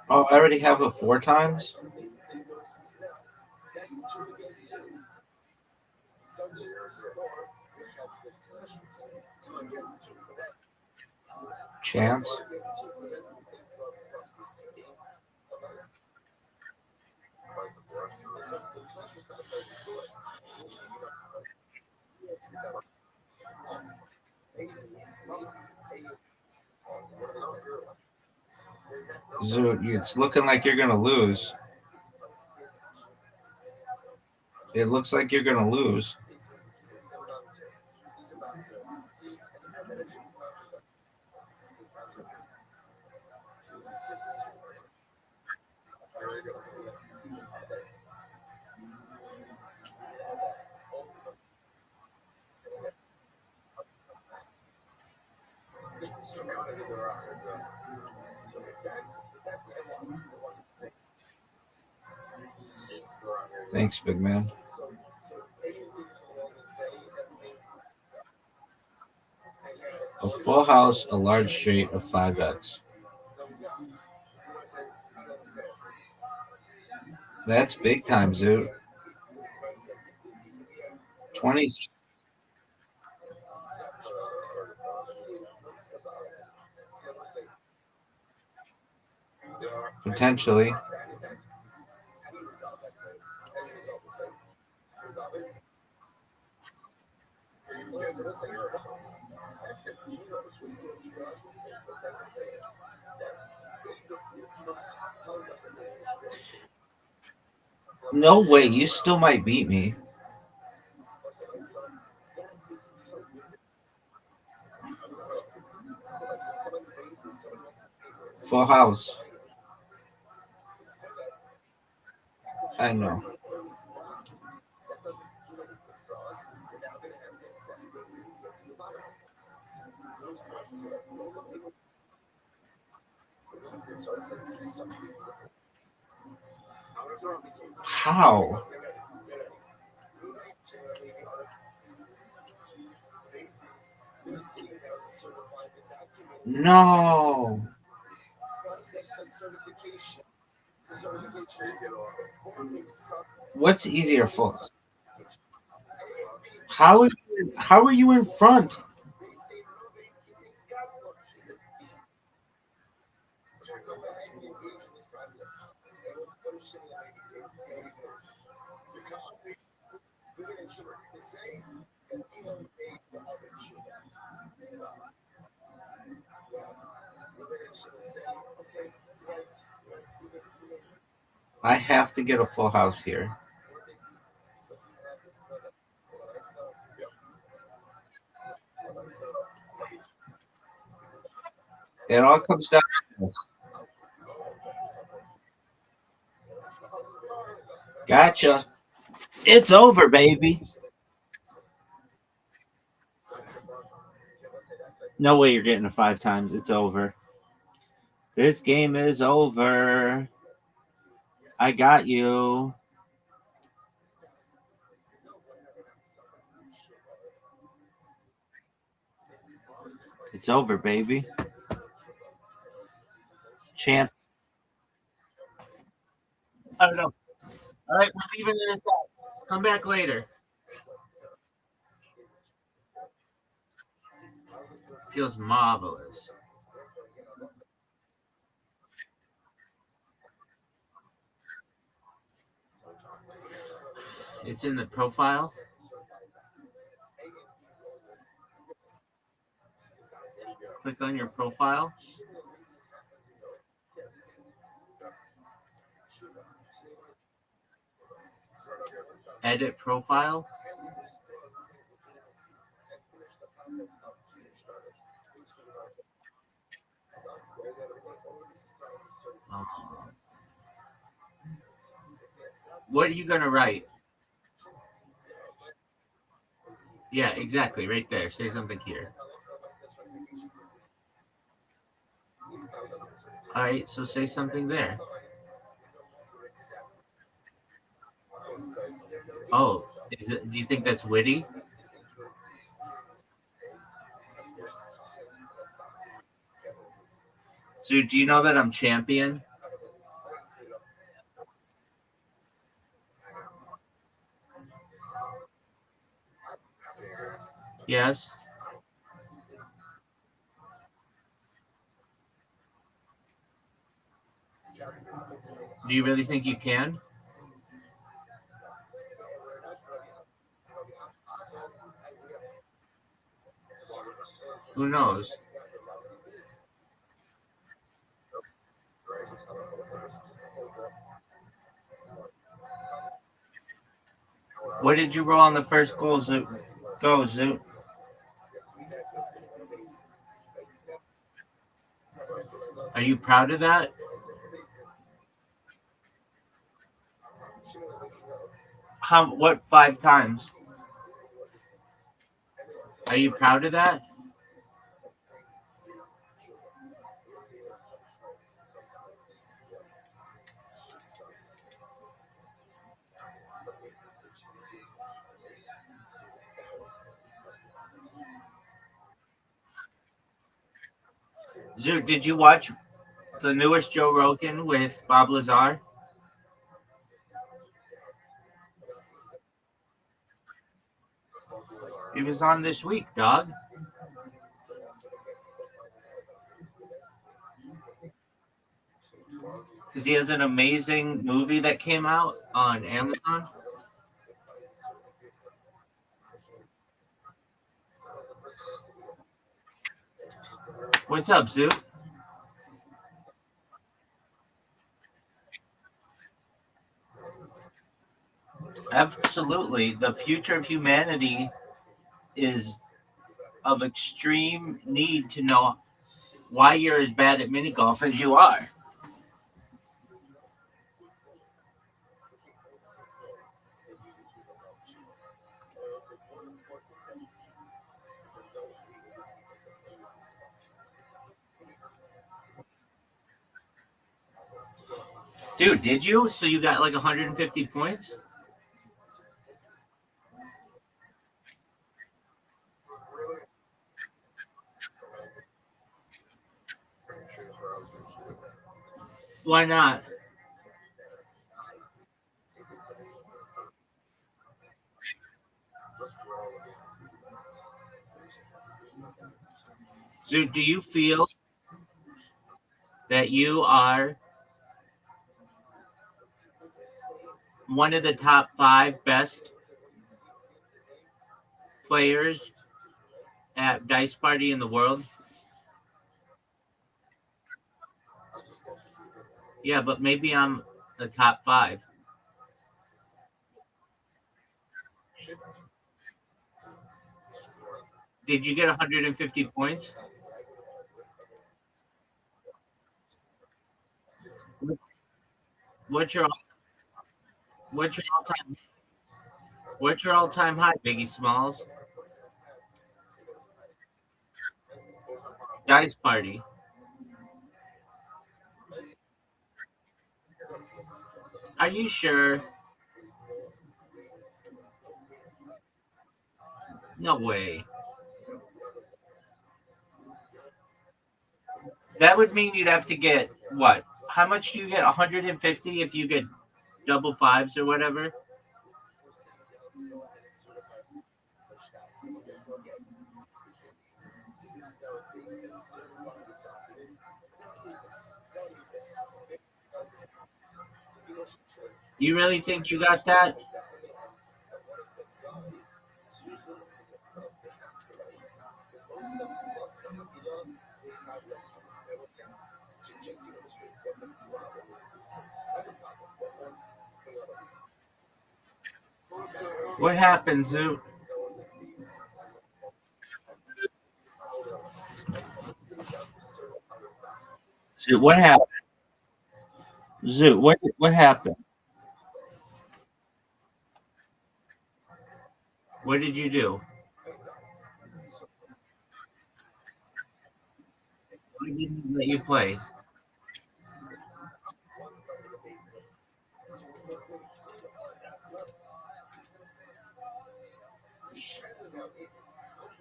Oh, I already have it 4 times? Chance? So it's looking like you're going to lose. It looks like you're going to lose. Thanks, big man. A full house, a large straight of 5x. That's big time, Zoo. 20. Potentially. No way, you still might beat me. Full house. I know. How? No. What's easier for? How are you in front? I have to get a full house here. It all comes down to this. Gotcha. It's over, baby. No way you're getting it 5 times. It's over. This game is over. I got you. It's over, baby. Champ. I don't know. All right, we're leaving it at that. Come back later. Feels marvelous. It's in the profile. Click on your profile. Edit profile. What are you going to write? Yeah, exactly. Right there. Say something here. All right, so say something there. Oh, do you think that's witty? So do you know that I'm champion? Yes. Do you really think you can? Who knows? What did you roll on the first goal, Zoot? Go, Zoot. Are you proud of that? What 5 times? Are you proud of that? Zoot, did you watch the newest Joe Rogan with Bob Lazar? He was on this week, dog. Because he has an amazing movie that came out on Amazon. What's up, Zoot? Absolutely. The future of humanity is of extreme need to know why you're as bad at mini golf as you are. Dude, did you? So you got like 150 points? Why not? So do you feel that you are one of the top 5 best players at Dice Party in the world? Yeah, but maybe I'm the top 5. Did you get 150 points? What's your what's your all-time high, Biggie Smalls? Dice Party. Are you sure? No way. That would mean you'd have to get what? How much do you get? 150 if you get double 5s or whatever? You really think you got that? What happened, Zoo? Zoo, what happened? Zoo, what happened? What did you do? Why didn't he let you play?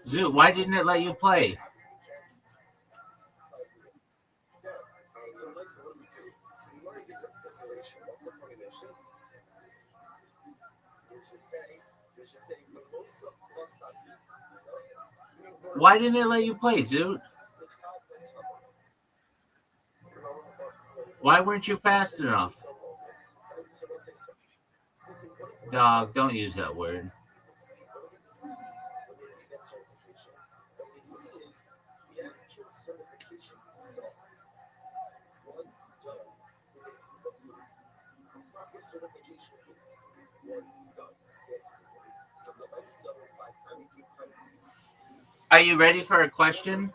Zoo, why didn't it let you play? Why didn't it let you play, Zoo? Why weren't you fast enough? Dog, don't use that word. Are you ready for a question?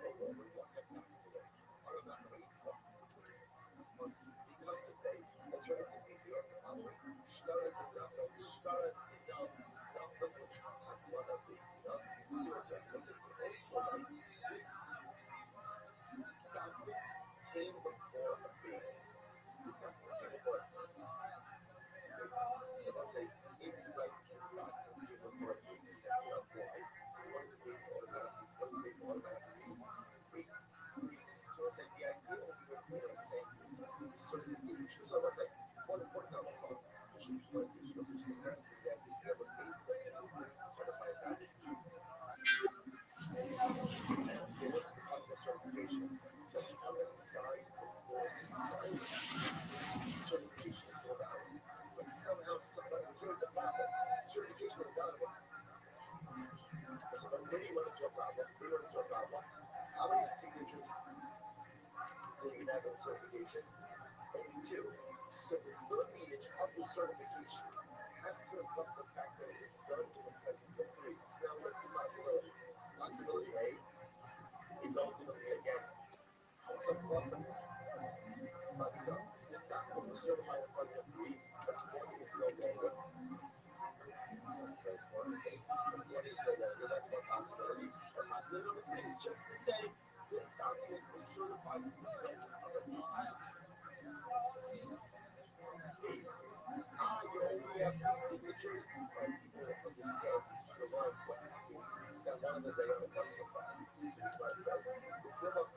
only have two signatures, and people understand between the lines what happened. That one of the day on the custom file. So the Gemara says, the Gemara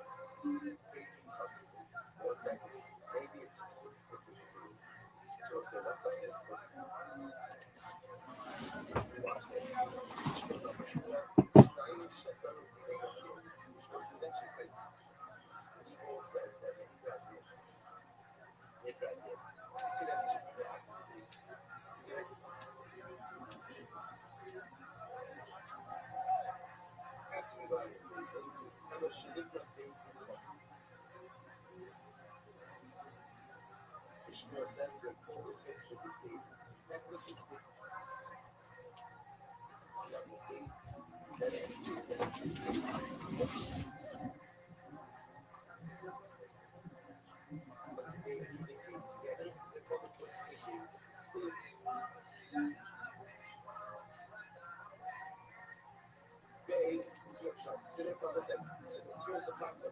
based in custom. 1 second. Maybe it's a chutzpah thing. They'll say, what's a chutzpah? Watch this. Shmuel says that he got you. You can have two practices. After we got his reason, and the Shalikra based in Chotzim. Shmuel says they're called the fits with the bases. So technically it's different. You have the base, then you have two bases. But they adjudicate standards, they call it what they base. See? So therefore, listen, here's the problem.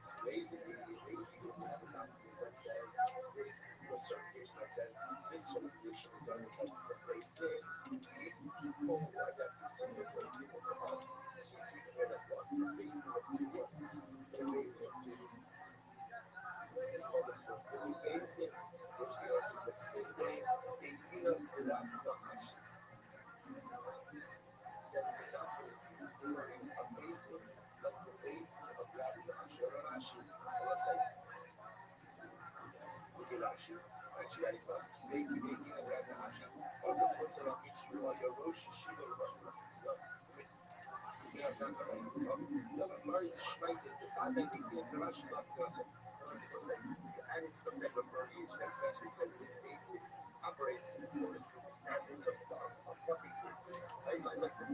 So basically, you have a document that says this certification that says this certification is done in the presence of Blaze Day. People who have two signatures, people say, oh, so you see from here that one, based of two ones, they're based of two. It's called the flexibility based in, which we also put same day, they deal with that Nahashi. It says the document use the wording of based in, like the based of Rabbi Nahashi or Rashi. Unless I look at Rashi, Rashi ready for us, Kibeki, Beki, and Rabbi Nahashi. Or the Twitter of each you are your Rosh Shiva or Rasmach himself. You have done that right. So, the Amari Shmaited, the Bada Beki, and Rashi, not for us. You're adding some type of verbiage that essentially says this based in operates in accordance with the standards of what they did.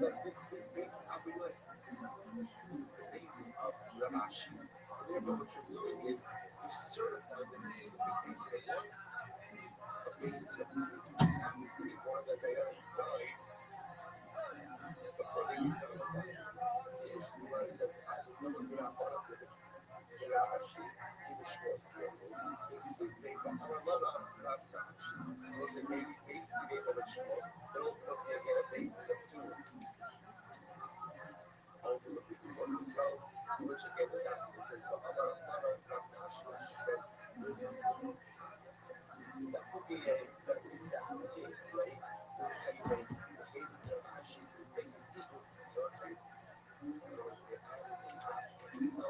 Like this base operates the basic of Ramashi. And therefore, what you're doing is you certify that this was a basic of one, a basic of two. You just happen to be one that they are died before they decided to die. The Gemara says, I will never get out of it. Ramashi, the Shmos here. They say they got a lot of Ramashi. They say maybe they able to Shmos. They're ultimately get a basic of two. Ultimately, we work as well. Which again, the document says, well, she says, is that okay, right? The faith of Rashi, the faith is equal. So I say, so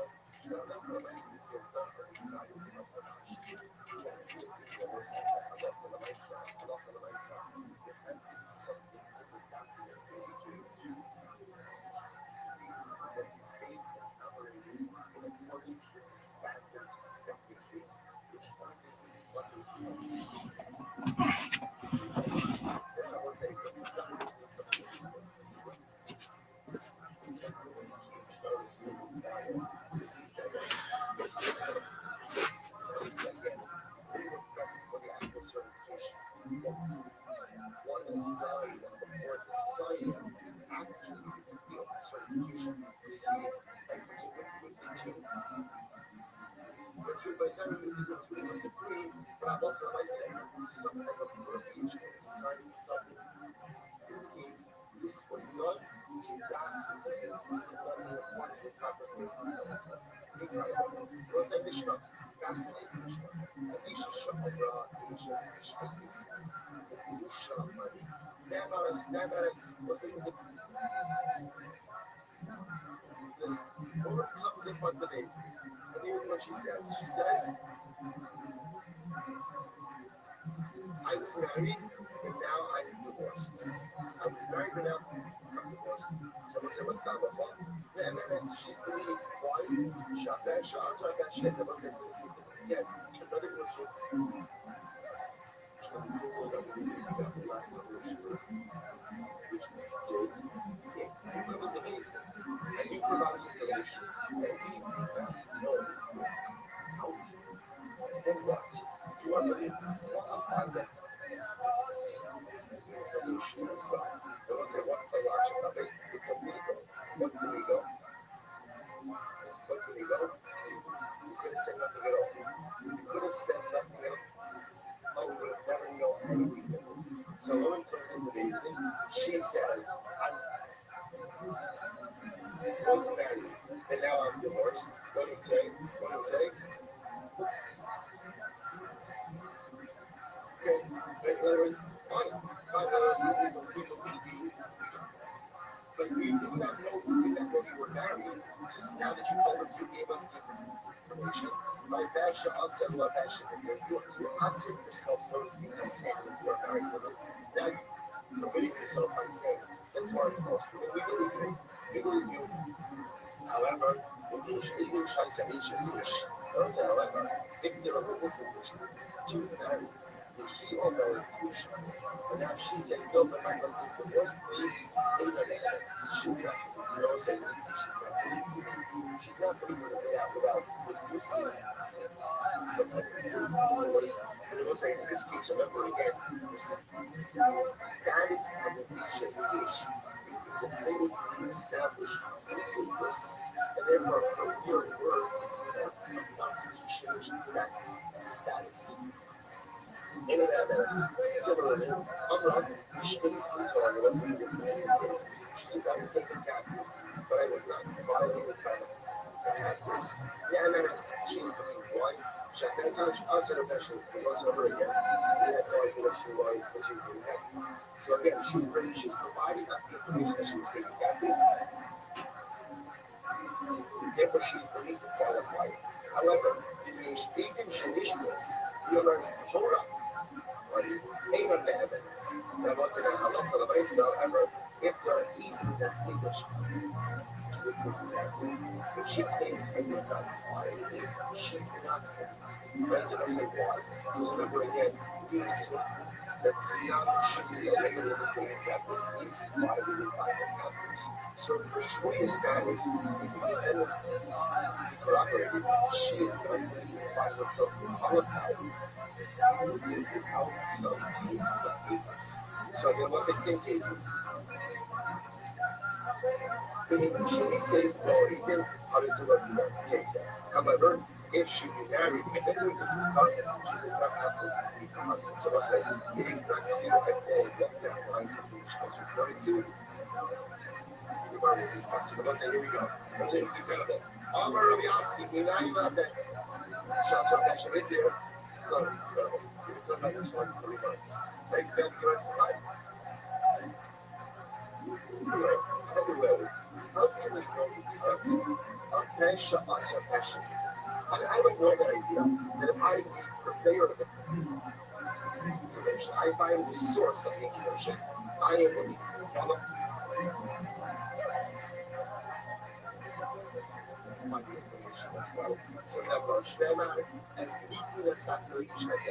they're not going to this here, not going to not using up for Rashi. There has to be something in the document indicating that is based on operating in accordance with the standards that we think, which only is what they do. So I will say, but something is something that's really huge, those really value. Again, we were present for the actual certification. One who died before the sign actually did the field certification. You see it right with the two. Because by saying with the two is really with the three, but I love the license that has to be some type of verbiage and signing something indicates this was not in das with the this was not in accordance with proper things. Was ein Mishnah, fascinating Mishnah. Elisha Shabbat, Elisha's Mishnah is the Yerusha money. Namaris, let's listen to this. Woman comes in front of the Beis Din, and here's what she says. She says, I was married, and now I'm divorced. I was married, but now I'm divorced. So I say, what's that about? And then she's believed, why? Shabbat, Shaz, or Shabbat, Shabbat. I say, so this is again, another question. Last number of sugar, which is, if you come in the basement, and you provide information, and you do not know out, then what? You are looking to qualify that information as well. They will say, what's the logic of it? It's a legal. What's the legal? What's the legal? You could have said nothing at all. You could have said nothing at all. Oh, we would have never known anything. So a woman comes into Beis Din, she says, I was married, and now I'm divorced. What do you say? What do you say? Okay. In other words, fine. We believe you. But we did not know you were married. Just now that you told us, you gave us the information. My Basha also love Basha. You assert yourself, so to speak, by saying that you are married woman. Now you permitted yourself by saying that's why the most. We believe you. We believe you. However, however, if there are witnesses that she was married, he all knows Yusha. But now she says, no, but my husband divorced me. She's not, you know, saying she's not believing it without reducing something. Because it was saying in this case, remember again, Paris as an Isha's ish is independently established this, and therefore your word is not enough to change that status. In others, similarly, Amram, basically told her, listen to this case. She says, I was taken captive, but I was not violated by the captors. Yeah, and then she's believed why. She also her passion was also her again. We had no idea what she was being captive. So again, she's providing us the information that she was taken captive. Therefore, she is believed to qualify. However, in the Ishpidim Shalishmas, the Omer is Torah. Ain't of the evidence. But I'm also going to halakha the Baisa. However, if there are even that say that she was taken captive, but she claims I was not violated, she's not believed. Right? And I say why? Because remember again, we assume that Siyam should be regularly taken captive is violated by the captors. So if her Shmuya status is independent, corroborated, she is not believed by herself to qualify without some papers. So there was the same cases. She says, well, he did how does it look to them? Takes it. However, if she be married, and then when this is coming, she does not have to leave her husband. So let's say it is not clear at all what that line of which was referring to. The Bible is not. So let's say, here we go. Let's say it's incredible. Amar Rabbi Yasi, Minayim Abed. Shots are mentioned in there. Incredible. We've been talking about this for 3 months. Next man, the rest of the life. Anyway, how can we know the answer of Pesha Asya Pesha? And I would know that idea that if I be prepared of information, I find the source of the information, I am willing to follow my information as well. So now, Rothschild as meeting the Sakarish as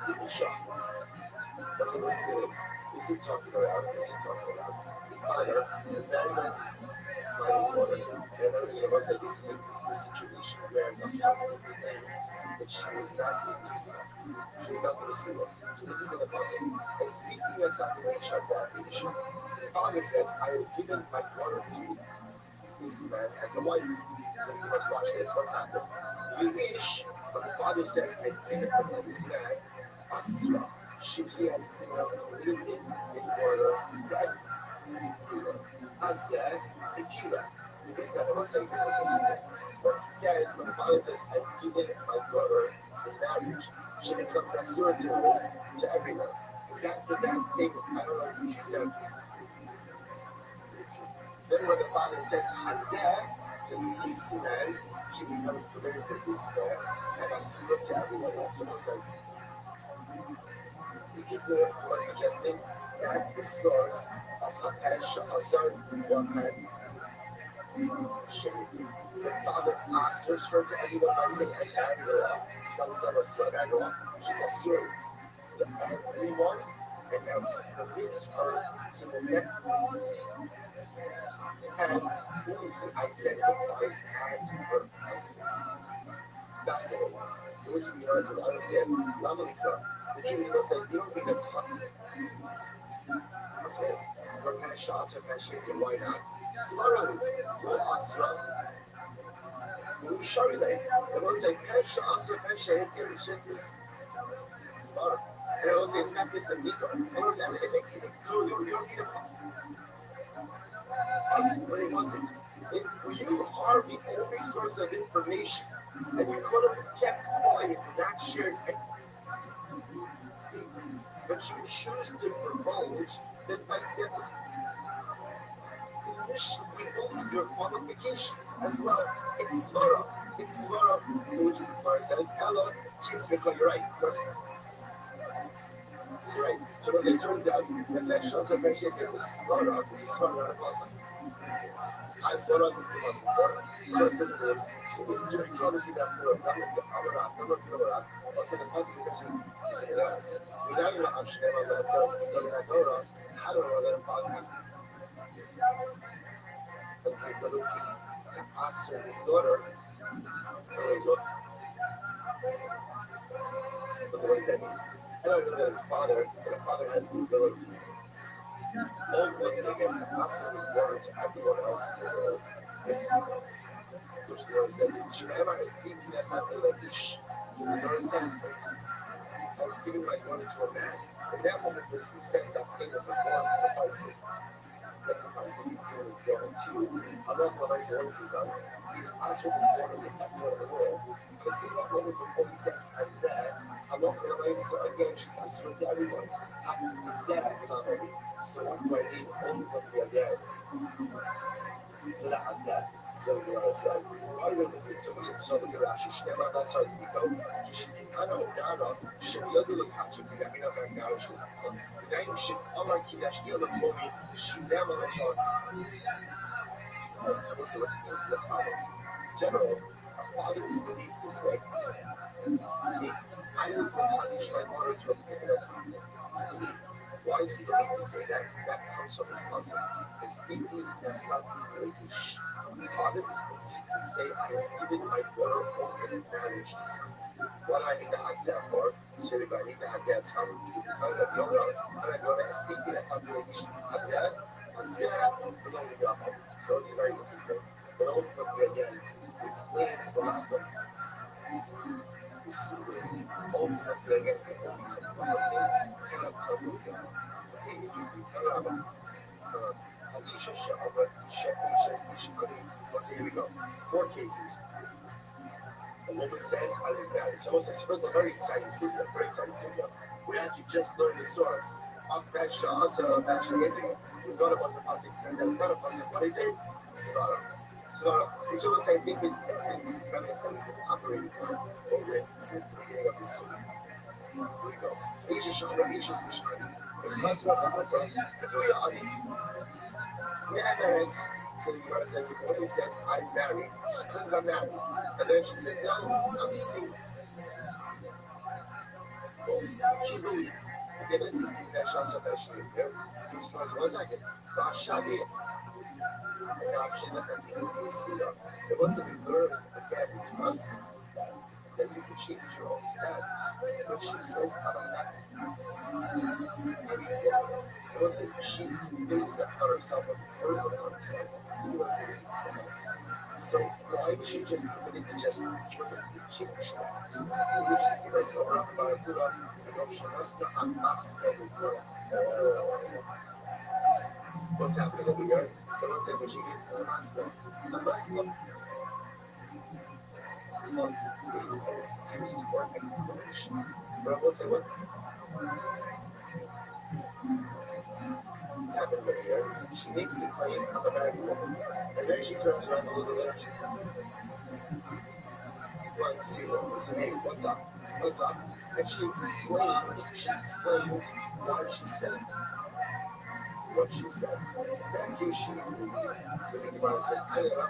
a shot. Let's listen to this. This is talking about the honor, the environment, my water. And you know, say this is a situation where the husband claims that she was not being smart. She was not being smart. So listen to the person. As meeting a Sakarish as a shot. The father says, I have given my daughter to this man as a wife. So you must watch this. What's happening? You wish, but the father says, I've given her to this man, Asra. He has community with order that Azeh, the Tila. This is what I'm saying. It's interesting. What he says, when the father says, I've given my daughter in marriage, she becomes Asura to everyone. Is that statement? I don't know if she's done. Then when the father says Hazeh to this man, she becomes permitted to this man and Asura to everyone else. So listen, interested or suggesting that the source of Hapesh Asar Wahan Shahid. The father answers her to everyone by saying, I married her off. She doesn't tell us what I married her off. She's a surrogate to everyone, and now he permits her to the next and whom he identifies as her husband. Fascinating. To which the Gemara says, understand, Lamalika. The Jews will say, you don't need a I say, or Pashas or Pashas, why not? Smaran, you're Asra. You Sharile. And they'll say, Pashas or Pashas is just this Smar. And I will say, in fact, it's a miko. It makes totally, you don't need it. But it wasn't. You are the only source of information, and you could have kept quiet and did not share it. But you choose to divulge that we believe your qualifications as well. It's svara. It's svara, to which the Gemara says, Ella, you're right, of course. You're right. So as it turns out, the fact shows up actually if there's a svara on a blossom. I svara is the most important. So it says this, so it's very clear to that for also the puzzle is that you say yes. Without your option, I'm going to say, how do I let it fall out? The ability to answer his daughter. So what does that mean? I don't know that his father, but the father has the ability. Ultimately, again, to answer his daughter to everyone else in the world. Which the Lord says, Shemema is speaking as not the Levish. Because the Lord says, I'm giving my daughter to a man. In that moment when he says that statement before that the man he's given his daughter to, Allah what is he done? He's answered his daughter to everyone in the world. Because in that moment before he says Azad, Allah again, she's answering to everyone. Azad, so what do I need? Ultimately again. So that Azad. So the Gemara says, why do they so look at Rashi, Shnema, that's how it's become. Kishikana Ogana, Shemiyadu Lakachi, Gamina Bangashi, Naim Ship, Allah Kidash, Yola Komi, Shunema, that's all. So listen what this means as follows. In general, a father is believed to say, I was Mahadish my daughter to a particular time. He's believed. Why is he believed to say that? That comes from his cousin. His Biti Nasati Levish. The father is believed to say, I have given my daughter over in marriage to son. What do I need to Hazeh for? So if I need to Hazeh, so I was kind of Yona, and I go to Biti Nasati Levish. Hazeh, the only God. So it's very interesting. But ultimately, again, we claim the lack of ultimately, again, people cannot come with him. Okay, it usually come so here we go. 4 cases. A woman says, I was married. Someone says, first, a very exciting sugya, We actually just learned the source of that Shah, we thought it was a pasuk. It's not a pasuk. What is it? Svara. Which of the same thing has been premised and operated over since the beginning of the surah. Here we go. Asia Shahra, Asia Ishkari. The Khazra Baba, Kaduya Ari. Me'amaris. So the Gemara says, if a woman says, I'm married, she claims I'm married. And then she says, no, I'm single. Well, she's believed. Again, this is the Nashasa Nashim here. 2 stars, 1 second. Vashadi. And now she let that be in the Surah. It wasn't learned again in concept that you can change your own status. When she says, I'm married. It wasn't she conveys upon herself or confers upon herself to do what status. So why is she just permitted to just flippantly change that? To which the Gemara says, what's happening over here? But let's say that she is a Muslim. A Muslim is an excuse for explanation. But we'll say what? What's happening over here? She makes a claim of a married woman, and then she turns around a little later. She's like, see what? Say, hey, what's up? What's up? And she explains why she said what she said. That gives she's believed. So the Gemara says, I don't know.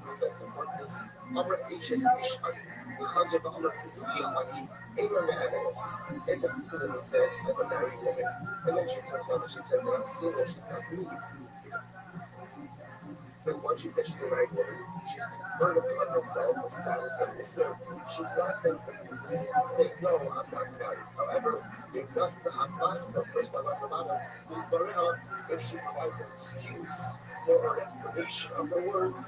Because that's important. This Amr H's Ishaq. Because of the Amr Hiyamani, Abraham evidence. If a woman says, I'm a married woman, and then she turns around and she says that I'm single, she's not believed. Because once she says she's a married woman, she's conferred upon herself a status of Nisr. She's not then believed to say, no, I'm not married. However, because the Hamas, the first one of the Mother, means Varela, if she provides an excuse or an explanation of the words,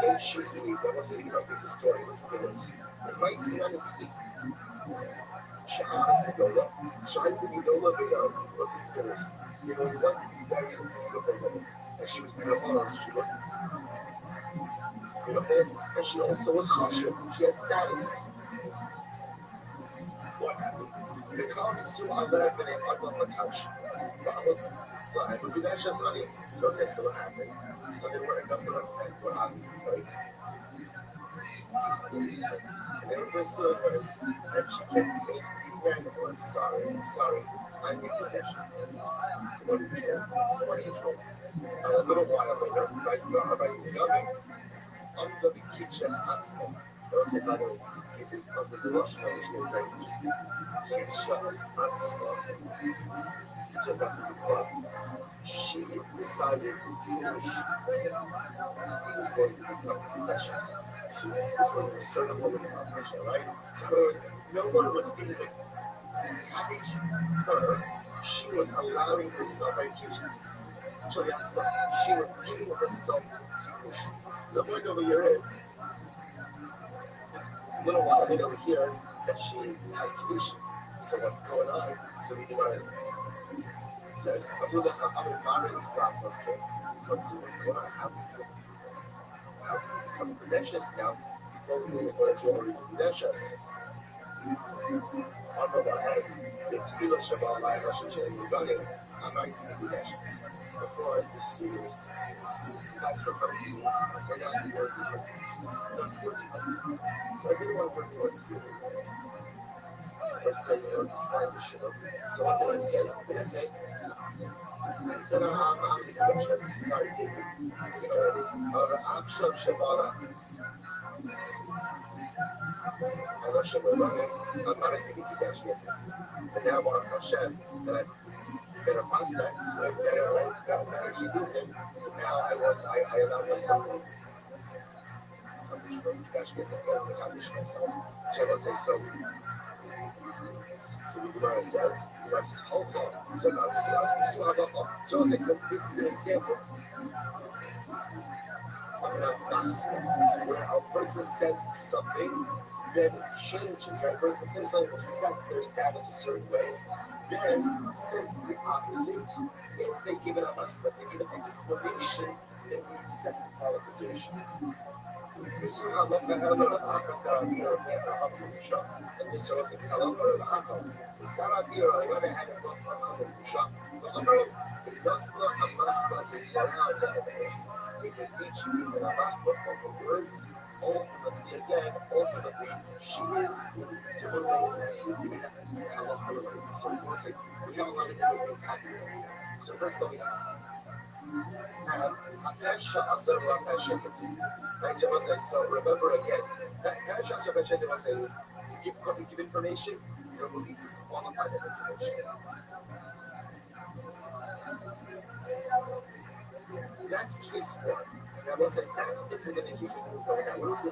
then she's believed. I wasn't even going to give a story. Listen to this. In my son, Shahas Gedola, Shahas Gedola Bino, listen to this. It was once a very beautiful woman. And she was beautiful, and she looked beautiful, and she also was chashuv. She had status. What happened? The cops who are there when they are on the couch. What happened? Did that just money? So say so what happened? So they were up were obviously very interesting. And they were very silver. And she kept saying to these men, oh, I'm sorry, I'm the connection. So what are you doing? A little while later, right through our right coming, under the kitchen's husband. Those are not only easy because the Russian was very interesting. Kitchen's husband. Kitchen's husband is what? She decided he was going to become precious. This was a certain woman in Russia, right? So no one was giving her cabbage. Her, she was allowing herself a huge. So that's what she was giving herself huge. So I'm going over your head. This little while later over here that she has Kiddush. So what's going on? So the Gemara says, I'm marrying this last one. Come see what's going on. How become Kadeshus now? People who are jewelry Kadeshus. I'm going to have the Tefillah Shabbat by Rosh Hashanah. I'm going to be Kadeshus. Before the suitors, guys were coming to me, we're not the worthy husbands. We're not the worthy husbands. So I didn't want to work towards spirit. Or say, so what did I say? I said, I'm the Kadeshus. Sorry, David. I'm Shabbat. I'm not taking Kadesh, yes, but now I'm on Hashem, and I'm better prospects, right? Better Shidduchim. So now I allowed myself to Kadesh, yes, that's what I was going to myself. So I will say, so the Gemara says, hopeful. So now, so I'll say, so this is an example. Where a person says something, then changes, right? A person says something which sets their status a certain way, then says the opposite. If they give it a masla, they give an explanation, then we accept the qualification. And this was a the Sarabira, whoever had a book from the Musha, the Masla, they can each use an Amasla for the words. Ultimately, she is, so we'll say, she's the so we'll say, we have a lot of different things happening. So first of all, we have Pesha Asar Pesha Hitim. Right, so we'll say, so remember again, Pesha Asar Pesha Hitim will say is, you give information, you're believed to qualify that information. That's case one. And I will say that's different than the case we're doing right now. What are we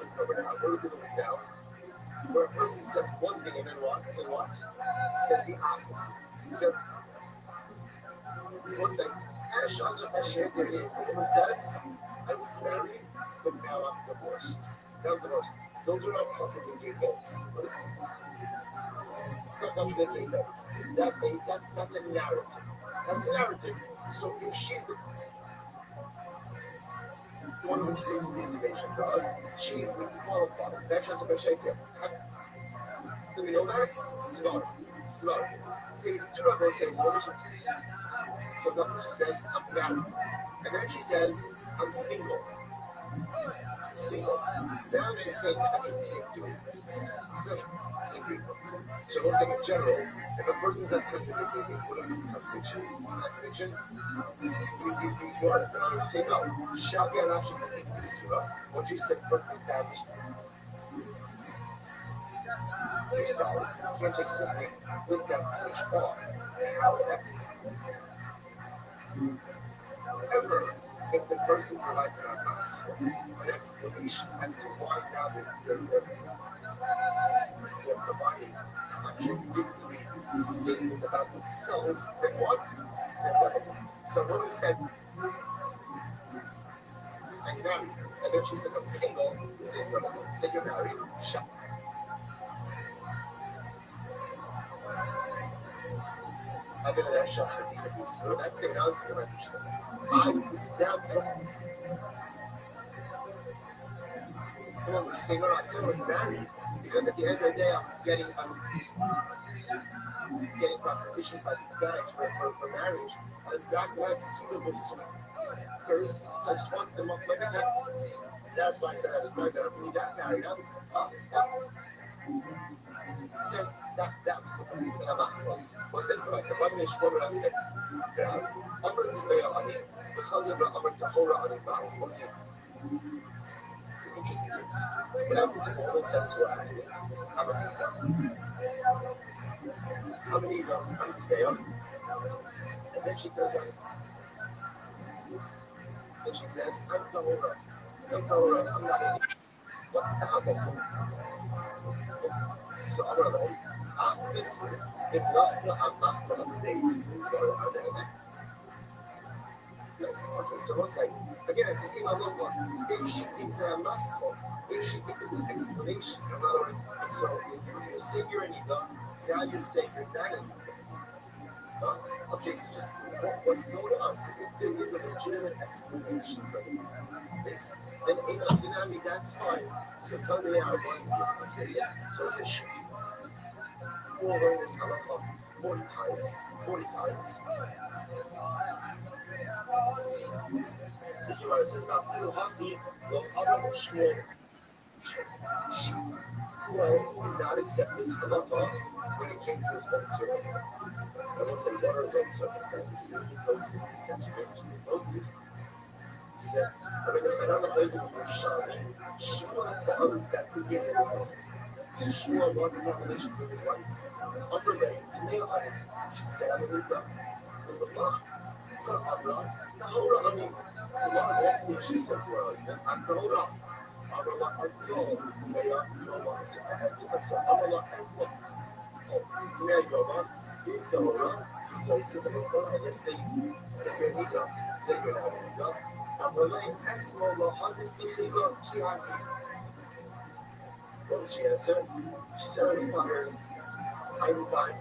doing right now? Where a person says one thing and then what? Says the opposite. So we'll say, Ashas or Ashantir is, the woman says, I was married, but now I'm divorced. Those are not contradictory things. Not contradictory things. That's a narrative. That's a narrative. So if she's the one which makes the information for us, she's going to qualify. That's just a Beshetia. Do we know that? Slow. It is two of us says, what she goes up and she says, I'm married. And then she says, I'm single. Now she's saying contradictory things. Contradictory things. So we'll say in general, if a person says contradictory things, what do you do? Contradiction? You ignore it. You say no. Shall be an option to make this surah. What you said first established. You can't just simply with that switch off. However, if the person provides an explanation as to why now they're providing contradictory statement about themselves, then what? So woman said, I'm married. And then she says, I'm single. You say, no, you said you're married. Shut. That same house, I was stabbed. She said, no, I said I was married because at the end of the day, I was getting propositioned by these guys for marriage, and that was suitable person. So I just wanted them off my back. That's why I said I was married. I don't believe that married. That I'm Muslim. What's this like? I'm going to show you. I'm going to tell you, because of the Torah on the Bible, what's it? Interesting things. What happens if a woman says to her husband, I'm a Neva? I'm a Neva. I'm a Tveya. And then she turns around and she says, I'm Torah. I'm not a Neva. What's the Havok? So I'm going to after this, it must not, I'm not on the days. Yes, okay, so what's like, again, it's the same other one. If she gives a Muslim, if she gives an explanation, in other words, so you say you're an Edom, now you say you're not an Edom. Okay, so just what's going on? So if there is a legitimate explanation for this, then that's fine. So come to our ones and say, yeah, so it's a shit. We'll learn this halakha 40 times. The Gemara says, well, did not accept this halakha when it came to his own circumstances. I will say, what are his own circumstances? He made ketosis, he's actually ketosis. He says, another lady who was Shami, Shmuel, the others that who gave him this. Shmuel wanted no relation to his wife. Unrelated to me, she said, I'm going to go. The next thing she said to her husband, I'm going up. I'm going to so he says, what's going on yesterday? He said, you're an ego. Today you're not an ego. I'm going to ask you, what did she answer? She said, I was tired. I was dying.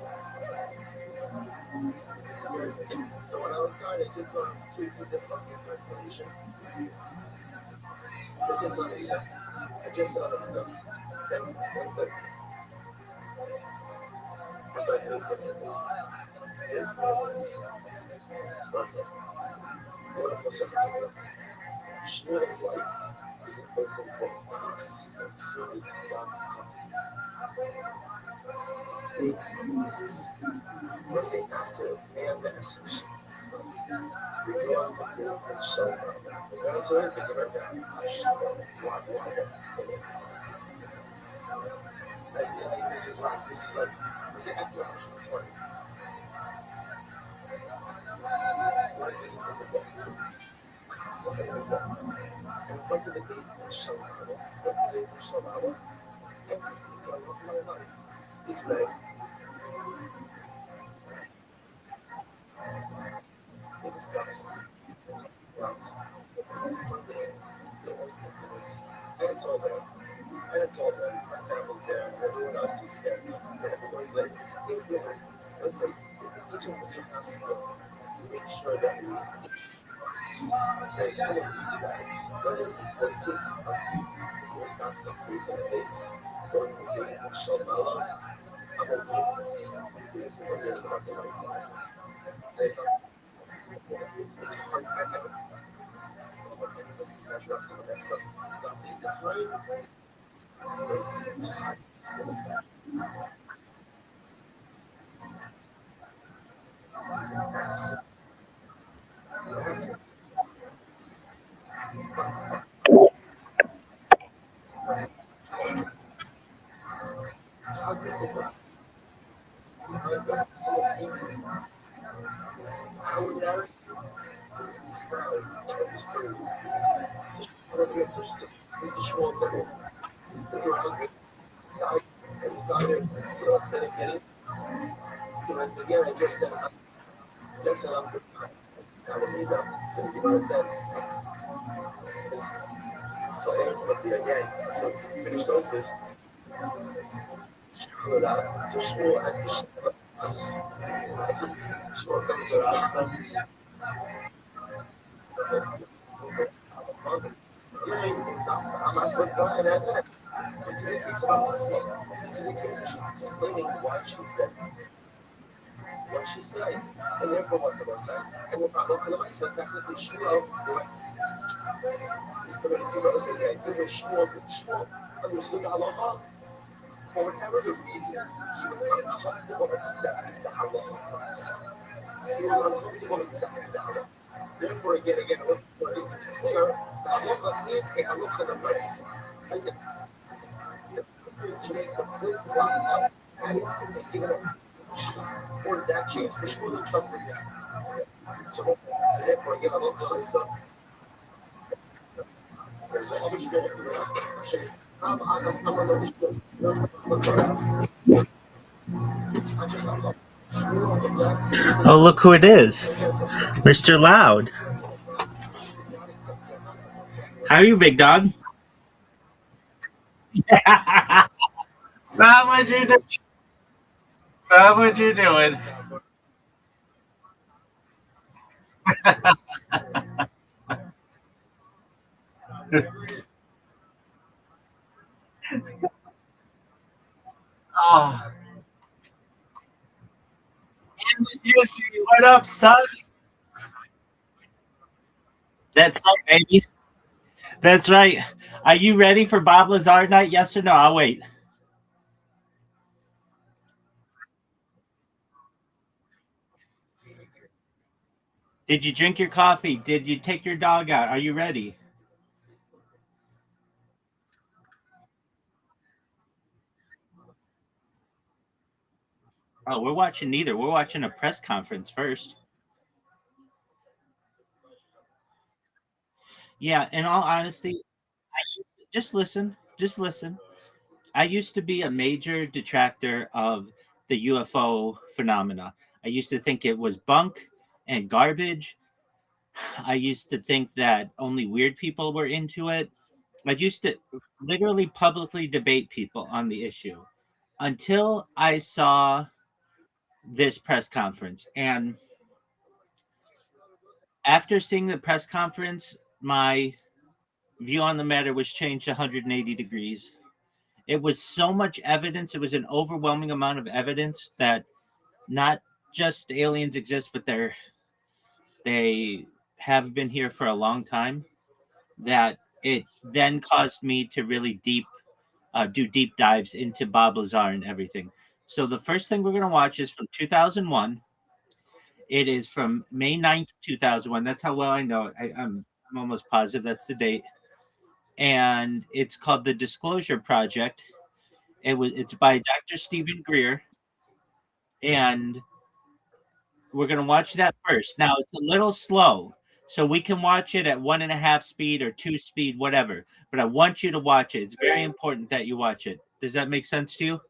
So when I was tired, I just thought it was too difficult to get for explanation. I just let it go. Then once I finished it, here's what's it? What was her husband? Shmuel's life is an open book for us. Series about these was an active and the association. We go on the bills that show up. That's what I think about that. I show up. Why? This is like, it's an active it's funny. Life is an open book. Something like that. And what do the days that show up? Everything tell you my life is red. We discussed right. It's one day, the most intimate. And it's all there. My family's there, everyone else is there. Everyone, like, if we're, let's say, it's such a skill. Make sure that we say something to that. Whether it's a process of it's not the face on the face, or the face that show mellow, I'm okay. It's hard. I doesn't measure up to the measure up. Nothing behind. There's not. It's an absent. Mr. Schwartz said, Mr. Husband, so instead of getting, again, I just said, I'm good. I don't need that. So the Gemara said, so again, so he finished Osis. So Shmuel has the This is a case about listening. This is a case where she's explaining why she said what she said. And therefore what can I say? And we're not looking at myself, technically Shmuel, is permitted to notice again, given Shmuel understood the halacha. For whatever the reason, he was uncomfortable accepting the halacha for himself. He was uncomfortable accepting the halacha. Therefore, again, it was very clear the halacha is a halacha of mercy. Is to make the point or that change, which will something yes. So therefore, again, halacha is oh, look who it is. Mr. Loud. How are you, big dog? Stop what you're doing. Stop what you're doing. Oh. What up, son? That's right, baby. That's right. Are you ready for Bob Lazar night? Yes or no? I'll wait. Did you drink your coffee? Did you take your dog out? Are you ready? Oh, we're watching neither. We're watching a press conference first. Yeah, in all honesty, just listen. Just listen. I used to be a major detractor of the UFO phenomena. I used to think it was bunk and garbage. I used to think that only weird people were into it. I used to literally publicly debate people on the issue until I saw this press conference. And after seeing the press conference, my view on the matter was changed 180 degrees. It was so much evidence, it was an overwhelming amount of evidence that not just aliens exist, but they have been here for a long time, that it then caused me to really do deep dives into Bob Lazar and everything. So the first thing we're going to watch is from 2001. It is from May 9th, 2001. That's how well I know it. I'm almost positive that's the date. And it's called The Disclosure Project. It's by Dr. Stephen Greer. And we're going to watch that first. Now, it's a little slow, so we can watch it at 1.5 speed or 2 speed, whatever. But I want you to watch it. It's very important that you watch it. Does that make sense to you?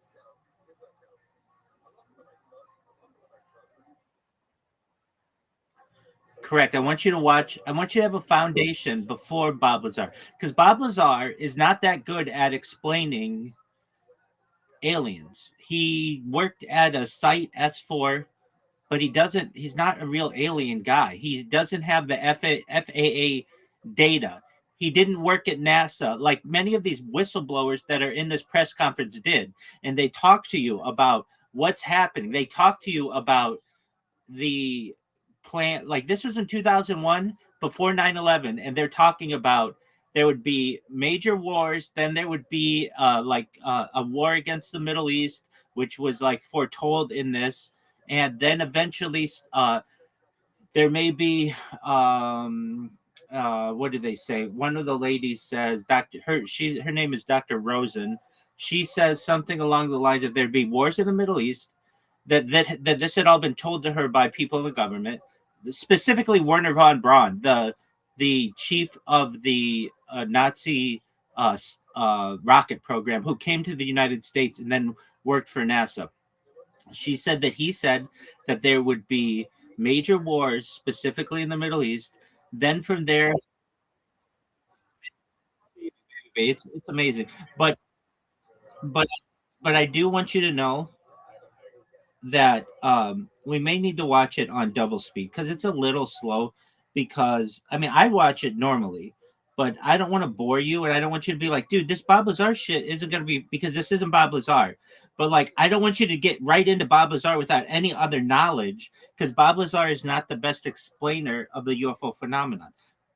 Correct. I want you to have a foundation before Bob Lazar, because Bob Lazar is not that good at explaining aliens. He worked at a site S4, but he's not a real alien guy. He doesn't have the FAA data. He didn't work at NASA like many of these whistleblowers that are in this press conference did. And they talk to you about what's happening. They talk to you about the plan. Like this was in 2001 before 9/11, and they're talking about there would be major wars, then there would be a war against the Middle East, which was like foretold in this, and then eventually there may be what did they say? One of the ladies says her name is Dr. Rosen. She says something along the lines of there'd be wars in the Middle East, that this had all been told to her by people in the government, specifically Werner von Braun, the chief of the Nazi rocket program, who came to the United States and then worked for NASA. She said that he said that there would be major wars, specifically in the Middle East. Then from there, it's amazing. But but I do want you to know that we may need to watch it on double speed because it's a little slow. Because I mean, I watch it normally, but I don't want to bore you, and I don't want you to be like, dude, this Bob Lazar shit isn't going to be because this isn't Bob Lazar. But like, I don't want you to get right into Bob Lazar without any other knowledge because Bob Lazar is not the best explainer of the UFO phenomenon.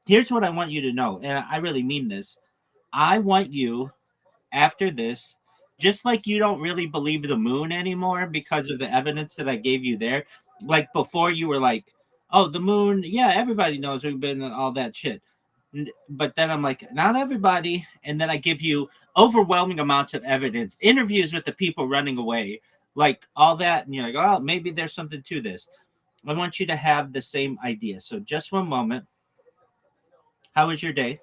Here's what I want you to know, and I really mean this. I want you after this, just like you don't really believe the moon anymore because of the evidence that I gave you there. Like before, you were like, "Oh, the moon, yeah, everybody knows we've been and all that shit." But then I'm like, "Not everybody," and then I give you overwhelming amounts of evidence, interviews with the people running away, like all that, and you're like, "Oh, maybe there's something to this." I want you to have the same idea. So just one moment. How was your day?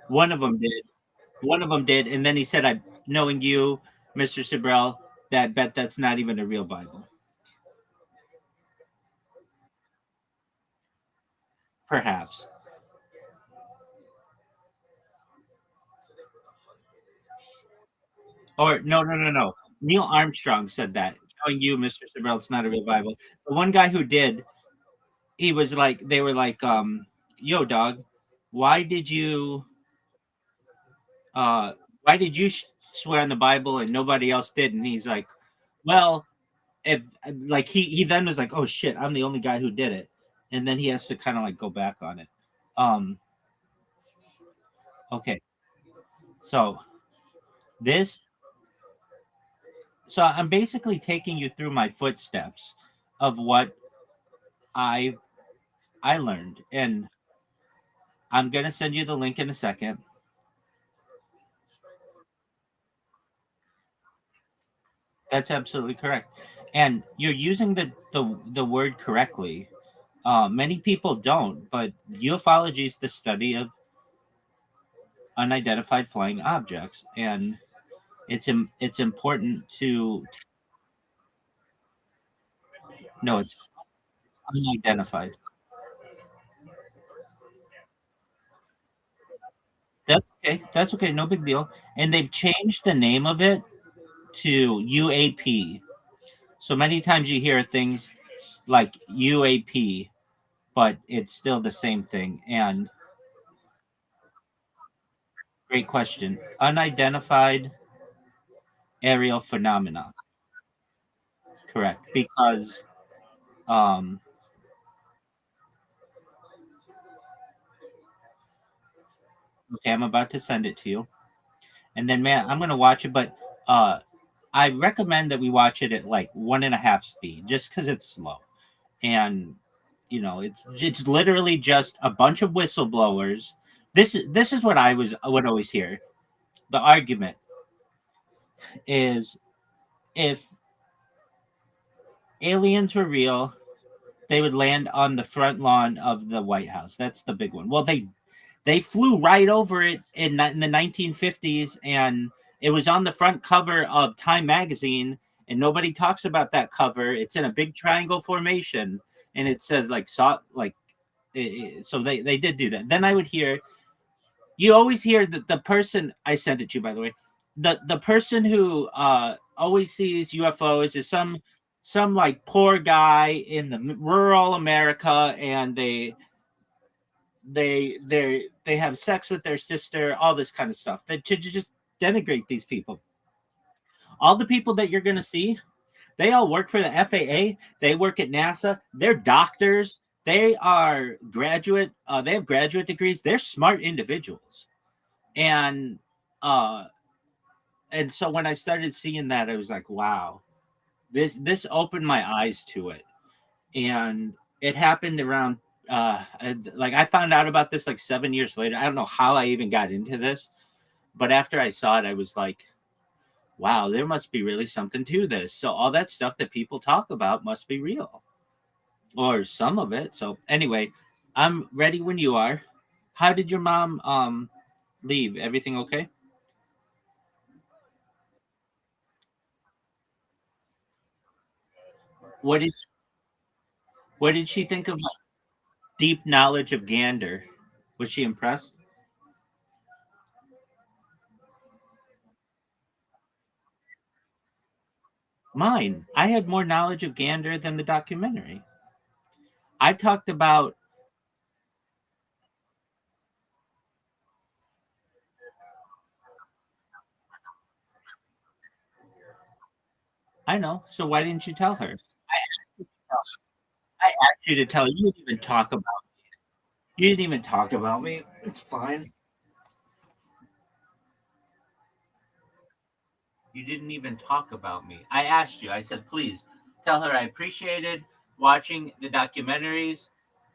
One of them did. One of them did, and then he said, "I, knowing you, Mr. Sibrel, that bet that's not even a real Bible." Perhaps, or no, no, no, no. Neil Armstrong said that. Knowing you, Mr. Sibrel, it's not a real Bible. The one guy who did, he was like, they were like, "Yo, dog, why did you, uh, why did you swear on the Bible and nobody else did?" And he's like, "Well, if like he then was like, oh shit, I'm the only guy who did it," and then he has to kind of like go back on it. Um, okay, so this, so I'm basically taking you through my footsteps of what I I learned, and I'm gonna send you the link in a second. That's absolutely correct, and you're using the word correctly. Many people don't, but ufology is the study of unidentified flying objects, and it's important to no, it's unidentified. That's okay. That's okay. No big deal. And they've changed the name of it to UAP. So many times you hear things like UAP, but it's still the same thing. And great question. Unidentified aerial phenomena. Correct. Because um okay, I'm about to send it to you. And then man, I'm gonna watch it, but I recommend that we watch it at like 1.5 speed just because it's slow. And it's literally just a bunch of whistleblowers. This is what I would always hear. The argument is if aliens were real, they would land on the front lawn of the White House. That's the big one. Well, they flew right over it in the 1950s, and it was on the front cover of Time magazine, and nobody talks about that cover. It's in a big triangle formation, and it says like saw like so they did do that. Then I would hear you always hear that the person I sent it to, by the way, the person who always sees UFOs is some like poor guy in the rural America, and they have sex with their sister, all this kind of stuff. That to just denigrate these people. All the people that you're gonna see, they all work for the FAA. They work at NASA. They're doctors. They are graduate. They have graduate degrees. They're smart individuals, and uh, and so when I started seeing that, I was like, wow, this opened my eyes to it, and it happened around. Like I found out about this like 7 years later. I don't know how I even got into this, but after I saw it, I was like, wow, there must be really something to this. So all that stuff that people talk about must be real, or some of it. So anyway, I'm ready when you are. How did your mom leave? Everything okay? What did what did she think of deep knowledge of Gander? Was she impressed? Mine. I had more knowledge of Gander than the documentary. I talked about. I know. So why didn't you tell her? I asked you to tell her. You didn't even talk about. You didn't even talk about me. It's fine. You didn't even talk about me. I asked you. I said, please tell her I appreciated watching the documentaries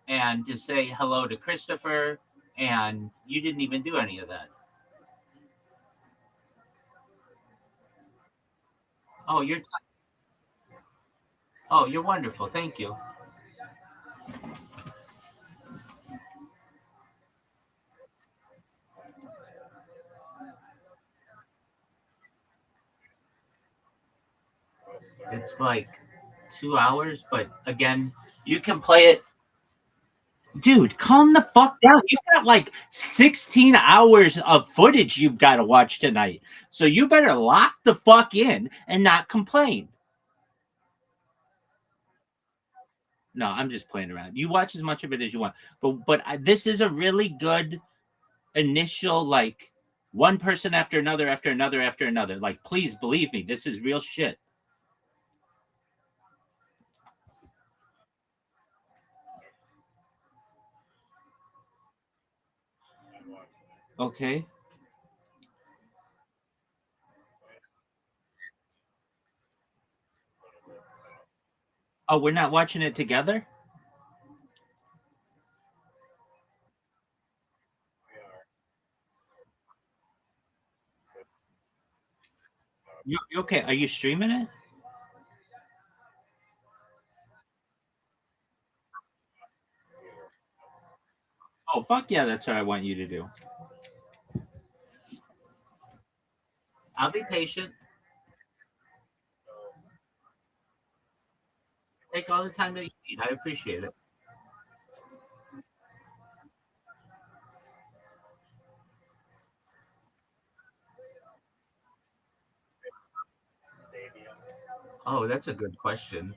and to say hello to Christopher. And you didn't even do any of that. Oh, you're wonderful. Thank you. It's like 2 hours, but again, you can play it. Dude, calm the fuck down. You've got like 16 hours of footage you've got to watch tonight. So you better lock the fuck in and not complain. No, I'm just playing around. You watch as much of it as you want. But this is a really good initial, like, one person after another, after another, after another. Like, please believe me, this is real shit. Okay. Oh, we're not watching it together? You okay? Are you streaming it? Oh, fuck yeah, that's what I want you to do. I'll be patient. Take all the time that you need. I appreciate it. Oh, that's a good question.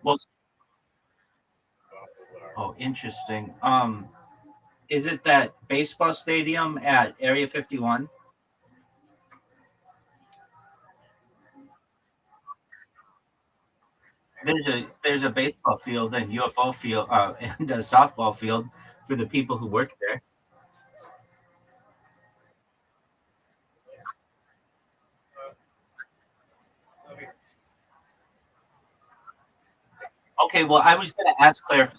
Well, oh, interesting. Is it that baseball stadium at Area 51? There's a baseball field and UFO field and a softball field for the people who work there. Okay, well, I was going to ask Claire.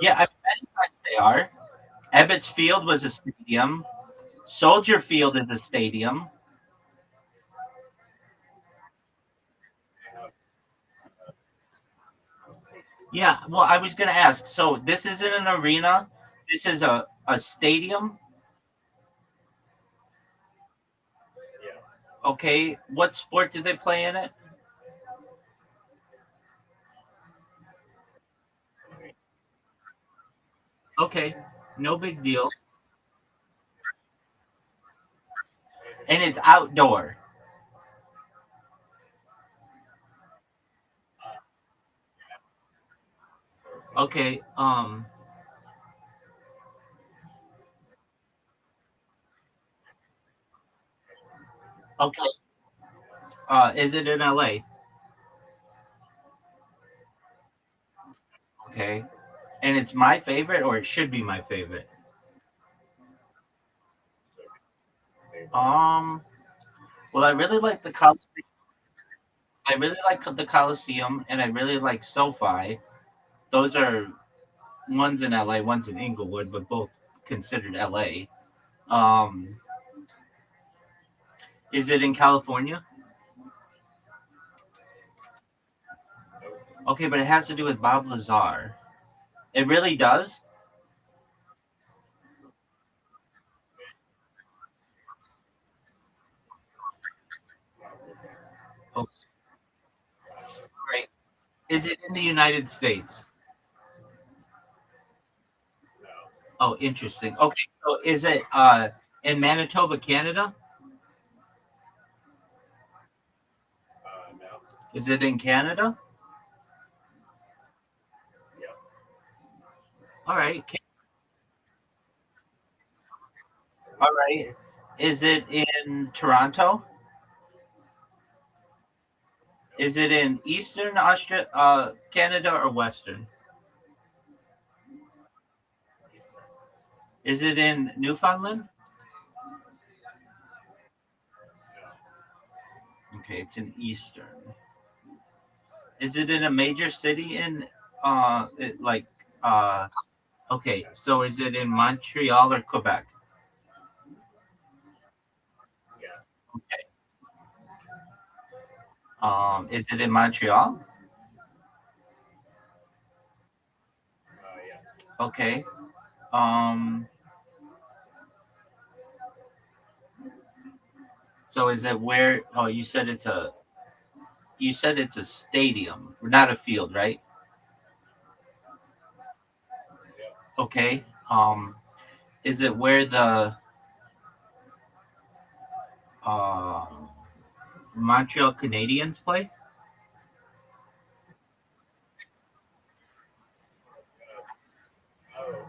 Yeah, I many times they are. Ebbets Field was a stadium. Soldier Field is a stadium. Yeah, well, I was going to ask. So this isn't an arena. This is a stadium. Okay, what sport do they play in it? Okay, no big deal. And it's outdoor. Okay, okay. Is it in LA? Okay. And it's my favorite, or it should be my favorite. Um, well, I really like the Coliseum. I really like the Coliseum, and I really like SoFi. Those are one's in LA, one's in Inglewood, but both considered LA. Um, is it in California? Okay, but it has to do with Bob Lazar. It really does. Oh, great. Is it in the United States? Oh, interesting. Okay, so is it in Manitoba, Canada? No. Is it in Canada? Yeah. All right. All right. Is it in Toronto? Is it in Eastern Canada or Western? Is it in Newfoundland? Okay, it's in Eastern. Is it in a major city in like okay, so is it in Montreal or Quebec? Yeah. Okay. Is it in Montreal? Yeah. Okay. Um so is it where oh you said it's a stadium, not a field, right? Okay. Is it where the uh Montreal Canadiens play? Oh.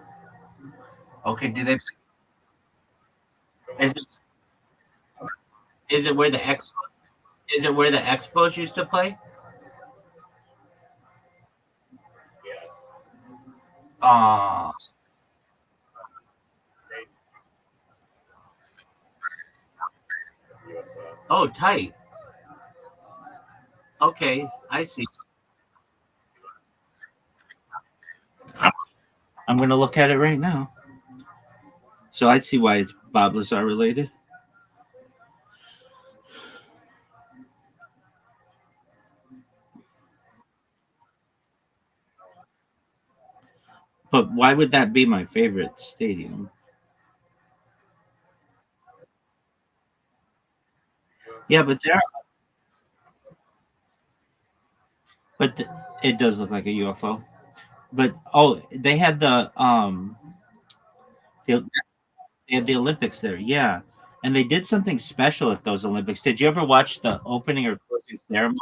Okay, is it is it where the X is it where the Expos used to play? Yes. Uh State UFO. oh, tight. Okay, I see. I'm gonna look at it right now. So I see why it's Bob Lazar related. But why would that be my favorite stadium? Yeah, but it does look like a UFO. But oh, the, they had the Olympics there. Yeah, and they did something special at those Olympics. Did you ever watch the opening or closing ceremony?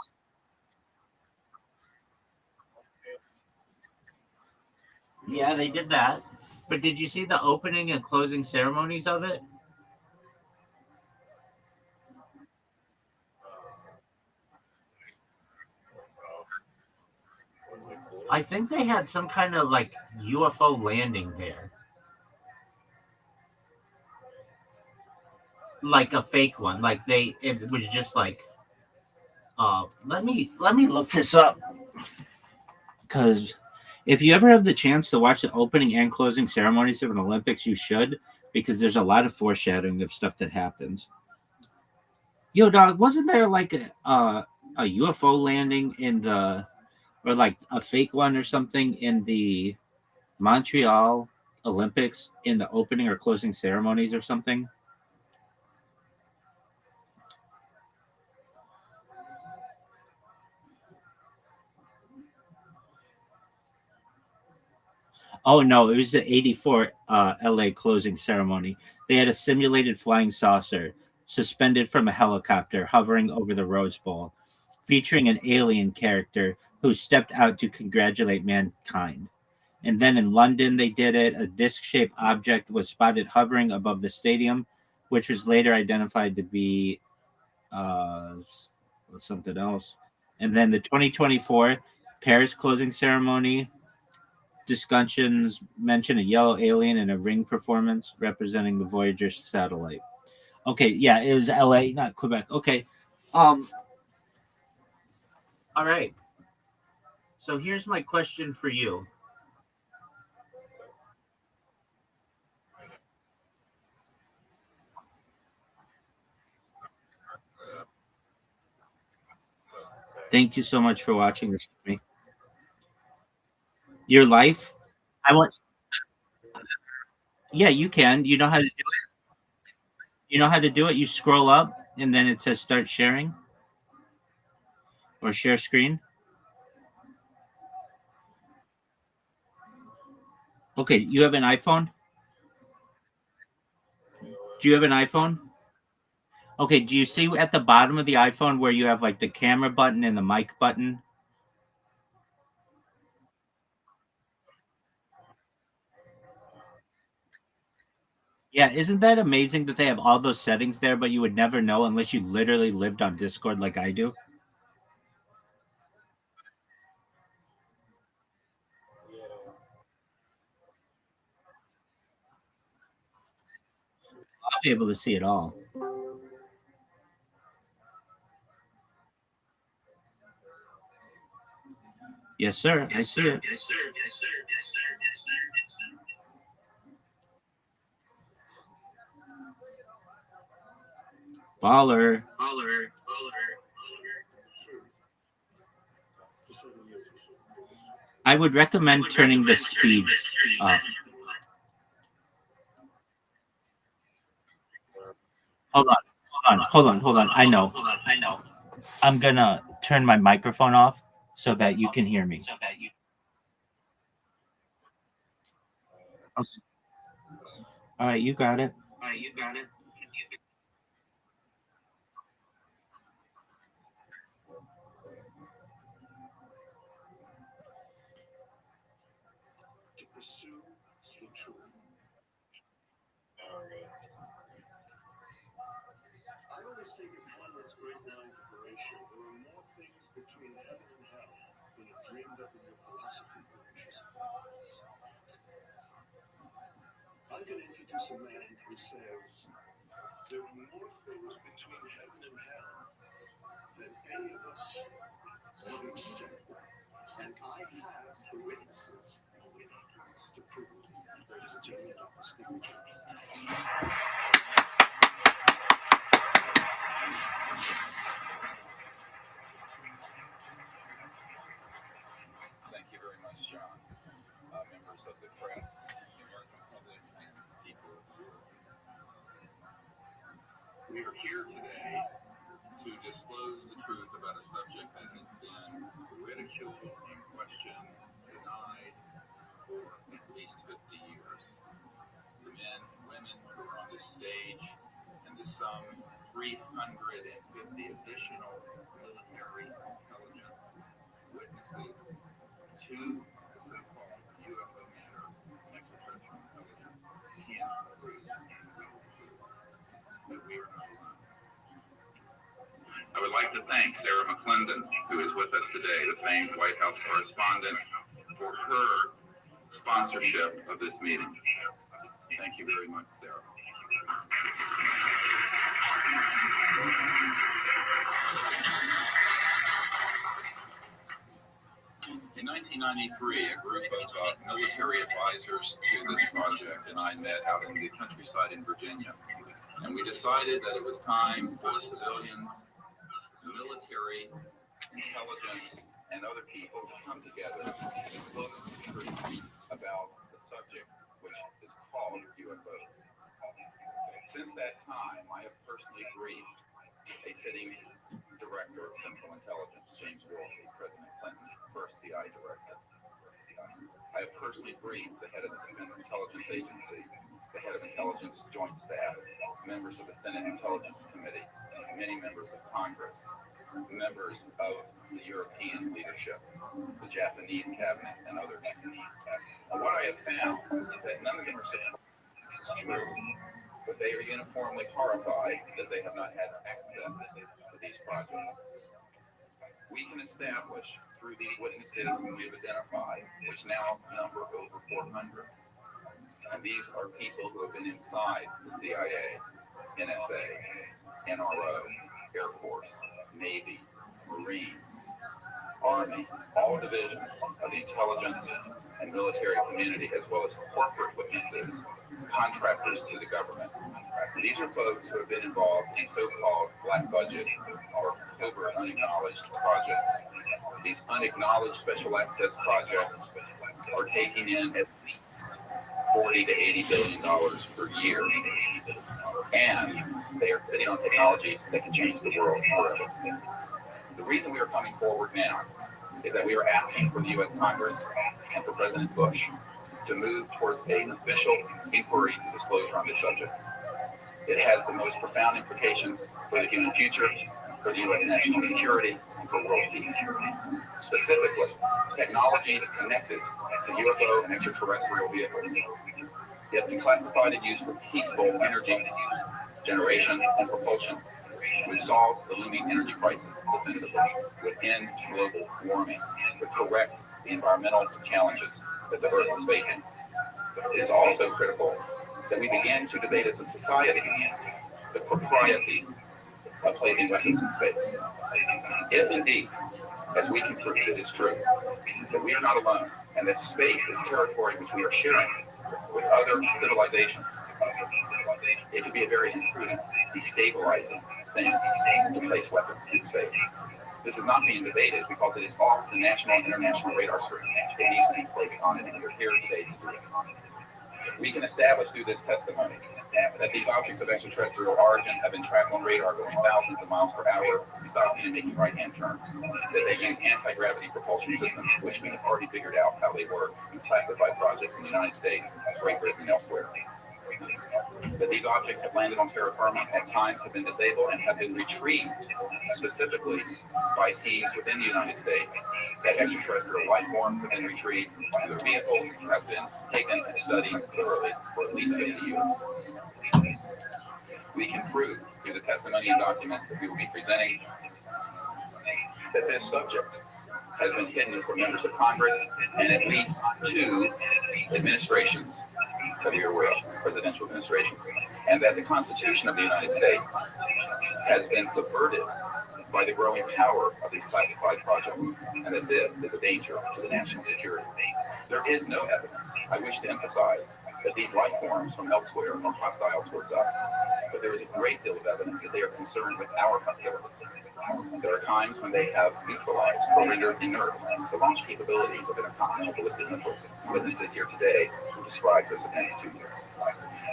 Yeah, they did that. But did you see the opening and closing ceremonies of it? I think they had some kind of like UFO landing there, like a fake one. Like it was just like. Let me look this up because if you ever have the chance to watch the opening and closing ceremonies of an Olympics, you should because there's a lot of foreshadowing of stuff that happens. Yo, dog, wasn't there like a UFO landing in the or like a fake one or something in the Montreal Olympics in the opening or closing ceremonies or something? Oh no, it was the '84 LA closing ceremony. They had a simulated flying saucer suspended from a helicopter hovering over the Rose Bowl, featuring an alien character who stepped out to congratulate mankind. And then in London, they did it. A disc shaped object was spotted hovering above the stadium, which was later identified to be uh, something else. And then the 2024 Paris closing ceremony discussions mention a yellow alien in a ring performance representing the Voyager satellite. Okay, yeah, it was LA, not Quebec. Okay. Um, all right. So here's my question for you. Thank you so much for watching this with me. Your life. I want yeah, you can. You know how to do it. You know how to do it. You scroll up and then it says start sharing or share screen. Okay, you have an iPhone? Do you have an iPhone? Okay, do you see at the bottom of the iPhone where you have like the camera button and the mic button? Yeah, isn't that amazing that they have all those settings there, but you would never know unless you literally lived on Discord like I do? I'll be able to see it all. Yes, sir. I see it. Yes, sir. Yes, sir. Yes, sir. Yes, sir. Yes, sir. Baller. Baller. I would recommend turning the speed up. Hold on. I know. I'm gonna turn my microphone off so that you can hear me. All right, you got it. All right, you got it. To pursue the truth. I always think of Hamlet's great line to Horatio, there are more things between heaven and hell than are dreamed up in your philosophy, Horatio. I'm going to introduce a man who says there are more things between heaven and hell than any of us would accept. And I have the witnesses to prove it. Ladies and gentlemen, Dr. Stephen Jones. Thank you very much, John. Members of the press, the American public, and people of Europe. We are here today to disclose the truth about a subject that has been ridiculed and questioned, denied for at least 50 years. The men and women who are on this stage and the some 350 additional military intelligence witnesses to the so-called UFO matter and extraterrestrial intelligence can prove and will prove that we are not alone. I would like to thank Sarah McClendon, who is with us today, the famed White House correspondent, for her sponsorship of this meeting. Thank you very much, Sarah. In 1993, a group of military advisors to this project and I met out in the countryside in Virginia. And we decided that it was time for civilians, military, intelligence, and other people to come together and disclose the truth about the subject, which is called UFOs. Since that time, I have personally briefed a sitting director of Central Intelligence, James Woolsey, President Clinton's first CIA director. I have personally briefed the head of the Defense Intelligence Agency, the head of Intelligence Joint Staff, members of the Senate Intelligence Committee, many members of Congress, members of the European leadership, the Japanese cabinet, and others. And what I have found is that none of them are surprised this is true, but they are uniformly horrified that they have not had access to these projects. We can establish through these witnesses we've identified, which now number over 400. And these are people who have been inside the CIA, NSA, NRO, Air Force, Navy, Marines, Army, all divisions of the intelligence and military community, as well as corporate witnesses, contractors to the government. These are folks who have been involved in so-called black budget or covert unacknowledged projects. These unacknowledged special access projects are taking in at least $40 to $80 billion per year, and they are sitting on technologies that can change the world forever. The reason we are coming forward now is that we are asking for the U.S. Congress and for President Bush to move towards an official inquiry and disclosure on this subject. It has the most profound implications for the human future, for the U.S. national security, and for world peace. Specifically, technologies connected to UFO and extraterrestrial vehicles, yet declassified and used for peaceful energy generation and propulsion, would solve the looming energy crisis definitively, would end global warming, would correct the environmental challenges that the Earth is facing. It is also critical that we begin to debate as a society the propriety of placing weapons in space. If indeed, as we can prove it is true, that we are not alone, and that space is territory which we are sharing with other civilizations, it could be a very imprudent, destabilizing thing to place weapons in space. This is not being debated because it is off the national and international radar screens. It needs to be placed on it, and we are here today to do it. We can establish through this testimony that these objects of extraterrestrial origin have been tracked on radar going thousands of miles per hour, stopping and making right-hand turns, that they use anti-gravity propulsion systems, which we have already figured out how they work in classified projects in the United States, Great Britain, and elsewhere. That these objects have landed on terra firma, at times have been disabled, and have been retrieved specifically by teams within the United States, that extraterrestrial life forms have been retrieved, and their vehicles have been taken and studied thoroughly for at least 50 years. We can prove through the testimony and documents that we will be presenting that this subject has been hidden from members of Congress and at least 2 administrations that we are aware of, presidential administrations, and that the Constitution of the United States has been subverted by the growing power of these classified projects, and that this is a danger to the national security. There is no evidence. I wish to emphasize that these life forms from elsewhere are hostile towards us, but there is a great deal of evidence that they are concerned with our hostility. There are times when they have neutralized or rendered inert the launch capabilities of intercontinental ballistic missiles. Witnesses here today who describe those events to you.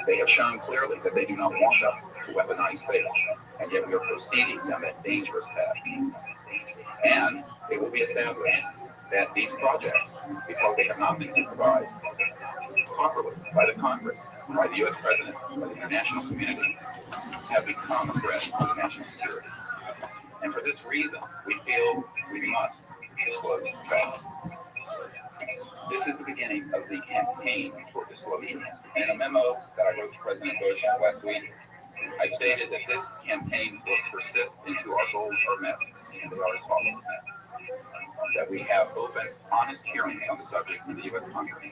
They have shown clearly that they do not want us to weaponize space, and yet we are proceeding down that dangerous path. And it will be established that these projects, because they have not been supervised properly by the Congress, by the U.S. President, by the international community, have become a threat to the national security. And for this reason, we feel we must disclose facts. This is the beginning of the campaign for disclosure. And in a memo that I wrote to President Bush last week, I stated that this campaign will persist until our goals are met, and they are as follows. That we have open, honest hearings on the subject in the U.S. Congress.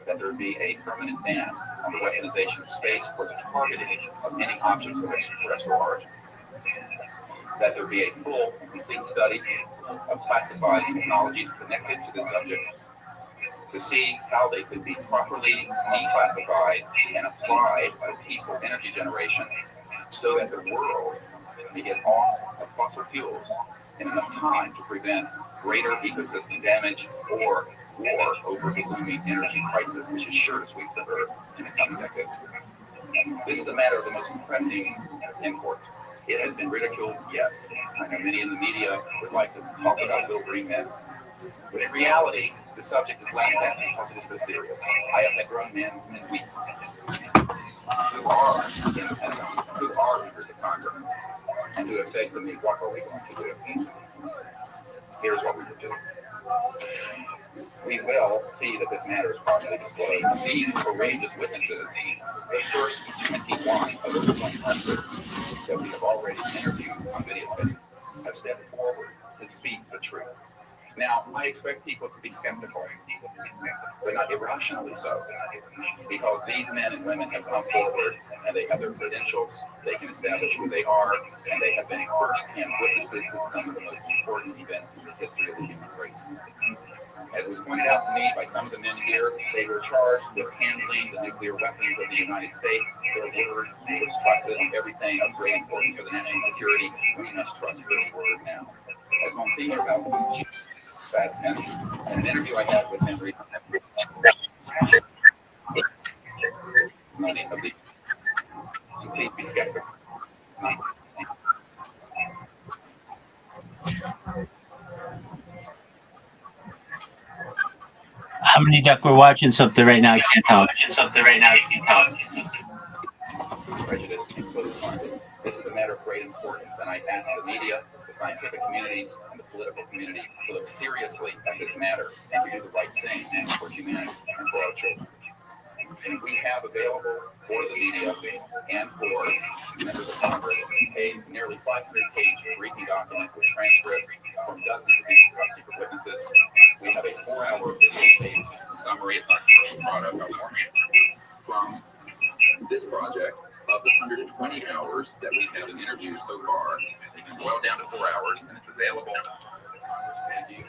That there be a permanent ban on the weaponization of space for the targeting of any objects of extraterrestrial origin. That there be a full and complete study of classified technologies connected to this subject to see how they could be properly declassified and applied to peaceful energy generation so that the world may get off of fossil fuels in enough time to prevent greater ecosystem damage or war over the looming energy crisis, which is sure to sweep the Earth in the coming decade. This is a matter of the most pressing import. It has been ridiculed, yes. I know many in the media would like to talk about little green men. But in reality, the subject is laughed at because it is so serious. I have had grown men and weak who are in the Pentagon, who are members of Congress, and who have said to me, what are we going to do? Here's what we will do. We will see that this matter is properly disclosed. These courageous witnesses, the first 21 of over 100 that we have already interviewed on videotape, have stepped forward to speak the truth. Now, I expect people to be skeptical, but not irrationally so, because these men and women have come forward and they have their credentials, they can establish who they are, and they have been first-hand witnesses to some of the most important events in the history of the human race. As was pointed out to me by some of the men here, they were charged with handling the nuclear weapons of the United States. Their word was trusted on everything of great importance for the national security. We must trust their word now. As Monsignor Balbucci said in an interview I had with him recently, so please be skeptical. How many duck we're watching something right now? I can't tell. prejudice and closed minded. This is a matter of great importance, and I ask the media, the scientific community, and the political community to look seriously at this matter and to do the right thing for humanity and for our children. And we have available for the media and for members of Congress a nearly 500-page briefing document with transcripts from dozens of these secret witnesses. We have a 4-hour video-based summary, it's not product, from this project of the 120 hours that we have in interviews so far. They can boil down to 4 hours, and it's available. Thank you.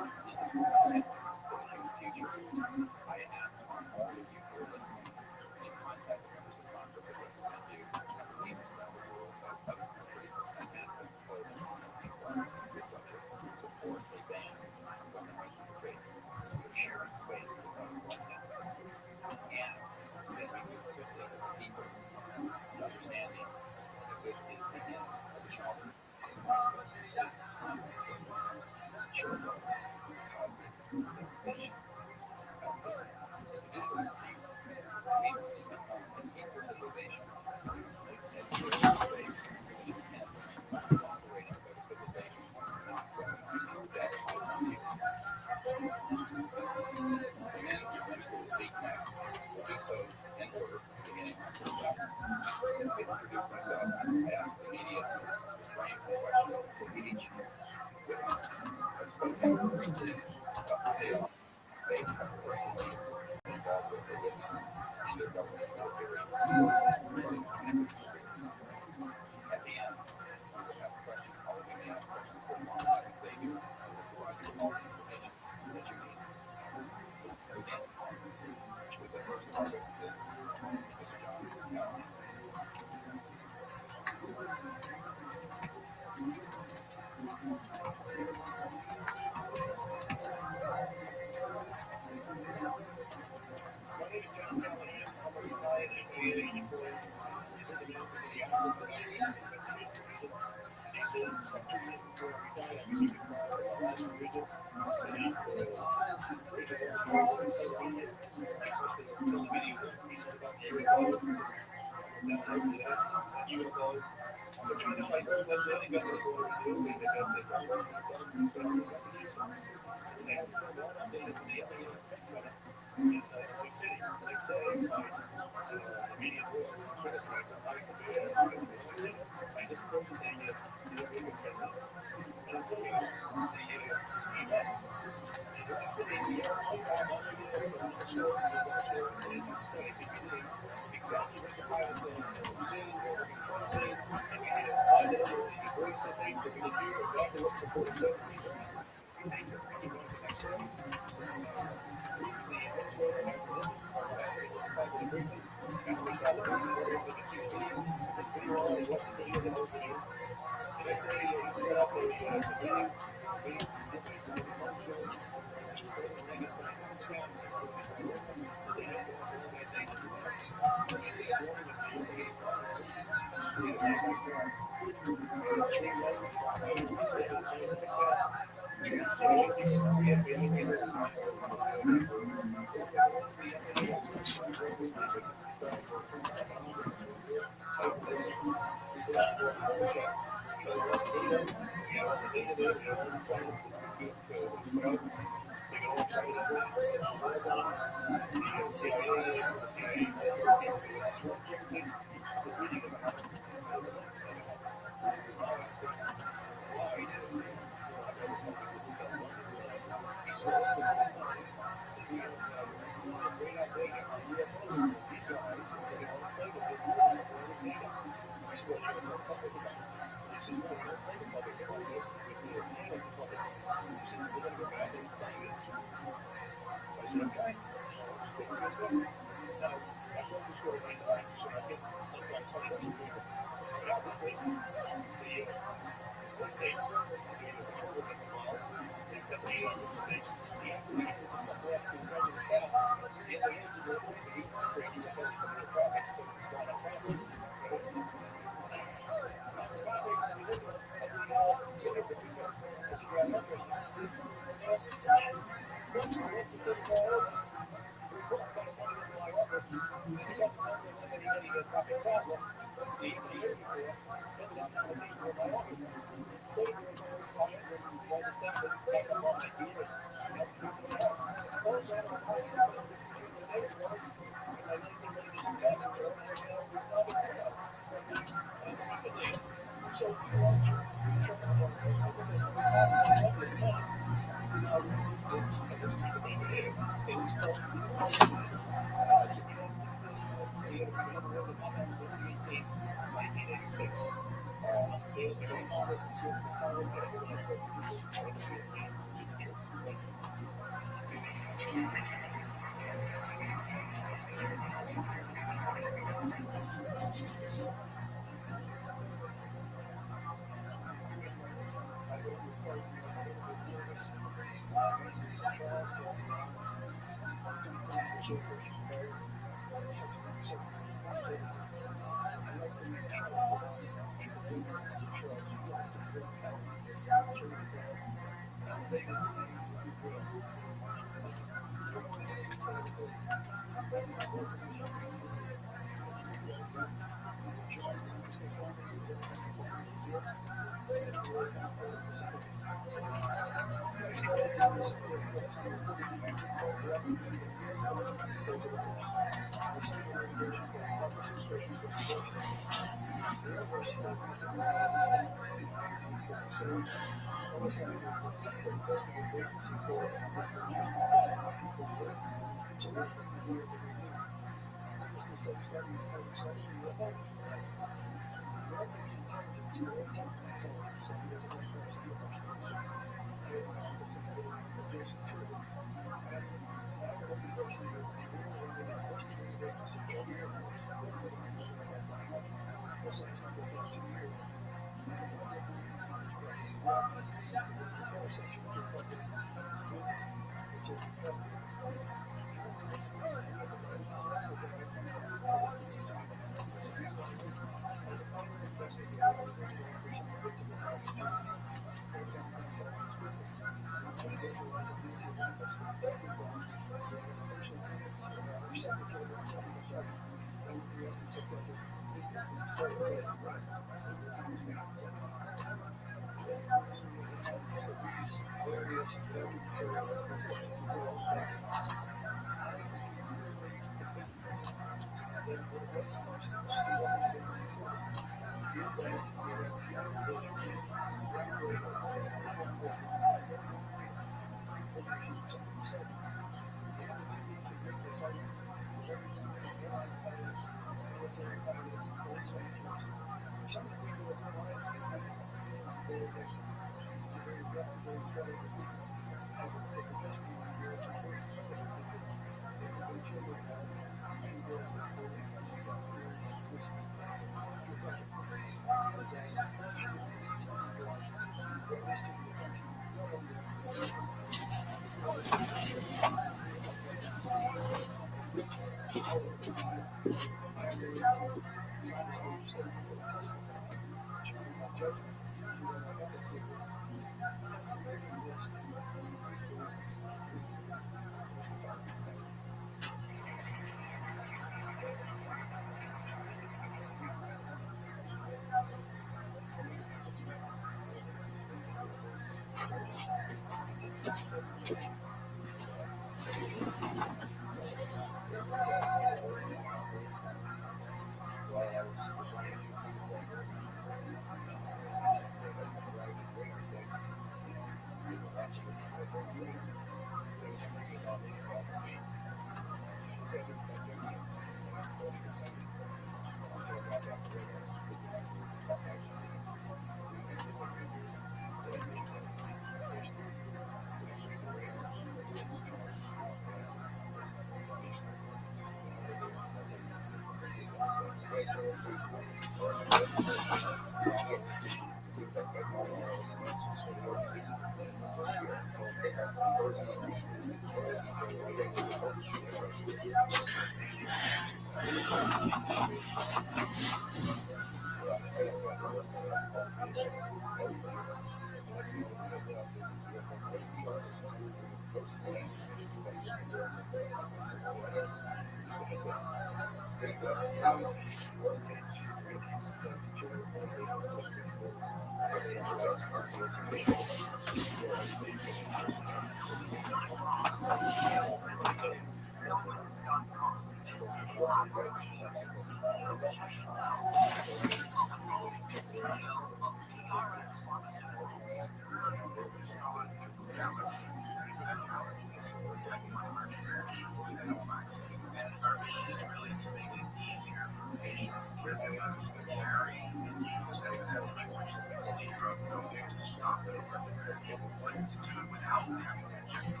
Our mission is really to make it easier for patients and caregivers to carry and use epinephrine, which is the only drug known to stop the hemorrhage, but to do it without having to inject it.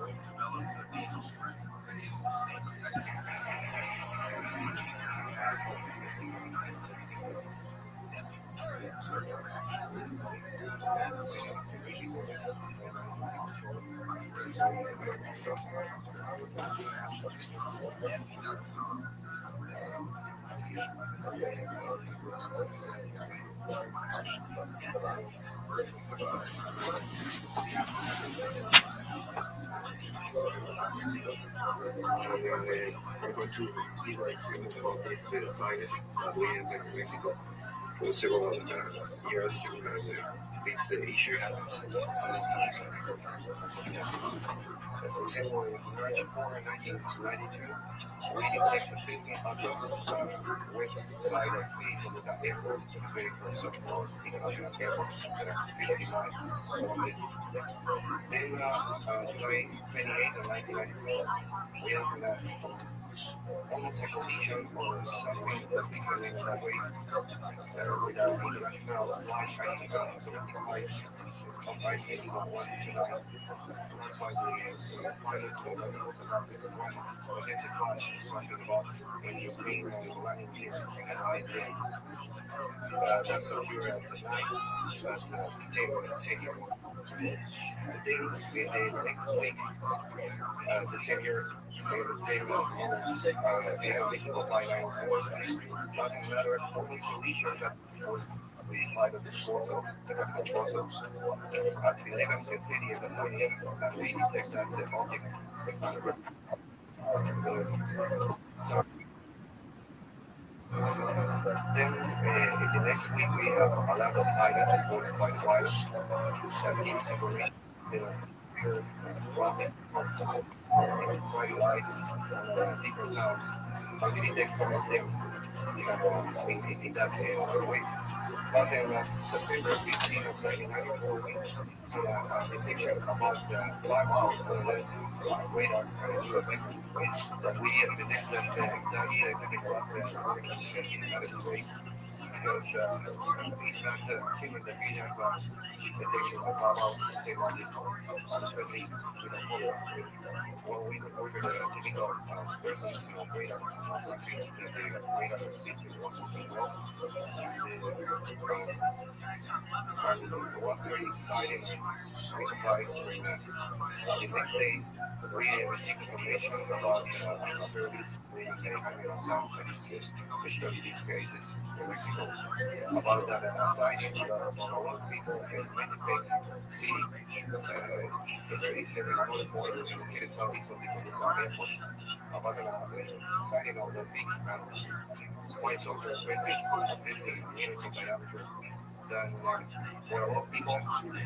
We've developed a nasal spray that gives the same effectiveness as injection, but it's much easier to carry and not intimidating. Allergic reactions and I'm going to be like saying about this sinus that we in Mexico for several years because this issue happens. For example, in 1992, we detected 15 objects west side of the airport, very close of the international airport, that are 50 miles away. Then, July 28 of 1994, we had almost a collision or something that we can evaluate with our international flight training flight comprised 8129 by the pilot who was about this one against the crash, something about when you bring landing gear and ride in. That's so here at the night, but they were taking then the next week, the same year, the same vehicle by 9 doesn't matter what was collision that was the flight of the Warsaw, the vessel Warsaw, at 11:30 in the morning, and we detect that the object then in the next week we have a lot of silence reported by the pilots that gives information traffic quite wide different towns. And we detect some of them in that way. But then September 15 of 1994, we a decision about 5 hours or less radar that we detect that it was in the United States because it's not human that we have detection of 5 hours in the same market, especially with a photo. Well, we ordered a typical person's radar, the radar system was working well. And it was very exciting and very surprised when the next day we received information about a service in some study these cases in Mexico about that sighting from a lot of people in Winnipeg City. There is a remote point in the city southeast of the airport about a sighting of the big points of 15 meters in diameter. Then for a lot of people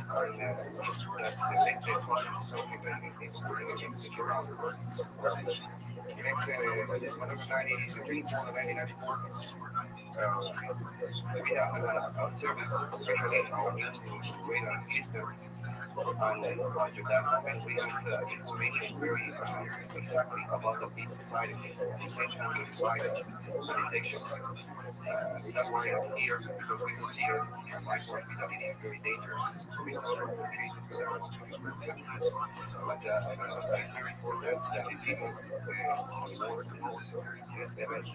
are that's elected something that is against the ground. Next, November 1994, we have a service, especially in our radar system. And after that moment, we have information very exactly about these sightings, the same kind of sightings and detections. That's why I'm here, because we consider my work that it is very dangerous. We have several cases that are but it's very important that the people who work most this event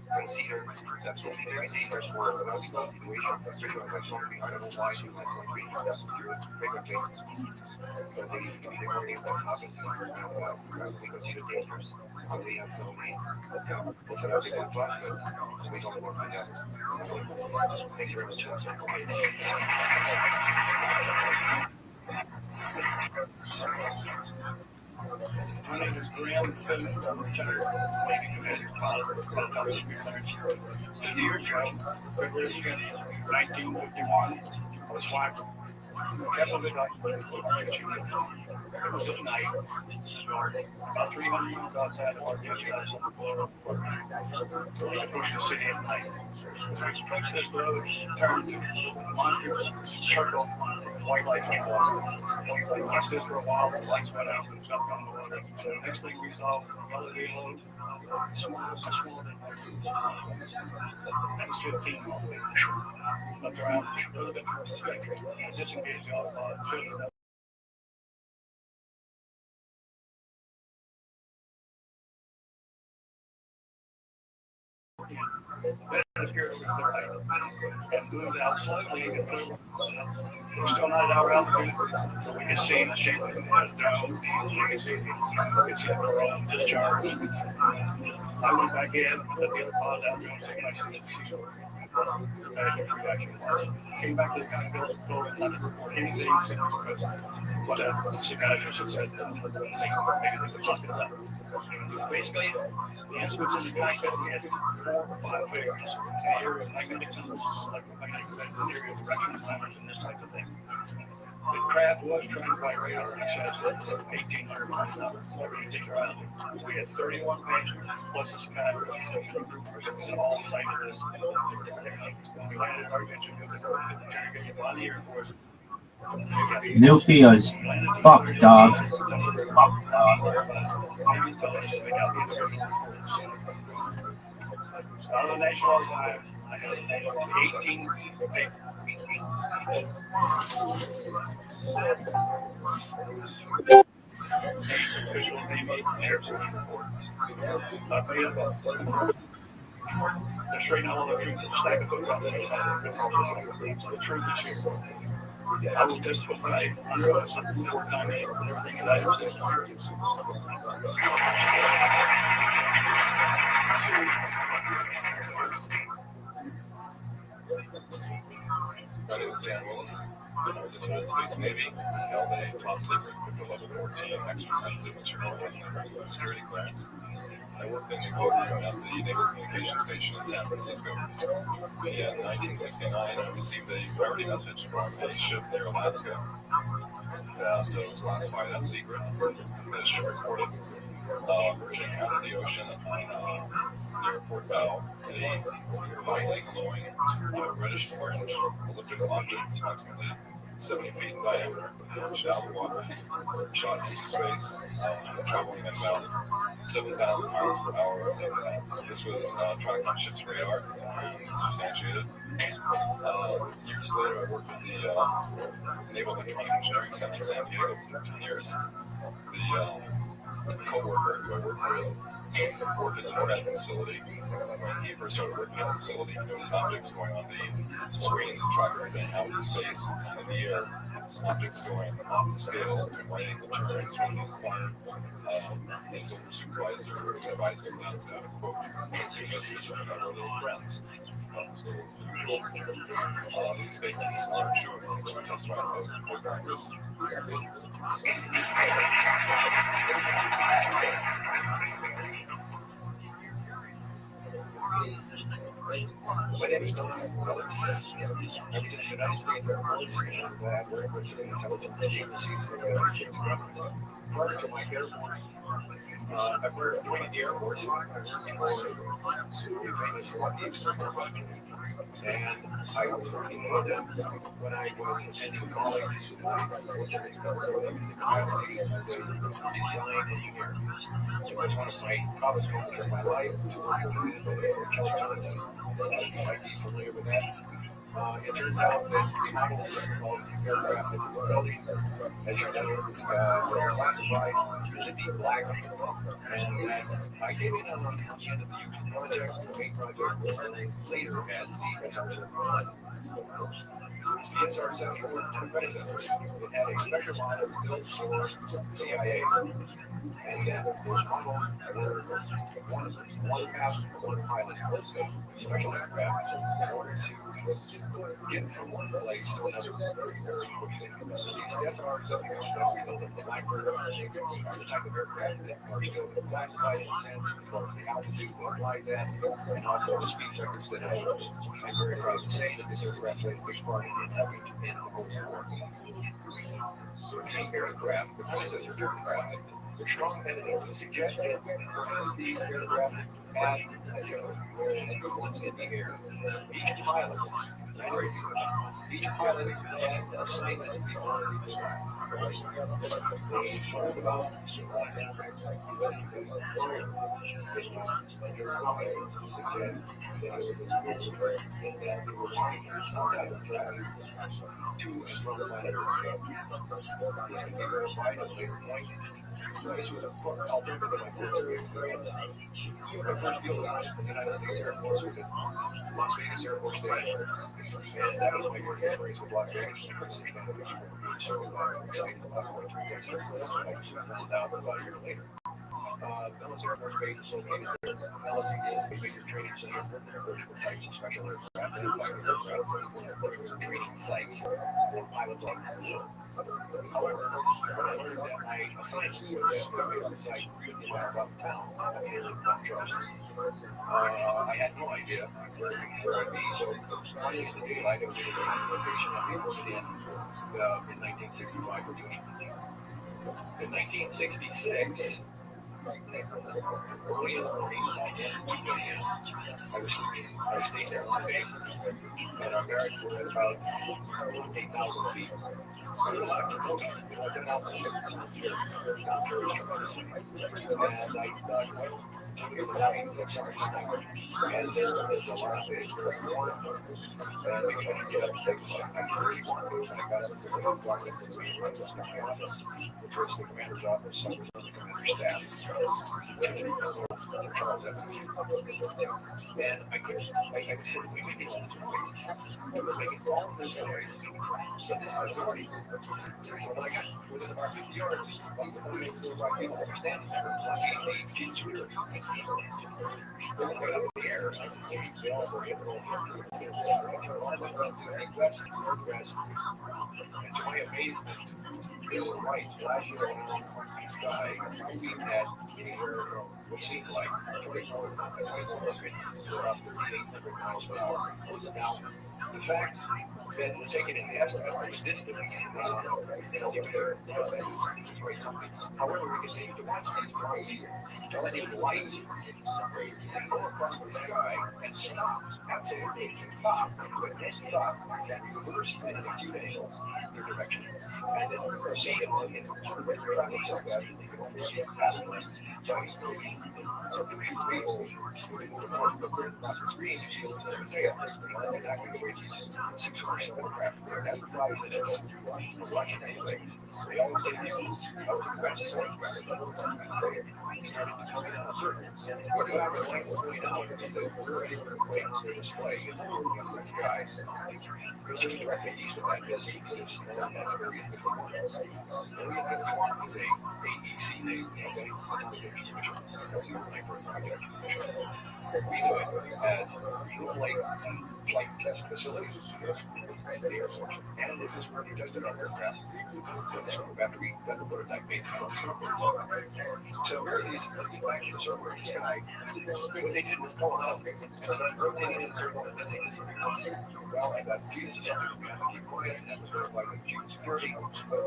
consider that will be very dangerous for a lot of situations, especially when something, I don't know why you might not read that secure frequently, but the warnings that happens we consider dangerous, and we have to be also not the conflict, we don't work with that. Thank you very much. My name is Graham Phillips. I'm retired Navy Commander, pilot, so years ago, February 1951, I was flying from Castle Midnight, it was at night, about 300 miles outside of Argentina, we approached the city at night. As we approached this road, turned the monitors, circle, white light came on. We watched this for a while, the lights went out and jumped on the water. So next thing we saw was another reload, smaller than that was 15 all the way. Looked around a little bit for a second, and disengaged the autopilot. Then it appeared over the right and moved out slightly. We're still not at our altitude, but we can see the shape of the dome. We can see the own discharge. I went back in, let the other pods out there, came back to the cockpit, told them not to report anything, whatever. The psychiatrist had said, maybe they could talk to them. Basically, the instruments in the cockpit, we had 4 or 5 figures. The area of magnetic numbers, electromagnetic area of direction timers, and this type of thing. The craft was trying to fly radar in excess of 1,800 miles an hour. We had 31 passengers, plus the psychiatrist, all sighted this. We landed our engine on the airport. Newfie is fuck, dog. Out of the national archive, I have 18 They're straightening all the truth, stack of books out there. The truth is here. I will testify under oath before Congress and everything that I have said. My name is Dan Willis. I was in the United States Navy, held a top secret level 14 extra sensitive material and security clearance. I worked in the overrun at the Naval Communications Station in San Francisco. In 1969, I received a priority message from a ship near Alaska that was classified as secret. The ship reported merging out of the ocean near Port Bow, a lightly glowing reddish orange elliptical object approximately 70 feet in diameter, launched out of the water, shot into space, traveling at about 7,000 miles per hour. This was tracked on ship's radar and substantiated. Years later, I worked at the Naval Electronic Engineering Center in San Diego for 13 years. The co-worker who I worked with worked at the NORAD facility. When he first started working at the facility, he noticed objects going on the screens to track everything out in space and in the air. Objects going off the scale, and weighing the turns when the corner. His supervisor advised him that, quote, "You're just concerned about our little friends." These statements are true of testified before Congress. My name is Don. I was in the United States Air Force and worked with certain intelligence agencies in the United States government. Prior to my Air Force, I worked in the Air Force. I worked for the famous Rothschild company, and I was working for them when I was in college. I worked in the capacity to design engineer. It was one of my proudest moments of my life. You might be familiar with that. It turns out that the models of aircraft that were building, as you know, were classified to be black. And I came in on the end of the project, the main project, and later as the SR-71. The SR-71 competitor, it had a special model built for CIA. And then those models were one pass, one pilot, special aircraft in order to get from one place to another. The SR-71 built the black the type of aircraft that are still classified in a sense as far as the altitude that flies at, and also the speed records that it holds. I'm very proud to say that this aircraft played a big part in helping to end the Cold War. The aircraft, the predecessor aircraft, the strong evidence suggested that these aircraft had once in the air, each pilot Each pilot had a statement before they talked about to and from the planet Earth. This can be verified at a later point. This was a alternative military experience. The first field assignment from the United States Air Force was at Las Vegas Air Force Station. And that was my first experience with Las Vegas. I couldn't understand what people were being so excited about going to a desert. I just found out about a year later. Nellis Air Force Base is located there. Nellis is a major training center for vertical types of special aircraft and fighter aircraft. Training sites for pilots like myself. However, when I learned that my assignment was at the site about town near Mount Charleston, I had no idea where I'd be. So, Monday is the daylight. I was able to find the location. I reported in 1965 for duty. In 1966, early in the morning, I was staying there one day, and our barracks were at about 8,000 feet. I was like, I've been out for 6 months here. There's not very tremendous. And I thought, well, I'm going to have to start somewhere. And there is a lot of it very warm. And maybe I can get up and take a shot. I really want to. And I got up and I walked into my office, which was the commander's office. I was on the commander's staff. And I couldn't, I was sitting making all this noise. I was making all this noise. And this was already, so when I got within about 50 yards, I was standing there, watching these kids who were going right up in the air. I said, geez, they all were hitting all and to my amazement, there were lights flashing around the sky. We had anywhere from what seemed like 24 throughout the 800 miles per hour. Now, the fact that we're taking in the distance, however, we continue to watch these lights go across the sky and stop, absolutely stop, but stop at the first and acute angle in your direction. And then proceed in sort of traffic so fast that you can almost see a pattern giant moving. So if you read across the screen, you see what's there. Exactly the way these 6 or 7 craft there. That's the problem that it's watching anyways. They always say these out of the best started to come in on a circle. What you have to like was going out is that we're able to play on their display in the sky. It's just directly east of that distance. It's not that very difficult. Area 51 is a AEC name, okay? That's your name for a project. We do it as Blue Lake Flight Test Facility. And this is where we tested our aircraft. After we got the prototype made. So where these flags in the circle in the sky, what they did was pull it up and start rotating in the circle, and then they just well, I got Jesus or something. We have to keep quiet, and that was verified with chief security. But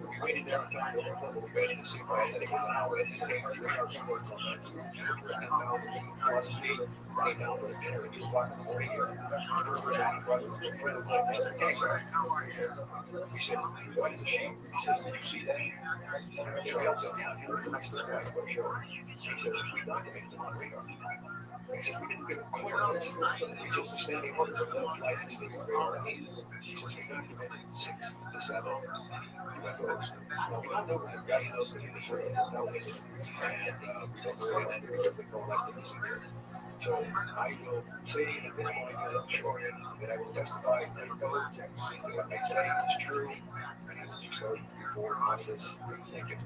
we waited there until we were a little bit to see why it was an hour, and then came 3 hours before the plus speed, came down for the dinner at 2 o'clock in the morning here. We said, what is the sheep? He says, did you see that? She helps him down here next to the sky for sure. He says, we documented it on radar. He says, we didn't get a clearance. We just standing orders of those licenses to the radar. He says, we documented 6 to 7 UFOs. So we don't know what the guy knows in this area. And we don't really land because they go left in this area. So I will say at this point that I will testify that what I say is true, and I will do so before Congress. Thank you.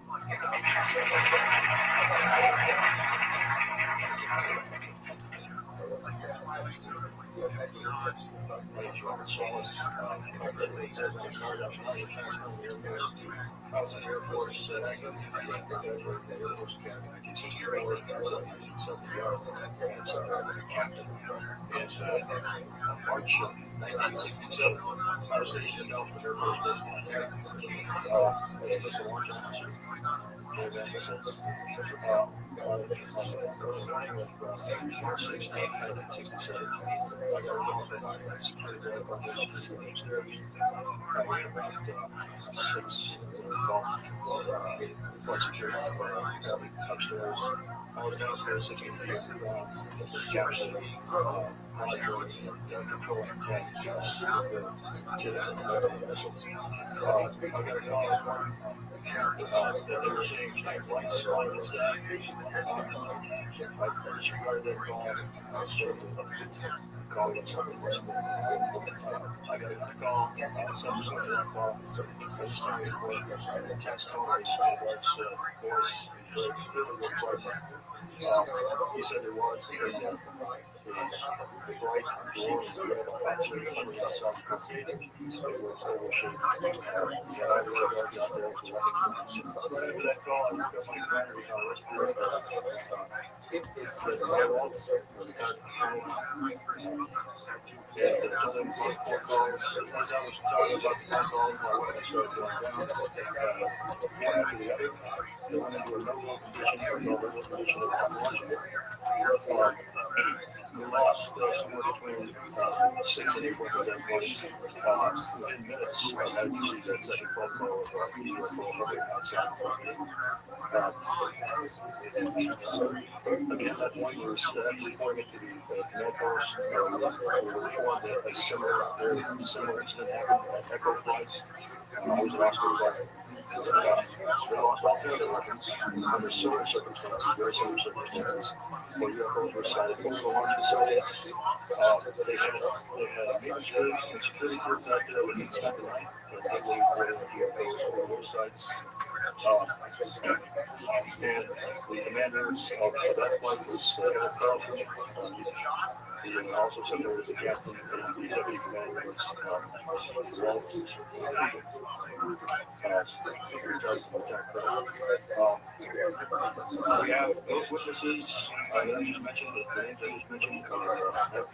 He said there was we lost somewhere between 6 and 8 workers that morning. Within minutes, I had to see that second phone call of outside. Again, that one was reporting it to the command post. We were informed that a similar incident happened at Echo Flight. I was in hospital. We lost all 2 other weapons under similar circumstances, very similar circumstances. Where UFOs were sighted over the launch facilities. They had maintenance crews and security crews out there looking at the night, heavily reporting UFOs over those sites. And the commander of that flight was Eric Carlson. He also said there was a captain and the deputy commander was Walt. We have those witnesses that I just mentioned, the names I just mentioned,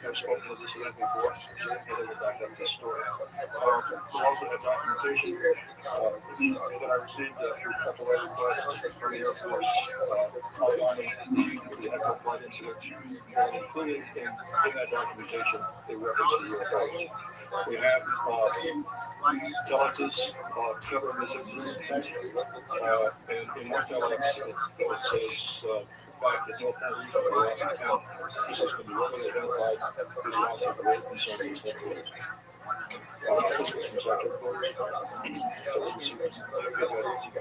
have spoken of this event before, so they will back up this story. We also have documentation that I received through a couple of requests from the Air Force outlining the Echo Flight incident, and including in that documentation the reference to UFOs. We have telex covering this incident, and in one telex it says fact that no kind of reason to go out and count. This has been readily identified as the loss of the race concern is located.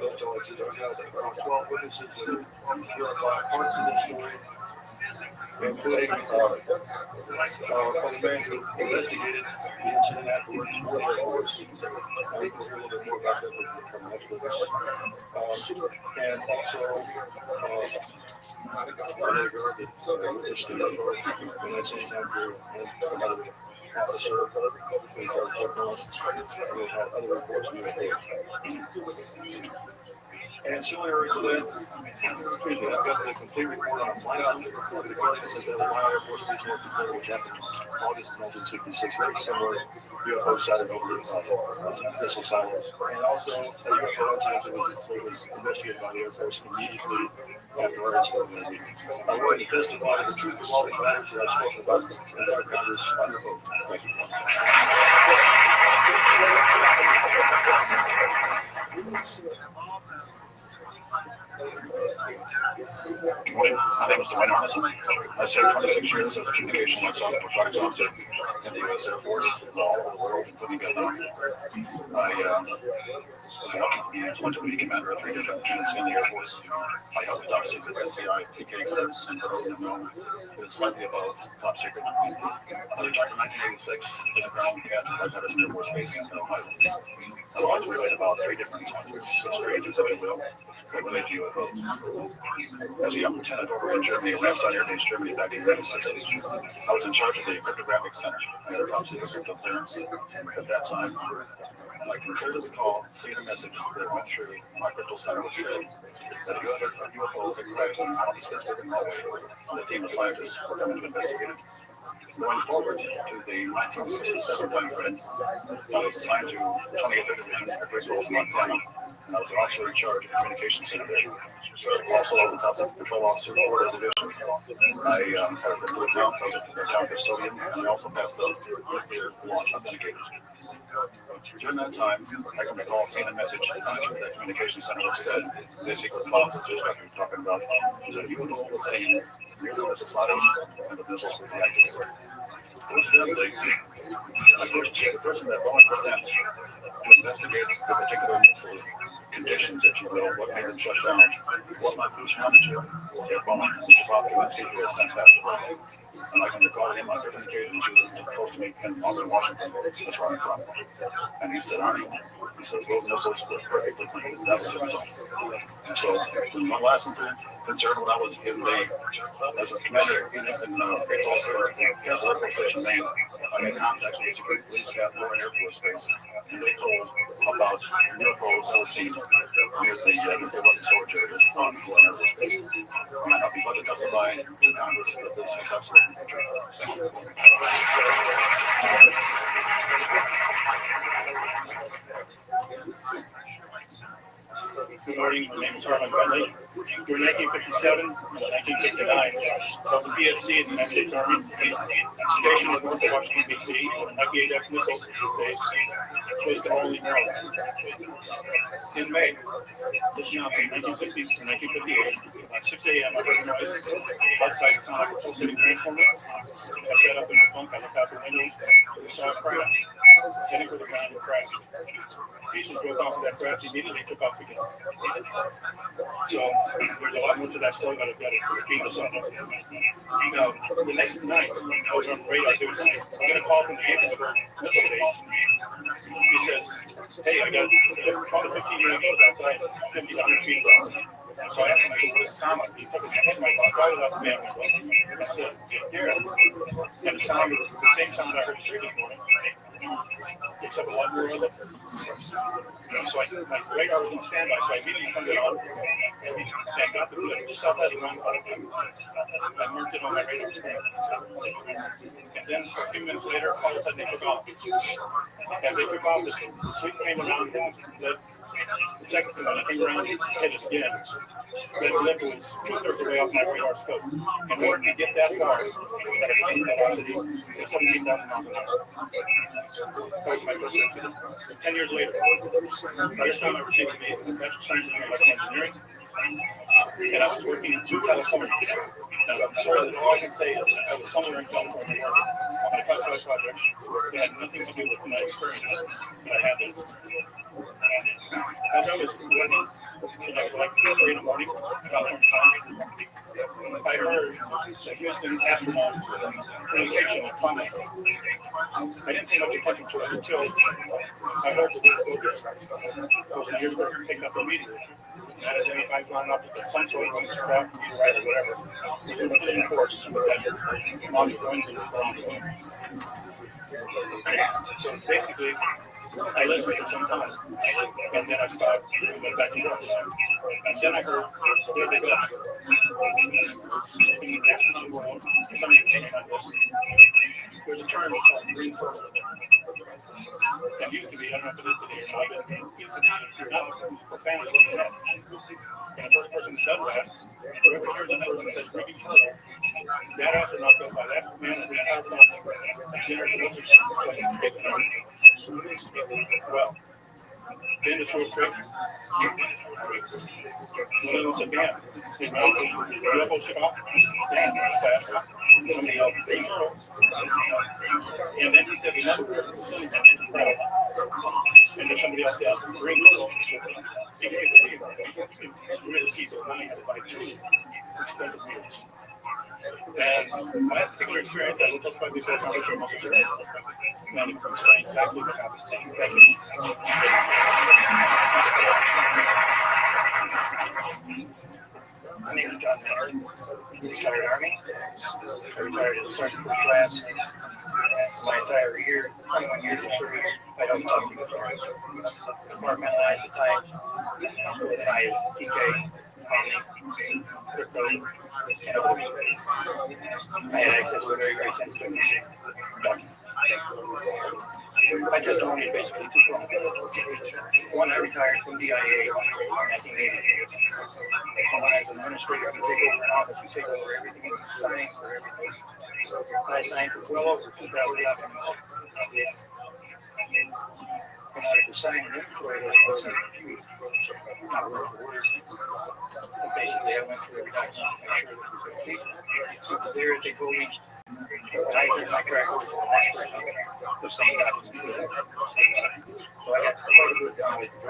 Those telexes are now 12 witnesses that are verified parts of this story, including from the man who investigated the incident afterwards. I think we'll hear a little bit more about that from next witness. And also, another guard that witnessed the report, and that's any time for another officer in charge of we had other reports of UFOs. And similar to that, I've got the complete report on flight out. The Guardian said that the Air Force Base North Dakota, which happened in August 1966, very similar UFO sighting over missile silos. And also, a UFO incident was investigated by the Air Force immediately after our incident. I'm going to testify to the truth of all the matters that I've spoken about in our Congress on your vote. Thank you. Good morning. My name is Dwayne Arneson. I've served 26 years as a communications electronics officer in the U.S. Air Force all over the world, including Vietnam. I was lucky to be appointed to be commander of 3 different units in the Air Force. I held the top secret SCI PK clearance and it was slightly above top secret. I retired in 1986 as a ground captain by Patterson Air Force Base in Ohio. I wanted to relate about 3 different experiences, if you will, that relate to UFOs. As a young lieutenant over in Germany, Rothschild Air Base, Germany, back in the 1960s, I was in charge of the cryptographic center. I had a top secret crypto clearance at that time. I can clearly recall seeing a message that went through my crypto center which said that a UFO had crashed on the Pittsburgh hallway and the team of scientists were coming to investigate it. Going forward to the 1967 time frame, I was assigned to 28th Division at Restream, Montana. and I was an officer in charge of the communications center there. Also, I was a patrol officer for the division. I had a nuclear account, I was a town custodian, and I also passed out nuclear launch authenticators. During that time, I can recall seeing a message through that communications center that said, basically, the officers that we were talking about, is that you will see nearly missile silos and the missiles will be activated. Coincidentally, the person that brought the sense to investigate the particular missile conditions, if you will, what made them shut down, was my first manager, Bowen, who's probably who has since passed away. And I can recall him on different occasions. He was close to me in Auburn, Washington. That's where I'm from. And he said, Arnie, he says, those missiles were perfectly clean. That was the result. And so, my last incident concerned when I was in as a commander in Gas Air Force Station, Maine, I had contacts with the security police at Warren Air Force Base. And they told about UFOs that were seen near the nuclear weapon storage areas on Warren Air Force Base. And I'll be glad to testify to Congress that this is absolutely true. Good morning, my name is Harlan Bentley. During 1957 and 1959, I was a PFC in the United States Army, stationed at North Washington, D.C., on a 98X missile base close to Orleans, Maryland. In May, this now from 1960 to 1958, at 6 a.m., I heard a noise outside the sound like a full city transformer. I sat up in my bunk, I looked out the window, and saw a crash, heading for the ground and crashed. Pieces broke off of that craft, immediately took off again. So there's a lot more to that story, but I've got to repeat this on. Now, the next night, I was on the radar doing something. I got a call from the Gaithersburg missile base. He says, hey, I got probably 15 UAVs outside, 50 to 100 feet above. So I asked him, I said, what's the sound like? He took his head, my body left the man window. I said, here. And the sound was the same sound I heard in the street this morning. Except a lot more of it. So my radar was on standby, so I immediately turned it on and got the footage just outside the ground. I marked it on my radar screen. And then a few minutes later, all of a sudden they took off. As they took off, the sweep came around. The second time when it came around, it hit us again. That blip was 2/3 of the way off my radar scope. In order to get that far, at a high velocity, at 17,000 miles an hour. That was my first incident. 10 years later, by this time I received a Science in Electrical Engineering, and I was working in California. Now, I'm sorry that all I can say is I was somewhere in California on a classified project that had nothing to do with my experience, but I had it. As I was working, and I was like 3 in the morning, California time, I heard the Houston astronaut communication was fine. I didn't pay much attention to it until I heard the word. It was an earbird picked up immediately. And as any guys line up at some sort of craft, or whatever, it was in course with that ongoing. So basically, I listened for some time, and then I stopped and went back to work. And then I heard, there they go. In the next world, somebody came on this. There's a term called green purple. That used to be, I don't know if it is today or not, but it used to be, if you're not profanity, what's that? And the first person that does that, whoever hears that person says green purple, that astronaut goes by that man and that astronaut dinner to listen to. Well, then it's real quick. One of them said, damn, the UFO took off. Damn, that's fast. Somebody else, green purple. And then he said, another word, and then somebody else said, green purple. You can see it. Really see it. Now you have to buy 2 expensive meters. And my particular experience, I will testify before Congress or most of the and it can explain exactly what happened. Thank you. My name is John Miller. I'm retired Army. I retired as a sergeant first class. My entire year, 21 years of service, I helped talk to the compartmentalized at times with an eye of TK, Omni, crypto, and I had access to a very, very sensitive document. My testimony is basically two-pronged. One, I retired from DIA in 1980. And when I was an administrator, I would take over an office, you take over everything, you sign for everything. I signed for well over 2,000 documents. And I had to sign an inventory that wasn't not word for word. And basically, I went through every document to make sure that it was complete. So there, they told me, and I turned my track over to the next person, the same document. So I got part of it done with the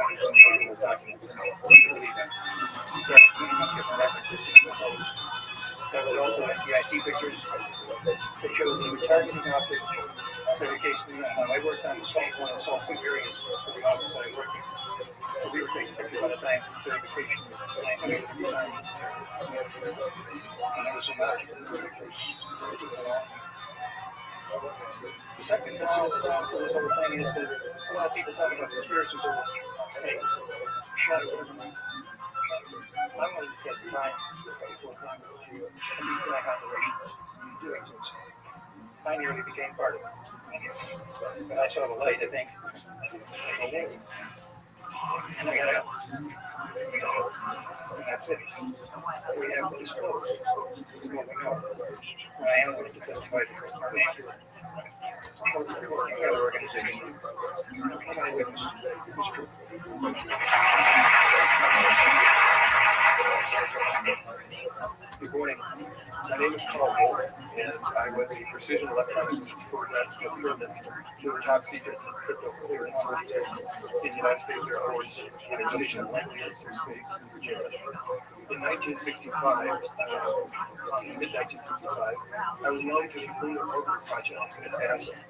documents. That was also FDIC pictures that showed the retirement office certification. I worked on the site one and saw two areas for the office that I worked in. So we were taking pictures at a time for certification. And there was some other. The second thing is that a lot of people talk about conspiracy theories. Hey, shut it doesn't mean. I wanted to get the time before time and be black operations doing things. I nearly became part of it. When I saw the light, I think, okay, and I got out. And that's it. We have to disclose what we know. When I am going to testify before Parliament, the other organization, my witness is true. Good morning. My name is Paul Moore, and I was a precision electronics photograph field to a top secret crypto clearance in the United States Air Force in a position of language space in Virginia. In 1965, in mid-1965, I was known to include a program project in NASA.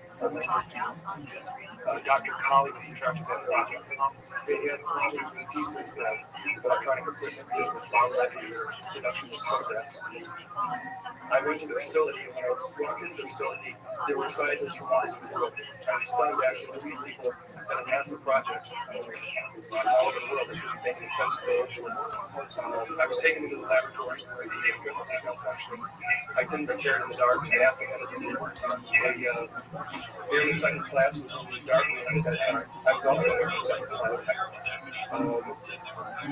Dr. Colley was in charge of that project. They had a problem with a piece of electronic equipment that was bottleneck production of photographs. I went to the facility, and when I walked into the facility, there were scientists from all over the world. I was stunned actually to see people at a NASA project all over the world that didn't make any sense to me. I was taken into the laboratory where the equipment was malfunctioning. I couldn't be carried in the dark. I asked if I had a fairly second class was in the dark at that time. I was also in the second class.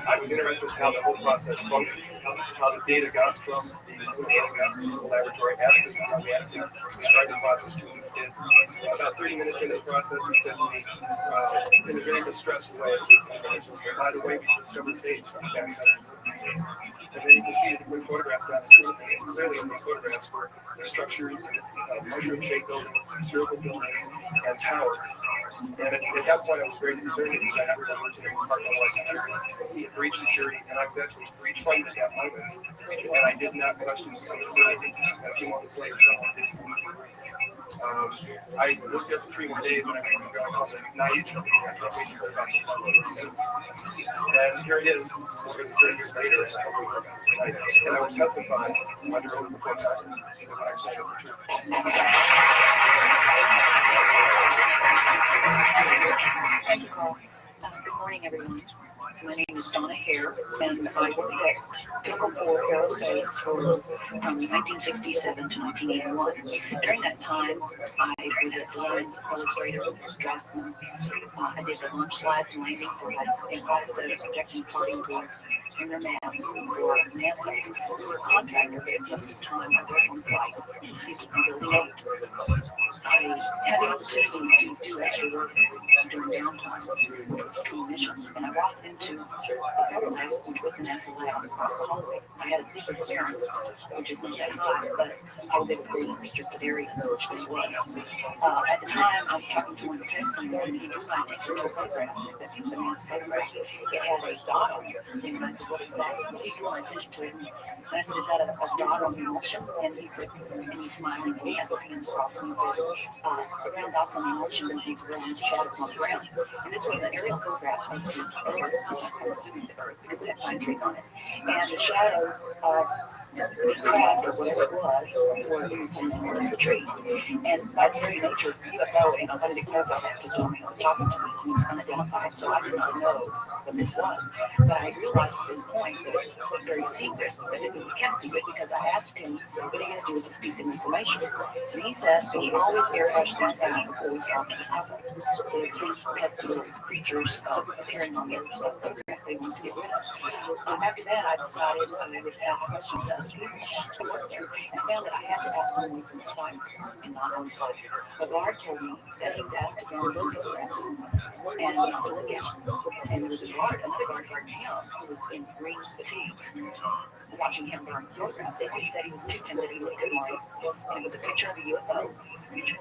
I was interested in how the whole process functioned, how the data got from the laboratory, asked them how we had to describe the process to him. About 30 minutes into the process, he said to me, in a very distressed way, by the way, we discovered dates on the backside. And then he proceeded to put photographs down. And clearly in these photographs were structures, mushroom-shaped buildings, circle buildings, and towers. And at that point, I was very concerned because I never went to the Department of Security. He had breached security, and I was actually breached fighting at that moment. And I did not question his facility. A few months later, someone did. I looked at the 3 more days, and I went to the night. And here it is, more than 30 years later, and I will testify under oath before Congress because I'm saying the truth. Thank you, Carl. Good morning, everyone. My name is Donna Hare, and I worked at Chemical 4 Aerospace from 1967 to 1981. During that time, I was a design illustrator, draftsman. I did the launch slides and landings, so I had a set of projecting parting boards and their maps for NASA. We were a contractor, but most of the time I worked on site. I had the opportunity to do extra work during downtime between missions, and I walked into a photo lab, which was a NASA lab across the hallway. I had a secret clearance, which is not that high, but I was able to go in restricted areas, which this was. At the time, I was talking to one of the techs, and he just like taking no photographs. That was a man's photograph. It had a dot on it. And I said, what is that? He drew my attention to it. And I said, is that a dot on the emulsion? And he said, and he's smiling at me, and his hands crossed, and he said, the round dots on the emulsion are going to be growing shadows on the ground. And this was an aerial photograph of the Earth I'm assuming the earth because it had pine trees on it. And the shadows of the craft or whatever it was were the same as the trees. And by very nature, UFO, and I wanted to clarify that because John was talking to me and he was unidentified, so I did not know what this was. But I realized at this point that it's very secret, that it was kept secret because I asked him, what are you going to do with this piece of information? And he said, we always airbrush things out before we saw them happen. So the three pesky little creatures appearing on this photograph they wanted to get rid of. After that, I decided I would ask questions of the people who worked there. And I found that I had to ask them these inside and not on site. The guard told me that he was asked to go on those photographs and not to look at them. And there was a guard, another guard guarding him, who was in green fatigues, watching him burn photographs. He said he was too timid, he looked at mine, and it was a picture of a UFO.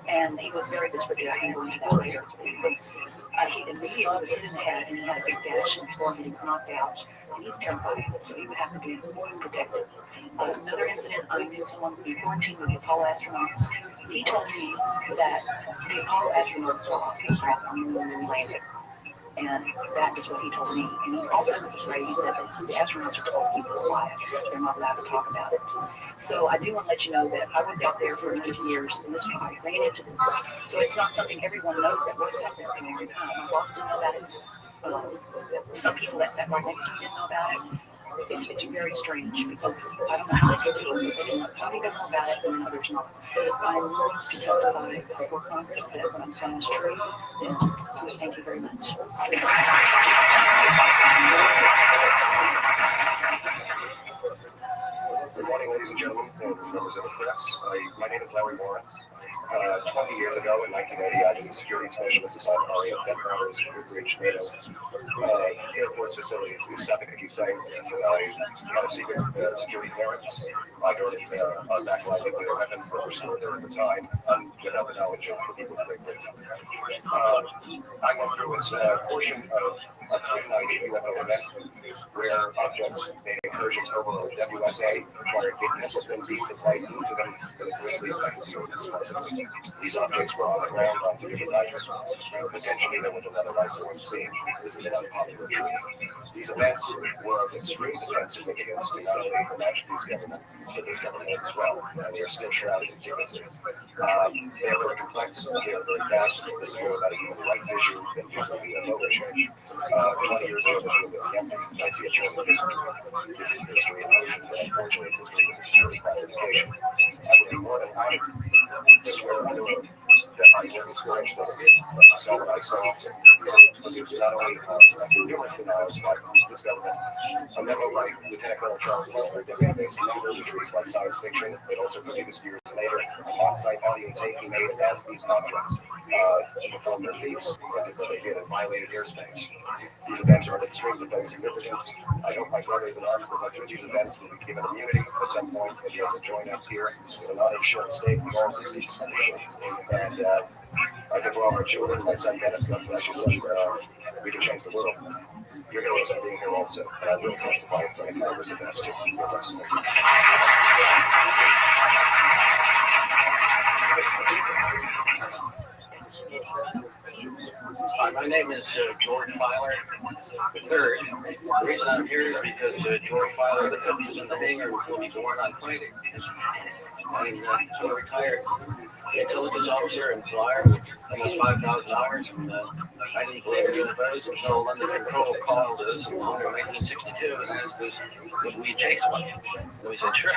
And he was very descriptive. I can go into that later. He immediately was hit in the head, and he had a big gash in his forehead. He was knocked out, and he's terrified, so he would have to be protected. Another incident, I knew someone who was quarantined with the Apollo astronauts. He told me that the Apollo astronauts saw a craft on the moon when they landed. And that is what he told me. And he also was afraid. He said that the astronauts are told to keep this quiet. They're not allowed to talk about it. So I do want to let you know that I worked out there for 90 years, and this I ran into this. So it's not something everyone knows that works out there for a long time. My boss didn't know about it. Some people that sat right next to me didn't know about it. It's very strange because I don't know how they get to it. Some people know about it, and others not. I'm willing to testify before Congress that what I'm saying is true. And so thank you very much. Good morning, ladies and gentlemen, and members of the press. My name is Larry Morris. 20 years ago, in 1980, I was a security specialist assigned to RAF headquarters in Woodbridge, NATO Air Force facilities in Suffolk, East Anglia. I had a secret security clearance. I guarded backline nuclear weapons that were stored there at the time, without the knowledge of the people of Great Britain. I went through a portion of a 390 UFO event where objects made incursions over WSA required big missile beams to fly into them that adversely affected the ordnance. These objects were on the ground on three nights. Potentially, there was another life form seen. This is an unpopular truth. These events were of extreme defense significance to not only Her Majesty's government, but this government as well. And they are still shrouded in secrecy. They are very complex. They are very fast. This is more about a human rights issue than just a UFO issue. 20 years ago, this would have been empty. I see a trend of history. This is history in motion, but unfortunately, this is a security classification. I would be more than honored to swear under oath that I will discourage them. I saw what I saw. It not only numerous denials by this government, a memo by Lieutenant Colonel Charles Walker that made based on trees like science fiction, but also produced years later on-site audio tape he made as these objects performed their feats that they did in violated airspace. These events are of extreme defense significance. I hope my brothers in arms that lecture these events will be given immunity at some point and be able to join us here as a non-insured state with all these conditions. And I think for all our children, my son Dennis, God bless you, son, we can change the world. You're heroes for being here also, and I will testify in front of Congress if that's taken for us. Hi, my name is George Filer III. The reason I'm here is because George Filer, the fifth, is in the hangar and will be born on Friday. I'm a retired intelligence officer and flyer with almost 5,000 hours. And I didn't believe in UFOs until London Control called us in the winter of 1962 and asked us, would we chase one? And we said, sure.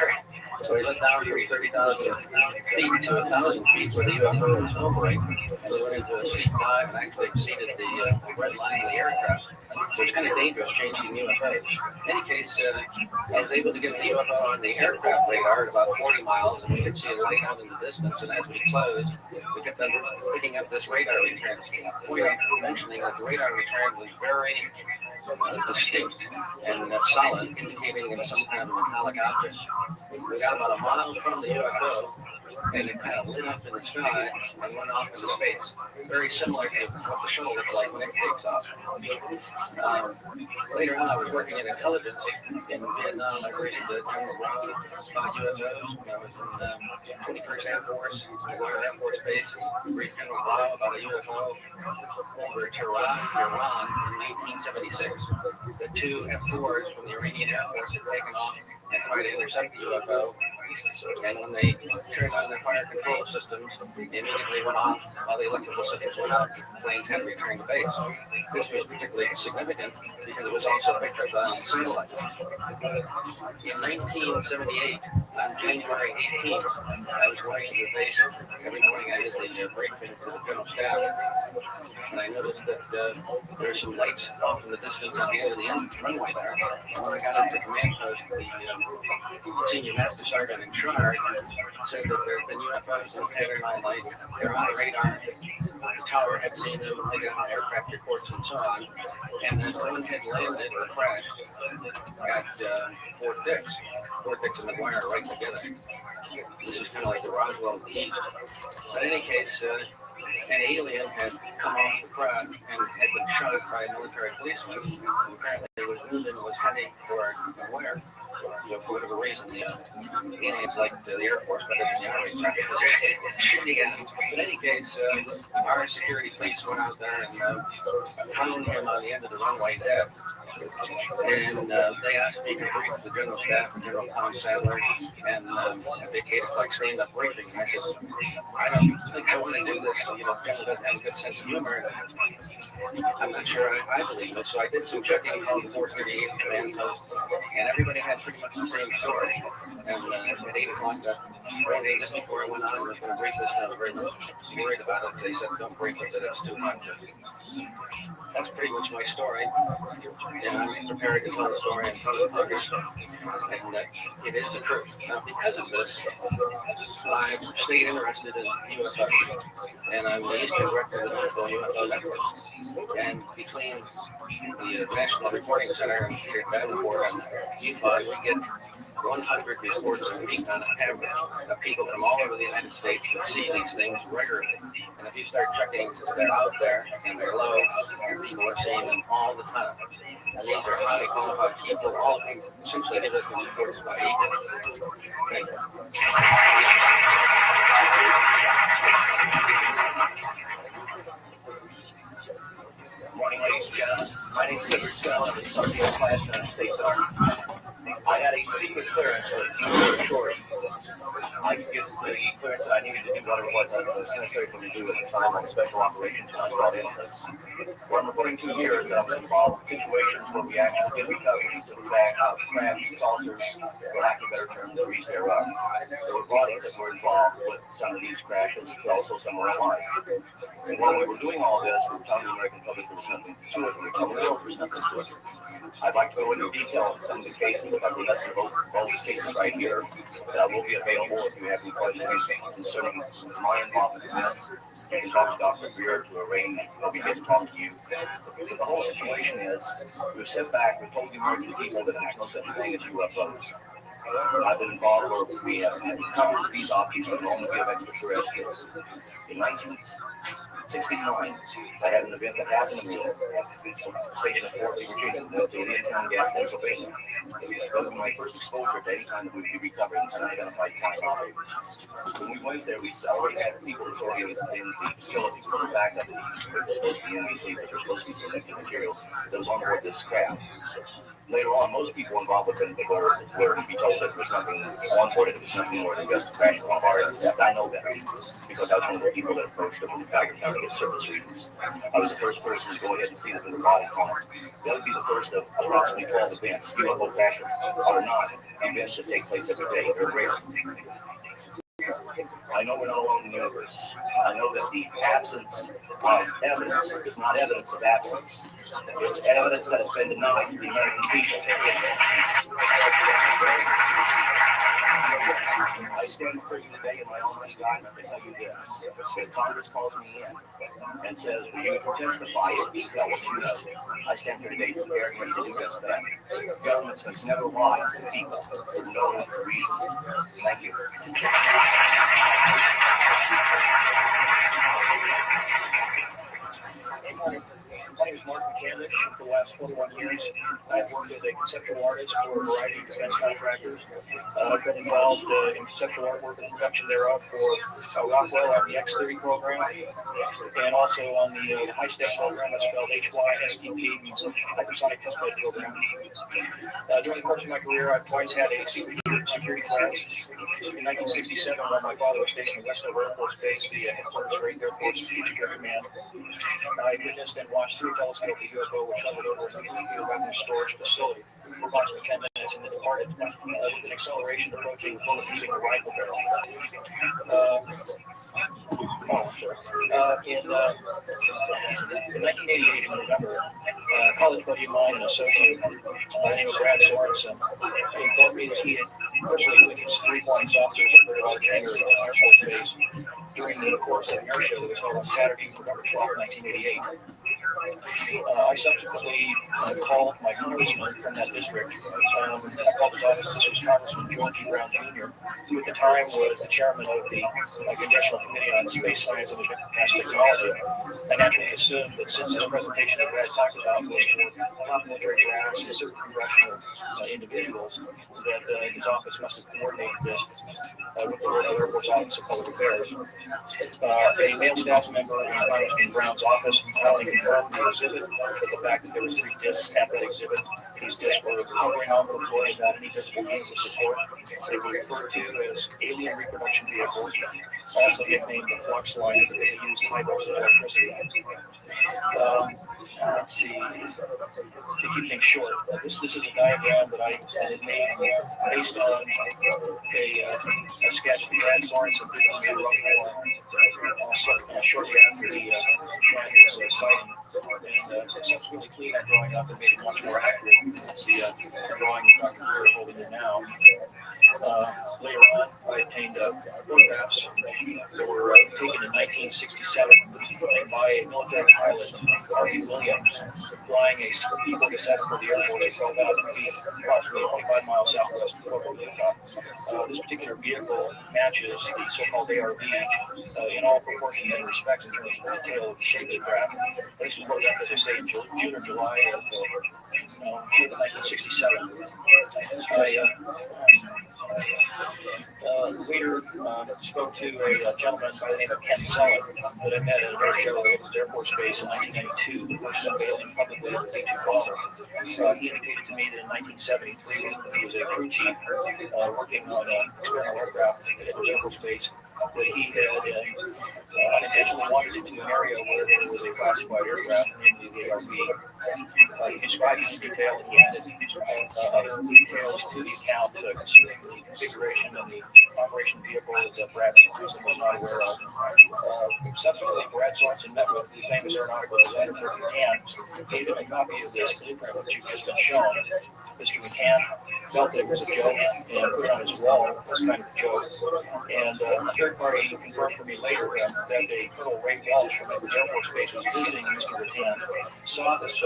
So we went down from 30,000 feet to 1,000 feet where the UFO was hovering. So we went into a steep dive and actually exceeded the red line of the aircraft. So it's kind of dangerous chasing UFOs. In any case, I was able to get the UFO on the aircraft radar at about 40 miles, and we could see a light out in the distance. And as we closed, we kept on picking up this radar return. Point out mentioning that the radar return was very distinct and solid, indicating it was some kind of metallic object. We got about a mile from the UFO, and it kind of lit up in the sky and went off into space. Very similar to what the shuttle looks like when it takes off. Later on, I was working in intelligence in Vietnam. I raised the General Rob about UFOs when I was in 21st Air Force. I was at Air Force Base. Raised General Rob about a UFO over Tehran, Iran in 1976. The two F-4s from the Iranian Air Force had taken off and tried to intercept the UFO. And when they turned on their fire control systems, they immediately went off. All the electrical systems went out. Planes had to return to base. This was particularly significant because it was also picked up on satellites. In 1978, on January 18th, I was going to the base. Every morning I did the briefing to the general staff, and I noticed that there were some lights off in the distance at the end of the runway there. And when I got up to command post, the senior master sergeant in charge said that there had been UFOs in the pattern line light. They were on the radar. The tower had seen them. They got aircraft reports and so on. And the plane had landed or crashed at Fort Dix. Fort Dix and McGuire right together. This is kind of like the Roswell of the East. But in any case, an alien had come off the craft and had been shot by a military policeman. And apparently he was wounded and was heading for McGuire. For whatever reason, the aliens liked the Air Force better than the Army. In any case, our security police went out there and found him on the end of the runway dead. And they asked me to brief the general staff and General Tom Sadler, and they gave like stand-up briefing. And I said, I don't think I want to do this. General doesn't have a good sense of humor. I'm not sure I believe it. So I did some checking on the 438 command posts, and everybody had pretty much the same story. And at 8 o'clock one day just before I went on, I was going to brief this, and I was very worried about it. So they said, don't brief it, that it's too much. That's pretty much my story. And I'm prepared to tell the story in front of others. And it is the truth. Now, because of this, I've stayed interested in UFOs. And I'm the Eastern Director of the National UFO Network. And between the National Reporting Center and here at Davenport and UFO, we get 100 reports a week on average of people from all over the United States that see these things regularly. And if you start checking, they're out there and they're low, and people are seeing them all the time. And these are highly qualified people, all of them essentially give us reports about equal. Thank you. Good morning, ladies and gentlemen. My name is Edward Scott. I'm a Sunday class in the States Army. I had a secret clearance with Detroit. I could get the clearance that I needed to do whatever it was necessary for me to do at the time on special operations when I was brought in. What I'm referring to here is that I was involved in situations where we actually did recoveries of crash, saucers, for lack of a better term, the reason thereof. There were bodies that were involved with some of these crashes, also some were alive. And while we were doing all this, we were telling the American public there was nothing to it, we were telling the world there was nothing to it. I'd like to go into detail on some of the cases, if I could let you both cases right here, that will be available if you have any questions concerning my involvement in this. You can talk to Dr. Beer to arrange that we get to talk to you. The whole situation is, we've sat back, we've told the American people that there's no such thing as UFOs. I've been involved where we have covered these objects with only of extraterrestrials. In 1969, I had an event that happened to me at the station of Fort Lee, Virginia, in Indian Gap, Pennsylvania. That was my first exposure to any kind that we could be recovered and unidentified flying objects. When we went there, we already had people reporting in the facility from the back of the supposed to be NBC, which were supposed to be significant materials that was on board this craft. Later on, most people involved with it were to be told that there was nothing on board, it was nothing more than just a crash on our aircraft. I know that because I was one of the people that approached them in the Tiger County at service reasons. I was the first person to go ahead and see that there were bodies on it. That would be the first of approximately 12 events, UFO crashes are not events that take place every day. They're rare. I know we're not alone in the universe. I know that the absence of evidence is not evidence of absence. It's evidence that has been denied to the American people. I stand before you today in my almighty God, and I tell you this. If Congress calls me in and says, will you testify and tell what you know? I stand here today prepared to do just that. Governments must never lie to the people for no reason. Thank you. My name is Mark McCamish. For the last last 21 years, I've worked as a conceptual artist for a variety of defense contractors. I've been involved in conceptual artwork and production thereof for Rockwell on the X-30 program, and also on the high-step program that's spelled HYSTP, means hypersonic test bed program. During the course of my career, I've twice had a security clearance. In 1967, when my father was stationed at Westover Air Force Base, the headquarters for 8th Air Force Strategic Air Command, I witnessed and watched through a telescope the UFO which hovered over a nuclear weapons storage facility for approximately 10 minutes and then departed with an acceleration approaching the bullet using a rifle barrel. In 1988, in November, a college buddy of mine, an associate by the name of Brad Sorensen, informed me that he had personally witnessed 3 flying saucers at a very large hangar at the Air Force Base during the course of an air show that was held on Saturday, November 12, 1988. I subsequently called my congressman from that district. I called his office. This was Congressman George E. Brown Jr., who at the time was the chairman of the Congressional Committee on Space Science and Advanced Technology. I naturally assumed that since this presentation that Brad talked about was for top military brass and certain congressional individuals, that his office must have coordinated this with the Air Force Office of Public Affairs. A male staff member in Congressman Brown's office not only confirmed the exhibit, but the fact that there were 3 discs at that exhibit. These discs were hovering on the floor without any visible means of support. They were referred to as alien reproduction vehicles, also nicknamed the flux line because they used high voltage electricity. Let's see. To keep things short, this is a diagram that I had made based on a sketch that Brad Sorensen did on the rough shortly after the Shanghai's sighting. And subsequently cleaned that drawing up and made it much more accurate. It's the drawing that Dr. Greer is holding in now. Later on, I obtained photographs that were taken in 1967 by a military pilot, R.B. Williams, flying a P-47 for the Air Force at 12,000 feet, approximately 25 miles southwest of Fort Utah. This particular vehicle matches the so-called ARV in all proportions and respects in terms of detail of the shape of the craft. This was photographed, as I say, in June or July of 1967. Later spoke to a gentleman by the name of Ken Sullen that I met at an air show at the Air Force Base in 1992, the first unveiling publicly of the B-2 bomber. He indicated to me that in 1973, he was a crew chief working on an experimental aircraft at the Air Force Base, that he had unintentionally wandered into an area where there was a classified aircraft, namely the ARV. He described in detail that he added other details to the account concerning the configuration and the operation vehicle that Brad Sorensen was not aware of. Subsequently, Brad Sorensen met with the famous aeronautical designer Mr. McCann, gave him a copy of this blueprint which you've just been shown. Mr. McCann felt that it was a joke and put it on his wall as kind of a joke. And a third party confirmed for me later that a Colonel Ray Welch from Edwards Air Force Base was visiting Mr. McCann, saw this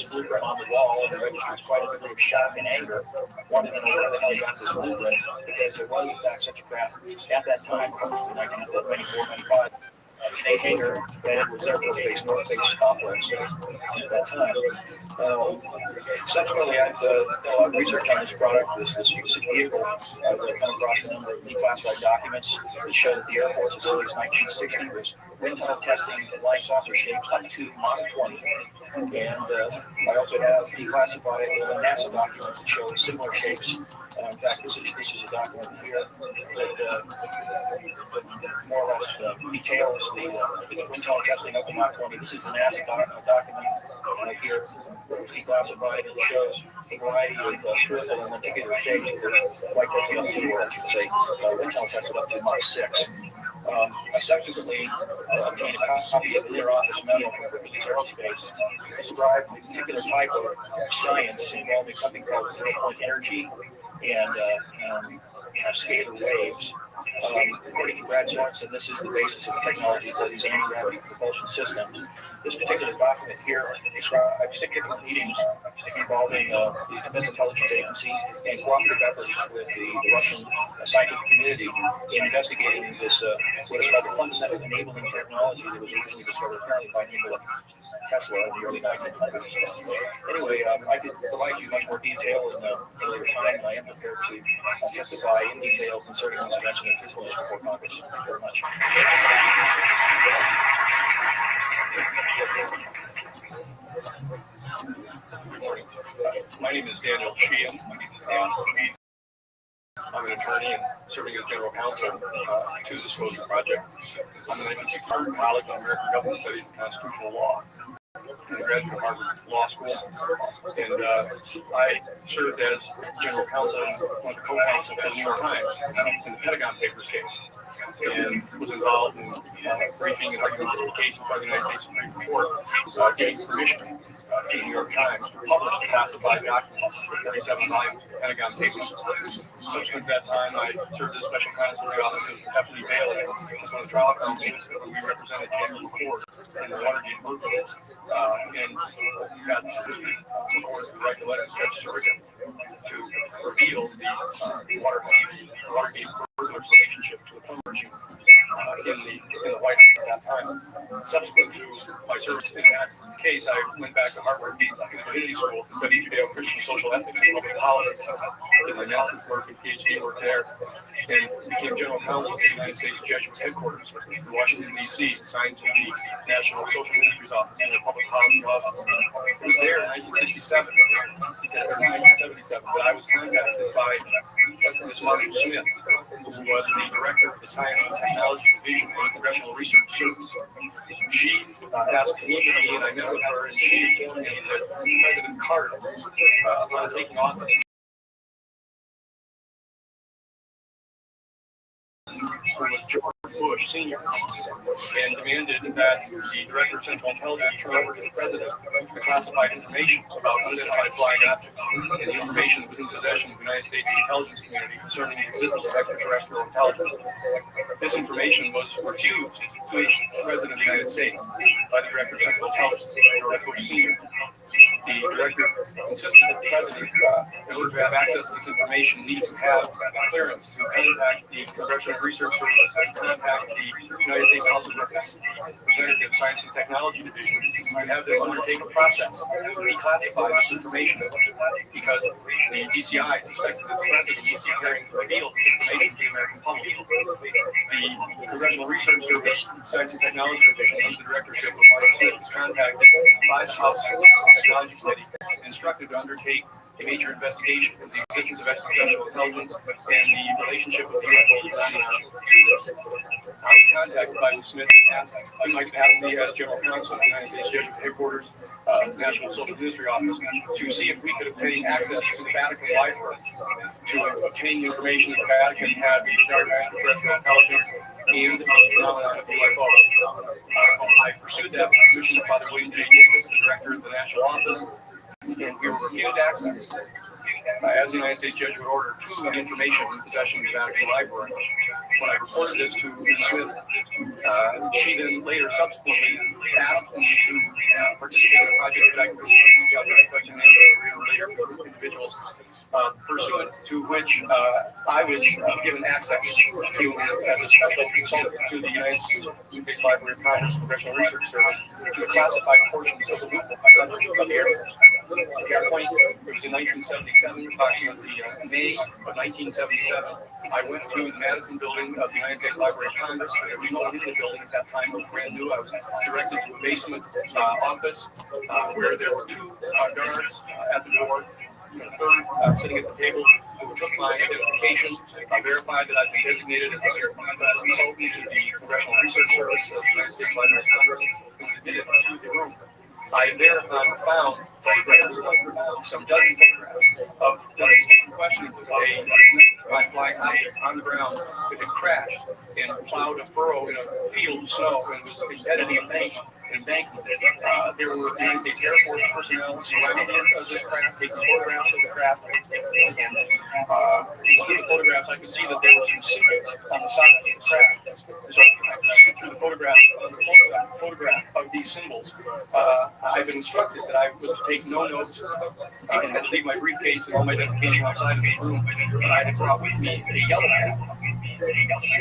blueprint on the wall and registered quite a degree of shock and anger, wanted to know where the hell he got this blueprint, because there was in fact such a craft at that time, in 1994-95. A hangar at Edwards Air Force Base, North Base Complex at that time. Subsequently, I've done a lot of research on this product, this specific vehicle. I've come across a number of declassified documents that show that the Air Force as early as 1960 was wind tunnel testing flying saucer shapes up to Mach 20. And I also have declassified NASA documents that show similar shapes. In fact, this is a document here that more or less details the wind tunnel testing up to Mach 20. This is the NASA document here, declassified, and shows a variety of spherical and lenticular shapes that like taking up to, or I should say, wind tunnel tested up to Mach 6. I subsequently obtained a copy of an inter-office memo from Hercules Aerospace described a particular type of science involving something called zero-point energy and scalar waves. According to Brad Sorensen, this is the basis of the technology for these anti-gravity propulsion systems. This particular document here describes significant meetings involving the Defense Intelligence Agency and cooperative efforts with the Russian scientific community in investigating this, what is called the fundamental enabling technology that was originally discovered apparently by Nikola Tesla in the early 1900s. Anyway, I could provide you much more detail in a later time, and I am prepared to testify in detail concerning these events and their truthfulness before Congress. Thank you very much. My name is Daniel Sheehan, and I'm an attorney and serving as general counsel to the Disclosure Project. I'm a 1960 Harvard College in American Government Studies and Constitutional Law. I'm a graduate of Harvard Law School, and I served as general counsel and one of the co-counsel for the New York Times in the Pentagon Papers case, and was involved in briefing and arguments of the case in front of the United States Supreme Court, getting permission to the New York Times to publish the classified documents, the 37-volume Pentagon Papers. Subsequent to that time, I served as special counsel in the office of F.Lee Bailey, as one of the trial counsels when we represented James McCord in the Watergate murder. And got McCord to write the letter to Judge Surgeon to reveal the Watergate murder's relationship to the plumber regime in the White House at that time. Subsequent to my service in that case, I went back to Harvard Divinity School to study Judeo-Christian social ethics and public policy. Did my master's work and PhD work there, and became general counsel of the United States Jesuit headquarters in Washington, D.C., assigned to the National Social Ministries Office and the Public Policy Office. It was there in 1967, or 1977, that I was contacted by Ms. Marshall Smith, who was the director of the Science and Technology Division of the Congressional Research Service. She asked me to meet, and I met with her, and she informed me that President Carter, on taking office, was George Bush Sr., and demanded that the Director of Central Intelligence turn over to the President the classified information about unidentified flying objects and the information that was in possession of the United States intelligence community concerning the existence of extraterrestrial intelligence. This information was refused to the President of the United States by the Director of Central Intelligence, George Bush Sr. The Director insisted that the President, in order to have access to this information, needed to have clearance to contact the Congressional Research Service and contact the United States House of Representatives Science and Technology Division and have them undertake a process to declassify this information because the DCI suspected that the President was seeking to reveal this information to the American public. The Congressional Research Service Science and Technology Division, under the directorship of Marshall Smith, was contacted by the House Technology Committee and instructed to undertake a major investigation of the existence of extraterrestrial intelligence and the relationship of UFOs to the I was contacted by Ms. Smith in my capacity as general counsel of the United States Jesuit headquarters, National Social Ministry Office, to see if we could obtain access to the Vatican Library to obtain information that the Vatican had regarding extraterrestrial intelligence and the phenomenon of UFOs. I pursued that with the permission of Father William J. Davis, the director of the National Office, and we were refused access as the United States Jesuit order to the information in possession of the Vatican Library. When I reported this to Ms. Smith, she then later subsequently asked me to participate in a project that I could reach out to question later to individuals, pursuant to which I was given access to as a special consultant to the United States Library of Congress Congressional Research Service to classify portions of the subject of the Air Force. At that point, it was in 1977, approximately May of 1977. I went to the Madison building of the United States Library of Congress. There was no one in the building at that time. It was brand new. I was directed to a basement office where there were two guards at the door. The third sitting at the table who took my identification, verified that I'd been designated as a certified consultant to the Congressional Research Service of the United States Library of Congress, and was admitted to the room. I thereupon found photographs, some dozen photographs of the question by flying object on the ground that had crashed and plowed a furrow in a field of snow and was embedded in a bank embankment. There were United States Air Force personnel surrounding this craft, taking photographs of the craft. And one of the photographs, I could see that there were some symbols on the side of the craft. So I proceeded through the photograph of these symbols. I've been instructed that I was to take no notes and had to leave my briefcase and all my identification outside of the room. But I had brought with me a yellow pad.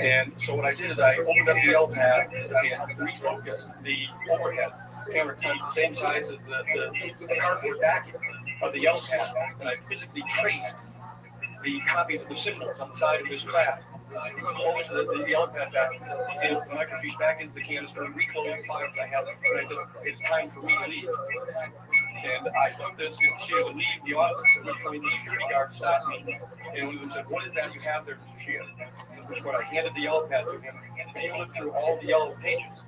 And so what I did is I opened up the yellow pad and refocused the overhead camera the same size as the cardboard backing of the yellow pad. And I physically traced the copies of the symbols on the side of this craft. Closed the yellow pad back, and the microfiche back into the canister, and reclosed the files I had. And I said, it's time for me to leave. And I took this and she was to leave the office, at which point the security guard stopped me. And one of them said, what is that you have there, Mr. Shea? This is what I handed the yellow pad to him. And he flipped through all the yellow pages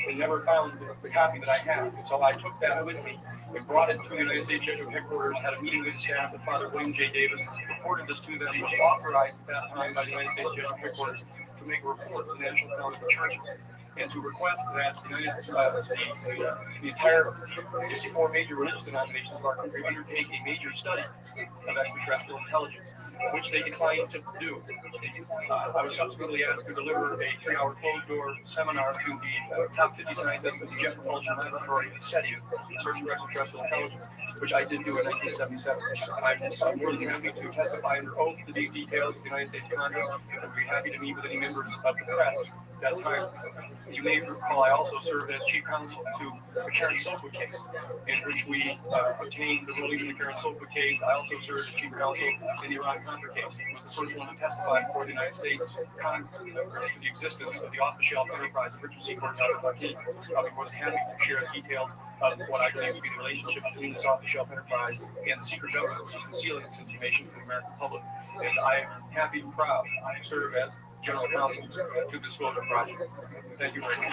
and never found the copy that I had. So I took that with me and brought it to the United States Jesuit headquarters, had a meeting with the staff, with Father William J. Davis, reported this to them, was authorized at that time by the United States Jesuit headquarters to make a report to the National Council of Churches and to request that the entire 64 major religious denominations of our country undertake a major study of extraterrestrial intelligence, which they declined to do. I was subsequently asked to deliver a 3-hour closed-door seminar to the top 50 scientists of the Jet Propulsion Laboratory in SETI, Search for Extraterrestrial Intelligence, which I did do in 1977. I'm more than happy to testify under oath to these details of the United States Congress, and would be happy to meet with any members of the press at that time. You may recall I also served as chief counsel to the Karen Silkwood case, in which we obtained the ruling in the Karen Silkwood case. I also served as chief counsel in the Iran-Contra case. I was the first one to testify before the United States Congress to the existence of the off-the-shelf enterprise of Richard C. Gordon. I was happy to share the details of what I believe to be the relationship between this off-the-shelf enterprise and the secret government, which is concealing this information from the American public. And I am happy and proud to serve as general counsel to the Disclosure Project. Thank you very much.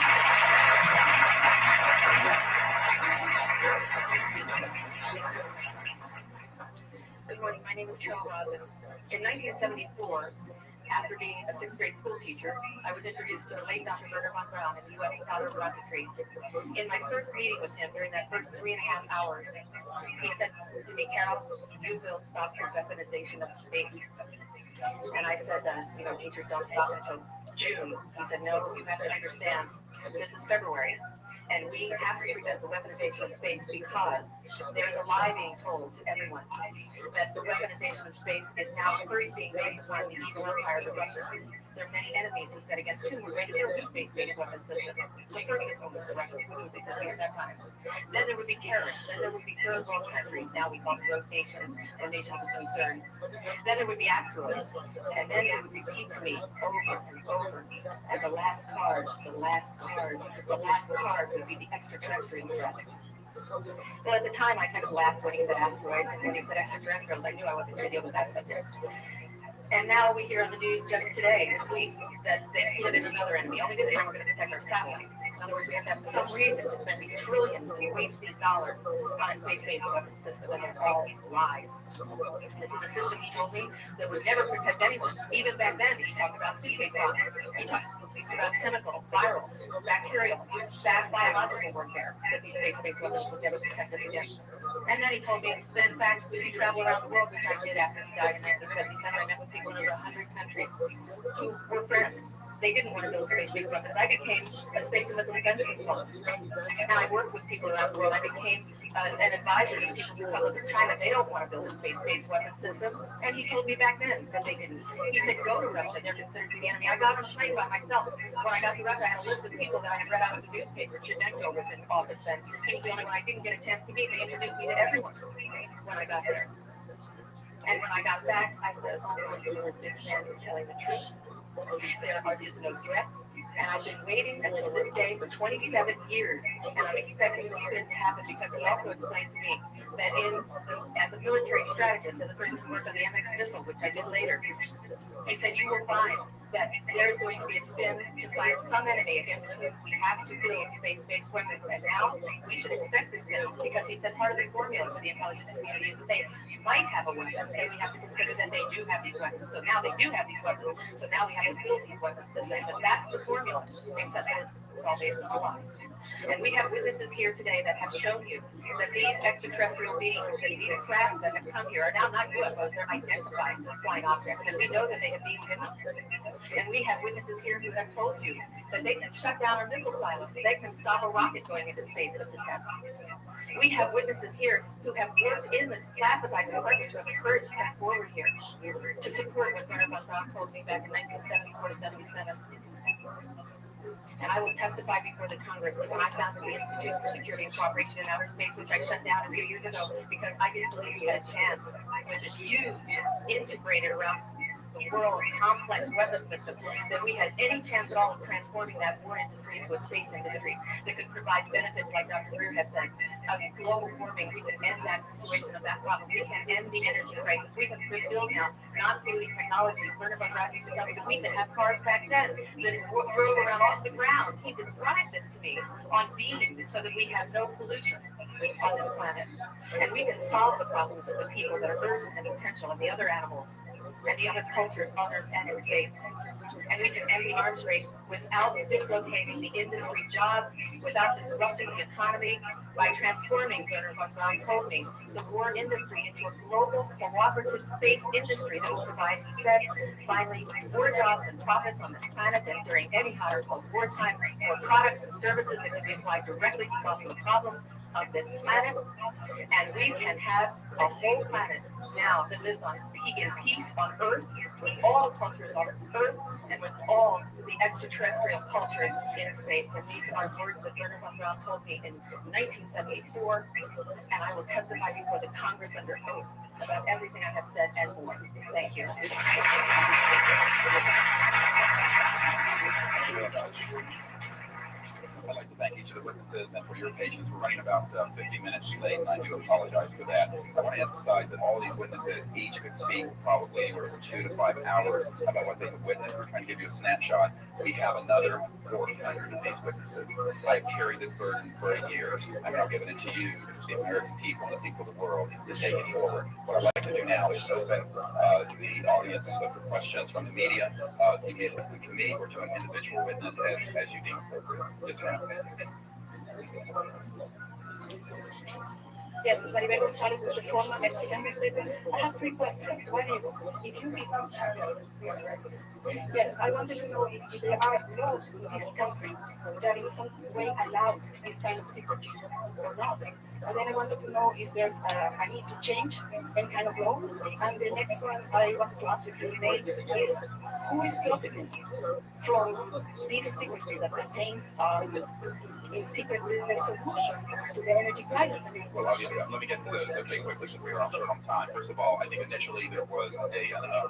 Good morning. My name is Carol Rosen. In 1974, after being a 6th grade school teacher, I was introduced to the late Dr. Bernard von Braun in the U.S. founder of rocketry. In my first meeting with him, during that first 3.5 hours, he said to me, Carol, you will stop your weaponization of space. And I said, teachers don't stop until June. He said, no, you have to understand, this is February. And we have to prevent the weaponization of space because there's a lie being told to everyone that the weaponization of space is now first being based upon the evil empire of the Russians. There are many enemies who said against whom we're going to build a space-based weapon system. The first one was the Russians, which was existing at that time. Then there would be terrorists. Then there would be third world countries. Now we call them rogue nations or nations of concern. Then there would be asteroids. And then they would repeat to me over and over. And the last card would be the extraterrestrial threat. Well, at the time, I kind of laughed when he said asteroids, and when he said extraterrestrials, I knew I wasn't going to deal with that subject. And now we hear on the news just today, this week, that they've slid in another enemy. Only this time we're going to protect our satellites. In other words, we have to have some reason to spend these trillions and waste these dollars on a space-based weapon system, and it's all lies. This is a system, he told me, that would never protect anyone. Even back then, he talked about suitcase bombs. He talked about chemical, viral, bacterial, bad biological warfare, that these space-based weapons would never protect us against. And then he told me that, in fact, if you travel around the world, which I did after he died in 1977, I met with people in over 100 countries who were friends. They didn't want to build space-based weapons. I became a space and missile defense consultant. And I worked with people around the world. I became an advisor to the People's Republic of China. They don't want to build a space-based weapon system. And he told me back then that they didn't. He said, go to Russia. They're considered to be the enemy. I got on a plane by myself. When I got to Russia, I had a list of people that I had read out of the newspaper. Chernenko was in office then. He was the only one I didn't get a chance to meet. They introduced me to everyone when I got there. And when I got back, I said, oh my Lord, this man is telling the truth. There is no threat. And I've been waiting until this day for 27 years, and I'm expecting this spin to happen because he also explained to me that as a military strategist, as a person who worked on the MX missile, which I did later, he said you will find that there's going to be a spin to find some enemy against whom we have to build space-based weapons. And now we should expect this spin because he said part of the formula for the intelligence community is that they might have a weapon, and we have to consider that they do have these weapons. So now they do have these weapons. So now we have to build these weapon systems, and that's the formula. Except that It's all based on a lie. And we have witnesses here today that have shown you that these extraterrestrial beings, that these craft that have come here are now not UFOs, they're identified flying objects, and we know that they have beings in them. And we have witnesses here who have told you that they can shut down our missile silos, they can stop a rocket going into space that's a test. We have witnesses here who have worked in the classified departments who have encouraged to come forward here to support what Werner von Braun told me back in 1974 to 77. And I will testify before the Congress that when I founded the Institute for Security and Cooperation in Outer Space, which I shut down a few years ago because I didn't believe we had a chance with this huge integrated around the world complex weapon system, that we had any chance at all of transforming that war industry into a space industry that could provide benefits, like Dr. Greer has said, of global warming. We can end that situation of that problem. We can end the energy crisis. We can build now non-polluting technologies. Werner von Braun used to tell me that we could have cars back then that drove around off the ground. He described this to me on beams so that we have no pollution on this planet. And we can solve the problems of the people that are Earth and potential and the other animals and the other cultures on Earth and in space. And we can end the arms race without dislocating the industry jobs, without disrupting the economy, by transforming, Werner von Braun told me, the war industry into a global cooperative space industry that will provide, he said, finally, more jobs and profits on this planet than during any higher called wartime, more products and services that can be applied directly to solving the problems of this planet. And we can have a whole planet now that lives in peace on Earth, with all cultures on Earth, and with all the extraterrestrial cultures in space. And these are words that Werner von Braun told me in 1974, and I will testify before the Congress under oath about everything I have said and more. Thank you. I'd like to thank each of the witnesses and for your patience. We're running about 50 minutes late, and I do apologize for that. I want to emphasize that all these witnesses each could speak probably anywhere from 2 to 5 hours about what they have witnessed. We're trying to give you a snapshot. We have another 400 of these witnesses. I've carried this burden for 8 years. I'm now giving it to you, the American people, the people of the world, to take it forward. What I'd like to do now is open the audience for questions from the media. Immediately to me, we're doing individual witness as you deem appropriate. Yes, ma'am. Yes, Maribel Gonzalez is Reforma, Mexican newspaper. I have 3 questions. One is, if you become yes, I wanted to know if there are laws in this country that in some way allow this kind of secrecy or not. And then I wanted to know if there's a need to change any kind of law. And the next one I wanted to ask, if you may, is who is profiting from this secrecy that contains a secret solution to the energy crisis? Well, let me get to those okay quickly since we are on short on time. First of all, I think initially there was an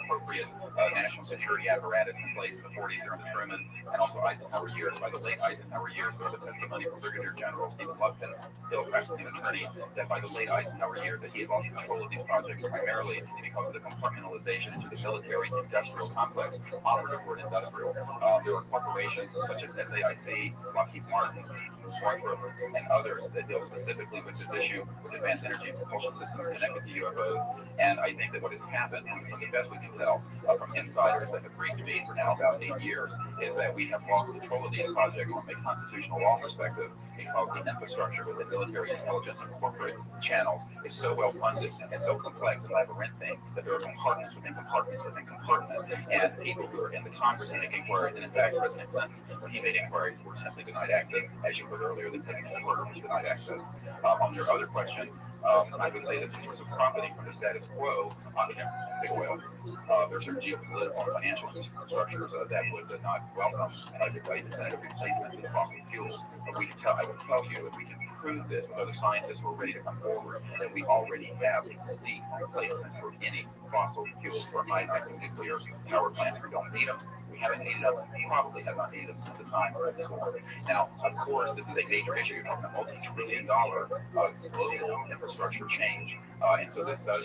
appropriate national security apparatus in place in the 40s during the Truman and also Eisenhower years. By the late Eisenhower years, we have the testimony from Brigadier General Stephen Lufkin, still practicing attorney, that by the late Eisenhower years that he had lost control of these projects primarily because of the compartmentalization into the military-industrial complex, operative word industrial. There were corporations such as SAIC, Lockheed Martin, Northrop, and others that deal specifically with this issue with advanced energy and propulsion systems connected to UFOs. And I think that what has happened, from the best we can tell from insiders that have briefed me for now about 8 years, is that we have lost control of these projects from a constitutional law perspective because the infrastructure with the military intelligence and corporate channels is so well funded and so complex and labyrinthine that there are compartments within compartments within compartments. And people who are in the Congress make inquiries, and in fact, President Clinton, when he made inquiries, were simply denied access. As you heard earlier, the President was denied access. On your other question, I would say that in terms of profiting from the status quo, big oil, there are certain geopolitical and financial structures that would not welcome, and I would tell you, definitive replacement to the fossil fuels. But I would tell you, if we can prove this with other scientists who are ready to come forward, that we already have a complete replacement for any fossil fuels for ionizing nuclear power plants. We don't need them. We haven't needed them. We probably have not needed them since the time of this war. Now, of course, this is a major issue. You're talking a multi-trillion-dollar global infrastructure change. And so this does